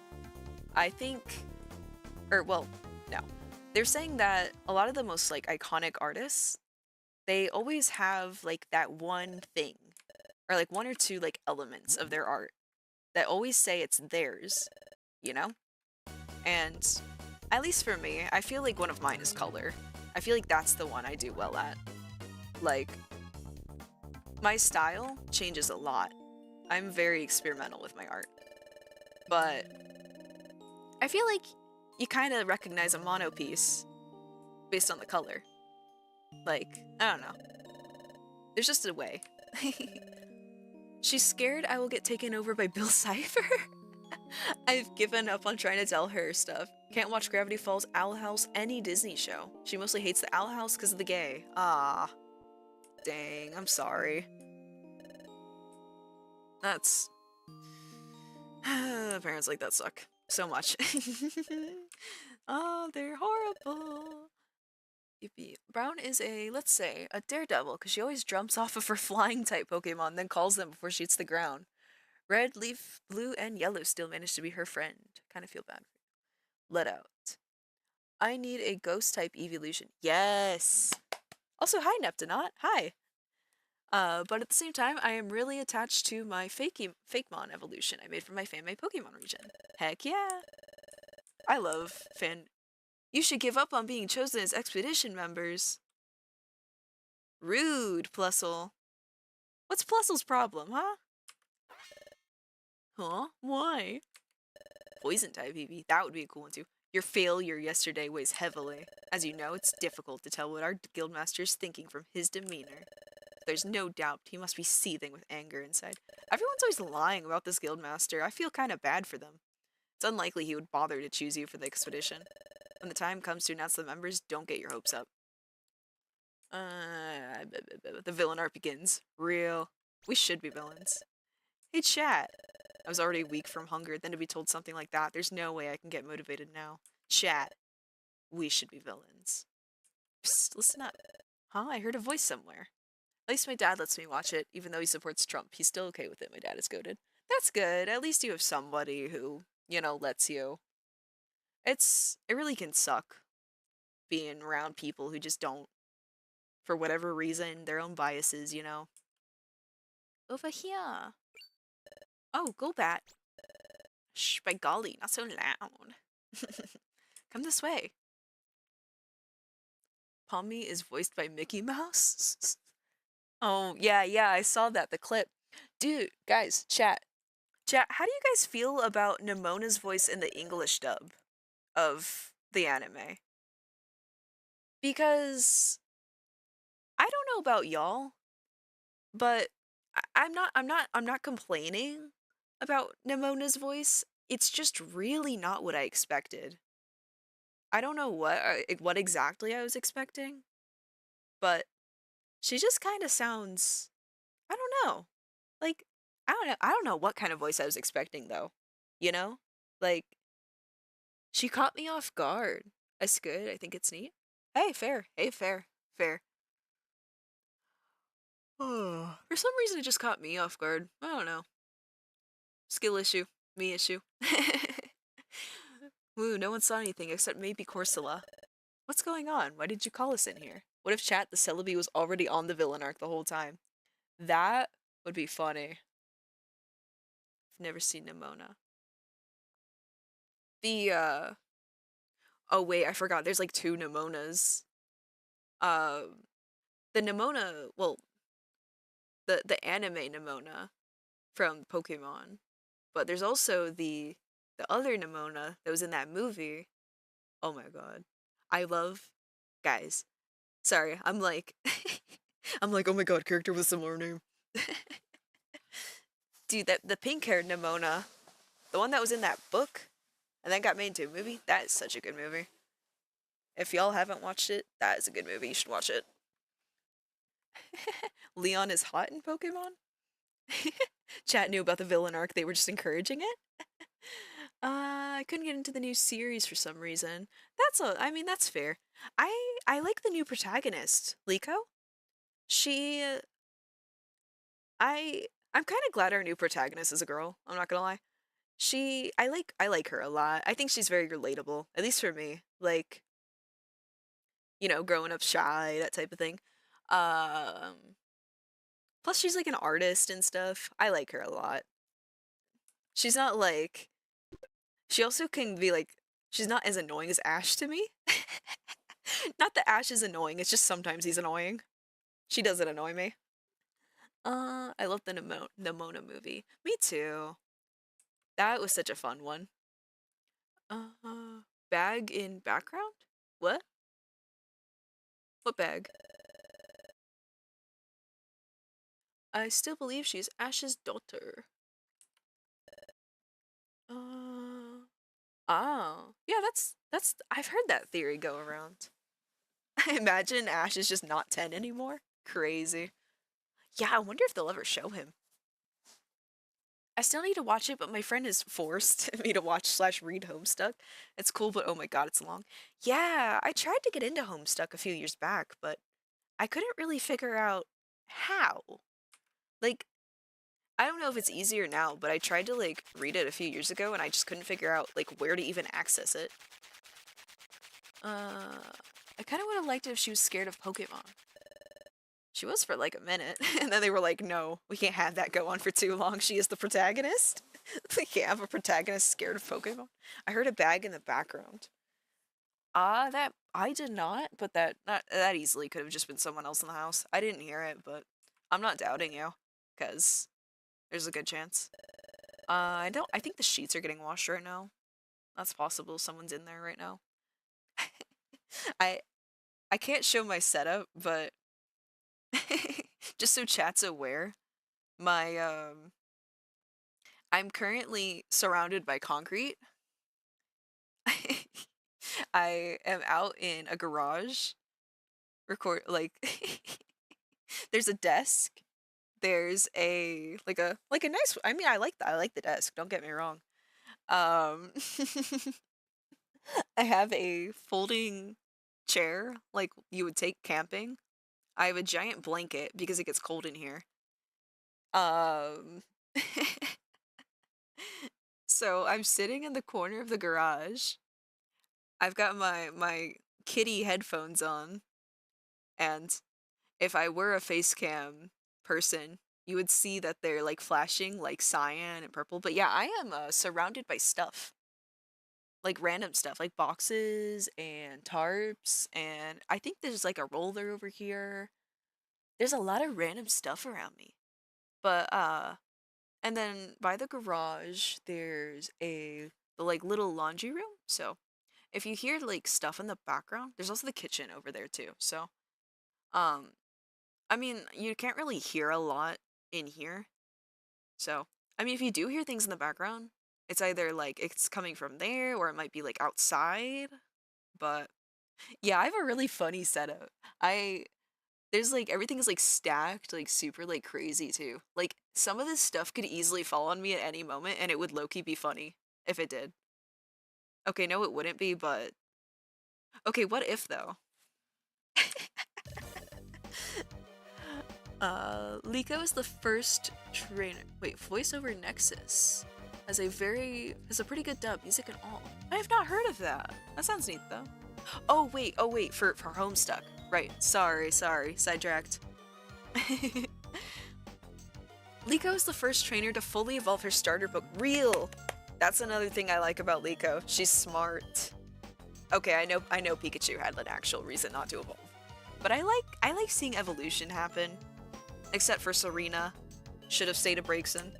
S1: I think, no. They're saying that a lot of the most, like, iconic artists, they always have, like, that one thing, or, like, one or two, like, elements of their art that always say it's theirs, you know? And, at least for me, I feel like one of mine is color. I feel like that's the one I do well at. Like, my style changes a lot. I'm very experimental with my art. But I feel like you kind of recognize a mono piece based on the color. Like, I don't know. There's just a way. She's scared I will get taken over by Bill Cipher. I've given up on trying to tell her stuff. Can't watch Gravity Falls, Owl House, any Disney show. She mostly hates the Owl House because of the gay. Ah, dang, I'm sorry. That's... Parents like that suck so much. Oh, they're horrible. Yippee. Brown is a, let's say, a daredevil, because she always jumps off of her flying-type Pokemon, then calls them before she hits the ground. Red, Leaf, Blue, and Yellow still manage to be her friend. Kind of feel bad for you. Let out. I need a Ghost-type evolution. Yes! Also, hi, Neptunaut. Hi! But at the same time, I am really attached to my Fakemon evolution I made from my fan-made Pokemon region. Heck yeah! I love fan... You should give up on being chosen as expedition members. Rude, Plusle. What's Plusle's problem, huh? Huh? Why? Poison type Eevee. That would be a cool one too. Your failure yesterday weighs heavily. As you know, it's difficult to tell what our guildmaster is thinking from his demeanor. There's no doubt he must be seething with anger inside. Everyone's always lying about this guildmaster. I feel kind of bad for them. It's unlikely he would bother to choose you for the expedition. When the time comes to announce the members, don't get your hopes up. The villain art begins. Real. We should be villains. Hey, chat. I was already weak from hunger, then to be told something like that, there's no way I can get motivated now. Chat. We should be villains. Psst, listen up. Huh? I heard a voice somewhere. At least my dad lets me watch it, even though he supports Trump. He's still okay with it. My dad is goated. That's good. At least you have somebody who, you know, lets you. It really can suck being around people who just don't, for whatever reason, their own biases, you know. Over here. Oh, go bat. Shh, by golly, not so loud. Come this way. Pommy is voiced by Mickey Mouse. Oh, yeah, I saw that, the clip. Dude, guys, chat. Chat, how do you guys feel about Nemona's voice in the English dub of the anime? Because I don't know about y'all, but I'm not complaining about Nemona's voice. It's just really not what I expected. I don't know what exactly I was expecting, but she just kind of sounds, I don't know. Like, I don't know what kind of voice I was expecting though. You know? Like, she caught me off guard. That's good. I think it's neat. Hey, fair. Hey, fair. Fair. Oh, for some reason it just caught me off guard. I don't know. Skill issue. Me issue. Ooh, no one saw anything except maybe Corsola. What's going on? Why did you call us in here? What if chat the Celebi was already on the villain arc the whole time? That would be funny. I've never seen Nimona. The oh wait, I forgot. There's like two Nimonas. Um the Nimona, well, the anime Nimona from Pokemon. But there's also the other Nimona that was in that movie. Oh my god. I love guys. Sorry, I'm like I'm like, oh my god, character with a similar name. Dude, that the pink-haired Nimona, the one that was in that book and then got made into a movie, that is such a good movie. If y'all haven't watched it, that is a good movie. You should watch it. Leon is hot in Pokemon? Chat knew about the villain arc, they were just encouraging it. I couldn't get into the new series for some reason. I mean, that's fair. I like the new protagonist, Liko. She I'm kind of glad our new protagonist is a girl. I'm not gonna lie. I like her a lot. I think she's very relatable, at least for me. Like, you know, growing up shy, that type of thing. Um, Plus she's like an artist and stuff. I like her a lot. She's not like she also can be like she's not as annoying as Ash to me. Not that Ash is annoying, it's just sometimes he's annoying. She doesn't annoy me. I love the Nimona movie. Me too. That was such a fun one. Uh, Bag in background? What? What bag? I still believe she's Ash's daughter. Oh. Yeah, that's I've heard that theory go around. Imagine Ash is just not 10 anymore. Crazy. Yeah, I wonder if they'll ever show him. I still need to watch it, but my friend has forced me to watch slash read Homestuck. It's cool, but oh my god, it's long. Yeah, I tried to get into Homestuck a few years back, but I couldn't really figure out how. Like, I don't know if it's easier now, but I tried to like read it a few years ago and I just couldn't figure out like where to even access it. I kind of would have liked it if she was scared of Pokemon. She was for like a minute, and then they were like, no, we can't have that go on for too long. She is the protagonist. We can't have a protagonist scared of Pokemon. I heard a bag in the background. That I did not, but that easily could have just been someone else in the house. I didn't hear it, but I'm not doubting you, because there's a good chance. I think the sheets are getting washed right now. That's possible. Someone's in there right now. I I can't show my setup, but just so chat's aware, my I'm currently surrounded by concrete. I am out in a garage like there's a desk. There's a nice I mean I like the desk, don't get me wrong. Um I have a folding chair like you would take camping. I have a giant blanket because it gets cold in here. Um so I'm sitting in the corner of the garage. I've got my kitty headphones on, and if I were a face cam person, you would see that they're like flashing like cyan and purple. But yeah, I am surrounded by stuff. Like random stuff, like boxes and tarps, and I think there's like a roller over here. There's a lot of random stuff around me. But and then by the garage there's the like little laundry room. So if you hear like stuff in the background, there's also the kitchen over there too. So um I mean, you can't really hear a lot in here. So, I mean, if you do hear things in the background, it's either like it's coming from there or it might be like outside. But yeah, I have a really funny setup. I There's like everything is like stacked like super like crazy too. Like some of this stuff could easily fall on me at any moment and it would low-key be funny if it did. Okay, no it wouldn't be, but okay, what if though? Liko is the first trainer. Wait, voiceover Nexus has a pretty good dub, music and all. I have not heard of that. That sounds neat though. Oh wait, for Homestuck. Right, sorry, sidetracked. Liko is the first trainer to fully evolve her starter book. Real! That's another thing I like about Liko. She's smart. Okay, I know Pikachu had an actual reason not to evolve. But I like seeing evolution happen. Except for Serena. Should have stayed a Braixen.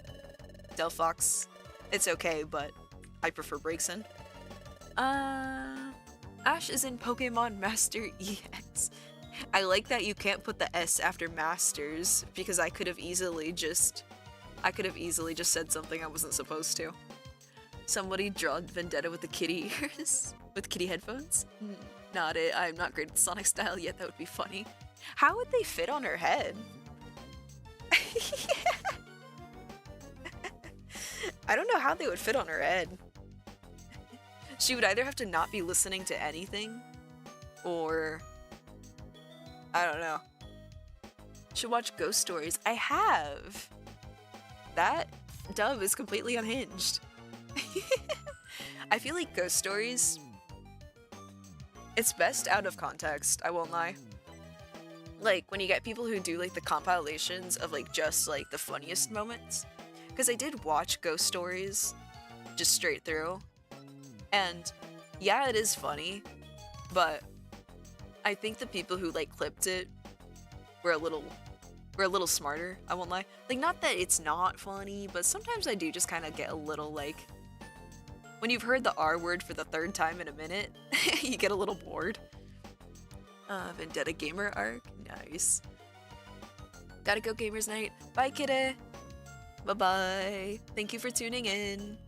S1: Delphox. It's okay, but I prefer Braixen. Ash is in Pokemon Master EX. I like that you can't put the S after Masters, because I could have easily just said something I wasn't supposed to. Somebody draw Vendetta with the kitty ears? With kitty headphones? Not it. I'm not great at Sonic style yet, that would be funny. How would they fit on her head? I don't know how they would fit on her head. She would either have to not be listening to anything, or I don't know. Should watch Ghost Stories. I have. That dub is completely unhinged. I feel like Ghost Stories, it's best out of context, I won't lie. Like, when you get people who do, like, the compilations of, like, just, like, the funniest moments. Because I did watch Ghost Stories just straight through. And, yeah, it is funny. But I think the people who, like, clipped it were a little smarter, I won't lie. Like, not that it's not funny, but sometimes I do just kind of get a little, like... When you've heard the R word for the third time in a minute, you get a little bored. Vendetta Gamer arc? Nice. Gotta go, gamers night. Bye, kidda. Bye-bye. Thank you for tuning in.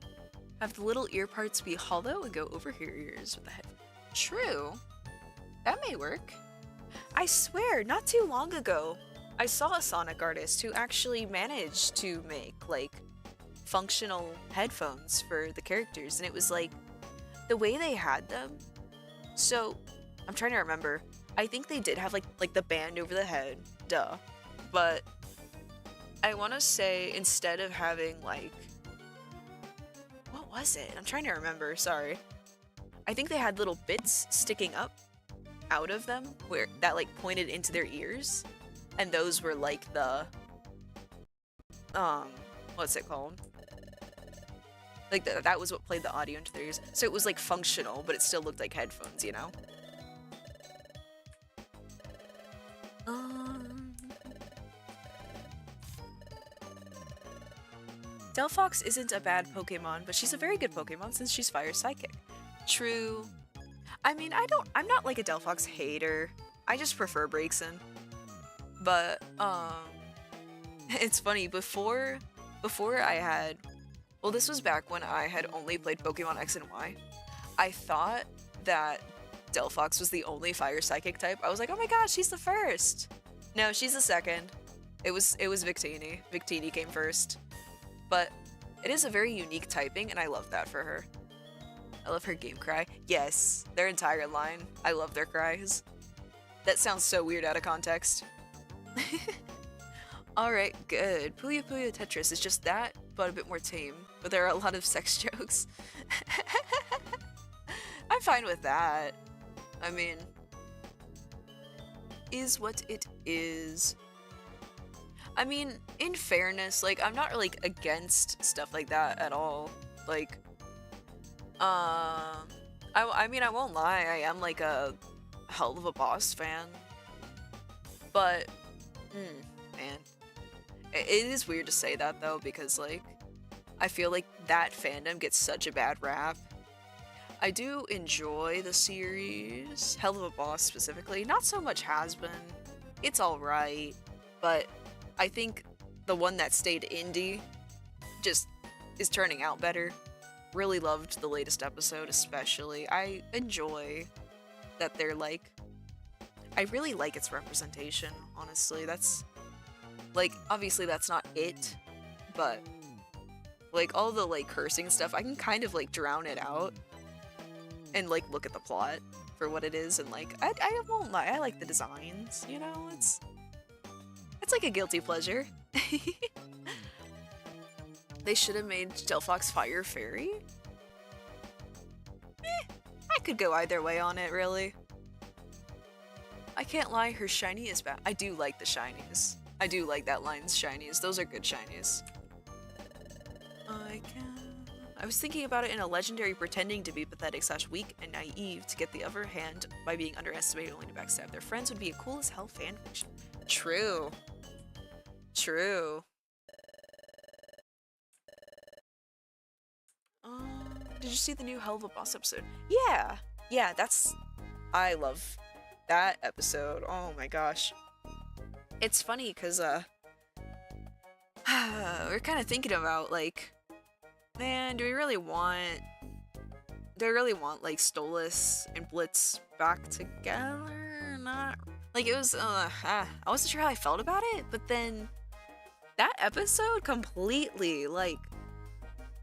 S1: Have the little ear parts be hollow and go over your ears with the head. True. That may work. I swear, not too long ago, I saw a Sonic artist who actually managed to make, like, functional headphones for the characters, and it was, like, the way they had them. So, I'm trying to remember. I think they did have, like the band over the head. Duh. But I want to say instead of having, like... What was it? I'm trying to remember, sorry. I think they had little bits sticking up out of them where that, like, pointed into their ears. And those were, like, the... What's it called? Like, that was what played the audio into their ears. So it was, like, functional, but it still looked like headphones, you know? Delphox isn't a bad Pokemon, but she's a very good Pokemon since she's Fire Psychic. True. I mean, I'm not like a Delphox hater. I just prefer Braixen. But, it's funny, before I had, well, this was back when I had only played Pokemon X and Y, I thought that Delphox was the only Fire Psychic type. I was like, oh my gosh, she's the first! No, she's the second. It was Victini. Victini came first. But it is a very unique typing, and I love that for her. I love her game cry. Yes, their entire line. I love their cries. That sounds so weird out of context. Alright, good. Puyo Puyo Tetris is just that, but a bit more tame. But there are a lot of sex jokes. I'm fine with that. I mean, is what it is. I mean, in fairness, like, I'm not, like, against stuff like that at all. Like, I mean, I won't lie, I am, like, a hell of a boss fan. But, man. It is weird to say that, though, because, like, I feel like that fandom gets such a bad rap. I do enjoy the series, Hell of a Boss specifically, not so much Has Been. It's alright, but I think the one that stayed indie just is turning out better. Really loved the latest episode, especially. I enjoy that they're, like... I really like its representation, honestly. That's... Like, obviously that's not it, but... Like, all the, like, cursing stuff, I can kind of, like, drown it out. And, like, look at the plot for what it is, and, like, I won't lie, I like the designs, you know? It's like a guilty pleasure. They should have made Delphox Fire Fairy? I could go either way on it, really. I can't lie, her shiny is bad. I do like the shinies. I do like that line's shinies. Those are good shinies. I was thinking about it in a legendary pretending to be pathetic / weak and naive to get the upper hand by being underestimated only to backstab their friends would be a cool as hell fanfiction. True. True. Did you see the new Hell of a Boss episode? Yeah! Yeah, that's... I love that episode. Oh my gosh. It's funny, because, we're kind of thinking about, like... Man, do I really want, like, Stolas and Blitz back together? Not... Like, it was, I wasn't sure how I felt about it, but then... That episode completely, like...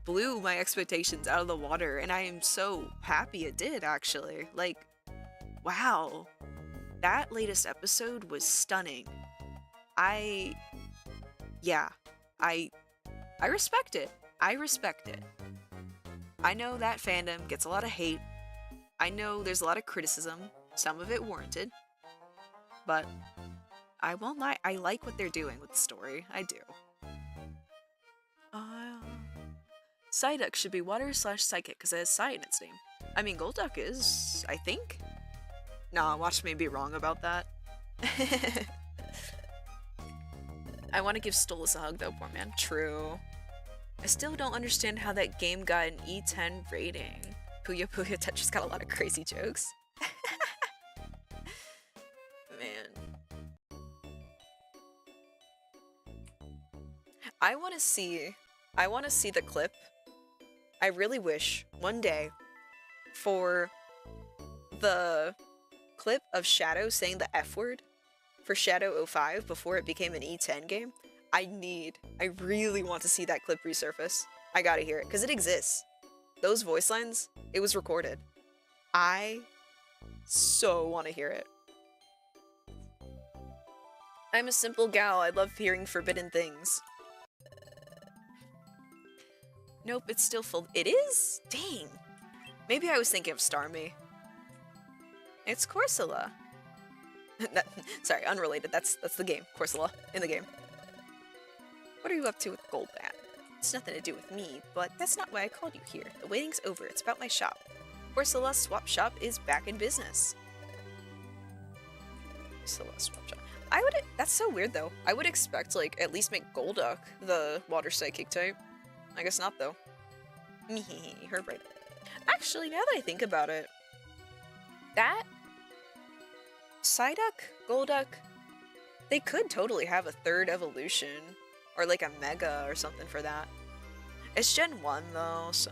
S1: blew my expectations out of the water, and I am so happy it did, actually. Like, wow. That latest episode was stunning. Yeah. I respect it. I respect it. I know that fandom gets a lot of hate. I know there's a lot of criticism, some of it warranted. But I won't lie, I like what they're doing with the story. I do. Psyduck should be water / psychic because it has Psy in its name. I mean, Golduck is, I think? Nah, watch me be wrong about that. I want to give Stolas a hug though, poor man. True. I still don't understand how that game got an E10 rating. Puyo Puyo Tetris got a lot of crazy jokes. Man. I want to see the clip. I really wish one day for the clip of Shadow saying the F word for Shadow 05 before it became an E10 game. I really want to see that clip resurface. I gotta hear it, because it exists. Those voice lines, it was recorded. I so want to hear it. I'm a simple gal, I love hearing forbidden things. Nope, it's still full. It is? Dang. Maybe I was thinking of Starmie. It's Corsola. Sorry, unrelated. That's the game. Corsola in the game. What are you up to with Goldbat? It's nothing to do with me, but that's not why I called you here. The waiting's over. It's about my shop. Corsola Swap Shop is back in business. Corsola Swap Shop. That's so weird though. I would expect like at least make Golduck the water psychic type. I guess not though. Herb right. Actually, now that I think about it, that Psyduck, Golduck, they could totally have a third evolution, or like a Mega or something for that. It's Gen 1 though, so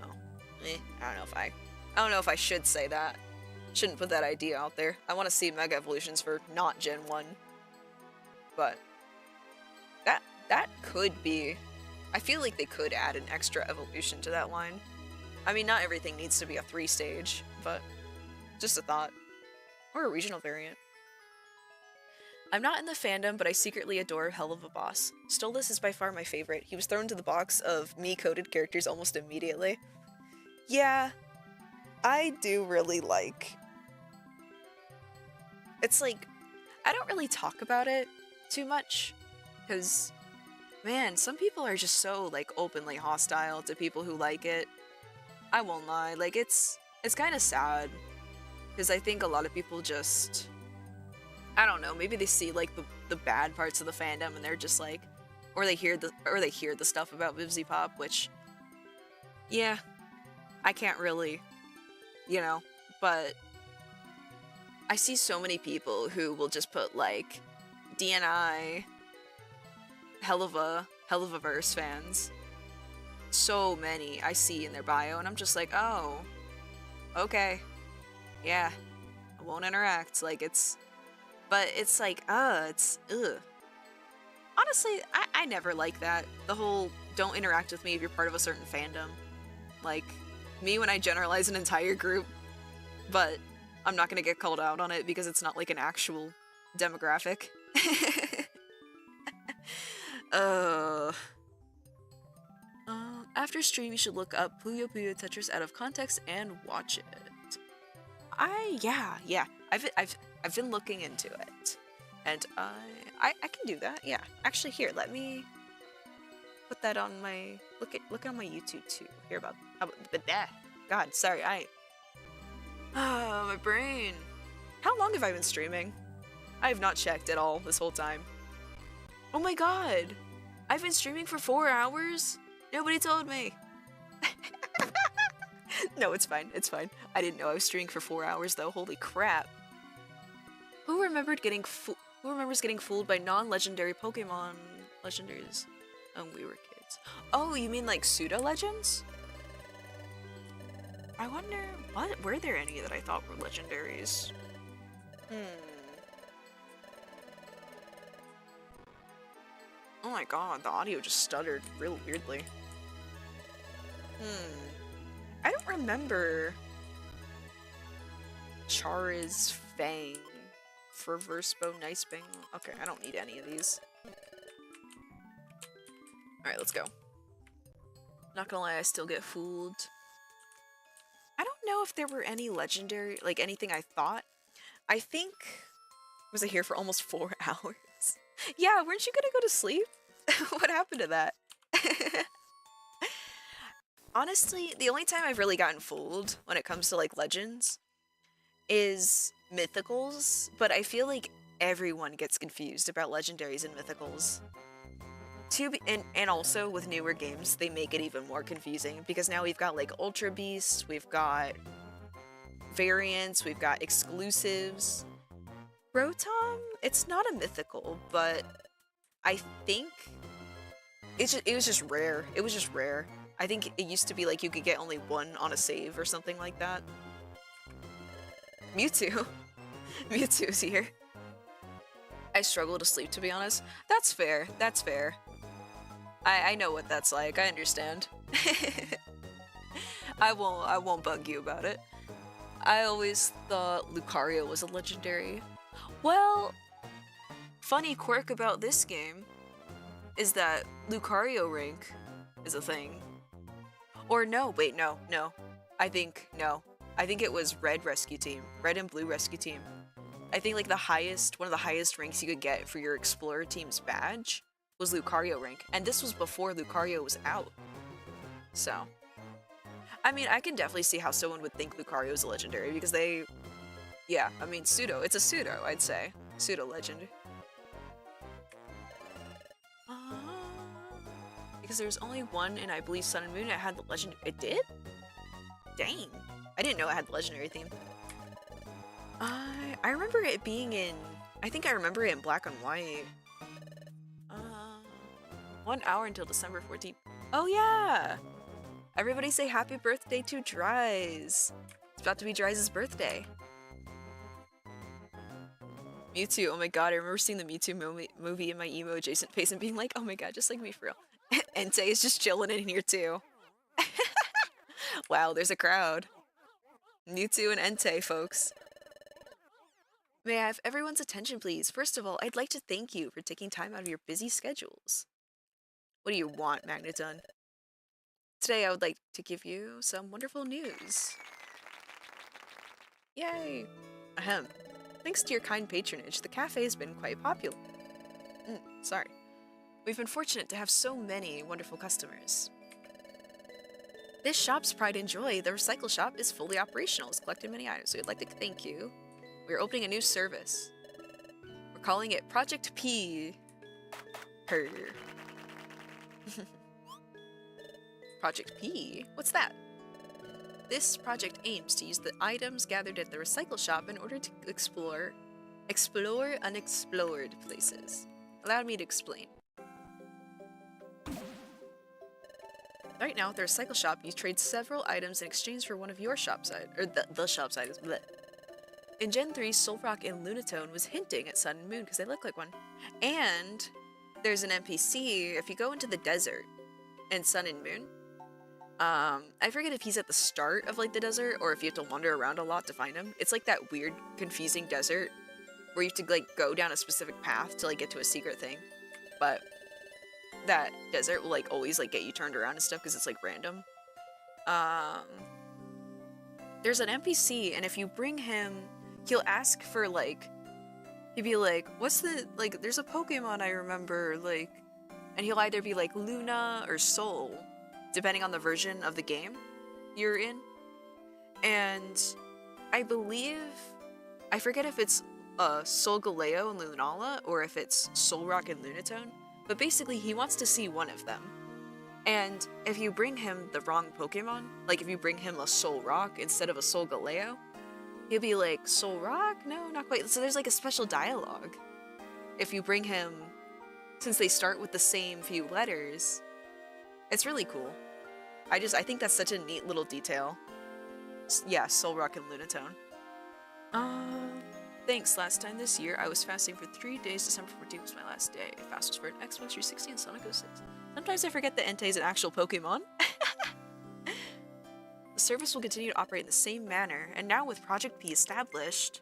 S1: I don't know if I should say that. Shouldn't put that idea out there. I want to see Mega evolutions for not Gen 1, but that could be. I feel like they could add an extra evolution to that line. I mean, not everything needs to be a 3-stage, but just a thought. Or a regional variant. I'm not in the fandom, but I secretly adore Helluva Boss. Stolas is by far my favorite. He was thrown into the box of me-coded characters almost immediately. Yeah, I do really like... It's like, I don't really talk about it too much, because... Man, some people are just so, like, openly hostile to people who like it. I won't lie, like, it's kind of sad. Because I think a lot of people just... I don't know, maybe they see, like, the bad parts of the fandom and they're just like... Or they hear the stuff about Vivzy Pop, which... Yeah, I can't really, you know, but... I see so many people who will just put, like, DNI... Helluvaverse fans. So many I see in their bio, and I'm just like, oh, okay, yeah, I won't interact. Like, but it's like, it's, ugh. Honestly, I never like that. The whole, don't interact with me if you're part of a certain fandom. Like, me when I generalize an entire group, but I'm not gonna get called out on it because it's not like an actual demographic. After stream, you should look up Puyo Puyo Tetris out of context and watch it. Yeah. I've been looking into it, and I can do that. Yeah, actually, here, let me put that on my look on my YouTube too. Hear about God, sorry, my brain. How long have I been streaming? I have not checked at all this whole time. Oh my god! I've been streaming for 4 hours? Nobody told me! No, it's fine, it's fine. I didn't know I was streaming for 4 hours though, holy crap. Who remembers getting fooled by non-legendary Pokemon legendaries when we were kids? Oh, you mean like pseudo-legends? I wonder, were there any that I thought were legendaries? Oh my god, the audio just stuttered real weirdly. I don't remember Chara's Fang for Verspo Nice Bang. Okay, I don't need any of these. Alright, let's go. Not gonna lie, I still get fooled. I don't know if there were any legendary, like anything I thought. I think... Was I here for almost 4 hours? Yeah, weren't you gonna go to sleep? What happened to that? Honestly, the only time I've really gotten fooled when it comes to like legends is mythicals, but I feel like everyone gets confused about legendaries and mythicals. And also with newer games, they make it even more confusing because now we've got like Ultra Beasts, we've got variants, we've got exclusives. Rotom, it's not a mythical, but I think it was just rare. It was just rare. I think it used to be like you could get only one on a save or something like that. Mewtwo. Mewtwo's here. I struggle to sleep, to be honest. That's fair. That's fair. I know what that's like. I understand. I won't bug you about it. I always thought Lucario was a legendary. Well, funny quirk about this game is that Lucario rank is a thing. Or no, wait, no. I think it was Red Rescue Team. Red and Blue Rescue Team. I think like one of the highest ranks you could get for your Explorer team's badge was Lucario rank. And this was before Lucario was out. So, I mean, I can definitely see how someone would think Lucario is a legendary because yeah, I mean, it's a pseudo, I'd say. Pseudo legend. Because there's only one in, I believe, Sun and Moon that had the legend. It did? Dang. I didn't know it had the legendary theme. I remember it being in, I think I remember it in Black and White. 1 hour until December 14th. Oh yeah! Everybody say happy birthday to Dries. It's about to be Dries' birthday. Mewtwo, oh my god, I remember seeing the Mewtwo movie in my emo adjacent face and being like, oh my god, just like me for real. Entei is just chilling in here too. Wow, there's a crowd. Mewtwo and Entei, folks. May I have everyone's attention, please? First of all, I'd like to thank you for taking time out of your busy schedules. What do you want, Magneton? Today, I would like to give you some wonderful news. Yay! Ahem. Thanks to your kind patronage, the cafe has been quite popular. Sorry. We've been fortunate to have so many wonderful customers. This shop's pride and joy, the recycle shop, is fully operational. It's collected many items, so we'd like to thank you. We're opening a new service. We're calling it Project P. Project P? What's that? This project aims to use the items gathered at the recycle shop in order to explore unexplored places. Allow me to explain. Right now, at the recycle shop, you trade several items in exchange for one of your shop's items, or the shop's items. Bleh. In Gen 3, Solrock and Lunatone was hinting at Sun and Moon because they look like one. And there's an NPC, if you go into the desert in Sun and Moon, I forget if he's at the start of like the desert or if you have to wander around a lot to find him. It's like that weird, confusing desert where you have to like go down a specific path to like get to a secret thing. But that desert will like always like get you turned around and stuff because it's like random. There's an NPC, and if you bring him, he'll ask for like, he'd be like, what's the, like, there's a Pokemon I remember, like, and he'll either be like Luna or Soul, depending on the version of the game you're in. And I believe, I forget if it's Solgaleo and Lunala or if it's Solrock and Lunatone, but basically he wants to see one of them. And if you bring him the wrong Pokemon, like if you bring him a Solrock instead of a Solgaleo, he'll be like, Solrock? No, not quite. So there's like a special dialogue. If you bring him, since they start with the same few letters, it's really cool. I think that's such a neat little detail. Yeah, Solrock and Lunatone. Thanks. Last time this year, I was fasting for 3 days. December 14th was my last day. Fast was for an Xbox 360 and Sonic 06. Sometimes I forget that Entei is an actual Pokemon. The service will continue to operate in the same manner, and now with Project P established...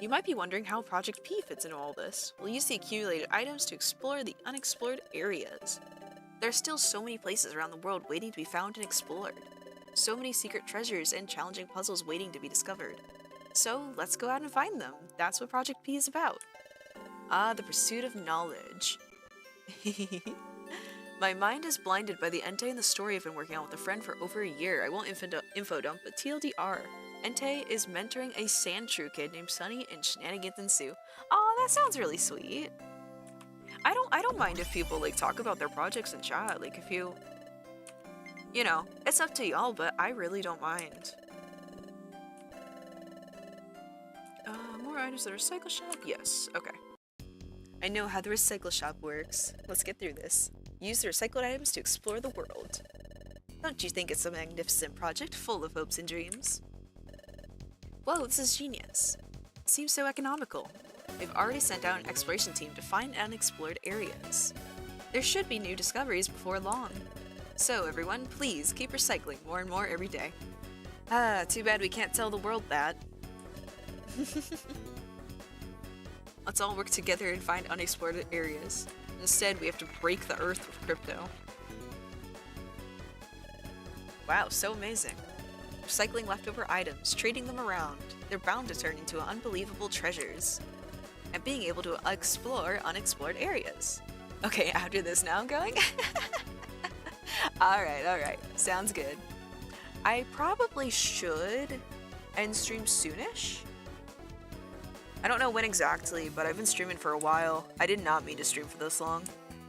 S1: You might be wondering how Project P fits into all this. We'll use the accumulated items to explore the unexplored areas. There are still so many places around the world waiting to be found and explored. So many secret treasures and challenging puzzles waiting to be discovered. So, let's go out and find them. That's what Project P is about. Ah, the pursuit of knowledge. My mind is blinded by the Entei and the story I've been working on with a friend for over a year. I won't info dump, but TLDR. Entei is mentoring a Sandshrew kid named Sunny, and shenanigans ensue. Aw, that sounds really sweet. I don't mind if people like talk about their projects in chat. Like if you know, it's up to y'all, but I really don't mind. More items at our recycle shop? Yes, okay. I know how the recycle shop works. Let's get through this. Use the recycled items to explore the world. Don't you think it's a magnificent project full of hopes and dreams? Whoa, this is genius. Seems so economical. We've already sent out an exploration team to find unexplored areas. There should be new discoveries before long. So everyone, please keep recycling more and more every day. Ah, too bad we can't tell the world that. Let's all work together and find unexplored areas. Instead, we have to break the earth with crypto. Wow, so amazing. Recycling leftover items, trading them around. They're bound to turn into unbelievable treasures. And being able to explore unexplored areas. Okay, after this now I'm going? Alright. Sounds good. I probably should end stream soonish. I don't know when exactly, but I've been streaming for a while. I did not mean to stream for this long.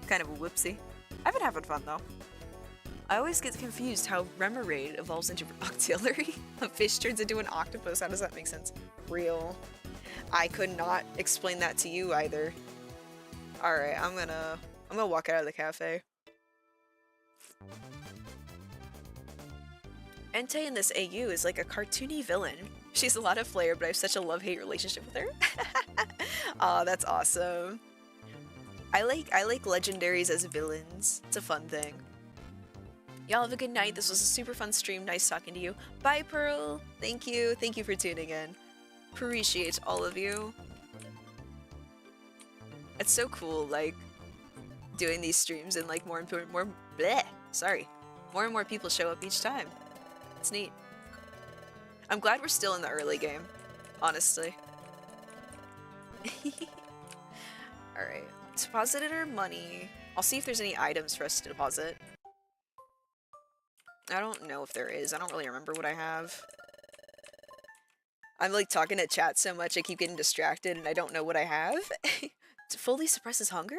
S1: Kind of a whoopsie. I've been having fun though. I always get confused how Remoraid evolves into Octillery. A fish turns into an octopus. How does that make sense? Real. I could not explain that to you either. Alright, I'm gonna walk out of the cafe. Entei in this AU is like a cartoony villain. She's a lot of flair, but I have such a love-hate relationship with her. Aw, that's awesome. I like legendaries as villains. It's a fun thing. Y'all have a good night. This was a super fun stream. Nice talking to you. Bye, Pearl. Thank you. Thank you for tuning in. Appreciate all of you. It's so cool, like, doing these streams and like more and more people show up each time. It's neat. I'm glad we're still in the early game, honestly. Alright, deposited our money. I'll see if there's any items for us to deposit. I don't know if there is. I don't really remember what I have. I'm like talking to chat so much I keep getting distracted and I don't know what I have. Fully suppresses hunger?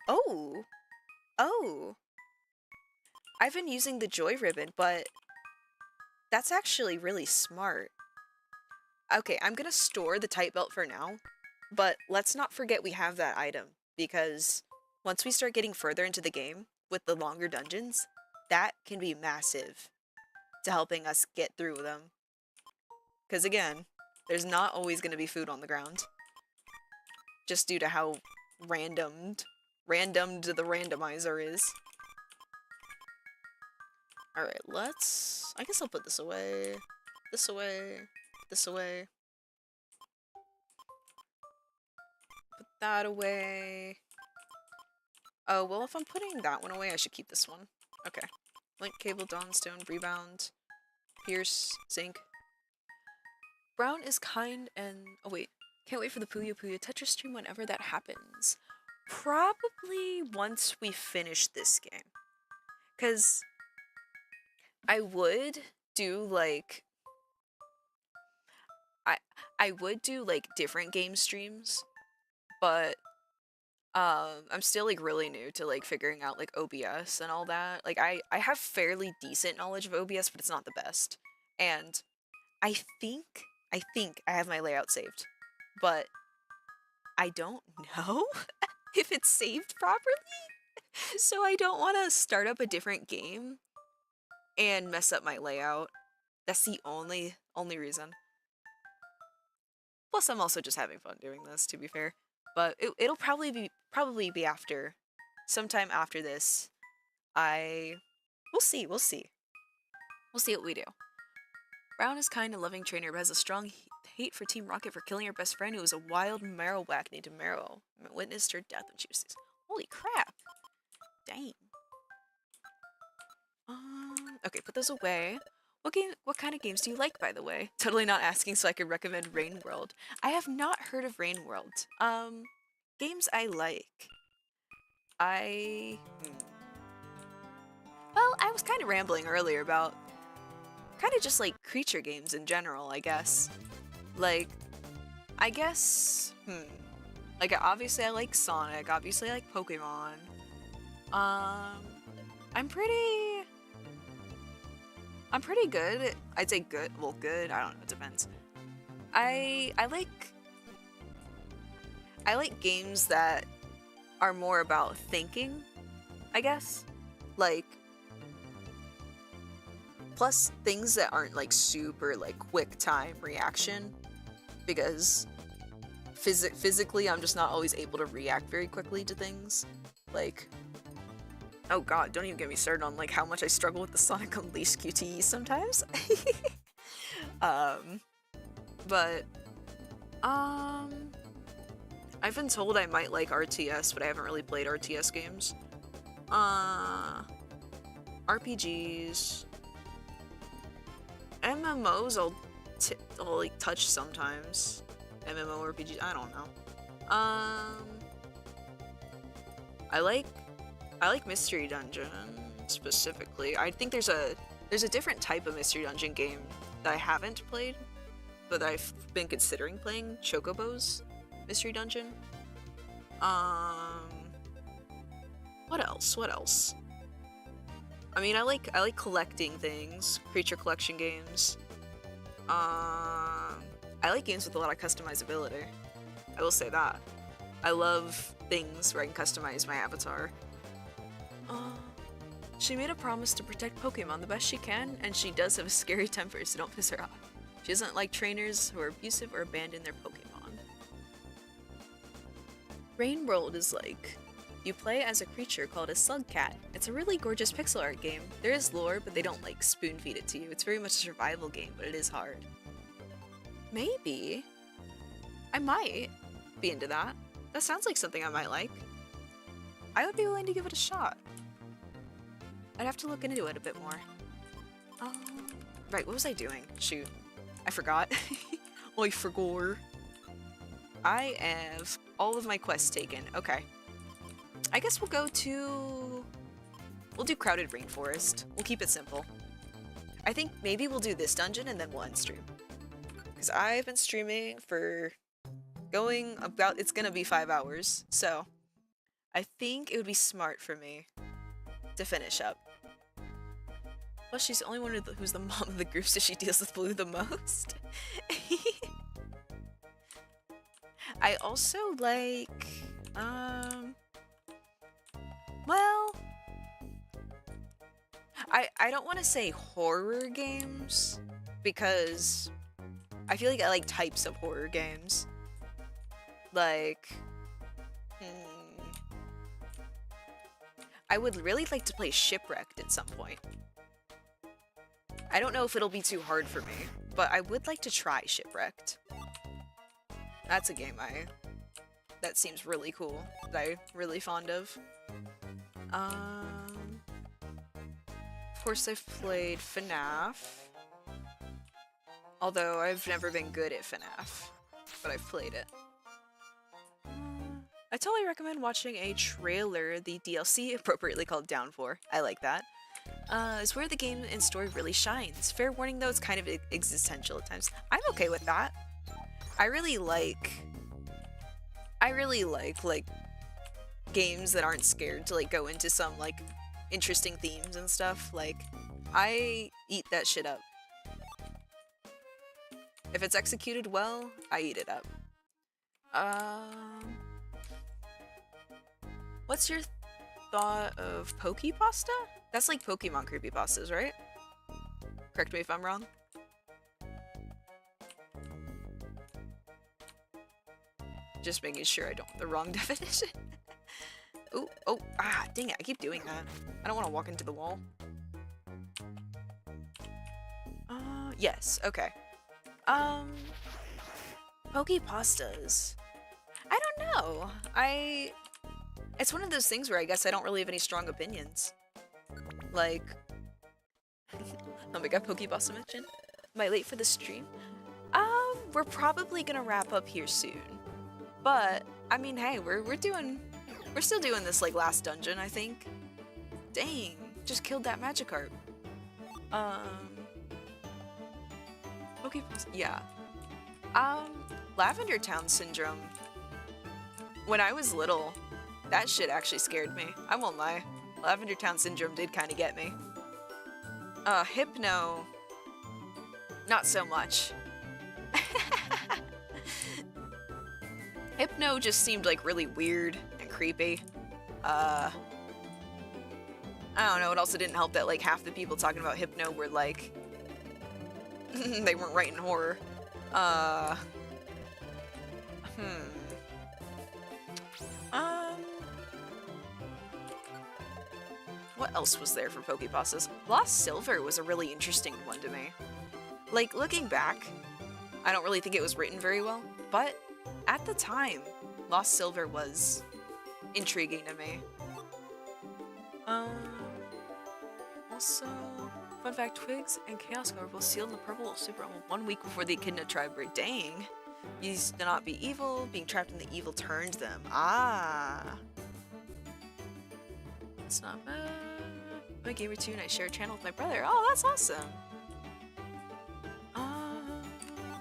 S1: Oh. I've been using the joy ribbon, but that's actually really smart. Okay, I'm gonna store the tight belt for now, but let's not forget we have that item, because once we start getting further into the game with the longer dungeons, that can be massive to helping us get through them. Because again, there's not always gonna be food on the ground, just due to how randomed the randomizer is. Alright, I guess I'll put this away, this away, this away. Put that away. Oh, well, if I'm putting that one away, I should keep this one. Okay. Link cable, dawnstone, rebound, pierce, zinc. Brown is kind and... Oh, wait. Can't wait for the Puyo Puyo Tetris stream whenever that happens. Probably once we finish this game. Because I would do, like... I would do, like, different game streams, but I'm still, like, really new to, like, figuring out, like, OBS and all that. Like, I have fairly decent knowledge of OBS, but it's not the best. And I think I have my layout saved, but I don't know if it's saved properly. So I don't want to start up a different game and mess up my layout. That's the only reason. Plus, I'm also just having fun doing this, to be fair. But it'll probably be after, sometime after this. We'll see what we do. Brown is kind and loving trainer, but has a strong hate for Team Rocket for killing her best friend, who was a wild Marowak named Marrow. Witnessed her death when she was 6. Holy crap! Dang. Okay, put those away. What kind of games do you like, by the way? Totally not asking so I could recommend Rain World. I have not heard of Rain World. Games I like. Well, I was kind of rambling earlier about kind of just like creature games in general, I guess. Like, I guess, like obviously I like Sonic, obviously I like Pokemon. I'm pretty good. I'd say good. Well, good. I don't know. It depends. I like games that are more about thinking, I guess. Like, plus things that aren't like super like quick time reaction, because physically I'm just not always able to react very quickly to things. Like, oh god, don't even get me started on like how much I struggle with the Sonic Unleashed QTE sometimes. But I've been told I might like RTS, but I haven't really played RTS games. RPGs, MMOs I'll like touch sometimes. MMORPGs, I don't know. I like Mystery Dungeon specifically. I think there's a different type of Mystery Dungeon game that I haven't played, but I've been considering playing. Chocobo's Mystery Dungeon. What else? I mean, I like collecting things, creature collection games. I like games with a lot of customizability. I will say that. I love things where I can customize my avatar. She made a promise to protect Pokemon the best she can, and she does have a scary temper, so don't piss her off. She doesn't like trainers who are abusive or abandon their Pokemon. Rain World is like, you play as a creature called a slug cat. It's a really gorgeous pixel art game. There is lore, but they don't like spoon feed it to you. It's very much a survival game, but it is hard. Maybe. I might be into that. That sounds like something I might like. I would be willing to give it a shot. I'd have to look into it a bit more. Right, what was I doing? Shoot. I forgot. I forgot. I have all of my quests taken. Okay. I guess we'll do Crowded Rainforest. We'll keep it simple. I think maybe we'll do this dungeon and then we'll end stream. Because I've been streaming for it's gonna be 5 hours, so I think it would be smart for me to finish up. Well, she's the only one who's the mom of the group, so she deals with Blue the most. I also like, well, I don't want to say horror games, because I feel like I like types of horror games. Like, I would really like to play Shipwrecked at some point. I don't know if it'll be too hard for me, but I would like to try Shipwrecked. That's a game that seems really cool, that I'm really fond of. Of course I've played FNAF. Although I've never been good at FNAF, but I've played it. I totally recommend watching a trailer, the DLC appropriately called Down For. I like that. Is where the game and story really shines. Fair warning though, it's kind of existential at times. I'm okay with that. I really like games that aren't scared to like go into some like interesting themes and stuff. Like, I eat that shit up. If it's executed well, I eat it up. What's your thought of Pokepasta? That's like Pokemon creepypastas, right? Correct me if I'm wrong. Just making sure I don't have the wrong definition. Dang it, I keep doing that. I don't want to walk into the wall. Yes, okay. Pokepastas. I don't know. It's one of those things where I guess I don't really have any strong opinions. Like, oh my god, Pokepasta mention? Am I late for the stream? We're probably gonna wrap up here soon. But, I mean, hey, we're still doing this, like, last dungeon, I think. Dang, just killed that Magikarp. Pokepasta, yeah. Lavender Town Syndrome. When I was little, that shit actually scared me. I won't lie. Lavender Town Syndrome did kind of get me. Hypno, not so much. Hypno just seemed like really weird and creepy. I don't know, it also didn't help that, like, half the people talking about Hypno were, like, they weren't writing horror. What else was there for Pokepastas? Lost Silver was a really interesting one to me. Like, looking back, I don't really think it was written very well, but at the time, Lost Silver was intriguing to me. Also, fun fact, Twigs and Chaos Guard were sealed in the purple super emerald 1 week before the Echidna tribe were dang. Used to not be evil, being trapped in the evil turned them. Ah. It's not bad. My gamer too, and I share a channel with my brother. Oh, that's awesome.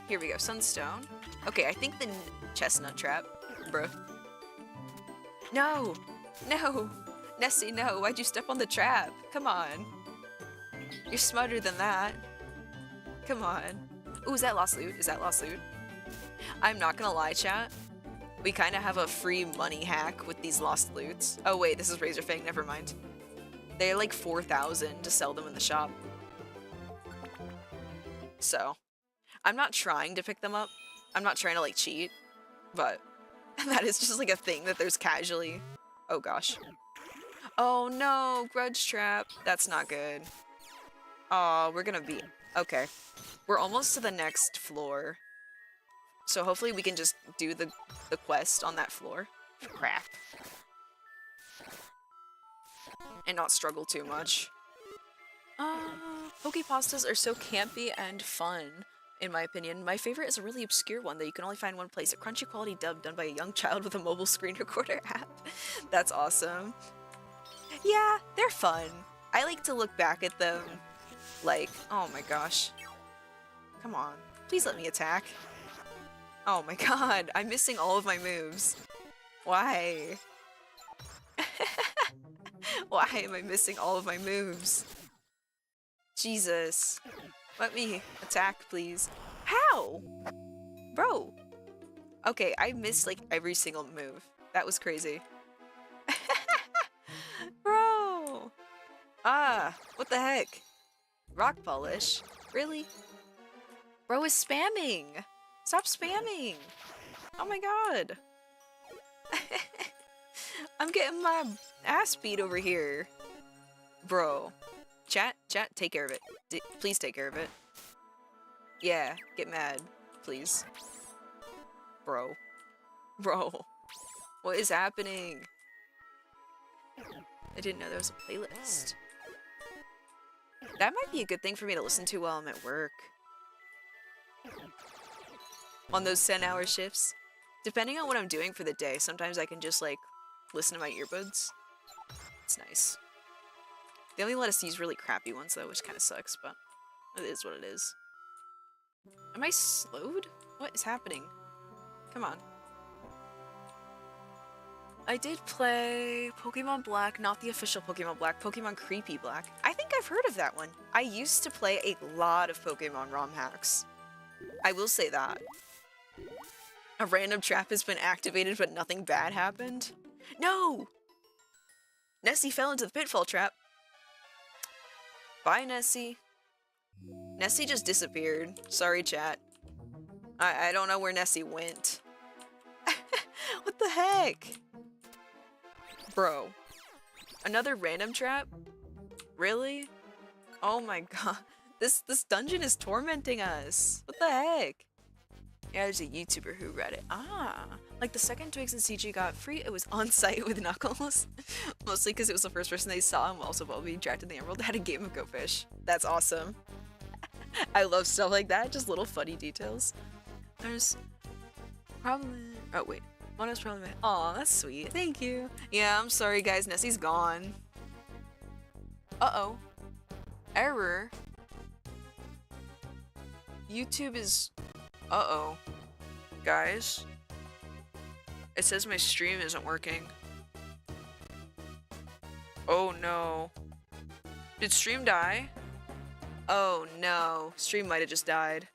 S1: Here we go, Sunstone. Okay, I think the chestnut trap, bro. No, no, Nessie, no. Why'd you step on the trap? Come on. You're smarter than that. Come on. Ooh, is that lost loot? Is that lost loot? I'm not gonna lie, chat. We kind of have a free money hack with these lost loots. Oh wait, this is Razorfang, never mind. They're like 4,000 to sell them in the shop. So, I'm not trying to pick them up. I'm not trying to like cheat, but that is just like a thing that there's casually. Oh gosh. Oh no, grudge trap. That's not good. Oh, we're gonna be, okay. We're almost to the next floor. So hopefully we can just do the quest on that floor. Crap. And not struggle too much. Pokepastas are so campy and fun, in my opinion. My favorite is a really obscure one that you can only find one place. A crunchy quality dub done by a young child with a mobile screen recorder app. That's awesome. Yeah, they're fun. I like to look back at them like, oh my gosh. Come on. Please let me attack. Oh my god, I'm missing all of my moves. Why? Why am I missing all of my moves? Jesus. Let me attack, please. How? Bro. Okay, I missed like every single move. That was crazy. Bro. Ah, what the heck? Rock polish? Really? Bro is spamming. Stop spamming. Oh my god. I'm getting my ass beat over here. Bro. Chat, take care of it. Please take care of it. Yeah, get mad. Please. Bro. Bro. What is happening? I didn't know there was a playlist. That might be a good thing for me to listen to while I'm at work. On those 10-hour shifts. Depending on what I'm doing for the day, sometimes I can just like listen to my earbuds. It's nice. They only let us use really crappy ones though, which kind of sucks, but it is what it is. Am I slowed? What is happening? Come on. I did play Pokemon Black, not the official Pokemon Black, Pokemon Creepy Black. I think I've heard of that one. I used to play a lot of Pokemon ROM hacks. I will say that. A random trap has been activated, but nothing bad happened. No! Nessie fell into the pitfall trap. Bye, Nessie. Nessie just disappeared. Sorry, chat. I don't know where Nessie went. What the heck? Bro. Another random trap? Really? Oh my god. This dungeon is tormenting us. What the heck? Yeah, there's a YouTuber who read it. Ah, like the second Twigs and CG got free, it was on site with Knuckles. Mostly because it was the first person they saw, and also while being trapped in the Emerald, had a game of Go Fish. That's awesome. I love stuff like that, just little funny details. There's probably... Oh, wait. One is probably... Aw, that's sweet. Thank you. Yeah, I'm sorry, guys. Nessie's gone. Uh-oh. Error. YouTube is... Uh-oh. Guys. It says my stream isn't working. Oh no. Did stream die? Oh no. Stream might have just died.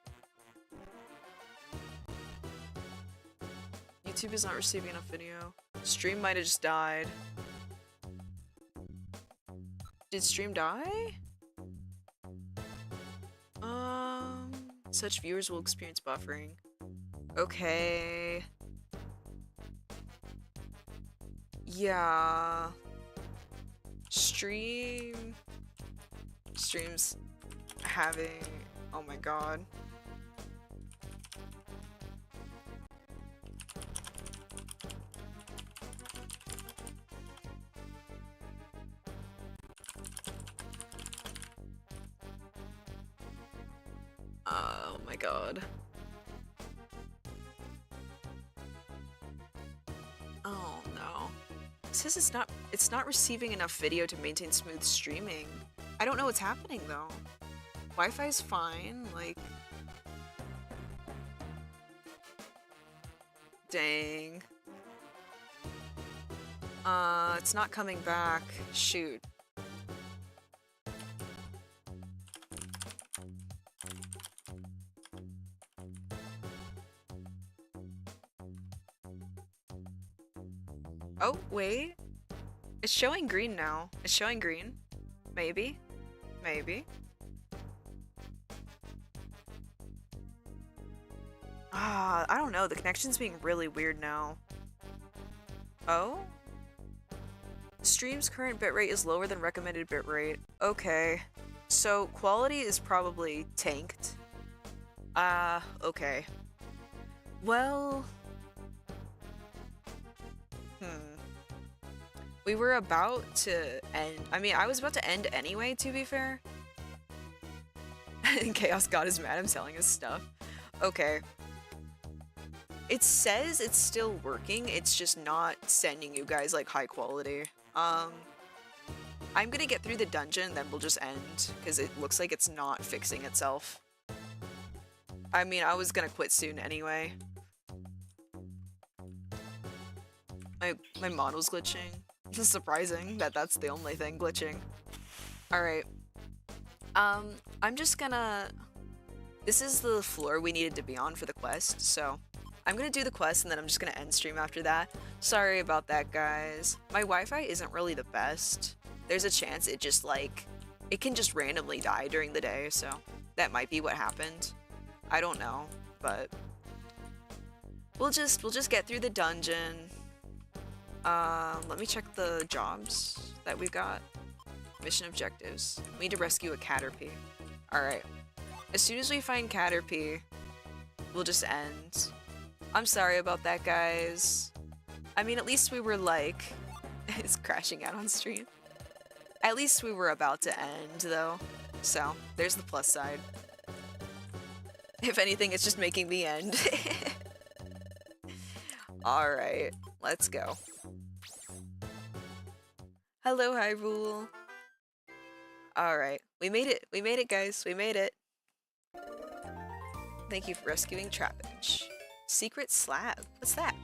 S1: YouTube is not receiving enough video. Stream might have just died. Did stream die? Such viewers will experience buffering. Okay. Yeah. Streams having, oh my god. Oh my god. Oh no. It says it's not receiving enough video to maintain smooth streaming. I don't know what's happening though. Wi-Fi's fine, like... Dang. It's not coming back. Shoot. Oh, wait. It's showing green now. It's showing green. Maybe. Maybe. I don't know. The connection's being really weird now. Oh? Stream's current bitrate is lower than recommended bitrate. Okay. So, quality is probably tanked. Okay. Well... We were about to end. I mean, I was about to end anyway, to be fair. Chaos God is mad I'm selling his stuff. Okay. It says it's still working, it's just not sending you guys, like, high quality. I'm gonna get through the dungeon, then we'll just end, because it looks like it's not fixing itself. I mean, I was gonna quit soon anyway. My model's glitching. It's surprising that that's the only thing glitching. Alright. I'm just gonna... This is the floor we needed to be on for the quest, so... I'm gonna do the quest and then I'm just gonna end stream after that. Sorry about that, guys. My Wi-Fi isn't really the best. There's a chance it just, like... It can just randomly die during the day, so... That might be what happened. I don't know, but... We'll just get through the dungeon. Let me check the jobs that we got. Mission objectives. We need to rescue a Caterpie. Alright. As soon as we find Caterpie, we'll just end. I'm sorry about that, guys. I mean, at least we were like... it's crashing out on stream. At least we were about to end, though. So, there's the plus side. If anything, it's just making me end. Alright, let's go. Hello, Hyrule. Alright, we made it, guys, we made it. Thank you for rescuing Trapinch. Secret slab, what's that?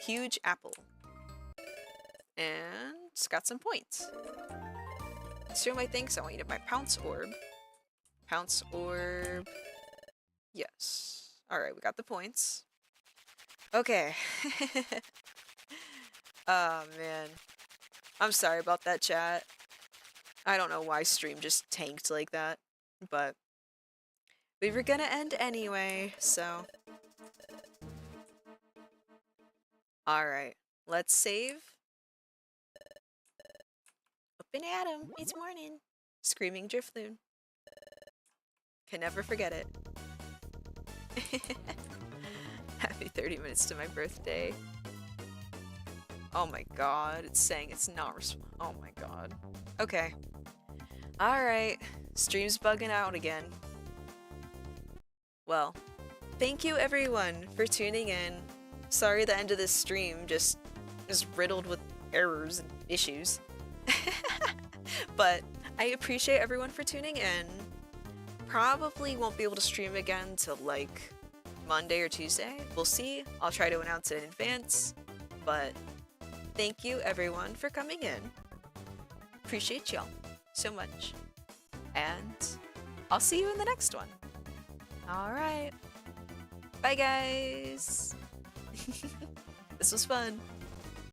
S1: Huge apple. And it's got some points. To show my thanks, I want you to buy Pounce Orb. Pounce Orb. Yes. Alright, we got the points. Okay. Oh, man. I'm sorry about that, chat. I don't know why stream just tanked like that, but we were gonna end anyway, so. Alright, let's save. Open Adam, it's morning. Screaming Drifloon. Can never forget it. Happy 30 minutes to my birthday. Oh my god, it's saying it's not oh my god. Okay. Alright, stream's bugging out again. Well, thank you everyone for tuning in. Sorry the end of this stream just is riddled with errors and issues. But I appreciate everyone for tuning in. Probably won't be able to stream again till like Monday or Tuesday. We'll see. I'll try to announce it in advance. But thank you everyone for coming in. Appreciate y'all so much. And I'll see you in the next one. Alright. Bye guys. This was fun.